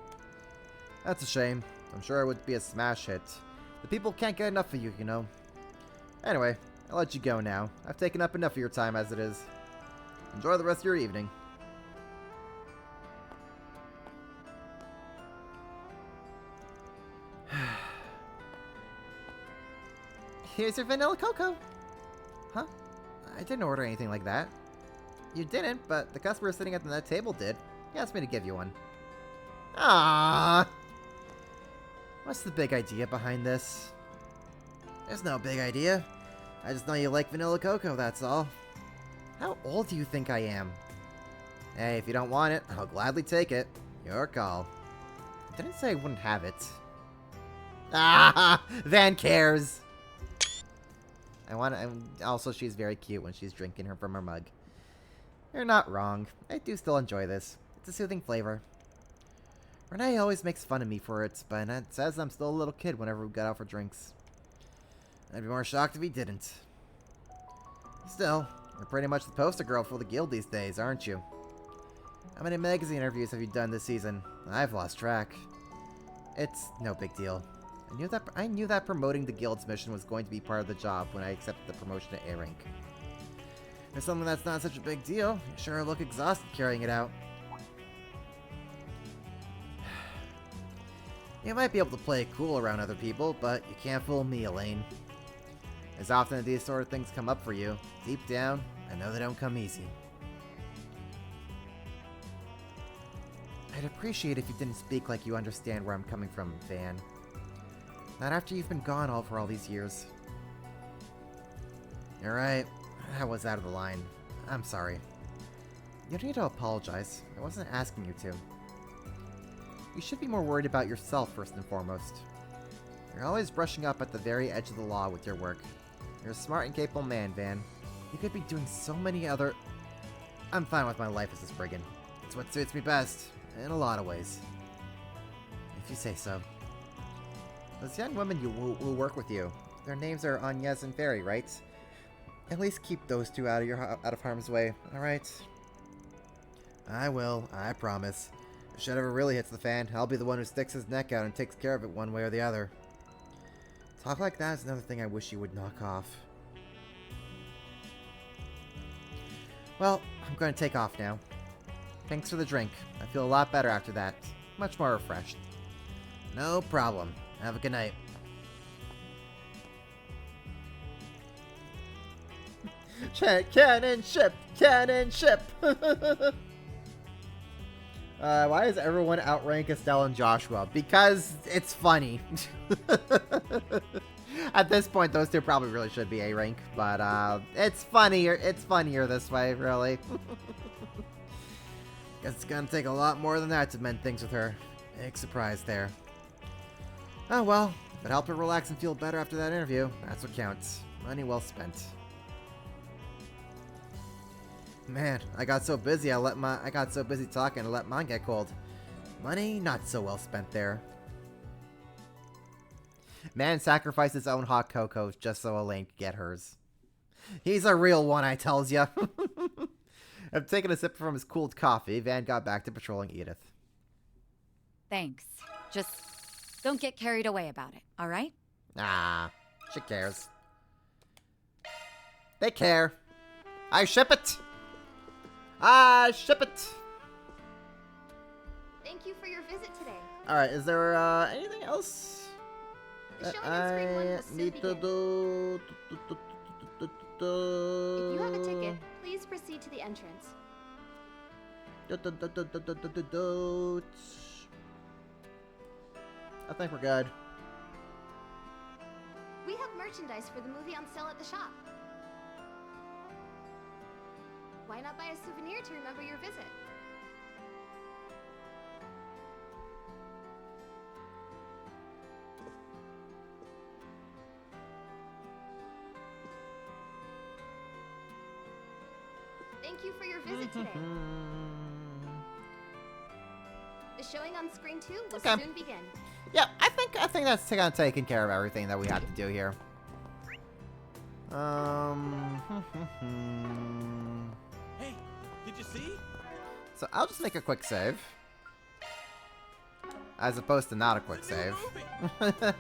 That's a shame. I'm sure it would be a smash hit. The people can't get enough of you, you know. Anyway, I'll let you go now. I've taken up enough of your time as it is. Enjoy the rest of your evening. Here's your vanilla cocoa. Huh? I didn't order anything like that. You didn't, but the customer sitting at the table did. He asked me to give you one. Ah. What's the big idea behind this? There's no big idea. I just know you like vanilla cocoa, that's all. How old do you think I am? Hey, if you don't want it, I'll gladly take it. Your call. I didn't say I wouldn't have it. Ah! Van cares! Also, she's very cute when she's drinking her from her mug. You're not wrong. I do still enjoy this. It's a soothing flavor. Renee always makes fun of me for it, but it says I'm still a little kid whenever we got out for drinks. I'd be more shocked if he didn't. Still, you're pretty much the poster girl for the guild these days, aren't you? How many magazine interviews have you done this season? I've lost track. It's no big deal. I knew that promoting the guild's mission was going to be part of the job when I accepted the promotion to A rank. For something that's not such a big deal, you sure look exhausted carrying it out. You might be able to play it cool around other people, but you can't fool me, Elaine. As often as these sort of things come up for you, deep down, I know they don't come easy. I'd appreciate if you didn't speak like you understand where I'm coming from, Van. Not after you've been gone for all these years. You're right. That was out of the line. I'm sorry. You don't need to apologize. I wasn't asking you to. You should be more worried about yourself first and foremost. You're always brushing up at the very edge of the law with your work. You're a smart and capable man, Van. You could be doing so many other... I'm fine with my life as a brigand. It's what suits me best, in a lot of ways. If you say so. Those young women who work with you, their names are Agnes and Fairy, right? At least keep those two out of harm's way, alright? I will, I promise. If shit ever really hits the fan, I'll be the one who sticks his neck out and takes care of it one way or the other. Talk like that is another thing I wish you would knock off. Well, I'm going to take off now. Thanks for the drink. I feel a lot better after that. Much more refreshed. No problem. Have a good night. Cannon ship! Cannon ship! Why does everyone outrank Estelle and Joshua? Because it's funny. At this point, those two probably really should be A rank, but it's funnier. It's funnier this way, really. Guess it's gonna take a lot more than that to mend things with her. Big surprise there. Oh well, if it helped her relax and feel better after that interview, that's what counts. Money well spent. Man, I got so busy talking I let mine get cold. Money not so well spent there. Man sacrificed his own hot cocoa just so Elaine could get hers. He's a real one, I tells ya. After taking a sip from his cooled coffee, Van got back to patrolling Edith. Thanks. Just don't get carried away about it, alright? Ah, she cares. They care. I ship it! I ship it! Thank you for your visit today. Alright, is there anything else The that showing on screen one will soon need to begin. do? If you have a ticket, please proceed to the entrance. I think we're good. We have merchandise for the movie on sale at the shop. Why not buy a souvenir to remember your visit? thank you for your visit today. The showing on screen 2 will Okay. soon begin. Yeah, I think that's kind of taking care of everything that we have to do here. Hey, did you see? So I'll just make a quick save. As opposed to not a quick It's a save. new movie.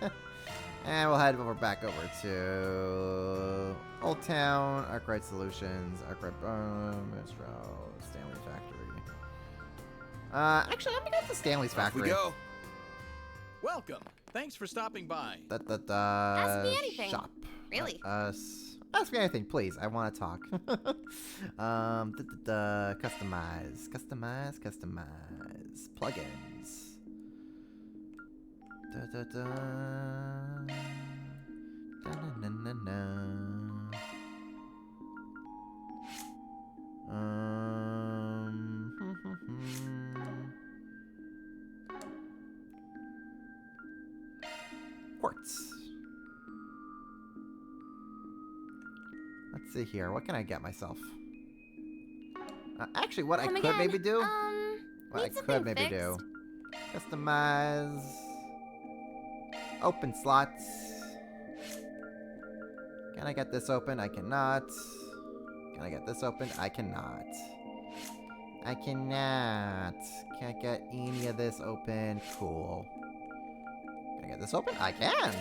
And we'll head back over to Old Town, Arkwright Solutions, Arkwright Mistral, Stanley Factory. Actually, let me go to Stanley's Off Factory. we go. Welcome. Thanks for stopping by. Ask me anything. Shop. Really? Ask me anything, please. I want to talk. Customize. Plugins. Quartz. Let's see here. What can I get myself? Actually, what I could maybe do. What I could maybe do. Customize. Open slots. Can I get this open? I cannot. Can I get this open? I cannot. I cannot. Can't get any of this open. Cool. Can I get this open? I can.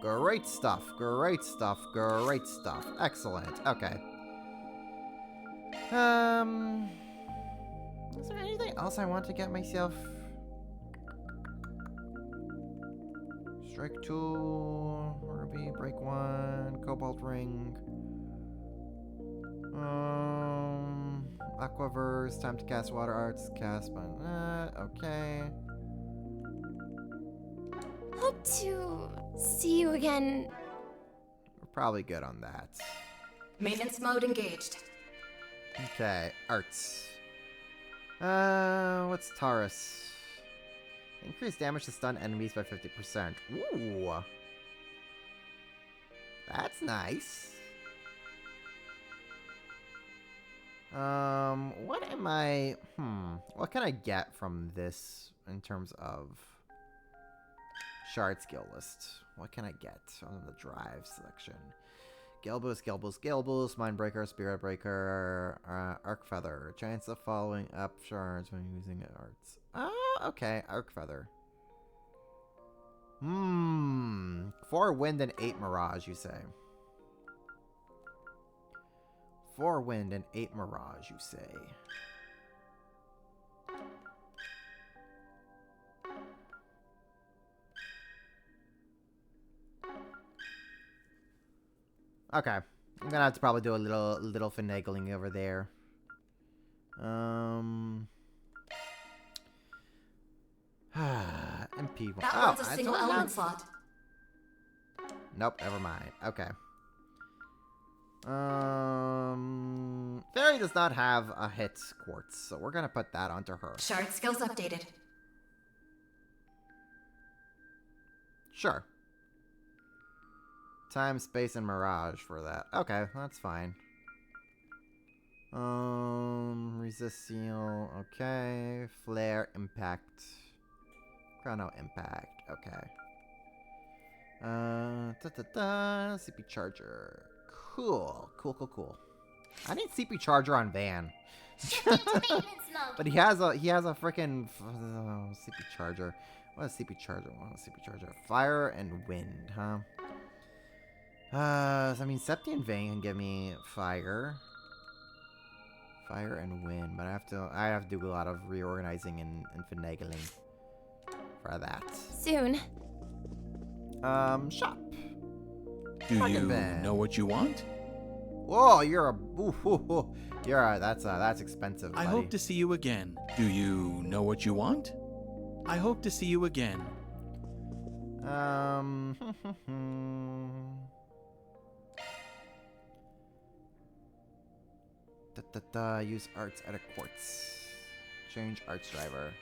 Great stuff. Great stuff. Great stuff. Excellent. Okay. Is there anything else I want to get myself? Strike 2, Ruby, Break 1, Cobalt Ring. Aquaverse, time to cast Water Arts, cast by, okay. Hope to see you again. We're probably good on that. Maintenance mode engaged. Okay, arts. What's Taurus? Increase damage to stun enemies by 50%. Ooh. That's nice. What am I... What can I get from this in terms of shard skill list? What can I get on the drive selection? Gale Boost, Mindbreaker, Spirit Breaker, Arc Feather. Chance of following up shards when using arts. Oh, okay. Arc Feather. 4 wind and 8 mirage, you say? 4 wind and 8 mirage, you say? Okay. I'm gonna have to probably do a little finagling over there. MP1. That one's a single element slot. Nope, never mind. Okay. Fairy does not have a hit quartz, so we're gonna put that onto her. Shard skills updated. Sure. Time, space, and mirage for that. Okay, that's fine. Resist seal. Okay. Flare, impact. Chrono impact. Okay. CP charger. Cool. Cool. I need CP charger on Van. But he has a freaking CP charger. What is CP charger? Fire and wind, huh? So I mean, Septian Vein can give me fire and wind, but I have to do a lot of reorganizing and finagling for that. Soon. Shop. Do Fucking you Ben. know what you want? Whoa, that's expensive, buddy. I hope to see you again. Do you know what you want? I hope to see you again. Use arts at a quartz. Change arts driver.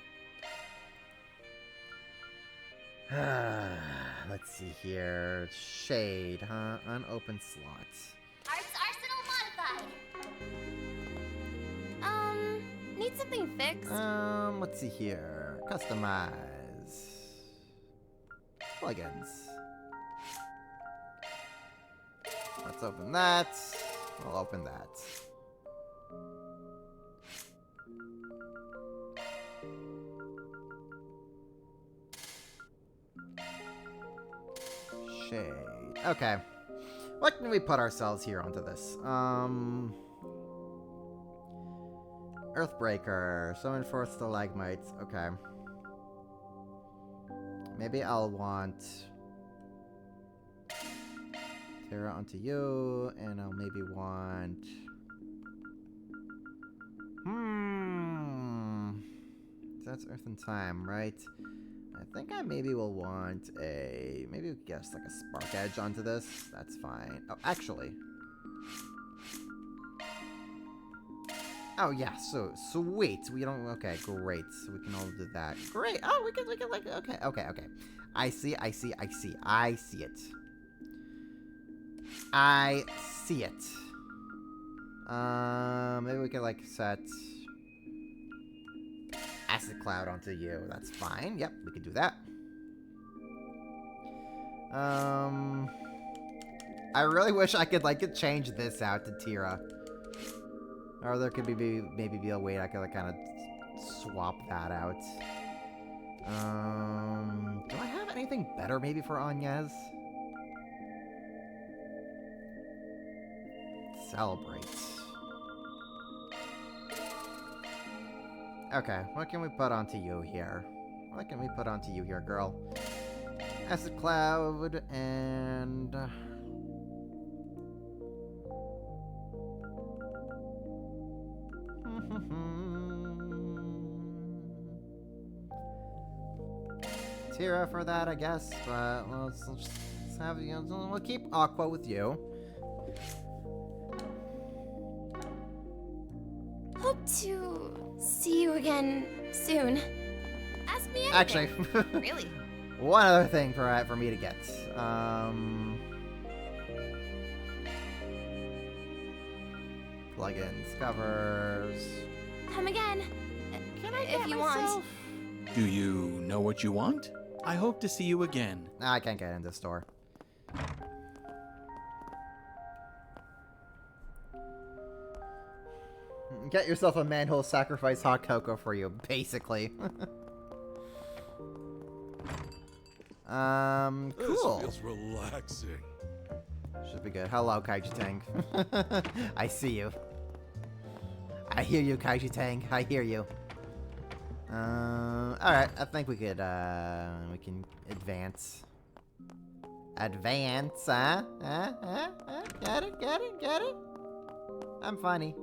Let's see here. Shade, huh? Unopened slots. Arts Arsenal modified. need something fixed? Let's see here. Customize. Plugins. Let's open that. We'll open that. Shade. Okay. What can we put ourselves here onto this? Earthbreaker. Summon 4 stalagmites. Okay. Maybe I'll want Terra onto you, and I'll maybe want... That's Earth and Time, right? I think I maybe will want a... Maybe we guess like a Spark Edge onto this. That's fine. Oh, actually... Oh, yeah, so, sweet. We don't... Okay, great. So we can all do that. Great. Oh, we can like... Okay. I see it. I see it. Maybe we could, like, set... Acid Cloud onto you. That's fine. Yep, we can do that. I really wish I could, like, change this out to Tira. Or there could maybe be a way I could, like, kind of swap that out. Do I have anything better maybe for Anyez? Celebrate. Okay, what can we put onto you here? What can we put onto you here, girl? Acid Cloud and... Tira for that, I guess, but let's just have you. We'll keep Aqua with you. Hope to see you again soon. Ask me anything. Actually, Really? one other thing for me to get. Plugins, covers. Come again. Can I if you want. Do you know what you want? I hope to see you again. I can't get in this store. Get yourself a man who'll sacrifice hot cocoa for you, basically. Cool. This feels relaxing. Should be good. Hello, Kaiji Tang. I see you. I hear you, Kaiji Tang. I hear you. Alright, I think we could, we can advance. Advance, huh? Get it? I'm funny.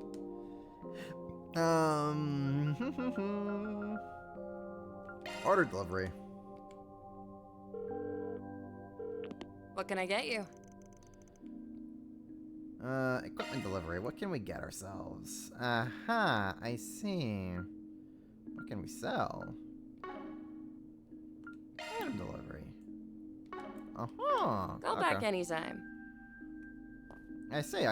Order delivery. What can I get you? Equipment delivery. What can we get ourselves? Aha, I see. What can we sell? Item delivery. Go back anytime. I see.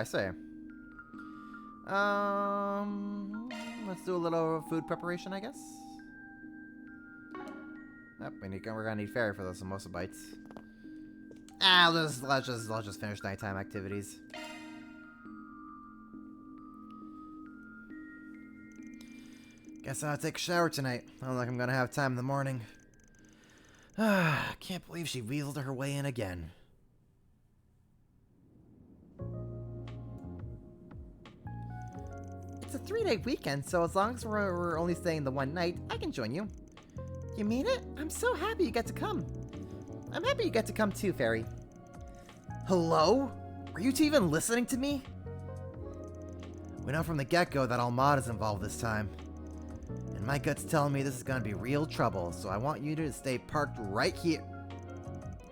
Let's do a little food preparation, I guess. Yep, we're gonna need fairy for those samosa bites. Let's just finish nighttime activities. Guess I'll take a shower tonight. I don't think I'm gonna have time in the morning. Can't believe she weaseled her way in again. It's a 3-day weekend, so as long as we're only staying the one night, I can join you. You mean it? I'm so happy you get to come. I'm happy you get to come too, Fairy. Hello? Are you two even listening to me? We know from the get-go that Almad is involved this time. And my gut's telling me this is gonna be real trouble, so I want you to stay parked right here.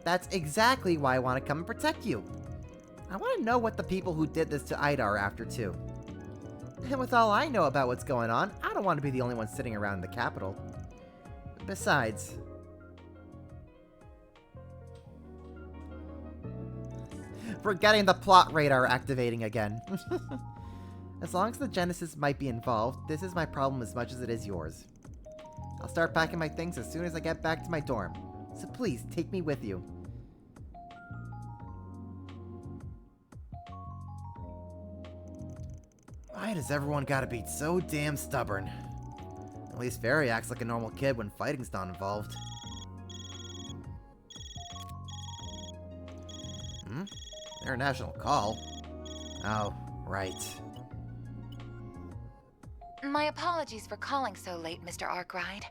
That's exactly why I want to come and protect you. I want to know what the people who did this to Ida are after too. And with all I know about what's going on, I don't want to be the only one sitting around in the capital. Besides... Forgetting the plot radar activating again. As long as the Genesis might be involved, this is my problem as much as it is yours. I'll start packing my things as soon as I get back to my dorm. So please, take me with you. Why does everyone gotta be so damn stubborn? At least Fairy acts like a normal kid when fighting's not involved. International call? Oh, right. My apologies for calling so late, Mr. Arkwright.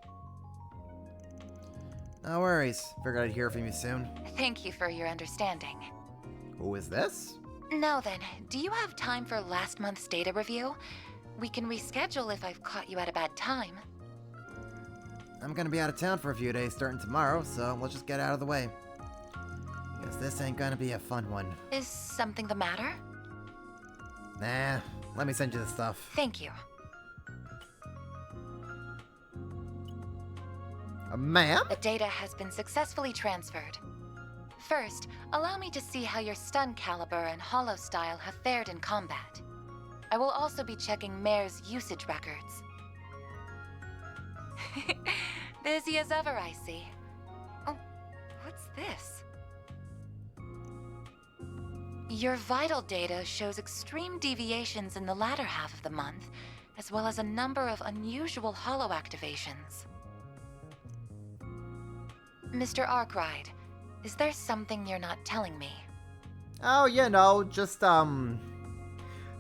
No worries. Figured I'd hear from you soon. Thank you for your understanding. Who is this? Now then, do you have time for last month's data review? We can reschedule if I've caught you at a bad time. I'm gonna be out of town for a few days starting tomorrow, so let's just get out of the way. Guess this ain't gonna be a fun one. Is something the matter? Nah, let me send you the stuff. Thank you. Ma'am? The data has been successfully transferred. First, allow me to see how your stun caliber and hollow style have fared in combat. I will also be checking Mare's usage records. Busy as ever, I see. Oh, what's this? Your vital data shows extreme deviations in the latter half of the month, as well as a number of unusual hollow activations. Mr. Arkwright, is there something you're not telling me? Oh, you know, just,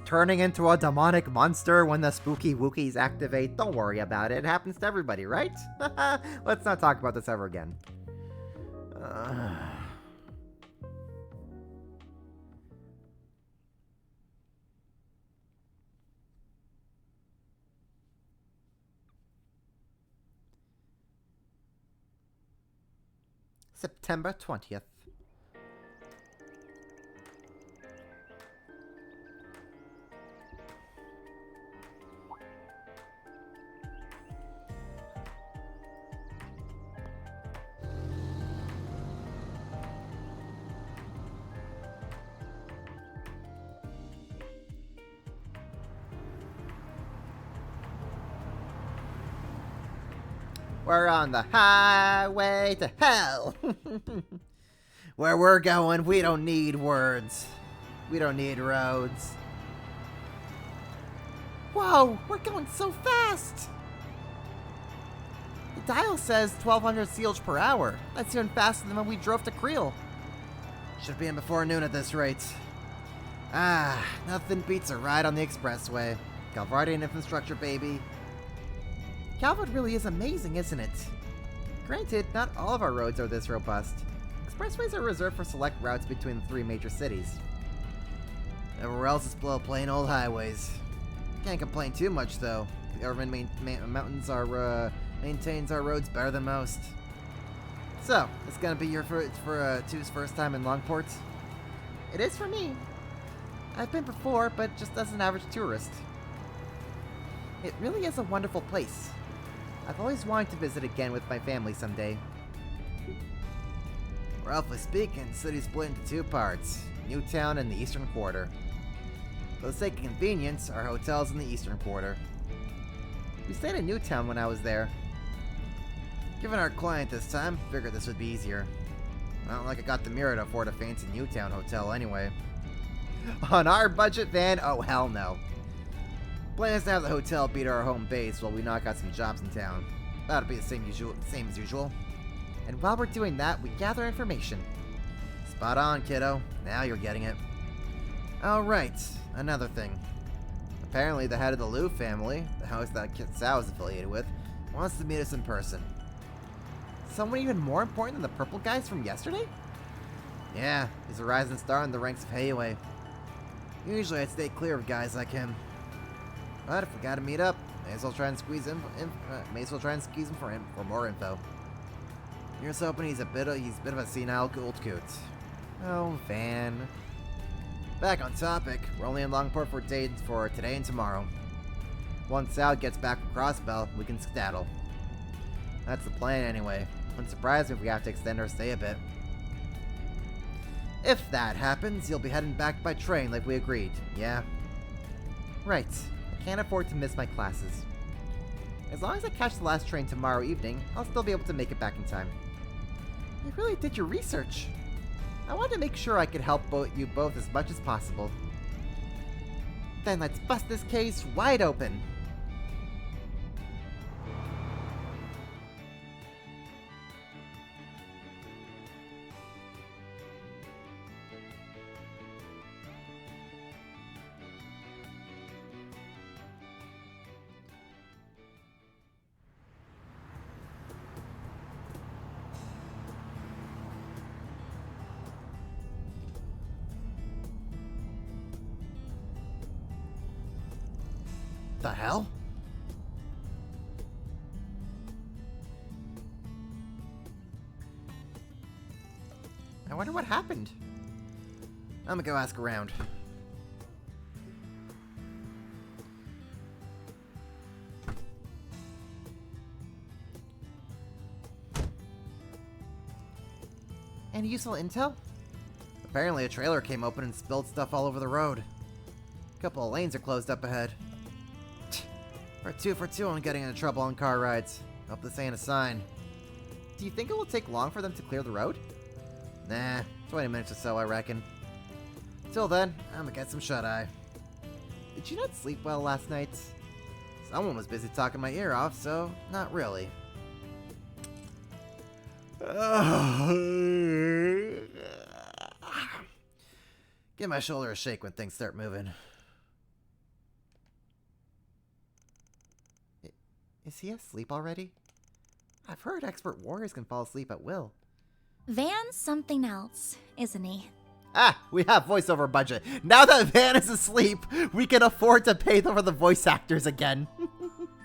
turning into a demonic monster when the spooky wookies activate. Don't worry about it. It happens to everybody, right? Let's not talk about this ever again. September 20th. We're on the highway to hell. Where we're going, we don't need words. We don't need roads. Whoa, we're going so fast. The dial says 1,200 seals per hour. That's even faster than when we drove to Creel. Should be in before noon at this rate. Ah, nothing beats a ride on the expressway. Calvardian infrastructure, baby. Calvard really is amazing, isn't it? Granted, not all of our roads are this robust. Expressways are reserved for select routes between the three major cities. Everywhere else is plain old highways. Can't complain too much, though. The government maintains our roads better than most. So, it's gonna be your two's first time in Longport? It is for me. I've been before, but just as an average tourist. It really is a wonderful place. I've always wanted to visit again with my family someday. Roughly speaking, the city's split into two parts, Newtown and the Eastern Quarter. For the sake of convenience, our hotel's in the Eastern Quarter. We stayed in Newtown when I was there. Given our client this time, figured this would be easier. Not like I got the mirror to afford a fancy Newtown hotel anyway. On our budget, Van? Oh, hell no. Plans to have the hotel be our home base while we knock out some jobs in town. That'll be the same as usual. And while we're doing that, we gather information. Spot on, kiddo. Now you're getting it. Alright, another thing. Apparently the head of the Liu family, the house that Kit Sao is affiliated with, wants to meet us in person. Someone even more important than the purple guys from yesterday? Yeah, he's a rising star in the ranks of Heiwei. Usually I'd stay clear of guys like him. But if we gotta meet up, may as well try and squeeze him for more info. Here's hoping he's a bit of a senile old coot. Oh, Van. Back on topic, we're only in Longport for today and tomorrow. Once Sal gets back from Crossbell, we can skedaddle. That's the plan anyway. Wouldn't surprise me if we have to extend our stay a bit. If that happens, you'll be heading back by train like we agreed, yeah? Right. Can't afford to miss my classes. As long as I catch the last train tomorrow evening, I'll still be able to make it back in time. You really did your research. I wanted to make sure I could help you both as much as possible. Then let's bust this case wide open. The hell? I wonder what happened. I'm gonna go ask around. Any useful intel? Apparently a trailer came open and spilled stuff all over the road. A couple of lanes are closed up ahead. We're 2 for 2 on getting into trouble on car rides. Hope this ain't a sign. Do you think it will take long for them to clear the road? Nah, 20 minutes or so, I reckon. Till then, I'm gonna get some shut-eye. Did you not sleep well last night? Someone was busy talking my ear off, so not really. Give my shoulder a shake when things start moving. Is he asleep already? I've heard expert warriors can fall asleep at will. Van's something else, isn't he? Ah, we have voiceover budget. Now that Van is asleep, we can afford to pay for the voice actors again.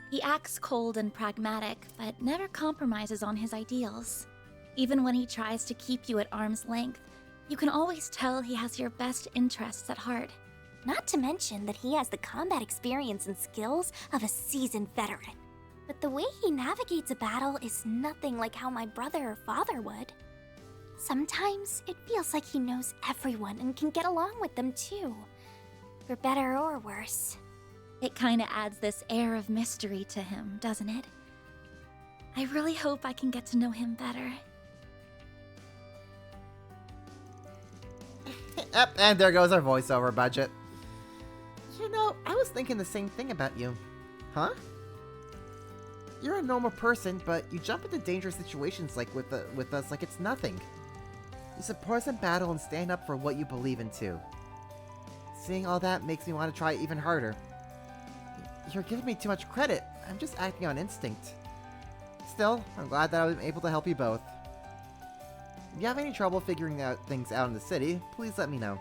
He acts cold and pragmatic, but never compromises on his ideals. Even when he tries to keep you at arm's length, you can always tell he has your best interests at heart. Not to mention that he has the combat experience and skills of a seasoned veteran. But the way he navigates a battle is nothing like how my brother or father would. Sometimes it feels like he knows everyone and can get along with them too. For better or worse. It kinda adds this air of mystery to him, doesn't it? I really hope I can get to know him better. Yep, and there goes our voiceover budget. You know, I was thinking the same thing about you. Huh? You're a normal person, but you jump into dangerous situations like with us like it's nothing. You support us in battle and stand up for what you believe in too. Seeing all that makes me want to try even harder. You're giving me too much credit. I'm just acting on instinct. Still, I'm glad that I was able to help you both. If you have any trouble figuring out things out in the city, please let me know.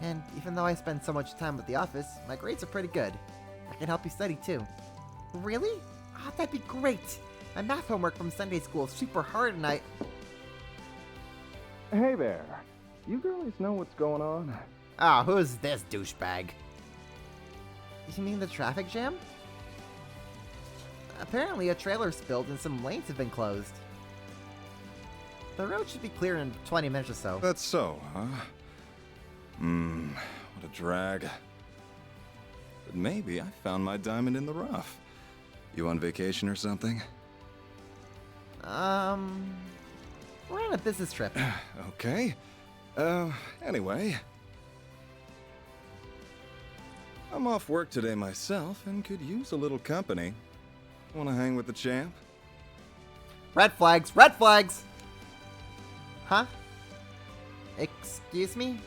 And even though I spend so much time at the office, my grades are pretty good. I can help you study too. Really? Oh, that'd be great! My math homework from Sunday school is super hard and Hey there. You girlies know what's going on? Ah, who's this douchebag? You mean the traffic jam? Apparently a trailer spilled and some lanes have been closed. The road should be clear in 20 minutes or so. That's so, huh? What a drag. But maybe I found my diamond in the rough. You on vacation or something? We're on a business trip. Okay. Anyway. I'm off work today myself and could use a little company. Wanna hang with the champ? Red flags! Red flags! Huh? Excuse me?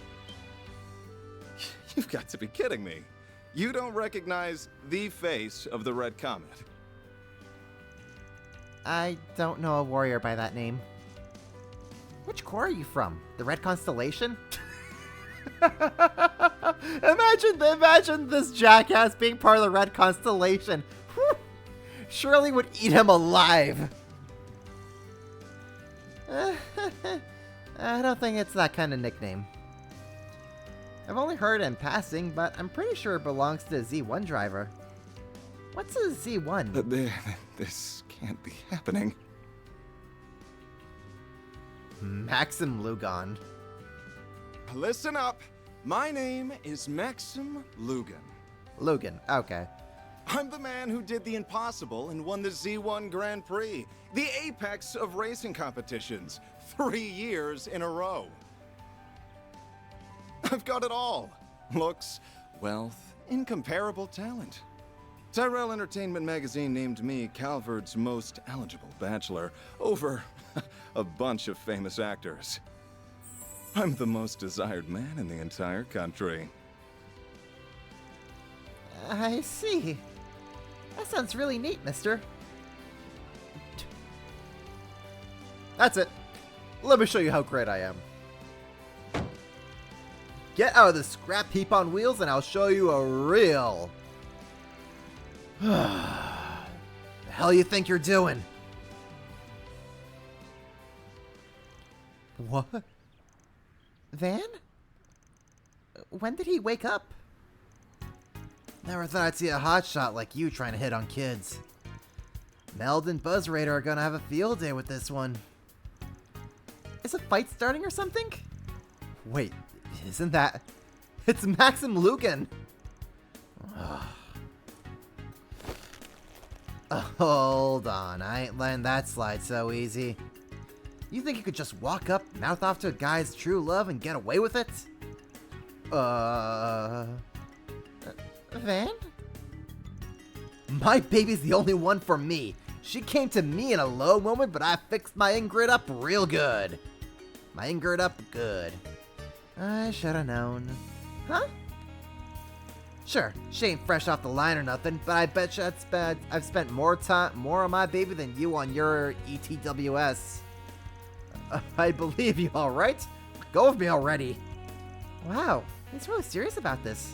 You've got to be kidding me. You don't recognize the face of the Red Comet. I don't know a warrior by that name. Which corps are you from? The Red Constellation? Imagine this jackass being part of the Red Constellation. Whew. Surely would eat him alive. I don't think it's that kind of nickname. I've only heard it in passing, but I'm pretty sure it belongs to a Z1 driver. What's a Z1? This can't be happening. Maxim Lugon. Listen up. My name is Maxim Lugan. Lugan. Okay. I'm the man who did the impossible and won the Z1 Grand Prix, the apex of racing competitions, 3 years in a row. I've got it all. Looks, wealth, incomparable talent. Tyrell Entertainment magazine named me Calvard's most eligible bachelor over a bunch of famous actors. I'm the most desired man in the entire country. I see. That sounds really neat, mister. That's it. Let me show you how great I am. Get out of the scrap heap on wheels and I'll show you a real... The hell you think you're doing? What? Van? When did he wake up? Never thought I'd see a hotshot like you trying to hit on kids. Meld and Buzz Raider are gonna have a field day with this one. Is a fight starting or something? Wait, isn't that... It's Maxim Lugan! Hold on, I ain't letting that slide so easy. You think you could just walk up, mouth off to a guy's true love and get away with it? Van? My baby's the only one for me. She came to me in a low moment, but I fixed my ingrid up real good. My ingrid up good. I should've known. Huh? Sure, she ain't fresh off the line or nothing, but I bet you I've spent more on my baby than you on your ETWS. I believe you, alright? Go with me already. Wow, he's really serious about this.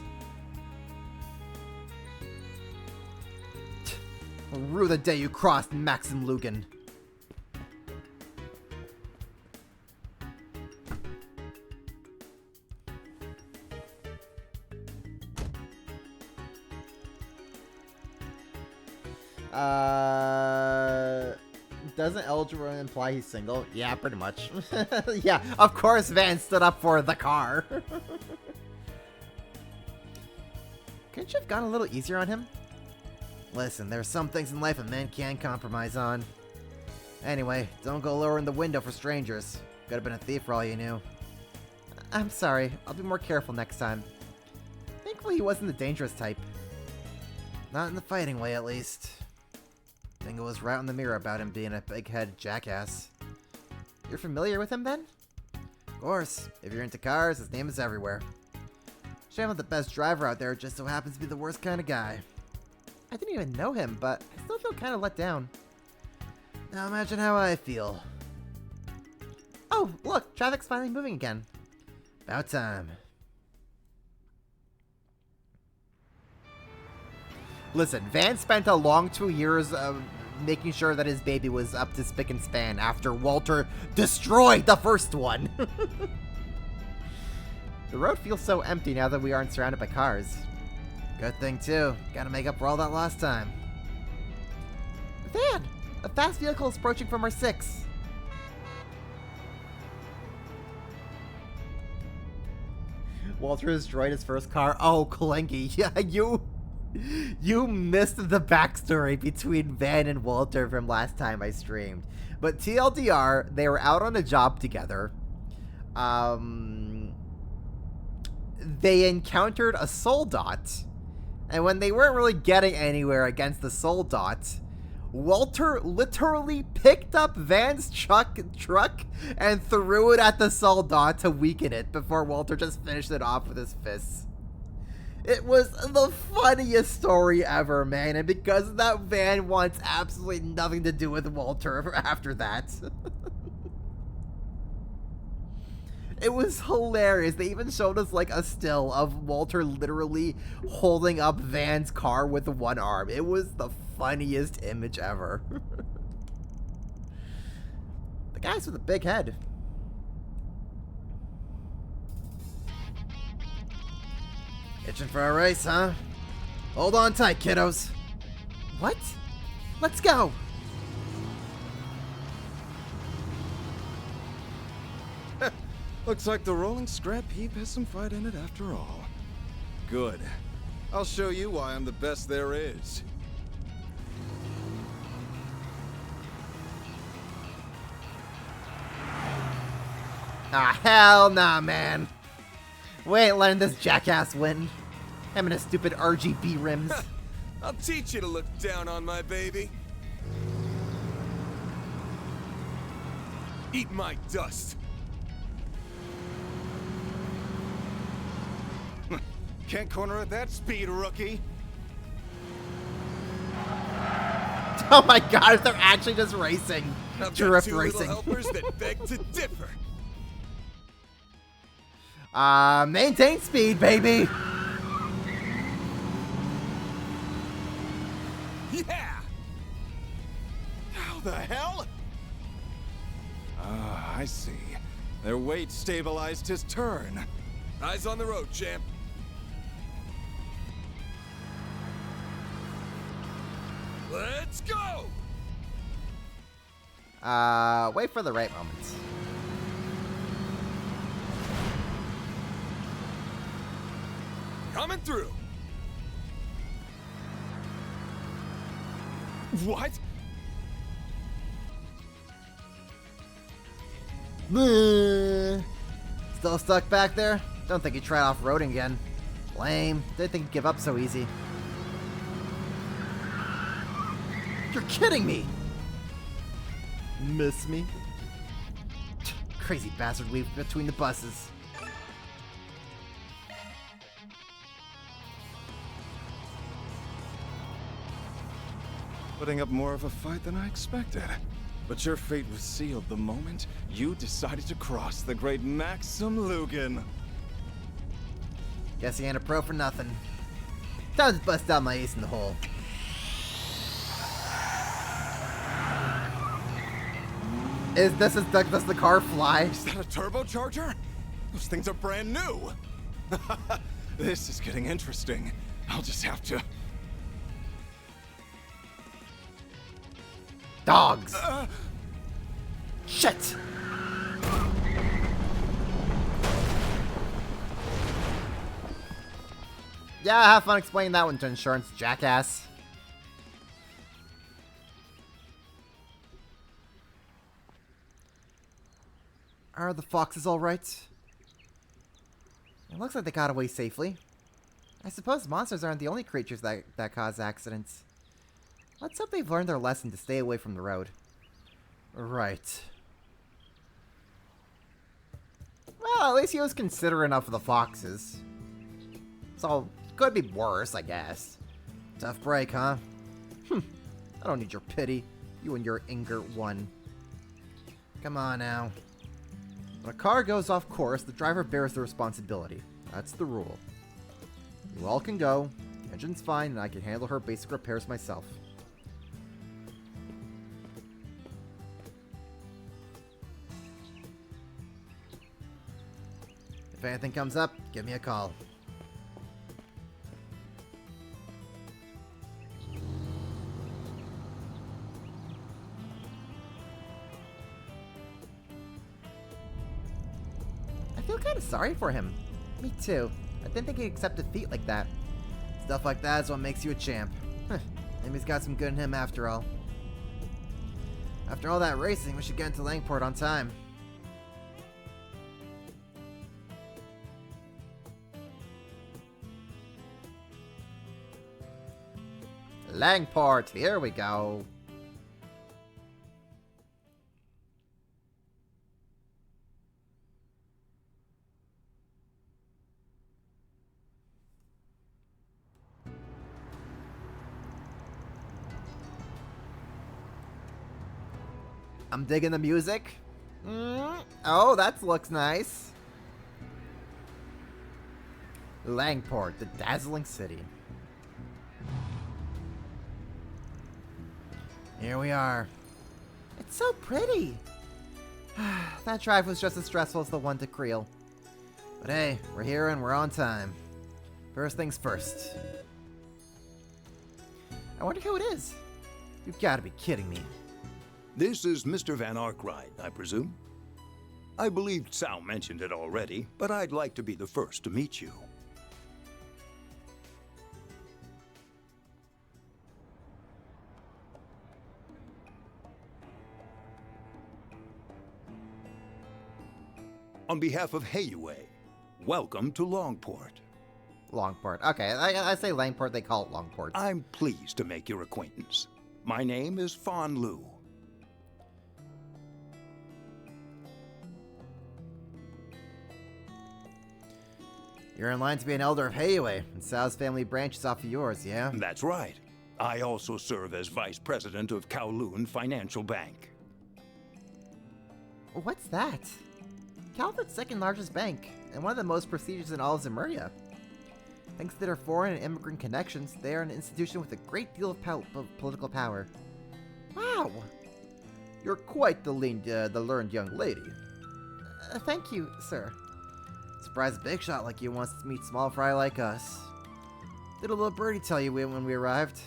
Rue the day you crossed Maxim Lugan. Doesn't eligible imply he's single? Yeah, pretty much. Yeah, of course Van stood up for the car. Couldn't you have gone a little easier on him? Listen, there are some things in life a man can't compromise on. Anyway, don't go lowering the window for strangers. Could have been a thief for all you knew. I'm sorry, I'll be more careful next time. Thankfully he wasn't the dangerous type. Not in the fighting way, at least. Bingo was right in the mirror about him being a big-headed jackass. You're familiar with him, then? Of course. If you're into cars, his name is everywhere. Shame not the best driver out there, just so happens to be the worst kind of guy. I didn't even know him, but I still feel kind of let down. Now imagine how I feel. Oh, look! Traffic's finally moving again. About time. Listen, Van spent a long 2 years making sure that his baby was up to spick and span after Walter destroyed the first one. The road feels so empty now that we aren't surrounded by cars. Good thing, too. Gotta make up for all that lost time. Van! A fast vehicle is approaching from our 6. Walter destroyed his first car. Oh, Clanky. Yeah, you missed the backstory between Van and Walter from last time I streamed. But TLDR, they were out on a job together. They encountered a soul dot. And when they weren't really getting anywhere against the soul dot, Walter literally picked up Van's truck and threw it at the soul dot to weaken it before Walter just finished it off with his fists. It was the funniest story ever, man, and because of that, Van wants absolutely nothing to do with Walter after that. It was hilarious. They even showed us like a still of Walter literally holding up Van's car with one arm. It was the funniest image ever. The guy's with a big head. Itching for a race, huh? Hold on tight, kiddos. What? Let's go! Looks like the rolling scrap heap has some fight in it after all. Good. I'll show you why I'm the best there is. Ah, hell nah, man. We ain't letting this jackass win. Him and his stupid RGB rims. I'll teach you to look down on my baby. Eat my dust. Can't corner at that speed, rookie. Oh my god, they're actually just racing. I've got Drift two racing. little helpers that beg to differ. Maintain speed, baby. Yeah! How the hell? Ah, I see. Their weight stabilized his turn. Eyes on the road, champ. Let's go! Wait for the right moment. Coming through. What? Still stuck back there? Don't think he'd try off-roading again. Lame. Didn't think he'd give up so easy. You're kidding me! Miss me? Crazy bastard weaved between the buses. Putting up more of a fight than I expected. But your fate was sealed the moment you decided to cross the great Maxim Lugan. Guess he ain't a pro for nothing. Time to bust out my ace in the hole. Does the car fly? Is that a turbocharger? Those things are brand new. This is getting interesting. I'll just have to... Dogs! Shit! Yeah, have fun explaining that one to insurance, jackass. Are the foxes alright? It looks like they got away safely. I suppose monsters aren't the only creatures that cause accidents. Let's hope they've learned their lesson to stay away from the road. Right. Well, at least he was considerate enough of the foxes. So, could be worse, I guess. Tough break, huh? I don't need your pity. You and your Ingert one. Come on now. When a car goes off course, the driver bears the responsibility. That's the rule. You all can go. The engine's fine, and I can handle her basic repairs myself. If anything comes up, give me a call. I feel kind of sorry for him. Me too. I didn't think he'd accept defeat like that. Stuff like that is what makes you a champ. Maybe he's got some good in him after all. After all that racing, we should get into Langport on time. Langport, here we go. I'm digging the music. Oh, that looks nice. Langport, the dazzling city. Here we are. It's so pretty. That drive was just as stressful as the one to Creel. But hey, we're here and we're on time. First things first. I wonder who it is. You've got to be kidding me. This is Mr. Van Arkwright, I presume? I believe Sal mentioned it already, but I'd like to be the first to meet you. on behalf of Heiyue, welcome to Longport. Longport. Okay, I say Langport, they call it Longport. I'm pleased to make your acquaintance. My name is Fan Lu. You're in line to be an elder of Heiyue, and Sao's family branches off of yours, yeah? That's right. I also serve as vice president of Kowloon Financial Bank. What's that? Calvert's second largest bank, and one of the most prestigious in all of Zemuria. Thanks to their foreign and immigrant connections, they are an institution with a great deal of political power. Wow! You're quite the learned young lady. Thank you, sir. Surprised a big shot like you wants to meet small fry like us. Did a little birdie tell you when we arrived?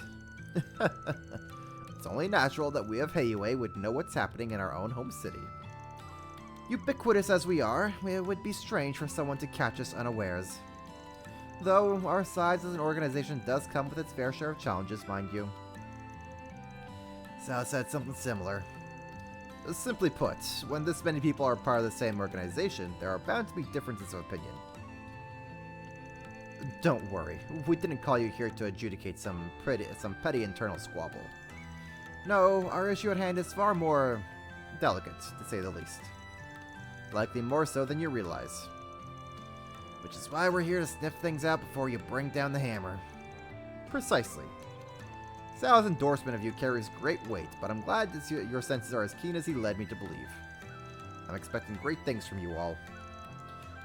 It's only natural that we of Heiyue would know what's happening in our own home city. Ubiquitous as we are, it would be strange for someone to catch us unawares. Though our size as an organization does come with its fair share of challenges, mind you. Sao said something similar. Simply put, when this many people are part of the same organization, there are bound to be differences of opinion. Don't worry, we didn't call you here to adjudicate some petty internal squabble. No, our issue at hand is far more delicate, to say the least. Likely more so than you realize. Which is why we're here to sniff things out before you bring down the hammer. Precisely. Sao's endorsement of you carries great weight, but I'm glad that your senses are as keen as he led me to believe. I'm expecting great things from you all.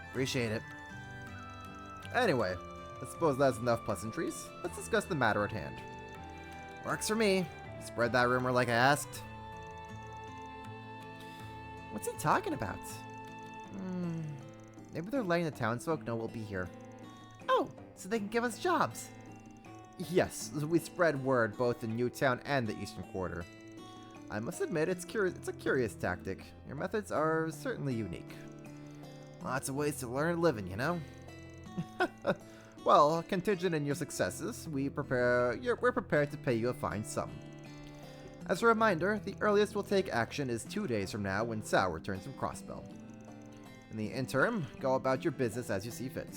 Appreciate it. Anyway, I suppose that's enough pleasantries. Let's discuss the matter at hand. Works for me. Spread that rumor like I asked. What's he talking about? Maybe they're letting the townsfolk know we'll be here. Oh, so they can give us jobs. Yes, we spread word both in Newtown and the Eastern Quarter. I must admit, it's a curious tactic. Your methods are certainly unique. Lots of ways to learn a living, you know? Well, contingent on your successes, we're prepared to pay you a fine sum. As a reminder, the earliest we'll take action is 2 days from now when Sao returns from Crossbell. In the interim, go about your business as you see fit.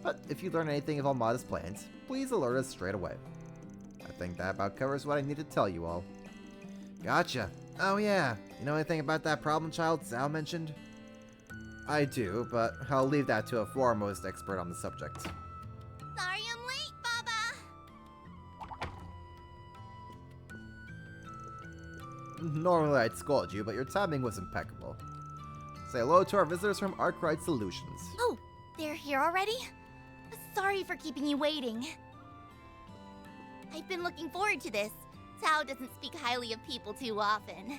But if you learn anything of Almada's plans, please alert us straight away. I think that about covers what I need to tell you all. Gotcha. Oh yeah, you know anything about that problem child Sao mentioned? I do, but I'll leave that to a foremost expert on the subject. Sorry I'm late, Baba. Normally I'd scold you, but your timing was impeccable. Say hello to our visitors from Arkwright Solutions. Oh, they're here already? Sorry for keeping you waiting. I've been looking forward to this. Sao doesn't speak highly of people too often.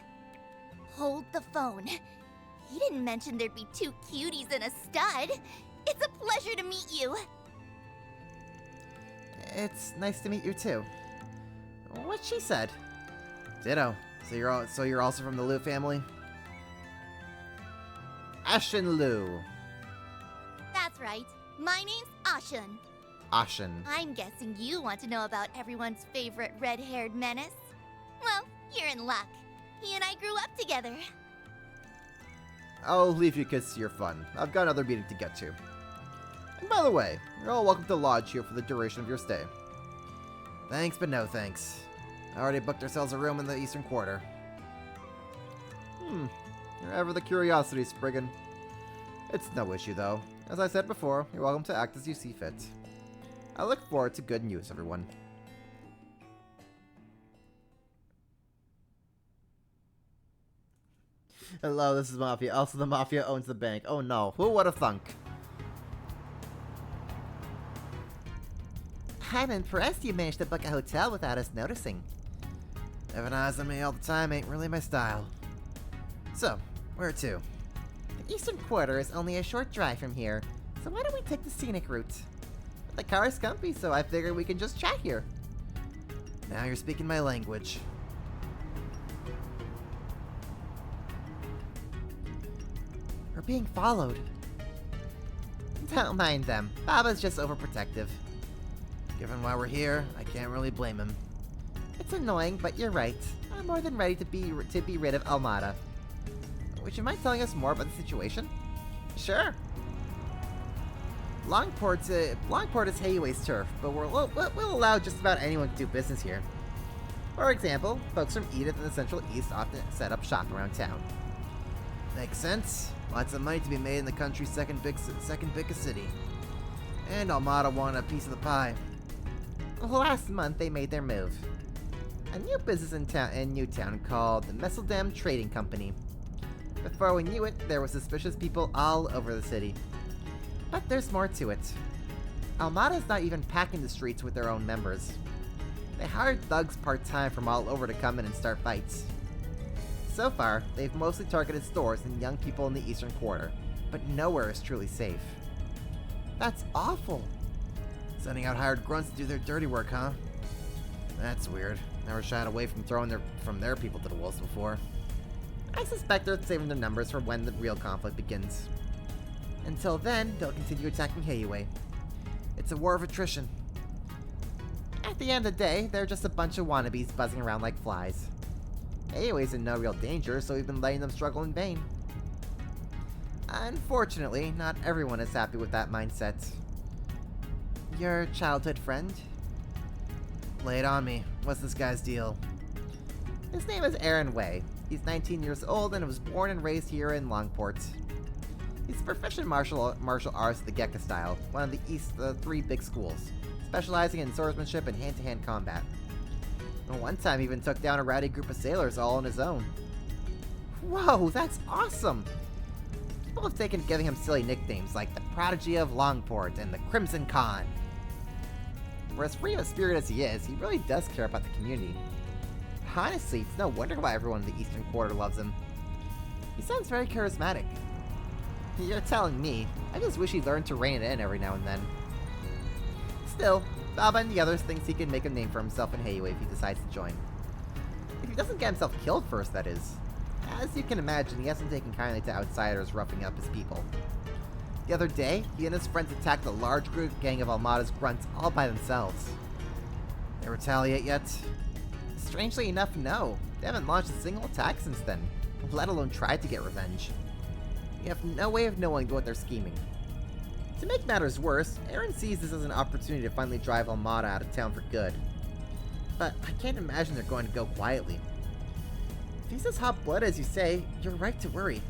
Hold the phone. He didn't mention there'd be 2 cuties and a stud. It's a pleasure to meet you. It's nice to meet you too. What she said? Ditto. So you're also from the Liu family? Ashen Liu. That's right. My name's Ashen. Ashen. I'm guessing you want to know about everyone's favorite red-haired menace. Well, you're in luck. He and I grew up together. I'll leave you kids to your fun. I've got another meeting to get to. And by the way, you're all welcome to lodge here for the duration of your stay. Thanks, but no thanks. I already booked ourselves a room in the Eastern Quarter. You're ever the curiosity, Spriggan. It's no issue, though. As I said before, you're welcome to act as you see fit. I look forward to good news, everyone. Hello, this is Mafia. Also, the Mafia owns the bank. Oh no, who would have thunk? I'm impressed you managed to book a hotel without us noticing. Having eyes on me all the time ain't really my style. So, where to? The Eastern Quarter is only a short drive from here, so why don't we take the scenic route? The car is comfy, so I figured we can just chat here. Now you're speaking my language. We're being followed. Don't mind them. Baba's just overprotective. Given why we're here, I can't really blame him. It's annoying, but you're right. I'm more than ready to be rid of Almada. Would you mind telling us more about the situation? Sure. Longport is Hayway's turf, but we'll allow just about anyone to do business here. For example, folks from Edith and the Central East often set up shop around town. Makes sense. Lots of money to be made in the country's second biggest city. And Almada wanted a piece of the pie. Last month, they made their move. A new business in Newtown called the Messeldam Trading Company. Before we knew it, there were suspicious people all over the city. But there's more to it. Almada's not even packing the streets with their own members. They hired thugs part-time from all over to come in and start fights. So far, they've mostly targeted stores and young people in the Eastern Quarter, but nowhere is truly safe. That's awful. Sending out hired grunts to do their dirty work, huh? That's weird. Never shied away from throwing their people to the wolves before. I suspect they're saving their numbers for when the real conflict begins. Until then, they'll continue attacking Hayway. It's a war of attrition. At the end of the day, they're just a bunch of wannabes buzzing around like flies. Hayway's in no real danger, so we've been letting them struggle in vain. Unfortunately, not everyone is happy with that mindset. Your childhood friend? Lay it on me. What's this guy's deal? His name is Aaron Way. He's 19 years old and was born and raised here in Longport. He's proficient in martial arts, the Gekka style, one of the East's three big schools, specializing in swordsmanship and hand-to-hand combat. And one time, he even took down a rowdy group of sailors all on his own. Whoa, that's awesome! People have taken to giving him silly nicknames like the Prodigy of Longport and the Crimson Khan. For as free of spirit as he is, he really does care about the community. Honestly, it's no wonder why everyone in the Eastern Quarter loves him. He sounds very charismatic. You're telling me. I just wish he learned to rein it in every now and then. Still, Baba and the others thinks he can make a name for himself in Hayway if he decides to join. If he doesn't get himself killed first, that is. As you can imagine, he hasn't taken kindly to outsiders roughing up his people. The other day, he and his friends attacked a large gang of Almada's grunts all by themselves. They retaliate yet? Strangely enough, no. They haven't launched a single attack since then, let alone tried to get revenge. We have no way of knowing what they're scheming. To make matters worse, Aaron sees this as an opportunity to finally drive Almada out of town for good. But I can't imagine they're going to go quietly. If he's as hot-blooded as you say, you're right to worry.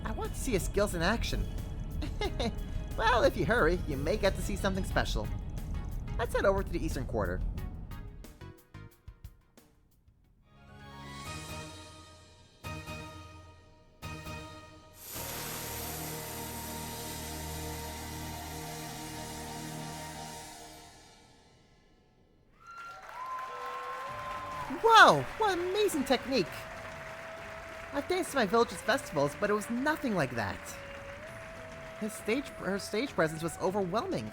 I want to see his skills in action. Well, if you hurry, you may get to see something special. Let's head over to the Eastern Quarter. Whoa! What amazing technique! I've danced at my village's festivals, but it was nothing like that. Her stage presence was overwhelming.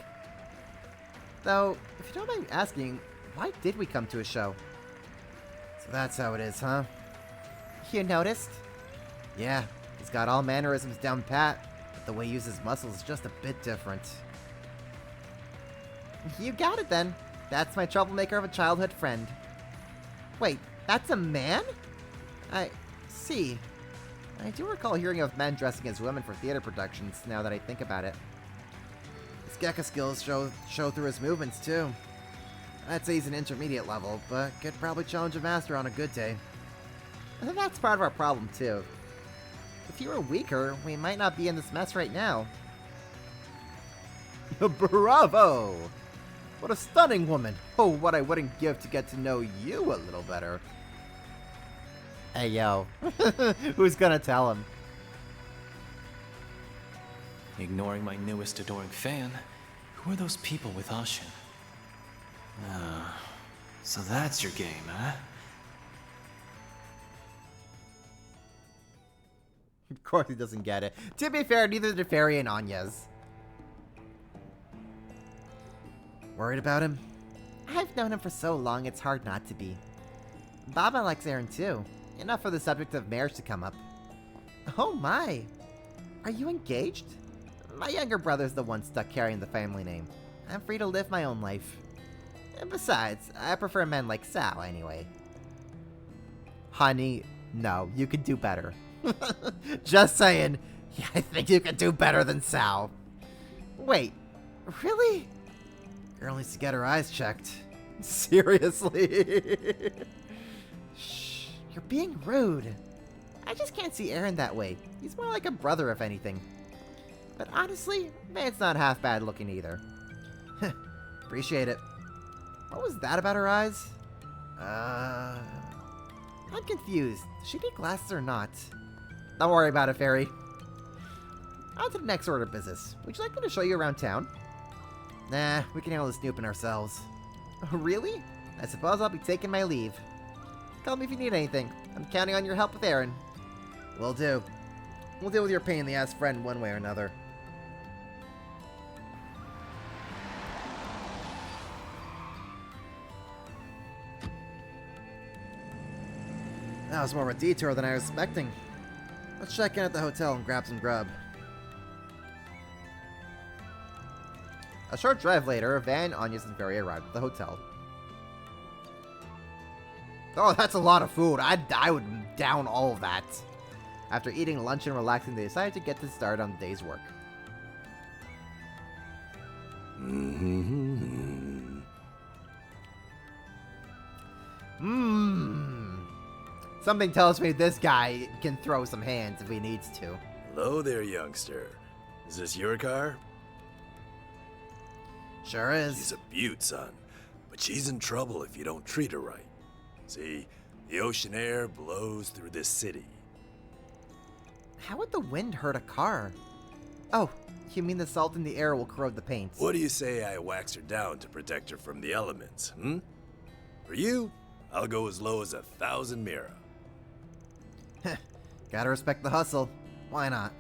Though, if you don't mind asking, why did we come to a show? So that's how it is, huh? You noticed? Yeah, he's got all mannerisms down pat, but the way he uses muscles is just a bit different. You got it then. That's my troublemaker of a childhood friend. Wait, that's a man? I see. I do recall hearing of men dressing as women for theater productions, now that I think about it. His Gekka skills show through his movements, too. I'd say he's an intermediate level, but could probably challenge a master on a good day. I think that's part of our problem, too. If you were weaker, we might not be in this mess right now. Bravo! What a stunning woman! Oh, what I wouldn't give to get to know you a little better. Hey, yo. Who's gonna tell him? Ignoring my newest adoring fan, who are those people with Ashin? So that's your game, huh? Of course he doesn't get it. To be fair, neither did Fairy and Anya's. Worried about him? I've known him for so long, it's hard not to be. Baba likes Aaron too. Enough for the subject of marriage to come up. Oh my! Are you engaged? My younger brother's the one stuck carrying the family name. I'm free to live my own life. And besides, I prefer men like Sal anyway. Honey, no, you could do better. Just saying, Yeah, I think you could do better than Sal. Wait, really? Girl needs to get her eyes checked. Seriously? Shh, you're being rude. I just can't see Aaron that way. He's more like a brother, if anything. But honestly, Van's not half bad looking either. Appreciate it. What was that about her eyes? I'm confused. Does she need glasses or not? Don't worry about it, Fairy. On to the next order of business. Would you like me to show you around town? Nah, we can handle the snooping ourselves. Really? I suppose I'll be taking my leave. Call me if you need anything. I'm counting on your help with Aaron. Will do. We'll deal with your pain in the ass friend one way or another. That was more of a detour than I was expecting. Let's check in at the hotel and grab some grub. A short drive later, Van, Agnes, and Fairy arrived at the hotel. Oh, that's a lot of food. I would down all of that. After eating lunch and relaxing, they decided to get to start on the day's work. Something tells me this guy can throw some hands if he needs to. Hello there, youngster. Is this your car? Sure is. She's a beaut, son. But she's in trouble if you don't treat her right. See, the ocean air blows through this city. How would the wind hurt a car? Oh, you mean the salt in the air will corrode the paint? What do you say I wax her down to protect her from the elements, For you, I'll go as low as 1,000 mira. Gotta respect the hustle. Why not?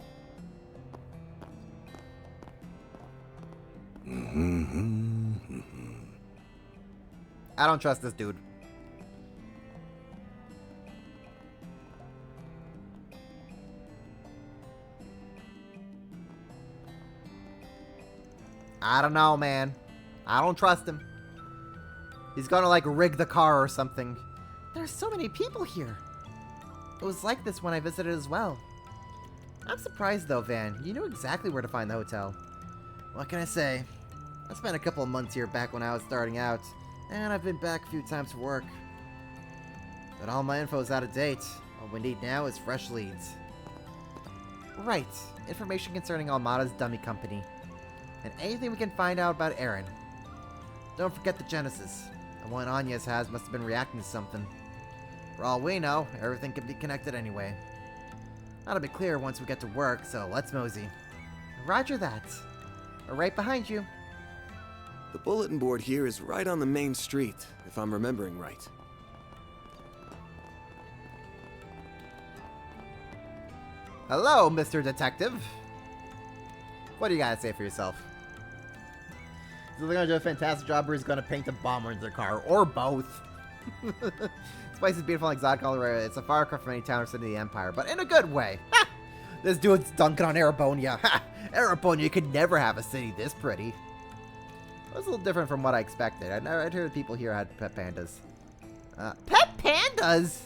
I don't trust this dude. I don't know, man. I don't trust him. He's gonna, like, rig the car or something. There's so many people here. It was like this when I visited as well. I'm surprised, though, Van. You knew exactly where to find the hotel. What can I say? I spent a couple of months here back when I was starting out, and I've been back a few times for work. But all my info is out of date. All we need now is fresh leads. Right. Information concerning Almada's dummy company. And anything we can find out about Aaron. Don't forget the Genesis. The one Agnes has must have been reacting to something. For all we know, everything could be connected anyway. That'll be clear once we get to work, so let's mosey. Roger that. We're right behind you. The bulletin board here is right on the main street, if I'm remembering right. Hello, Mr. Detective. What do you gotta say for yourself? He's either gonna do a fantastic job or he's gonna paint a bomber in their car, or both. This place is beautiful and exotic all around. It's a far cry from any town or city of the Empire, but in a good way. Ha! This dude's dunking on Erebonia. Ha! Erebonia, you could never have a city this pretty. It was a little different from what I expected. I'd heard people here had pet pandas. Pet pandas?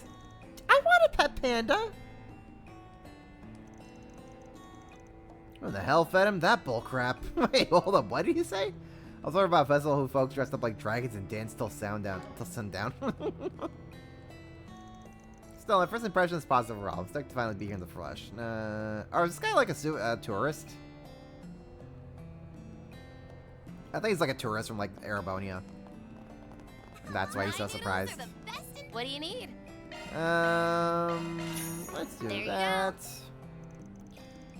I want a pet panda. Who the hell fed him that bullcrap? Wait, hold up. What did you say? I was learning about a festival who folks dressed up like dragons and danced till sundown. Still, my first impression is positive overall. I'm stoked to finally be here in the flesh. Or is this guy like a tourist? I think he's like a tourist from like Erebonia. That's why he's so surprised. What do you need? Let's do that.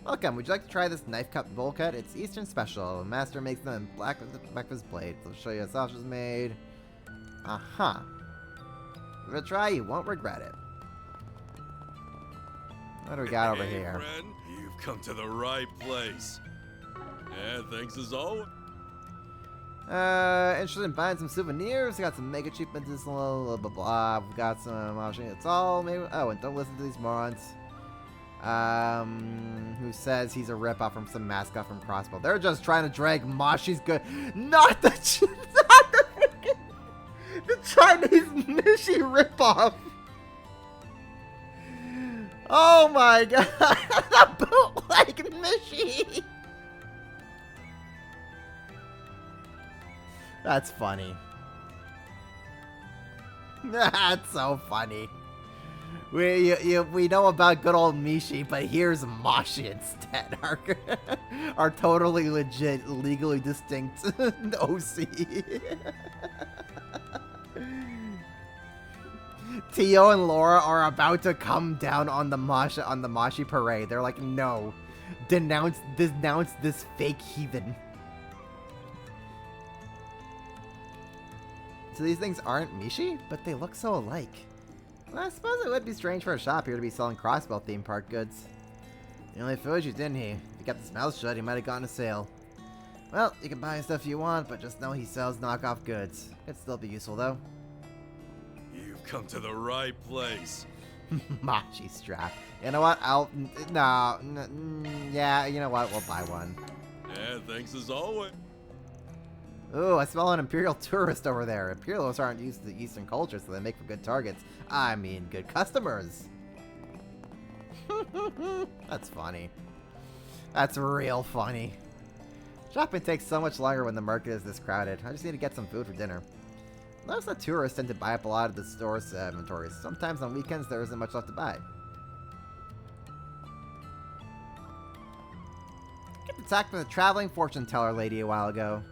Welcome. Would you like to try this knife cut bowl cut? It's Eastern special. The master makes them in black with breakfast blade. I'll show you how sausage is made. Uh-huh. Give it a try, you won't regret it. What do we got over here? Friend, you've come to the right place. Yeah, thanks as always. Interested in buying some souvenirs? We got some mega cheap medicinal, blah blah blah. We've got some options. It's all maybe. Oh, and don't listen to these morons. Who says he's a ripoff from some mascot from Crossbow. They're just trying to drag Moshi's good. Not the freaking the Chinese Mishi ripoff. Oh my god! The bootleg Mishi! That's funny. That's so funny. We know about good old Mishi, but here's Mashi instead. Our totally legit, legally distinct OC. Tio and Laura are about to come down on the Mashi parade. They're like, no, denounce this fake heathen. So these things aren't Mishi, but they look so alike. Well, I suppose it would be strange for a shop here to be selling Crossbell theme park goods. He only fooled you, didn't he? If he kept his mouth shut, he might have gotten a sale. Well, you can buy stuff you want, but just know he sells knockoff goods. Could still be useful, though. You've come to the right place. Machi strap. You know what? Yeah, you know what? We'll buy one. Yeah, thanks as always. Ooh, I smell an Imperial tourist over there. Imperials aren't used to the Eastern culture, so they make for good targets. I mean, good customers. That's funny. That's real funny. Shopping takes so much longer when the market is this crowded. I just need to get some food for dinner. Notice that tourists tend to buy up a lot of the store's inventories. Sometimes on weekends there isn't much left to buy. Get attacked by the traveling fortune teller lady a while ago.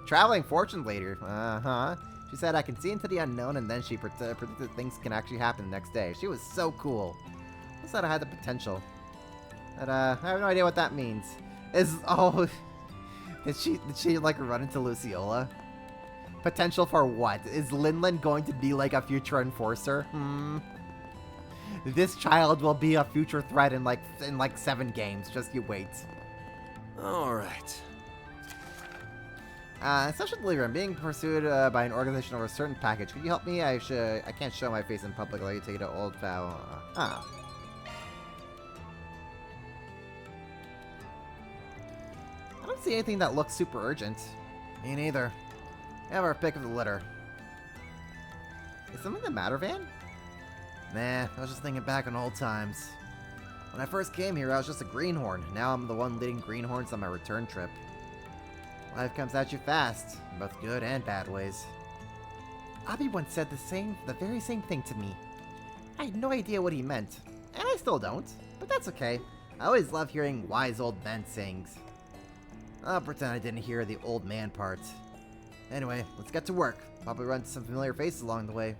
Traveling fortune lady? Uh-huh. She said I can see into the unknown, and then she predicted things can actually happen the next day. She was so cool. I said I had the potential. But I have no idea what that means. Did she like run into Luciola? Potential for what? Is Linlin going to be like a future enforcer? This child will be a future threat in like 7 games. Just you wait. All right. Special delivery. I'm being pursued by an organization over a certain package. Could you help me? I can't show my face in public. I'll let you take it to Old Fowl. I don't see anything that looks super urgent. Me neither. Have our pick of the litter. Is something the matter, Van? Nah, I was just thinking back on old times. When I first came here, I was just a greenhorn. Now I'm the one leading greenhorns on my return trip. Life comes at you fast, in both good and bad ways. Abi once said the very same thing to me. I had no idea what he meant, and I still don't, but that's okay. I always love hearing wise old men sayings. I'll pretend I didn't hear the old man part. Anyway, let's get to work. Probably run into some familiar faces along the way.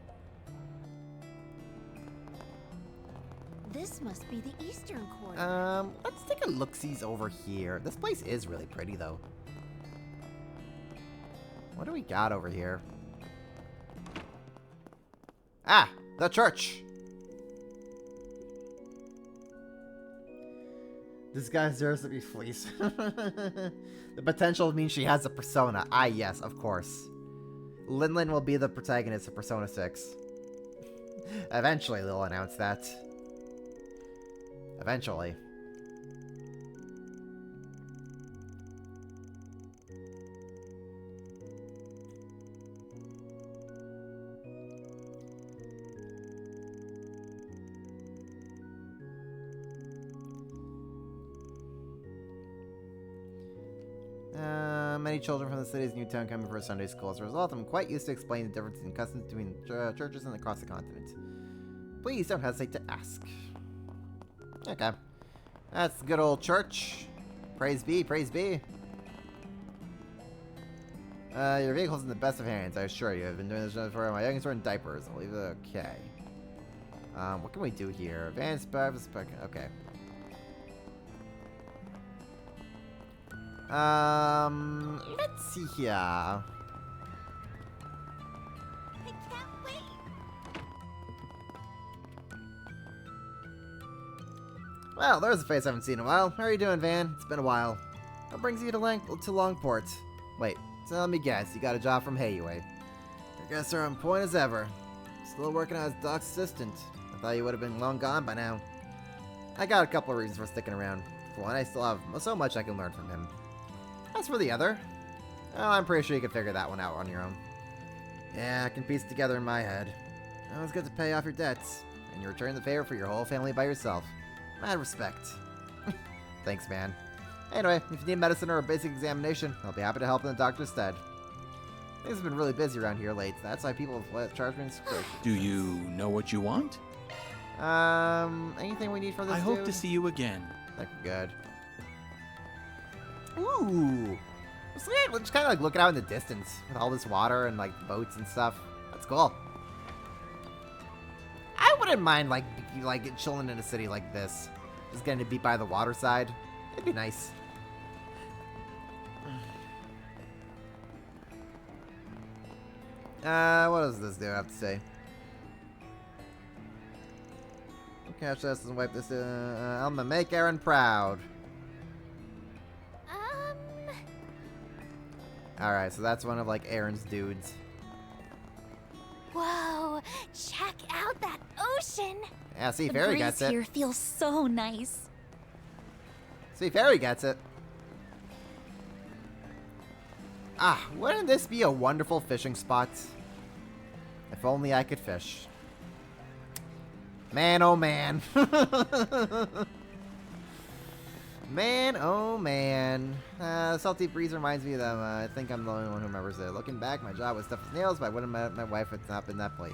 This must be the eastern quarter. Let's take a look-sees over here. This place is really pretty, though. What do we got over here? Ah! The church! This guy deserves to be fleeced. The potential means she has a persona. Ah, yes, of course. Linlin will be the protagonist of Persona 6. Eventually, they'll announce that. Eventually. Many children from the city's new town coming for Sunday school. As a result, I'm quite used to explaining the difference in customs between churches and across the continent. Please don't hesitate to ask. Okay. That's the good old church. Praise be, praise be. Your vehicle's in the best of hands, I assure you. I've been doing this for my youngest were in diapers. I'll leave it okay. What can we do here? Advanced buffs, okay. Let's see here. I can't wait. Well, there's a face I haven't seen in a while. How are you doing, Van? It's been a while. What brings you to Longport? Wait, so let me guess. You got a job from Hayway. I guess they're on point as ever. Still working as Doc's assistant. I thought you would have been long gone by now. I got a couple of reasons for sticking around. For one, I still have so much I can learn from him. As for the other, well, I'm pretty sure you can figure that one out on your own. Yeah, I can piece it together in my head. It was good to pay off your debts, and you return the favor for your whole family by yourself. Mad respect. Thanks, man. Anyway, if you need medicine or a basic examination, I'll be happy to help in the doctor's stead. Things have been really busy around here lately. That's why people have charged me. Do you know what you want? Anything we need for this I dude? hope to see you again. Like, good. Ooh. We're just kind of like looking out in the distance with all this water and like boats and stuff. That's cool. I wouldn't mind like chilling in a city like this, just getting to be by the water side. It'd be nice. What does this dude have to say? Catch this and wipe this. I'm gonna make Aaron proud. Alright, so that's one of like Aaron's dudes. Whoa, check out that ocean. Yeah, see, Fairy gets it. The breeze here feels so nice. See, Fairy gets it. Ah, wouldn't this be a wonderful fishing spot? If only I could fish. Man, oh man. Man, oh man. Salty breeze reminds me of them. I think I'm the only one who remembers it. Looking back, my job was tough as nails, but I wouldn't have met my wife if it's not been that place.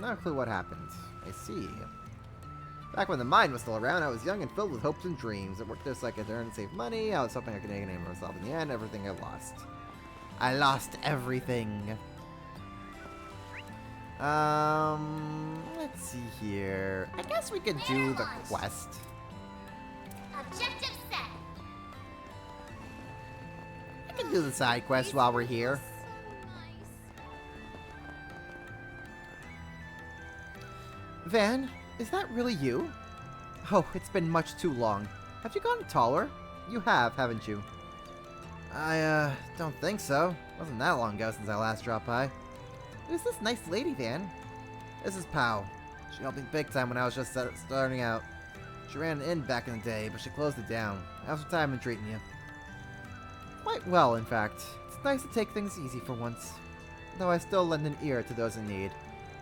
No clue what happened. I see. Back when the mine was still around, I was young and filled with hopes and dreams. I worked there so I could earn and save money. I was hoping I could make a name for myself. In the end, everything I lost. I lost everything. Let's see here. I guess we could do the quest. Objective set. I can do the side quest while we're here. Van, is that really you? Oh, it's been much too long. Have you gotten taller? You have, haven't you? I, don't think so. Wasn't that long ago since I last dropped by. Who's this nice lady, Van? This is Pow. She helped me big time when I was just starting out. She ran an inn back in the day, but she closed it down. How's the time been treating you? Quite well, in fact. It's nice to take things easy for once. Though I still lend an ear to those in need.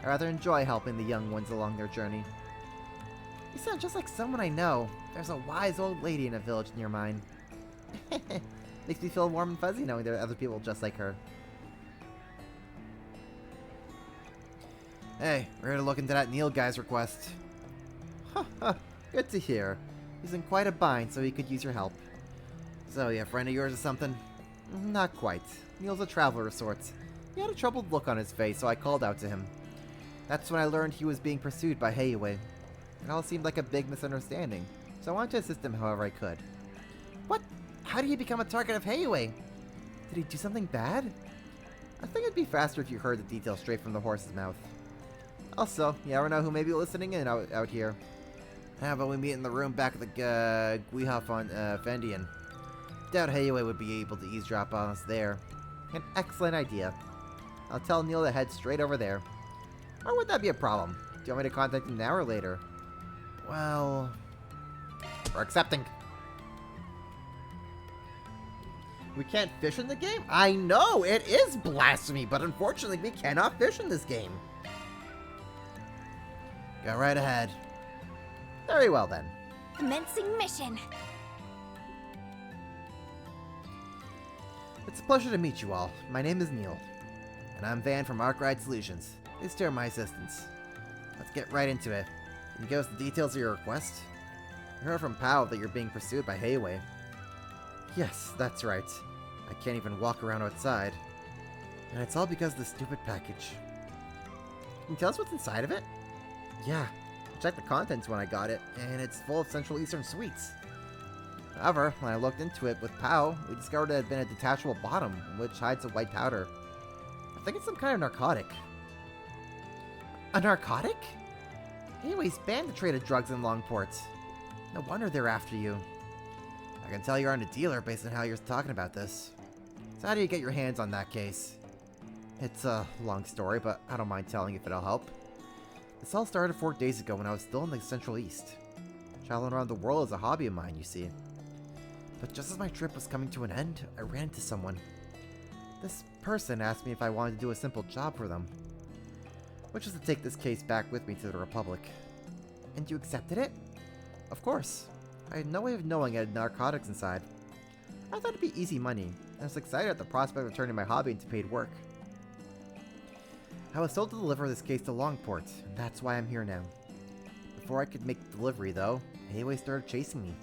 I rather enjoy helping the young ones along their journey. You sound just like someone I know. There's a wise old lady in a village near mine. Makes me feel warm and fuzzy knowing there are other people just like her. Hey, we're here to look into that Neil guy's request. Good to hear. He's in quite a bind, so he could use your help. So, you a friend of yours or something? Not quite. Neil's a traveler of sorts. He had a troubled look on his face, so I called out to him. That's when I learned he was being pursued by Heiwei. It all seemed like a big misunderstanding, so I wanted to assist him however I could. What? How did he become a target of Heiwei? Did he do something bad? I think it'd be faster if you heard the details straight from the horse's mouth. Also, you never know who may be listening in out here. How about we meet in the room back at the Guiha Fendian? Doubt Heiwei would be able to eavesdrop on us there. An excellent idea. I'll tell Neil to head straight over there. Or would that be a problem? Do you want me to contact him now or later? Well... we're accepting. We can't fish in the game? I know! It is blasphemy, but unfortunately we cannot fish in this game. Go right ahead. Very well then. Commencing mission. It's a pleasure to meet you all. My name is Neil. And I'm Van from Arkwright Solutions. Please turn my assistance. Let's get right into it. Can you give us the details of your request? I heard from Pow that you're being pursued by Heiwei. Yes, that's right. I can't even walk around outside. And it's all because of the stupid package. Can you tell us what's inside of it? Yeah, I checked the contents when I got it, and it's full of Central Eastern sweets. However, when I looked into it with Pow, we discovered it had been a detachable bottom, which hides a white powder. I think it's some kind of narcotic. A narcotic? Anyways, banned the trade of drugs in Longport. No wonder they're after you. I can tell you aren't a dealer based on how you're talking about this. So how do you get your hands on that case? It's a long story, but I don't mind telling if it'll help. This all started 4 days ago when I was still in the Central East. Traveling around the world is a hobby of mine, you see. But just as my trip was coming to an end, I ran into someone. This person asked me if I wanted to do a simple job for them. which was to take this case back with me to the Republic. And you accepted it? Of course. I had no way of knowing I had narcotics inside. I thought it'd be easy money, and I was excited at the prospect of turning my hobby into paid work. I was told to deliver this case to Longport, and that's why I'm here now. Before I could make the delivery, though, Heiwei started chasing me.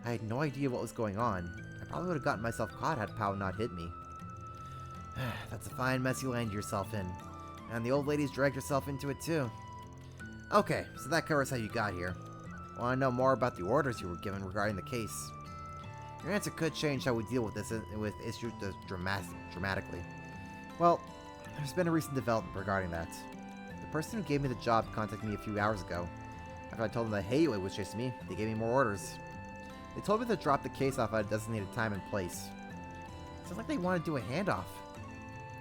I had no idea what was going on. I probably would have gotten myself caught had Pao not hit me. That's a fine mess you landed yourself in. And the old lady's dragged herself into it too. Okay, so that covers how you got here. Want to know more about the orders you were given regarding the case? Your answer could change how we deal with this issue dramatically. Well, there's been a recent development regarding that. The person who gave me the job contacted me a few hours ago. After I told them that Heiwei was chasing me, they gave me more orders. They told me to drop the case off at a designated time and place. Sounds like they want to do a handoff.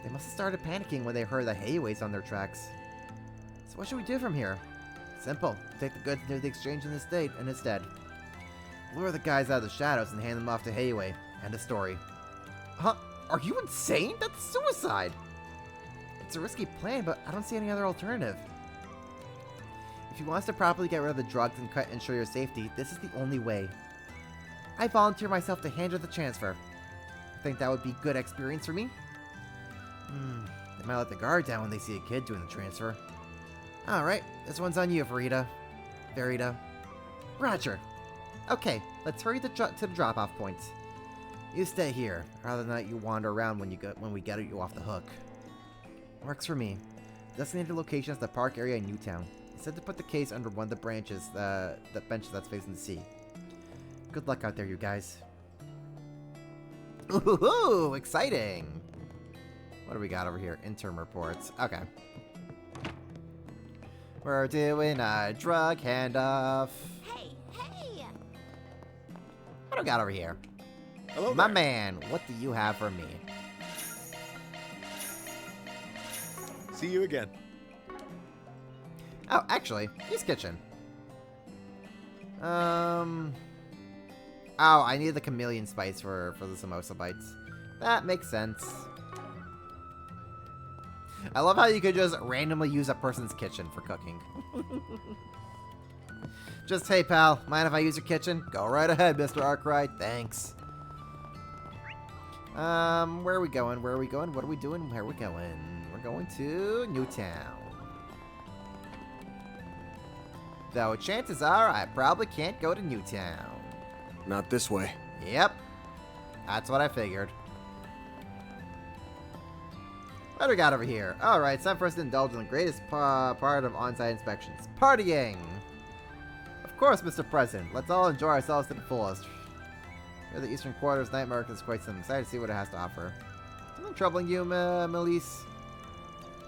They must have started panicking when they heard that Heiwei's on their tracks. So what should we do from here? Simple. Take the goods and do the exchange in this state, and instead. Lure the guys out of the shadows and hand them off to Heiwei. End of story. Huh? Are you insane? That's suicide! It's a risky plan, but I don't see any other alternative. If you want us to properly get rid of the drugs and ensure your safety, this is the only way. I volunteer myself to handle the transfer. Think that would be good experience for me? They might let the guard down when they see a kid doing the transfer. Alright, this one's on you, Verita. Roger. Okay, let's hurry to the drop-off points. You stay here, rather than let you wander around when we get you off the hook. Works for me. Designated location is the park area in Newtown. Said to put the case under one of the branches, the bench that's facing the sea. Good luck out there, you guys. Ooh, exciting! What do we got over here? Interim reports. Okay. We're doing a drug handoff. Hey! What do we got over here? Hello My there. man, what do you have for me? See you again. Oh, actually, his kitchen. Oh, I need the chameleon spice for the samosa bites. That makes sense. I love how you could just randomly use a person's kitchen for cooking. Just, hey pal, mind if I use your kitchen? Go right ahead, Mr. Arkwright, thanks. Where are we going? What are we doing? Where are we going? We're going to Newtown. Though chances are I probably can't go to Newtown. Not this way. Yep. That's what I figured. What do we got over here? Alright, it's time for us to indulge in the greatest part of on-site inspections. Partying! Of course, Mr. President. Let's all enjoy ourselves to the fullest. Here the Eastern Quarter's night market is quite some. Excited to see what it has to offer. Something troubling you, Melise?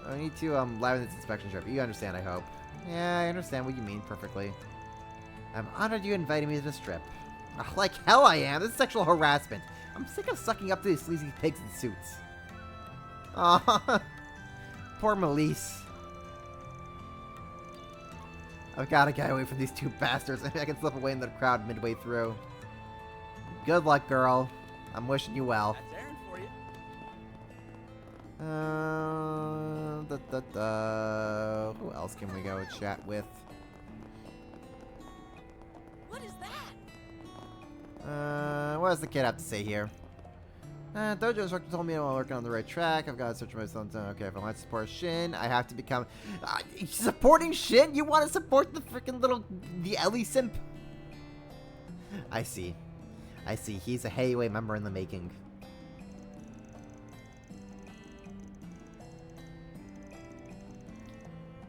I need to liven this inspection trip. You understand, I hope. Yeah, I understand what you mean perfectly. I'm honored you invited me to this trip. Like hell I am. This is sexual harassment. I'm sick of sucking up to these sleazy pigs in suits. Aw, poor Melise. I've got to get away from these two bastards. Maybe I can slip away in the crowd midway through. Good luck, girl. I'm wishing you well. That's Aaron for you. Who else can we go chat with? What is that? What does the kid have to say here? Dojo instructor told me I'm working on the right track. I've got to search myself. Okay, if I want to support Shin, I have to become... supporting Shin? You want to support the freaking the Ellie simp? I see. He's a Heiwei member in the making.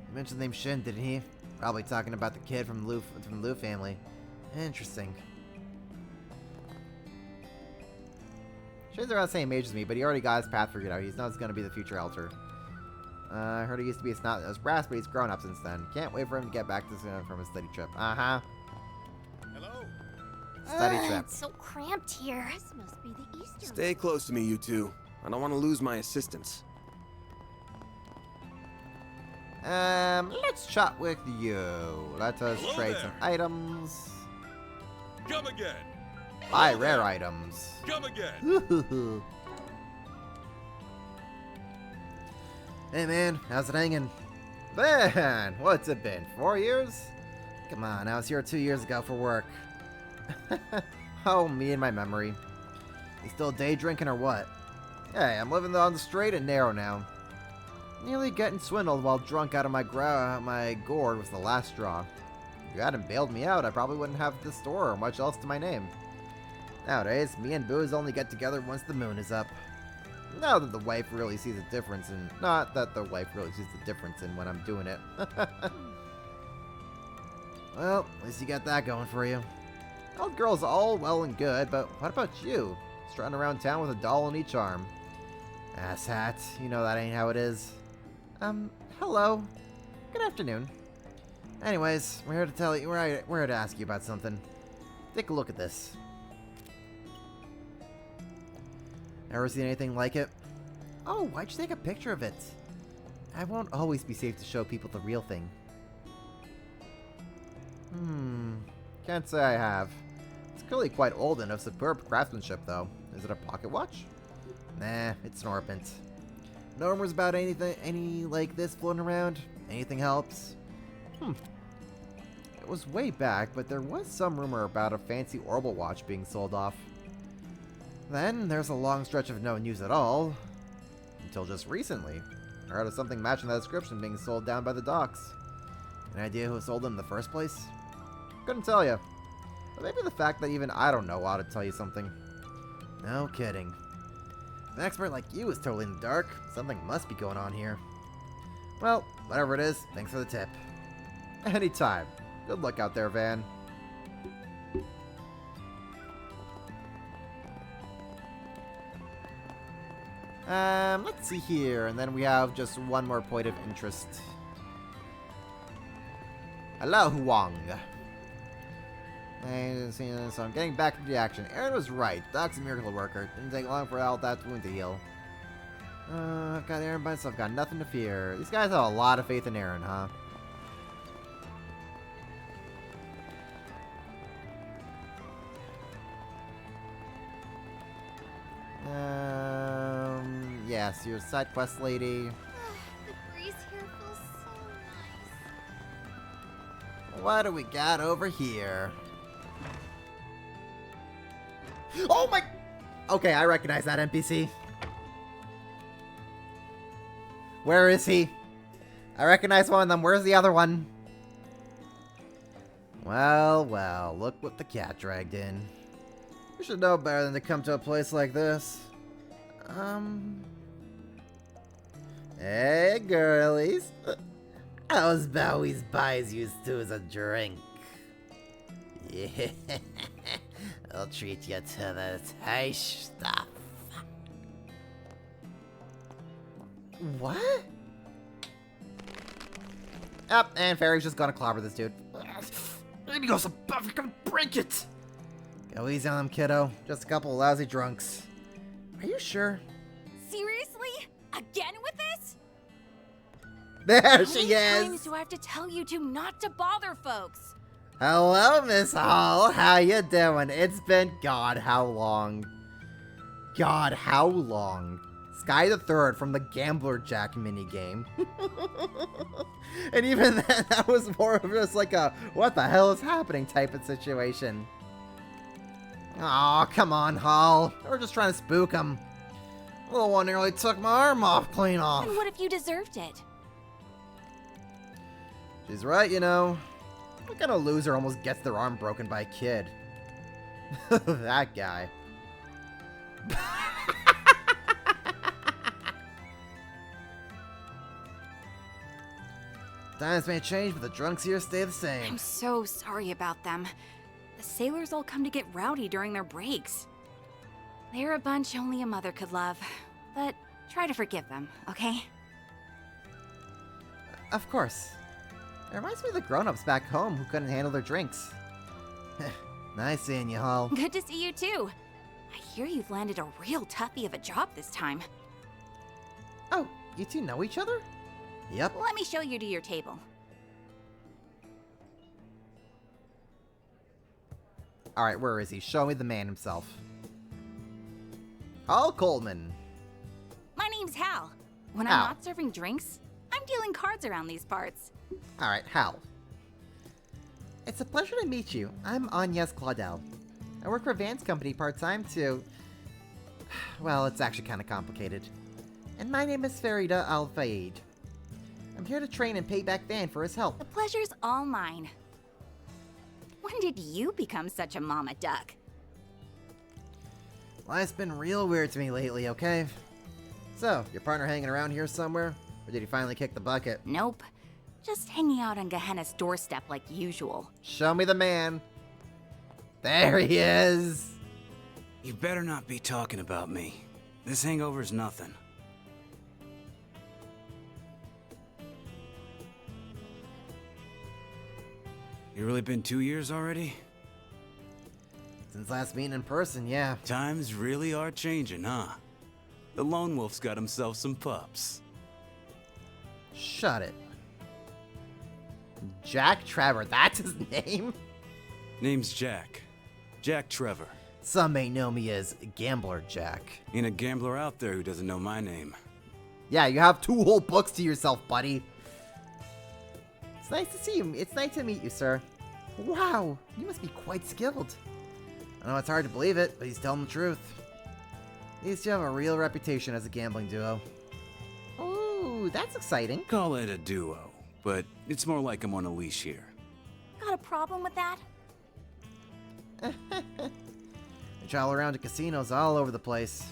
He mentioned the name Shin, didn't he? Probably talking about the kid from the Liu family. Interesting. Shin's around the same age as me, but he already got his path figured out. He's not going to be the future elder. I heard he used to be a snot as brass, but he's grown up since then. Can't wait for him to get back from his study trip. Uh-huh. Hello. Study trip. It's so cramped here. This must be the Easter. Stay close to me, you two. I don't want to lose my assistance. Let's chat with you. Let us Hello trade there. some items. Come again. Buy Hello rare there. items. Come again. Hey man, how's it hanging? Man, what's it been, 4 years? Come on, I was here 2 years ago for work. Oh, me and my memory. You still day drinking or what? Hey, I'm living on the straight and narrow now. Nearly getting swindled while drunk out of my gourd was the last straw. If you hadn't bailed me out, I probably wouldn't have this store or much else to my name. Nowadays, me and booze only get together once the moon is up. Not that the wife really sees a difference in when I'm doing it. Well, at least you got that going for you. Old girl's all well and good, but what about you? Strutting around town with a doll in each arm. Asshat, you know that ain't how it is. Hello. Good afternoon. Anyways, we're here to tell you, we're here to ask you about something. Take a look at this. Ever seen anything like it? Oh, why'd you take a picture of it? I won't always be safe to show people the real thing. Can't say I have. It's clearly quite old and of superb craftsmanship, though. Is it a pocket watch? Nah, it's an Orbit. No rumors about any like this floating around? Anything helps? It was way back, but there was some rumor about a fancy Orbital watch being sold off. Then, there's a long stretch of no news at all. Until just recently. I heard of something matching that description being sold down by the docks. An idea who sold them in the first place? Couldn't tell you. But maybe the fact that even I don't know ought to tell you something. No kidding. An expert like you is totally in the dark. Something must be going on here. Well, whatever it is, thanks for the tip. Anytime. Good luck out there, Van. Let's see here, and then we have just one more point of interest. Hello, Huang. So I'm getting back into the action. Aaron was right. Doc's a miracle worker. Didn't take long for all that wound to heal. I've got Aaron by myself. Got nothing to fear. These guys have a lot of faith in Aaron, huh? Yes, you're a side quest lady. The breeze here feels so nice. What do we got over here? Oh my... Okay, I recognize that NPC. Where is he? I recognize one of them. Where's the other one? Well, well, look what the cat dragged in. You should know better than to come to a place like this. Hey, girlies. How's Bowie's Buys used to as a drink? Yeah, I'll treat you to the taste stuff. What? Up, and Fairy's just gonna clobber this dude. Maybe go some buff, you're gonna break it! Go easy on them, kiddo. Just a couple of lousy drunks. Are you sure? Seriously? Again with this? There she How many is! times do I have to tell you not to bother folks? Hello, Miss Hall. How you doing? It's been God, how long? God, how long? Sky the Third from the Gambler Jack minigame. And even then, that was more of just like a what the hell is happening type of situation. Aw, come on, Hall. We're just trying to spook him. Little one nearly took my arm off clean off. And what if you deserved it? She's right, you know. What kind of loser almost gets their arm broken by a kid? That guy. Times may change, but the drunks here stay the same. I'm so sorry about them. The sailors all come to get rowdy during their breaks. They're a bunch only a mother could love. But try to forgive them, okay? Of course. It reminds me of the grown-ups back home who couldn't handle their drinks. Nice seeing you, Hall. Good to see you too. I hear you've landed a real toughie of a job this time. Oh, you two know each other? Yep. Let me show you to your table. Alright, where is he? Show me the man himself. Hal Coleman. My name's Hal. When Hal. I'm not serving drinks, I'm I'm dealing cards around these parts. Alright, Hal. It's a pleasure to meet you. I'm Agnes Claudel. I work for Van's company part-time to... Well, it's actually kind of complicated. And my name is Farida Al-Fayed. I'm here to train and pay back Van for his help. The pleasure's all mine. When did you become such a mama duck? Life's been real weird to me lately, okay? So, your partner hanging around here somewhere? Or did he finally kick the bucket? Nope. Just hanging out on Gehenna's doorstep like usual. Show me the man. There he is! You better not be talking about me. This hangover's nothing. You really been 2 years already? Since last meeting in person, yeah. Times really are changing, huh? The lone wolf's got himself some pups. Shut it. Jack Trevor, that's his name? Name's Jack. Jack Trevor. Some may know me as Gambler Jack. Ain't a gambler out there who doesn't know my name. Yeah, you have 2 whole books to yourself, buddy. It's nice to see you. It's nice to meet you, sir. Wow, you must be quite skilled. I know it's hard to believe it, but he's telling the truth. These two have a real reputation as a gambling duo. Ooh, that's exciting. Call it a duo, but it's more like I'm on a leash here. Got a problem with that? They travel around to casinos all over the place,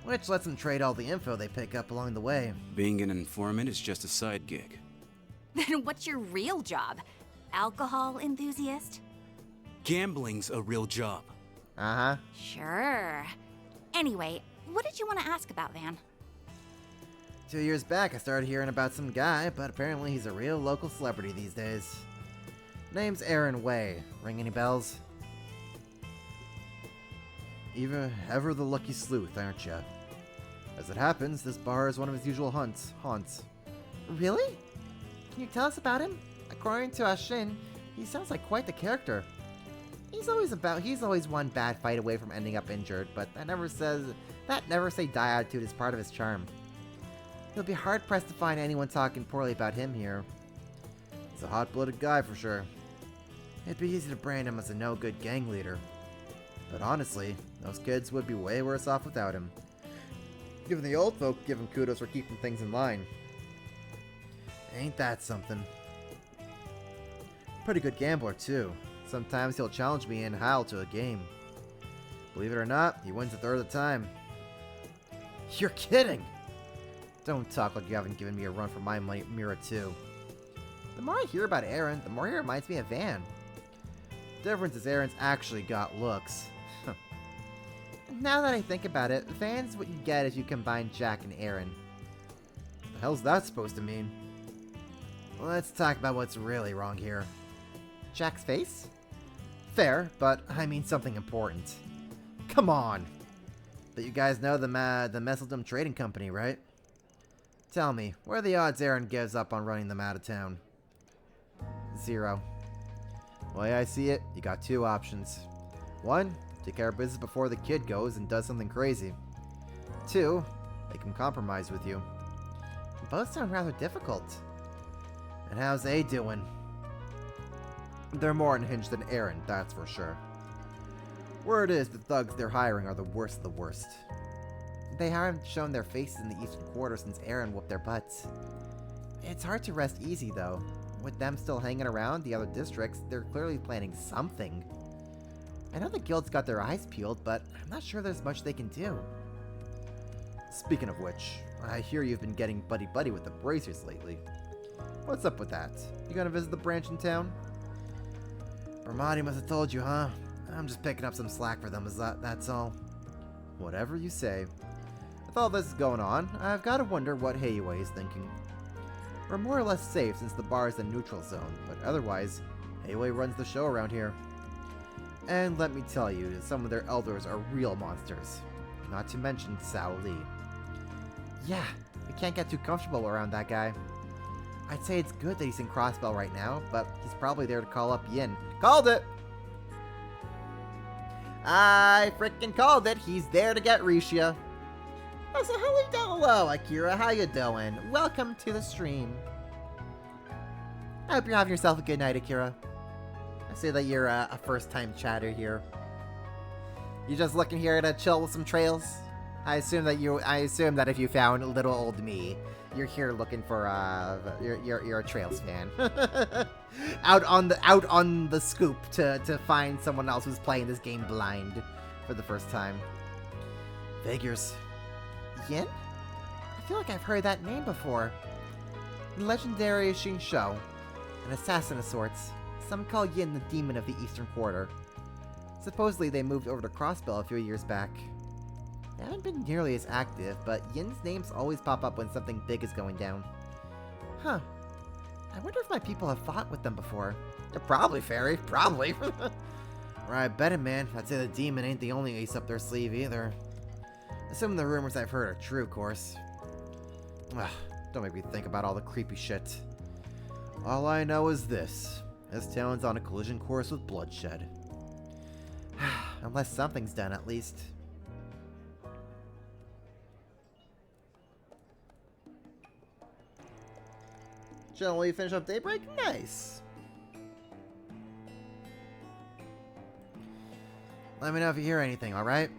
which lets them trade all the info they pick up along the way. Being an informant is just a side gig. Then what's your real job? Alcohol enthusiast? Gambling's a real job. Uh-huh. Sure. Anyway, what did you want to ask about, Van? 2 years back, I started hearing about some guy, but apparently he's a real local celebrity these days. Name's Aaron Way. Ring any bells? Ever the lucky sleuth, aren't ya? As it happens, this bar is one of his usual haunts. Really? Can you tell us about him? According to Ashin, he sounds like quite the character. He's always one bad fight away from ending up injured, but that never say die attitude is part of his charm. You'll be hard-pressed to find anyone talking poorly about him here. He's a hot-blooded guy for sure. It'd be easy to brand him as a no-good gang leader. But honestly, those kids would be way worse off without him. Even the old folk give him kudos for keeping things in line. Ain't that something? Pretty good gambler, too. Sometimes he'll challenge me and Hal to a game. Believe it or not, he wins a third of the time. You're kidding! Don't talk like you haven't given me a run for my money, Mira, too. The more I hear about Aaron, the more he reminds me of Van. The difference is Aaron's actually got looks. Now that I think about it, Van's what you get if you combine Jack and Aaron. What the hell's that supposed to mean? Let's talk about what's really wrong here. Jack's face? Fair, but I mean something important. Come on! But you guys know the Messeldom Trading Company, right? Tell me, what are the odds Aaron gives up on running them out of town? 0. The way I see it, you got 2 options. 1, take care of business before the kid goes and does something crazy. 2, make him compromise with you. Both sound rather difficult. And how's they doing? They're more unhinged than Aaron, that's for sure. Word is the thugs they're hiring are the worst of the worst. They haven't shown their faces in the Eastern Quarter since Aaron whooped their butts. It's hard to rest easy, though. With them still hanging around the other districts, they're clearly planning something. I know the guild's got their eyes peeled, but I'm not sure there's much they can do. Speaking of which, I hear you've been getting buddy-buddy with the Bracers lately. What's up with that? You gonna visit the branch in town? Ramadi must have told you, huh? I'm just picking up some slack for them, that's all. Whatever you say. With all this going on, I've gotta wonder what Heiwei is thinking. We're more or less safe since the bar is a neutral zone, but otherwise, Heiwei runs the show around here. And let me tell you, some of their elders are real monsters. Not to mention Sao Li. Yeah, we can't get too comfortable around that guy. I'd say it's good that he's in Crossbell right now, but he's probably there to call up Yin. Called it! I frickin' called it! He's there to get Risha. Oh, so hello, Akira. How you doing? Welcome to the stream. I hope you're having yourself a good night, Akira. I see that you're a first-time chatter here. You just looking here to chill with some trails? I assume that if you found little old me, you're here looking for you're a Trails fan. out on the scoop to find someone else who's playing this game blind for the first time. Figures. Yin? I feel like I've heard that name before. The legendary Shinsho, an assassin of sorts. Some call Yin the demon of the Eastern Quarter. Supposedly they moved over to Crossbell a few years back. They haven't been nearly as active, but Yin's names always pop up when something big is going down. Huh. I wonder if my people have fought with them before. Yeah, probably, Fairy. Probably. Right, bet it, man. I'd say the demon ain't the only ace up their sleeve, either. Assuming the rumors I've heard are true, of course. Ugh, don't make me think about all the creepy shit. All I know is this. This town's on a collision course with bloodshed. Unless something's done, at least. Jill, will you finish up Daybreak? Nice! Let me know if you hear anything, alright?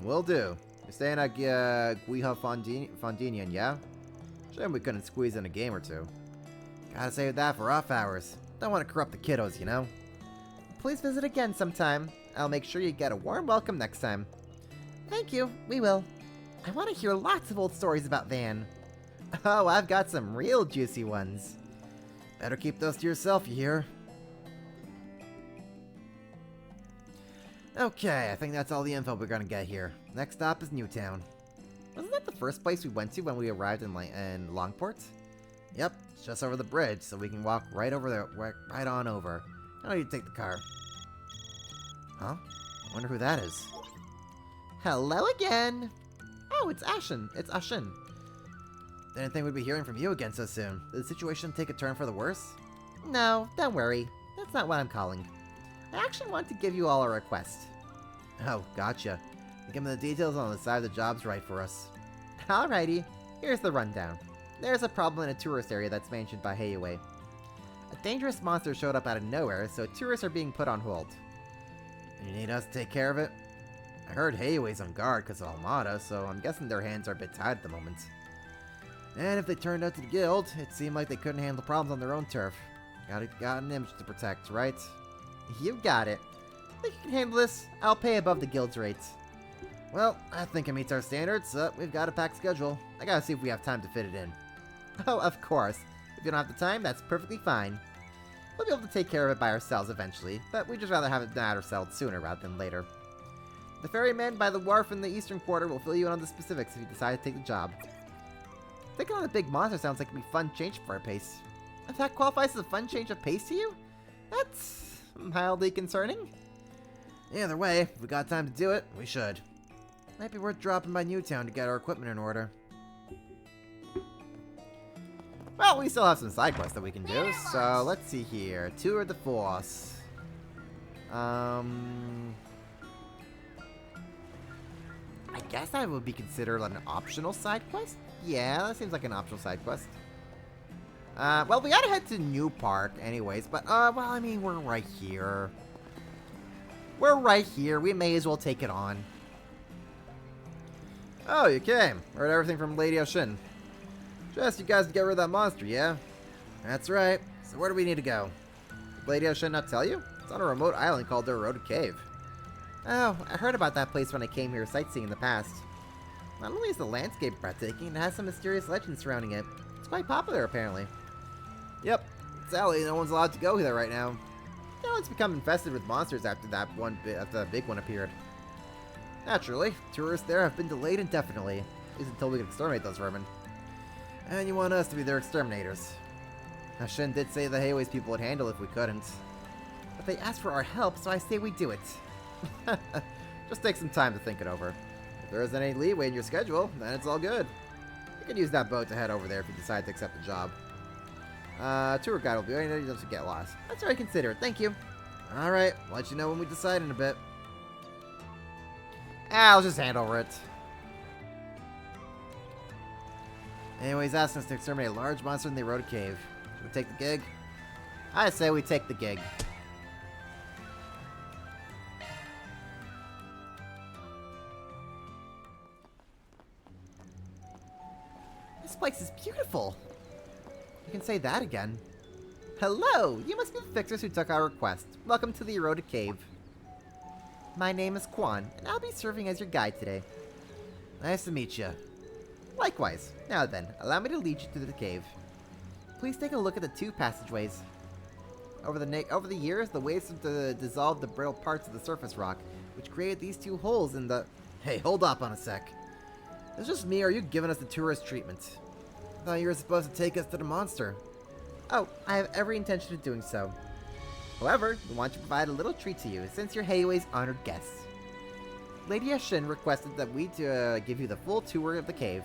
Will do. You're staying at Guiha Fondinian, yeah? Shame we couldn't squeeze in a game or two. Gotta save that for off hours. Don't want to corrupt the kiddos, you know? Please visit again sometime. I'll make sure you get a warm welcome next time. Thank you, we will. I want to hear lots of old stories about Van. Oh, I've got some real juicy ones. Better keep those to yourself, you hear? Okay, I think that's all the info we're gonna get here. Next stop is Newtown. Wasn't that the first place we went to when we arrived in Longport? Yep, it's just over the bridge, so we can walk right over there, right on over. I don't need to take the car. Huh? I wonder who that is. Hello again! Oh, it's Ashen. It's Ashen. Didn't think we'd be hearing from you again so soon. Did the situation take a turn for the worse? No, don't worry. That's not what I'm calling. I actually want to give you all a request. Oh, gotcha. Give me the details on the side the job's right for us. Alrighty, here's the rundown. There's a problem in a tourist area that's mentioned by Heiwei. A dangerous monster showed up out of nowhere, so tourists are being put on hold. You need us to take care of it? I heard Heiwei's on guard because of Almada, so I'm guessing their hands are a bit tied at the moment. And if they turned out to the guild, it seemed like they couldn't handle problems on their own turf. Got an image to protect, right? You got it. Think you can handle this? I'll pay above the guild's rates. Well, I think it meets our standards, so we've got a packed schedule. I gotta see if we have time to fit it in. Oh, of course. If you don't have the time, that's perfectly fine. We'll be able to take care of it by ourselves eventually, but we'd just rather have it matter settled sooner rather than later. The ferryman by the wharf in the Eastern Quarter will fill you in on the specifics if you decide to take the job. Taking on a big monster sounds like it'd be a fun change for our pace. If that qualifies as a fun change of pace to you, that's mildly concerning. Either way, if we got time to do it, we should. Might be worth dropping by Newtown to get our equipment in order. Well, we still have some side quests that we can do, so let's see here. Tour de Force. I guess that would be considered an optional side quest? Yeah, that seems like an optional side quest. Well, we gotta head to New Park anyways, but, well, I mean, we're right here. We're right here. We may as well take it on. Oh, you came. Heard everything from Lady Oshin. Just you guys to get rid of that monster, yeah? That's right. So where do we need to go? Did Lady Oshin not tell you? It's on a remote island called the Eroded Cave. Oh, I heard about that place when I came here sightseeing in the past. Not only is the landscape breathtaking, it has some mysterious legends surrounding it. It's quite popular, apparently. Yep, sadly, no one's allowed to go there right now. The island's become infested with monsters after the big one appeared. Naturally, tourists there have been delayed indefinitely, at least until we can exterminate those vermin. And you want us to be their exterminators. Now, Shin did say the Heiwei's people would handle it if we couldn't. But they asked for our help, so I say we do it. Just take some time to think it over. If there isn't any leeway in your schedule, then it's all good. You can use that boat to head over there if you decide to accept the job. Tour guide will be waiting. You don't get lost. That's very considerate. Thank you. Alright, I'll let you know when we decide in a bit. I'll just hand over it. Anyways, asking us to exterminate a large monster in the eroded cave. Should we take the gig? I say we take the gig. This place is beautiful. You can say that again. Hello! You must be the fixers who took our request. Welcome to the eroded cave. My name is Quan, and I'll be serving as your guide today. Nice to meet you. Likewise. Now then, allow me to lead you to the cave. Please take a look at the two passageways. Over the years, the waves have dissolved the brittle parts of the surface rock, which created these two holes in the... Hey, hold up on a sec. Is this just me, or are you giving us the tourist treatment? I thought you were supposed to take us to the monster. Oh, I have every intention of doing so. However, we want to provide a little treat to you, since you're Heiwei's honored guests. Lady Ashin requested that we give you the full tour of the cave.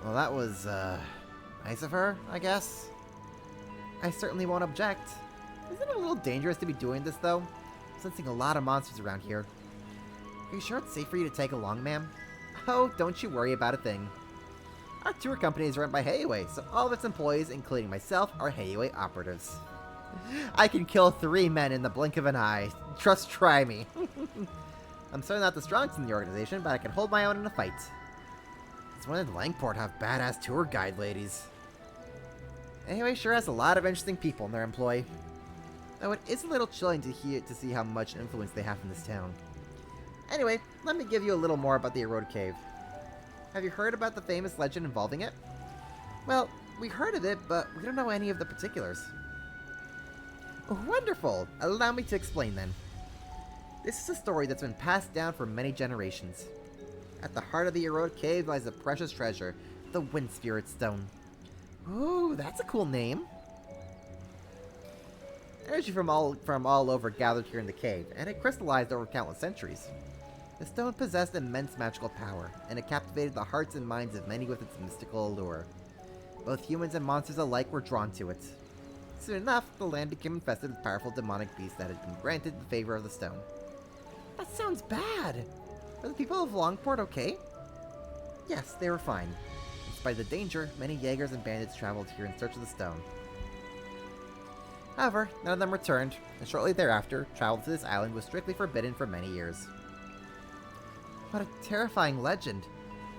Well, that was, nice of her, I guess. I certainly won't object. Isn't it a little dangerous to be doing this, though? I'm sensing a lot of monsters around here. Are you sure it's safe for you to take along, ma'am? Oh, don't you worry about a thing. Our tour company is run by Heiwei, so all of its employees, including myself, are Heiwei operatives. I can kill 3 men in the blink of an eye. Just try me. I'm certainly not the strongest in the organization, but I can hold my own in a fight. It's when did Langport have badass tour guide ladies? Anyway, sure has a lot of interesting people in their employ. Though it is a little chilling to see how much influence they have in this town. Anyway, let me give you a little more about the eroded cave. Have you heard about the famous legend involving it? Well, we heard of it, but we don't know any of the particulars. Wonderful! Allow me to explain then. This is a story that's been passed down for many generations. At the heart of the eroded cave lies a precious treasure, the Wind Spirit Stone. Ooh, that's a cool name. Energy from all over gathered here in the cave, and it crystallized over countless centuries. The stone possessed immense magical power, and it captivated the hearts and minds of many with its mystical allure. Both humans and monsters alike were drawn to it. Soon enough, the land became infested with powerful demonic beasts that had been granted the favor of the stone. That sounds bad! Are the people of Longport okay? Yes, they were fine. Despite the danger, many Jaegers and bandits traveled here in search of the stone. However, none of them returned, and shortly thereafter, travel to this island was strictly forbidden for many years. What a terrifying legend!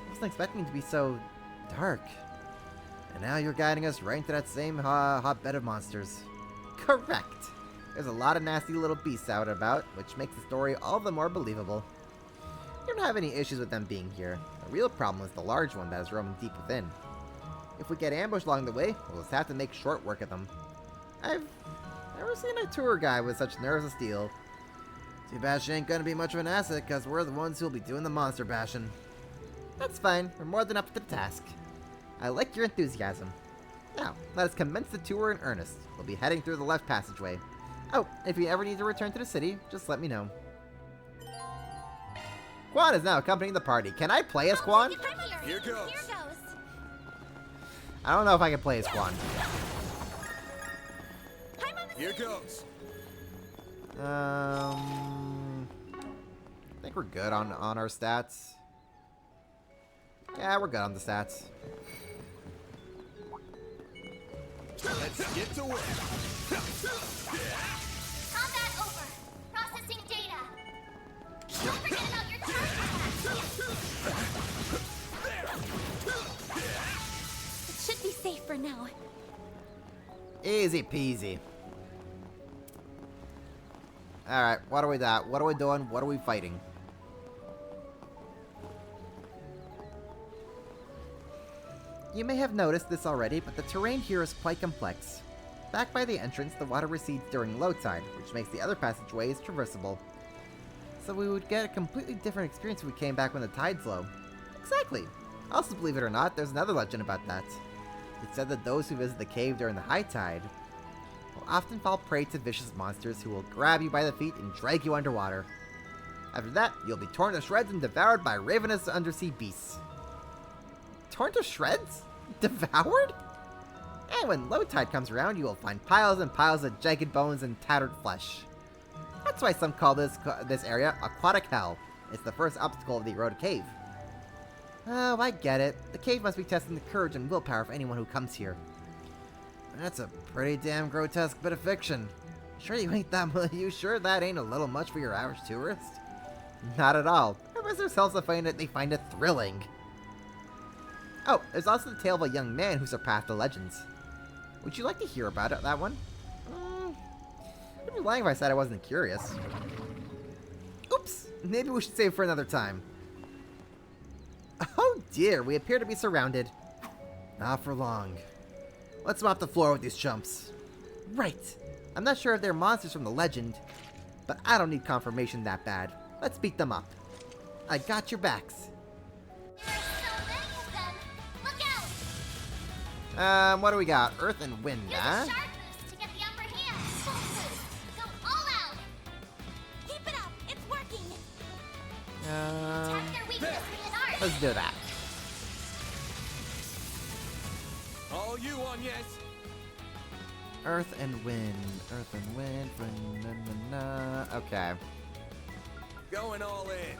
I wasn't expecting it to be so dark. And now you're guiding us right into that same hotbed of monsters. Correct! There's a lot of nasty little beasts out and about, which makes the story all the more believable. You don't have any issues with them being here. The real problem is the large one that is roaming deep within. If we get ambushed along the way, we'll just have to make short work of them. I've never seen a tour guide with such nerves of steel. Too bad she ain't gonna be much of an asset, cause we're the ones who'll be doing the monster bashing. That's fine, we're more than up to the task. I like your enthusiasm. Now, let us commence the tour in earnest. We'll be heading through the left passageway. Oh, if you ever need to return to the city, just let me know. Quan is now accompanying the party. Can I play as Quan? Here goes. I don't know if I can play as Quan. Here goes. I think we're good on our stats. Yeah, we're good on the stats. Let's get to work. Combat over. Processing data. Don't forget about your charge. It should be safe for now. Easy peasy. Alright, what are we at? What are we doing? What are we fighting? You may have noticed this already, but the terrain here is quite complex. Back by the entrance, the water recedes during low tide, which makes the other passageways traversable. So we would get a completely different experience if we came back when the tide's low. Exactly! Also, believe it or not, there's another legend about that. It's said that those who visit the cave during the high tide will often fall prey to vicious monsters who will grab you by the feet and drag you underwater. After that, you'll be torn to shreds and devoured by ravenous undersea beasts. Torn to shreds? Devoured? And when low tide comes around, you will find piles and piles of jagged bones and tattered flesh. That's why some call this area Aquatic Hell. It's the first obstacle of the eroded cave. Oh, I get it. The cave must be testing the courage and willpower of anyone who comes here. That's a pretty damn grotesque bit of fiction. Sure you ain't that you sure that ain't a little much for your average tourist? Not at all. Professor Salsa they find it thrilling. Oh, there's also the tale of a young man who surpassed the legends. Would you like to hear about it, that one? I'd be lying if I said I wasn't curious. Oops, maybe we should save for another time. Oh dear, we appear to be surrounded. Not for long. Let's mop the floor with these chumps. Right. I'm not sure if they're monsters from the legend, but I don't need confirmation that bad. Let's beat them up. I got your backs. What do we got? Earth and wind, huh? Let's do that. All you on, yes. Earth and wind. Earth and wind. Okay. Going all in.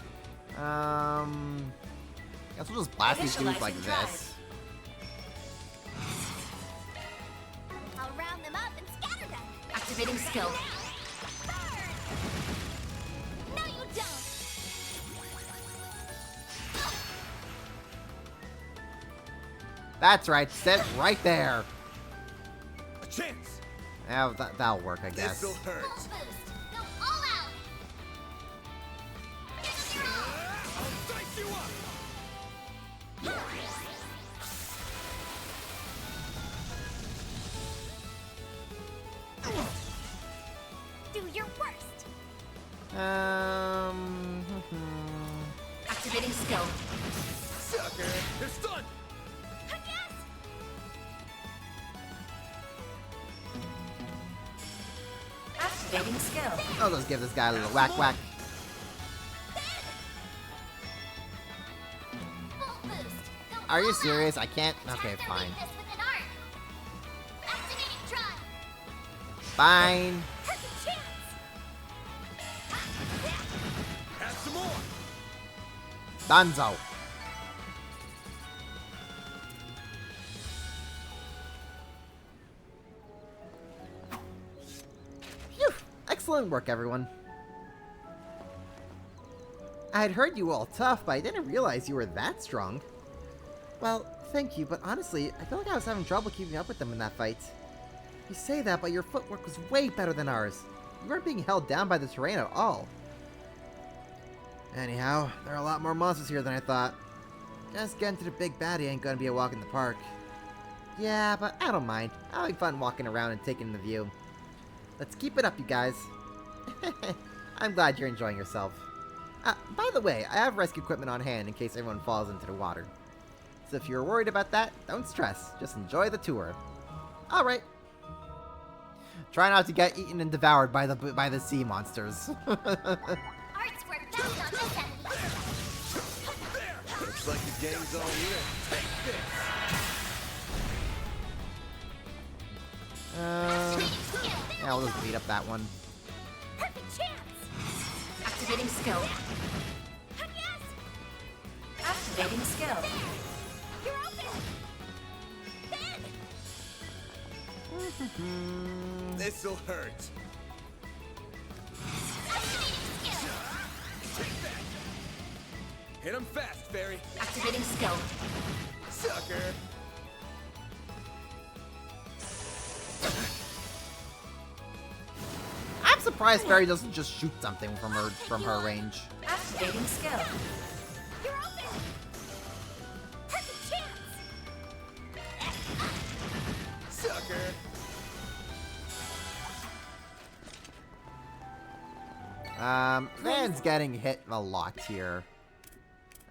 Guess we'll just blast these dudes like this. I'll round them up and scatter them. Activating skill. No, you don't. That's right. Sit right there. A chance. Yeah, that'll work, I guess. This'll hurt. I'll dice you up. Do your worst. Activating skill. Sucker. They're stunned. Activating skill. I'll just give this guy a little whack whack. Are you serious? I can't? Okay, fine. Fine. Have some more. Donzo. Phew. Excellent work, everyone. I had heard you were all tough, but I didn't realize you were that strong. Well, thank you, but honestly, I feel like I was having trouble keeping up with them in that fight. You say that, but your footwork was way better than ours. You weren't being held down by the terrain at all. Anyhow, there are a lot more monsters here than I thought. Just getting to the big baddie ain't gonna be a walk in the park. Yeah, but I don't mind. I'll have fun walking around and taking in the view. Let's keep it up, you guys. I'm glad you're enjoying yourself. By the way, I have rescue equipment on hand in case everyone falls into the water. So if you're worried about that, don't stress. Just enjoy the tour. Alright. Try not to get eaten and devoured by the sea monsters. Art's work best on this end. Looks like the game's on you. Take this. Yeah, we'll just beat up that one. Perfect chance. Activating skill. Activating skill. You're open. Ben. This'll hurt. Take that. Hit him fast, Fairy. Activating skill. Sucker. I'm surprised Fairy doesn't just shoot something from her range. Activating skill. You're open. Perfect chance. Sucker. Man's getting hit a lot here.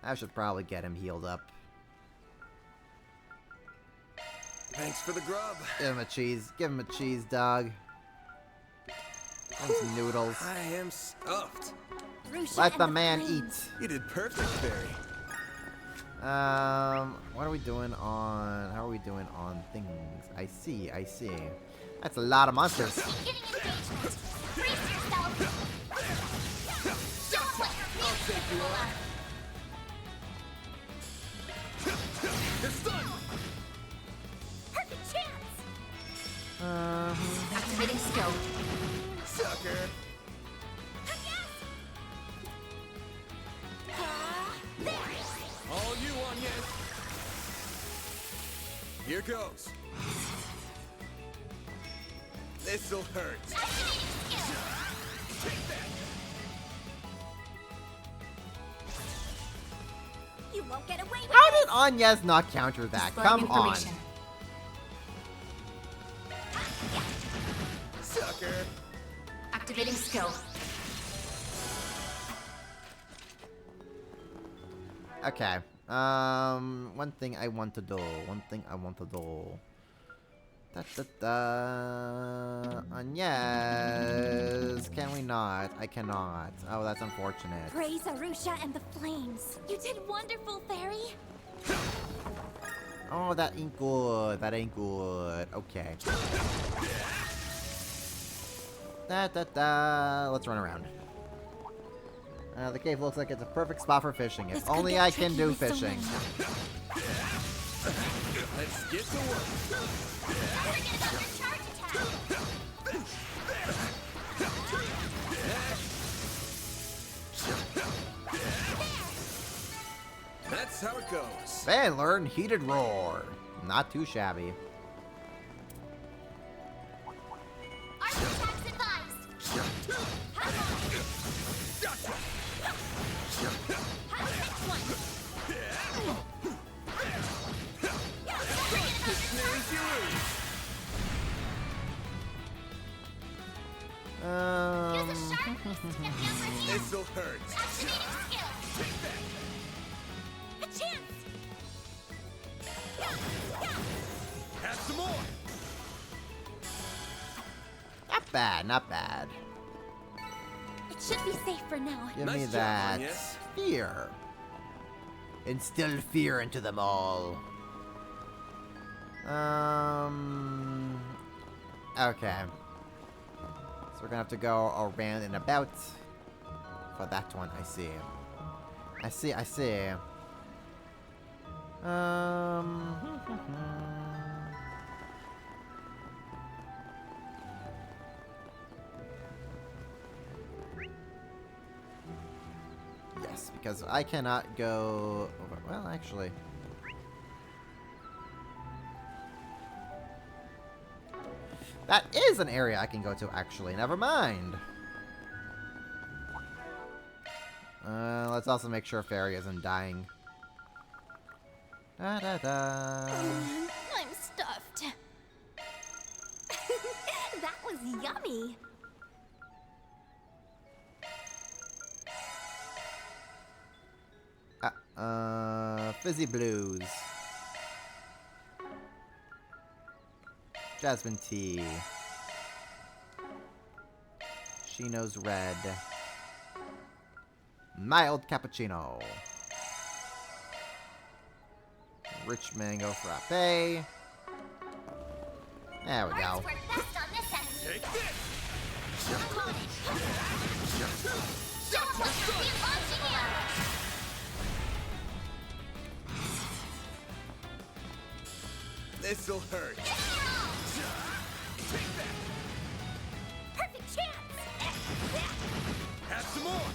I should probably get him healed up. Thanks for the grub. Give him a cheese. Give him a cheese, dog. And some noodles. I am stuffed. Let the man eat. You did perfect, Fairy. What are we doing on... How are we doing on things? I see. That's a lot of monsters. skill. Sucker. All you on, yes. Here goes. This'll hurt. Take that. You won't get away with How did Anyas not counter that? Come on. Sucker. Activating skill. Okay. One thing I want to do. Anyas. Can we not? I cannot. Oh, that's unfortunate. Praise Arusha and the flames. You did wonderful, Fairy. Oh, that ain't good. That ain't good. Okay. Let's run around. The cave looks like it's a perfect spot for fishing. If only I can do fishing. Let's get to work. That's how it goes. Then learn Heated Roar. Not too shabby. This'll hurt. Take that. A chance. Have some more. Not bad, not bad. It should be safe for now. Give me Nice job, that Anyas. fear. Instill fear into them all. Okay. So we're gonna have to go around and about for that one. I see. Yes, because I cannot go over. Well, actually. That is an area I can go to, actually. Never mind. Let's also make sure Fairy isn't dying. Da-da-da. I'm stuffed. That was yummy. Fizzy Blues. Jasmine Tea. Shino's Red. Mild Cappuccino. Rich Mango Frappe. There we go. Take this. This'll hurt. Take that. Perfect chance. Have some more.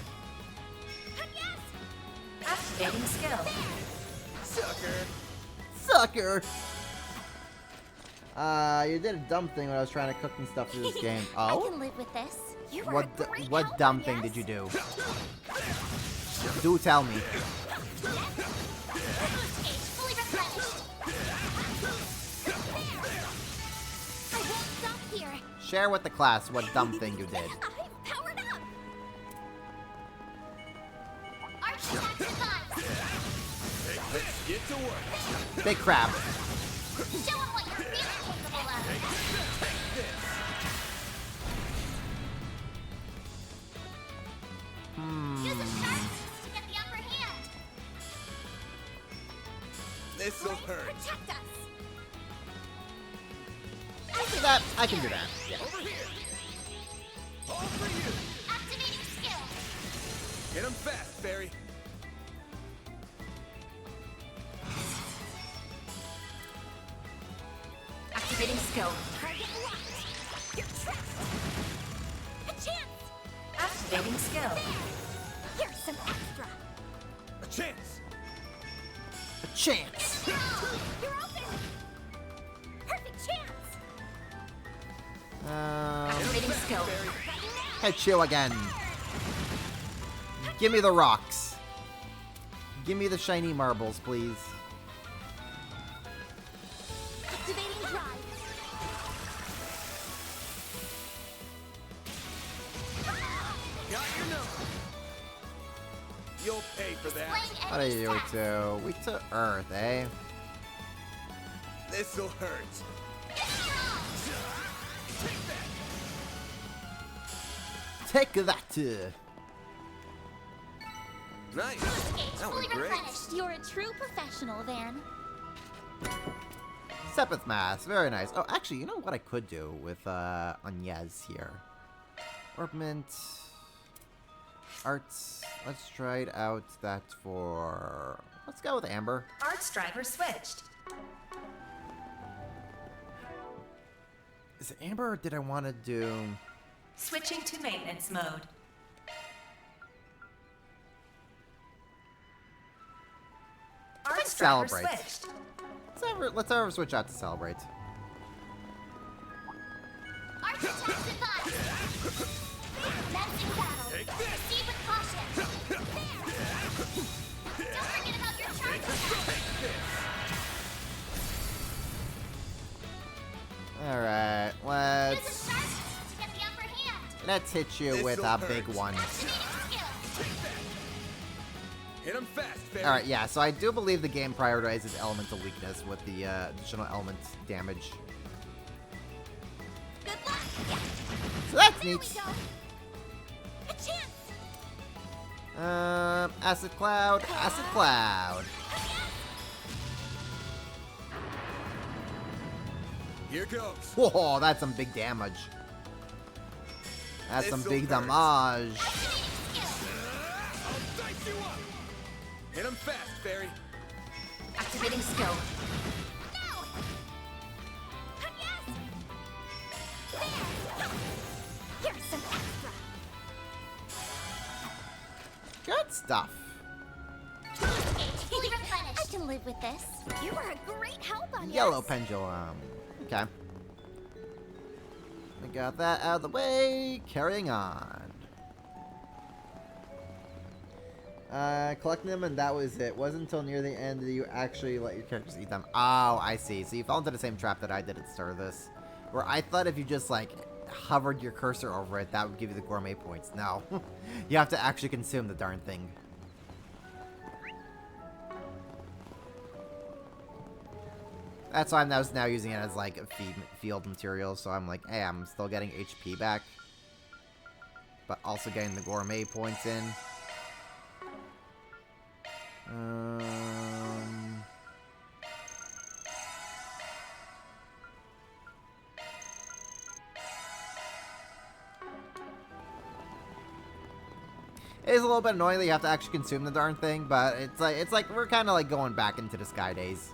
Activating skill. Sucker! You did a dumb thing when I was trying to cook and stuff through this game. I Oh? can live with this. You were What dumb thing did you do? Do tell me. Share with the class what dumb thing you did. I'm powered up. Let's get to work. Big crab. Show them what you're really capable of. Take this. Use a sharpness to get the upper hand. This'll hurt. Protect us. I can do that. I can do that. Yeah. Over here. All for you. Activating skill. Get him fast, Fairy. Activating skill. Target locked. You're trapped. Activating skill. Here's some extra. A chance! A chance! You're open! Perfect chance! Activating skill. Hit you again. Give me the rocks. Give me the shiny marbles, please. Activating drive. Got your number. You'll pay for that. What are you to? Weak to earth, eh? This'll hurt. Take that. Nice. That Fully went great. replenished. You're a true professional, Van. Sepith Mass, very nice. Oh, actually, you know what I could do with Agnez here? Orbment, arts. Let's try it out. That for. Let's go with Amber. Arts driver switched. Is it Amber, or did I want to do? Switching to maintenance mode. Let's celebrate. Let's ever switch out to celebrate. Architect's advice. Menacing battle. Proceed with caution. There. Don't forget about your charge attack. All right, Use a sharp to get the upper hand. let's hit you with a big one. Hit him fast, Fairy. All right, yeah. So I do believe the game prioritizes elemental weakness with the additional element damage. Good luck. Yeah. So that's There neat. we go. A chance. Acid cloud, acid cloud. Here goes. Whoa, that's some big damage. That's some This'll big hurt. damage. I'll dice you up. Hit him fast, Fairy. Activating skill. Here's some extra. Good stuff. Fully replenished. I can live with this. You were a great help on Yellow pendulum. Okay. We got that out of the way. Carrying on. Collecting them, and that was it. Wasn't until near the end that you actually let your characters eat them. Oh, I see. So you fell into the same trap that I did at the start of this, where I thought if you just like hovered your cursor over it, that would give you the gourmet points. No, you have to actually consume the darn thing. That's why I was now using it as like a field material. So I'm like, hey, I'm still getting HP back, but also getting the gourmet points in. It is a little bit annoying that you have to actually consume the darn thing, but it's like we're kind of like going back into the Sky days.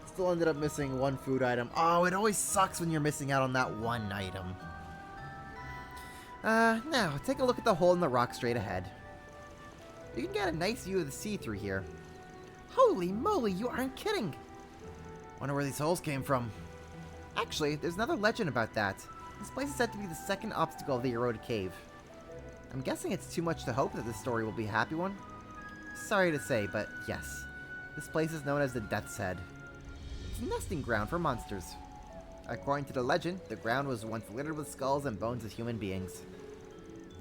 Still ended up missing one food item. Oh, it always sucks when you're missing out on that one item. Now, take a look at the hole in the rock straight ahead. You can get a nice view of the sea through here. Holy moly, you aren't kidding! Wonder where these holes came from. Actually, there's another legend about that. This place is said to be the second obstacle of the eroded cave. I'm guessing it's too much to hope that this story will be a happy one. Sorry to say, but yes. This place is known as the Death's Head. It's a nesting ground for monsters. According to the legend, the ground was once littered with skulls and bones of human beings.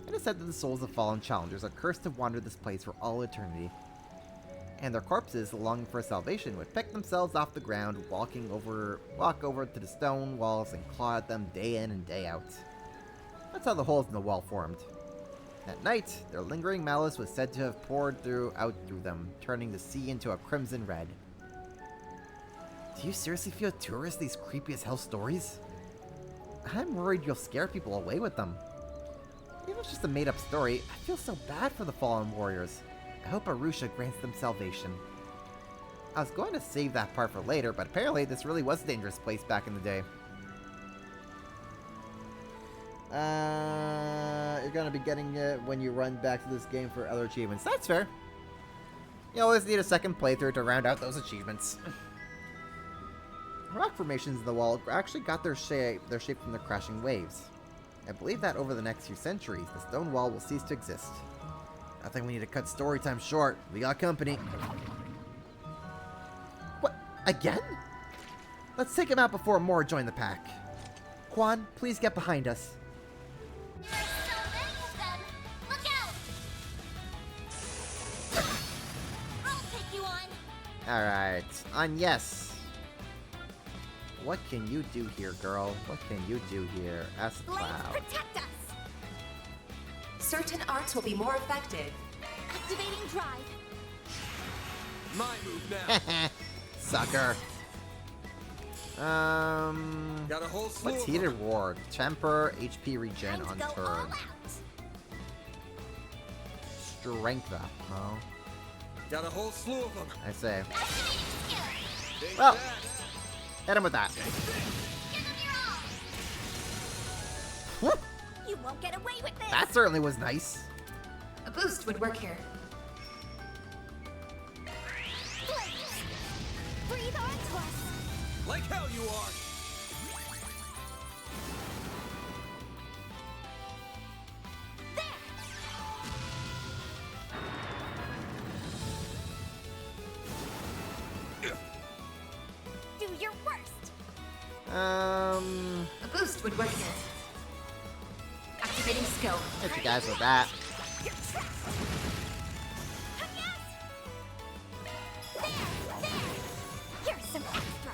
It is said that the souls of fallen challengers are cursed to wander this place for all eternity. And their corpses, longing for salvation, would pick themselves off the ground, walk over to the stone walls and claw at them day in and day out. That's how the holes in the wall formed. At night, their lingering malice was said to have poured out through them, turning the sea into a crimson red. Do you seriously feel tourists these creepy as hell stories? I'm worried you'll scare people away with them. Even if it's just a made-up story, I feel so bad for the fallen warriors. I hope Arusha grants them salvation. I was going to save that part for later, but apparently this really was a dangerous place back in the day. You're going to be getting it when you run back to this game for other achievements. That's fair. You always need a second playthrough to round out those achievements. Rock formations in the wall actually got their shape from the crashing waves. I believe that over the next few centuries, the stone wall will cease to exist. I think we need to cut story time short. We got company. What? Again? Let's take him out before more join the pack. Quan, please get behind us. Alright, on yes. What can you do here, girl? What can you do here? Ask Cloud. Protect us! Certain arts will be more effective. Activating drive. My move now. Sucker. Got a whole slew What's of heated them. ward? Temper, HP regen on turn. Strength up, huh? Got a whole slew of them. I say. Take Well, that. hit him with that. You won't get away with this! That certainly was nice. A boost would work here. Breathe onto us! Like hell you are. Do your worst! A boost would work here. Activating skill. Hit you guys with that. Here's some extra!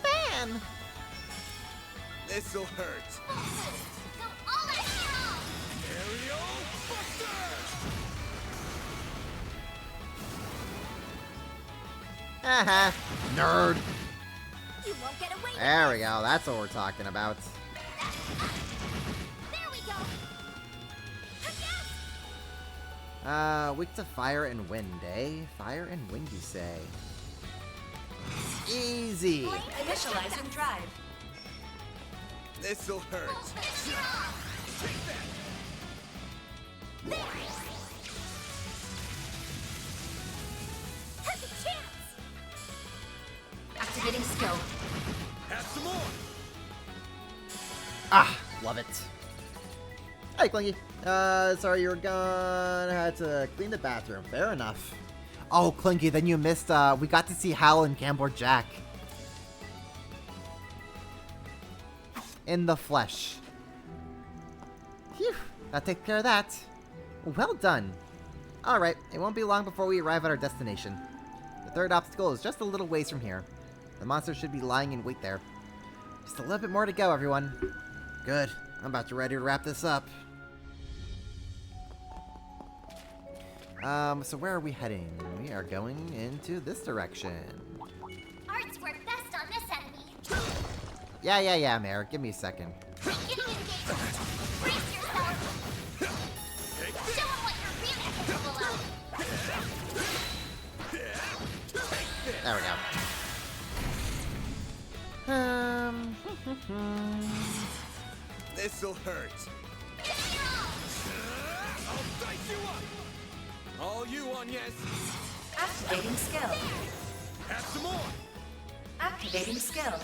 Ben! This'll hurt. Aerial Buster! Haha. Nerd. You won't get away with There we go. That's what we're talking about. There we go! Weak to fire and wind, eh? Fire and wind, you say? Easy. Initializing drive. This'll hurt. Take that. Perfect chance! Activating skill. Have some more. Ah, love it. Hey, Clingy. Sorry, you were gone. Had to clean the bathroom. Fair enough. Oh, Clingy, then you missed, we got to see Hal and Gambler Jack. In the flesh. Phew, that takes care of that. Well done. Alright, it won't be long before we arrive at our destination. The third obstacle is just a little ways from here. The monster should be lying in wait there. Just a little bit more to go, everyone. Good. I'm about to ready to wrap this up. So where are we heading? We are going into this direction. Arts work best on this enemy. Yeah, Mare. Give me a second. Beginning engagement. Brace yourself. Show them what you're really capable of. There we go. This'll hurt. I'll dice you up. All you on yes. Activating skill. Have some more. Activating skill.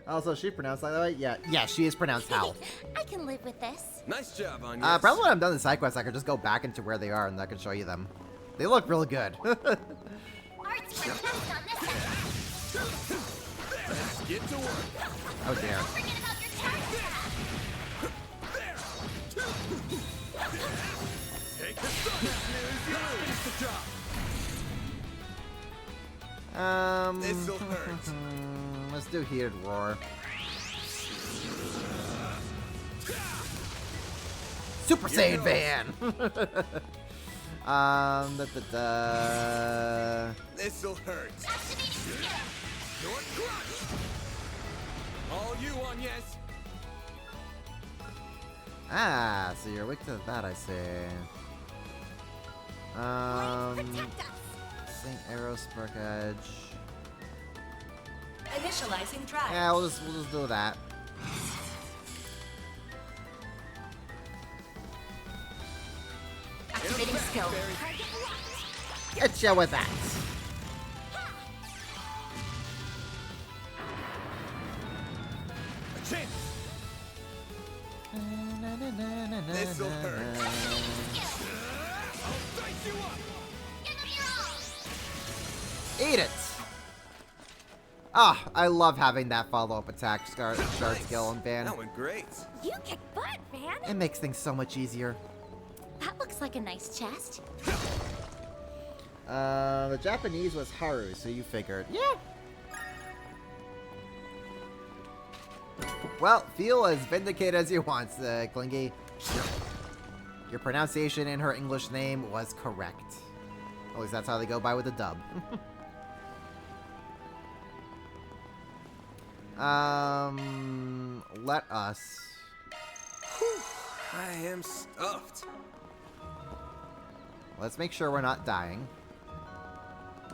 Also, she pronounced like that way? Yeah, she is pronounced Hal. I can live with this. Nice job on yes. Probably when I'm done the side quest, I could just go back into where they are and I can show you them. They look really good. Arts work best on this enemy. Let's get to work. Oh dear. Don't forget about your charge attack. Take the sun. Finish the job. This'll hurt. Let's do heated roar. Super Saiyan Van. This'll hurt. Short crush. All you on yes. Ah, so you're weak to that, I see. Saint Arrow, Spark Edge. Initializing drive. Yeah, we'll just do that. Activating skill. Get ya with that. A chance. This'll hurt. I'll dice you up. Eat it. Ah, I love having that follow-up attack shard skill on Van. That went great. You kick butt, Van. It makes things so much easier. That looks like a nice chest. The Japanese was Haru, so you figured. Yeah. Well, feel as vindicated as you want, Klingy. Your pronunciation in her English name was correct. At least that's how they go by with the dub. Let us. I am stuffed. Let's make sure we're not dying.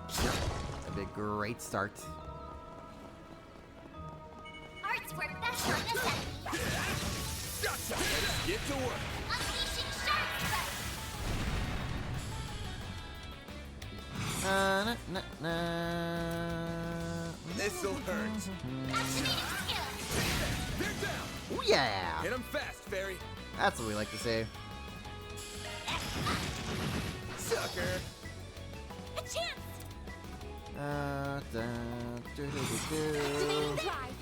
That'd be a great start. Art's work best on this enemy. Gotcha. Let's get to work. Unleashing shark strike. This'll hurt. They're down. Ooh, yeah. Hit 'em fast, Fairy. That's what we like to see. Sucker. A chance. Activating drive.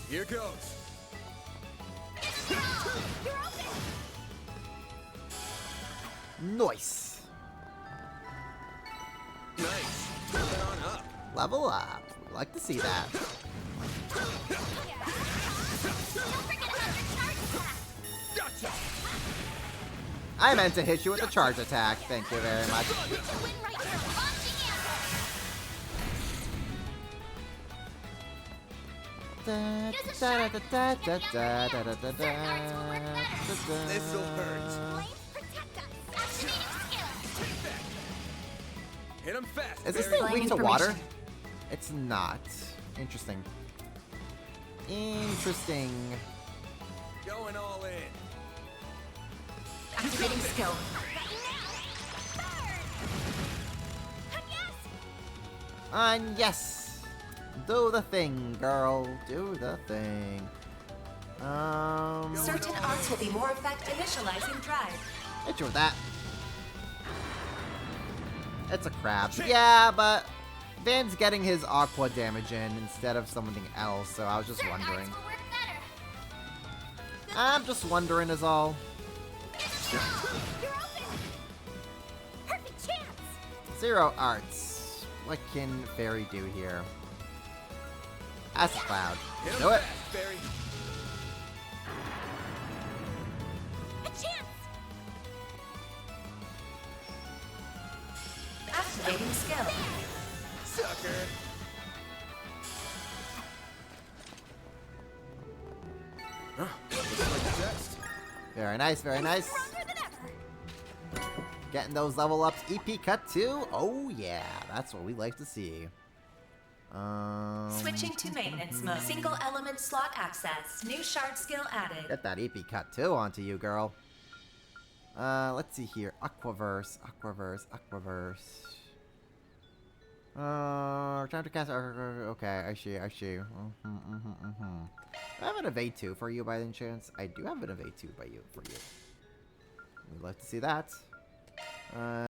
Here goes. You're open. Nice. Nice. Turn it on up. Level up. We like to see that. Gotcha. I meant to hit you with a charge attack. Thank you very much. This'll hurt. Hit 'em fast. Is this Fairy. thing weak to water? It's not. Interesting. Interesting. Going all in. Activating skill. And yes! Do the thing, girl. Do the thing. Certain arts will be more effective. Initializing drive. Hit you with that. It's a crab. Yeah, but Van's getting his aqua damage in instead of something else, so I was just wondering. I'm just wondering is all. Perfect chance. Zero arts. What can Fairy do here? Acid Cloud. Hit 'em Do it. fast, Fairy. A chance. Activating skill. Sucker. Huh. Looks like a test. Very nice, very nice. Getting those level ups. EP cut too. Oh yeah, that's what we like to see. Switching to maintenance mode. Single element slot access. New shard skill added. Get that EP cut too onto you, girl. Let's see here. Aquaverse, Aquaverse, Aquaverse. Time to cast. Okay, I see, I see. I have an evade 2 for you by any chance. I do have an evade 2 for you. We'd like to see that.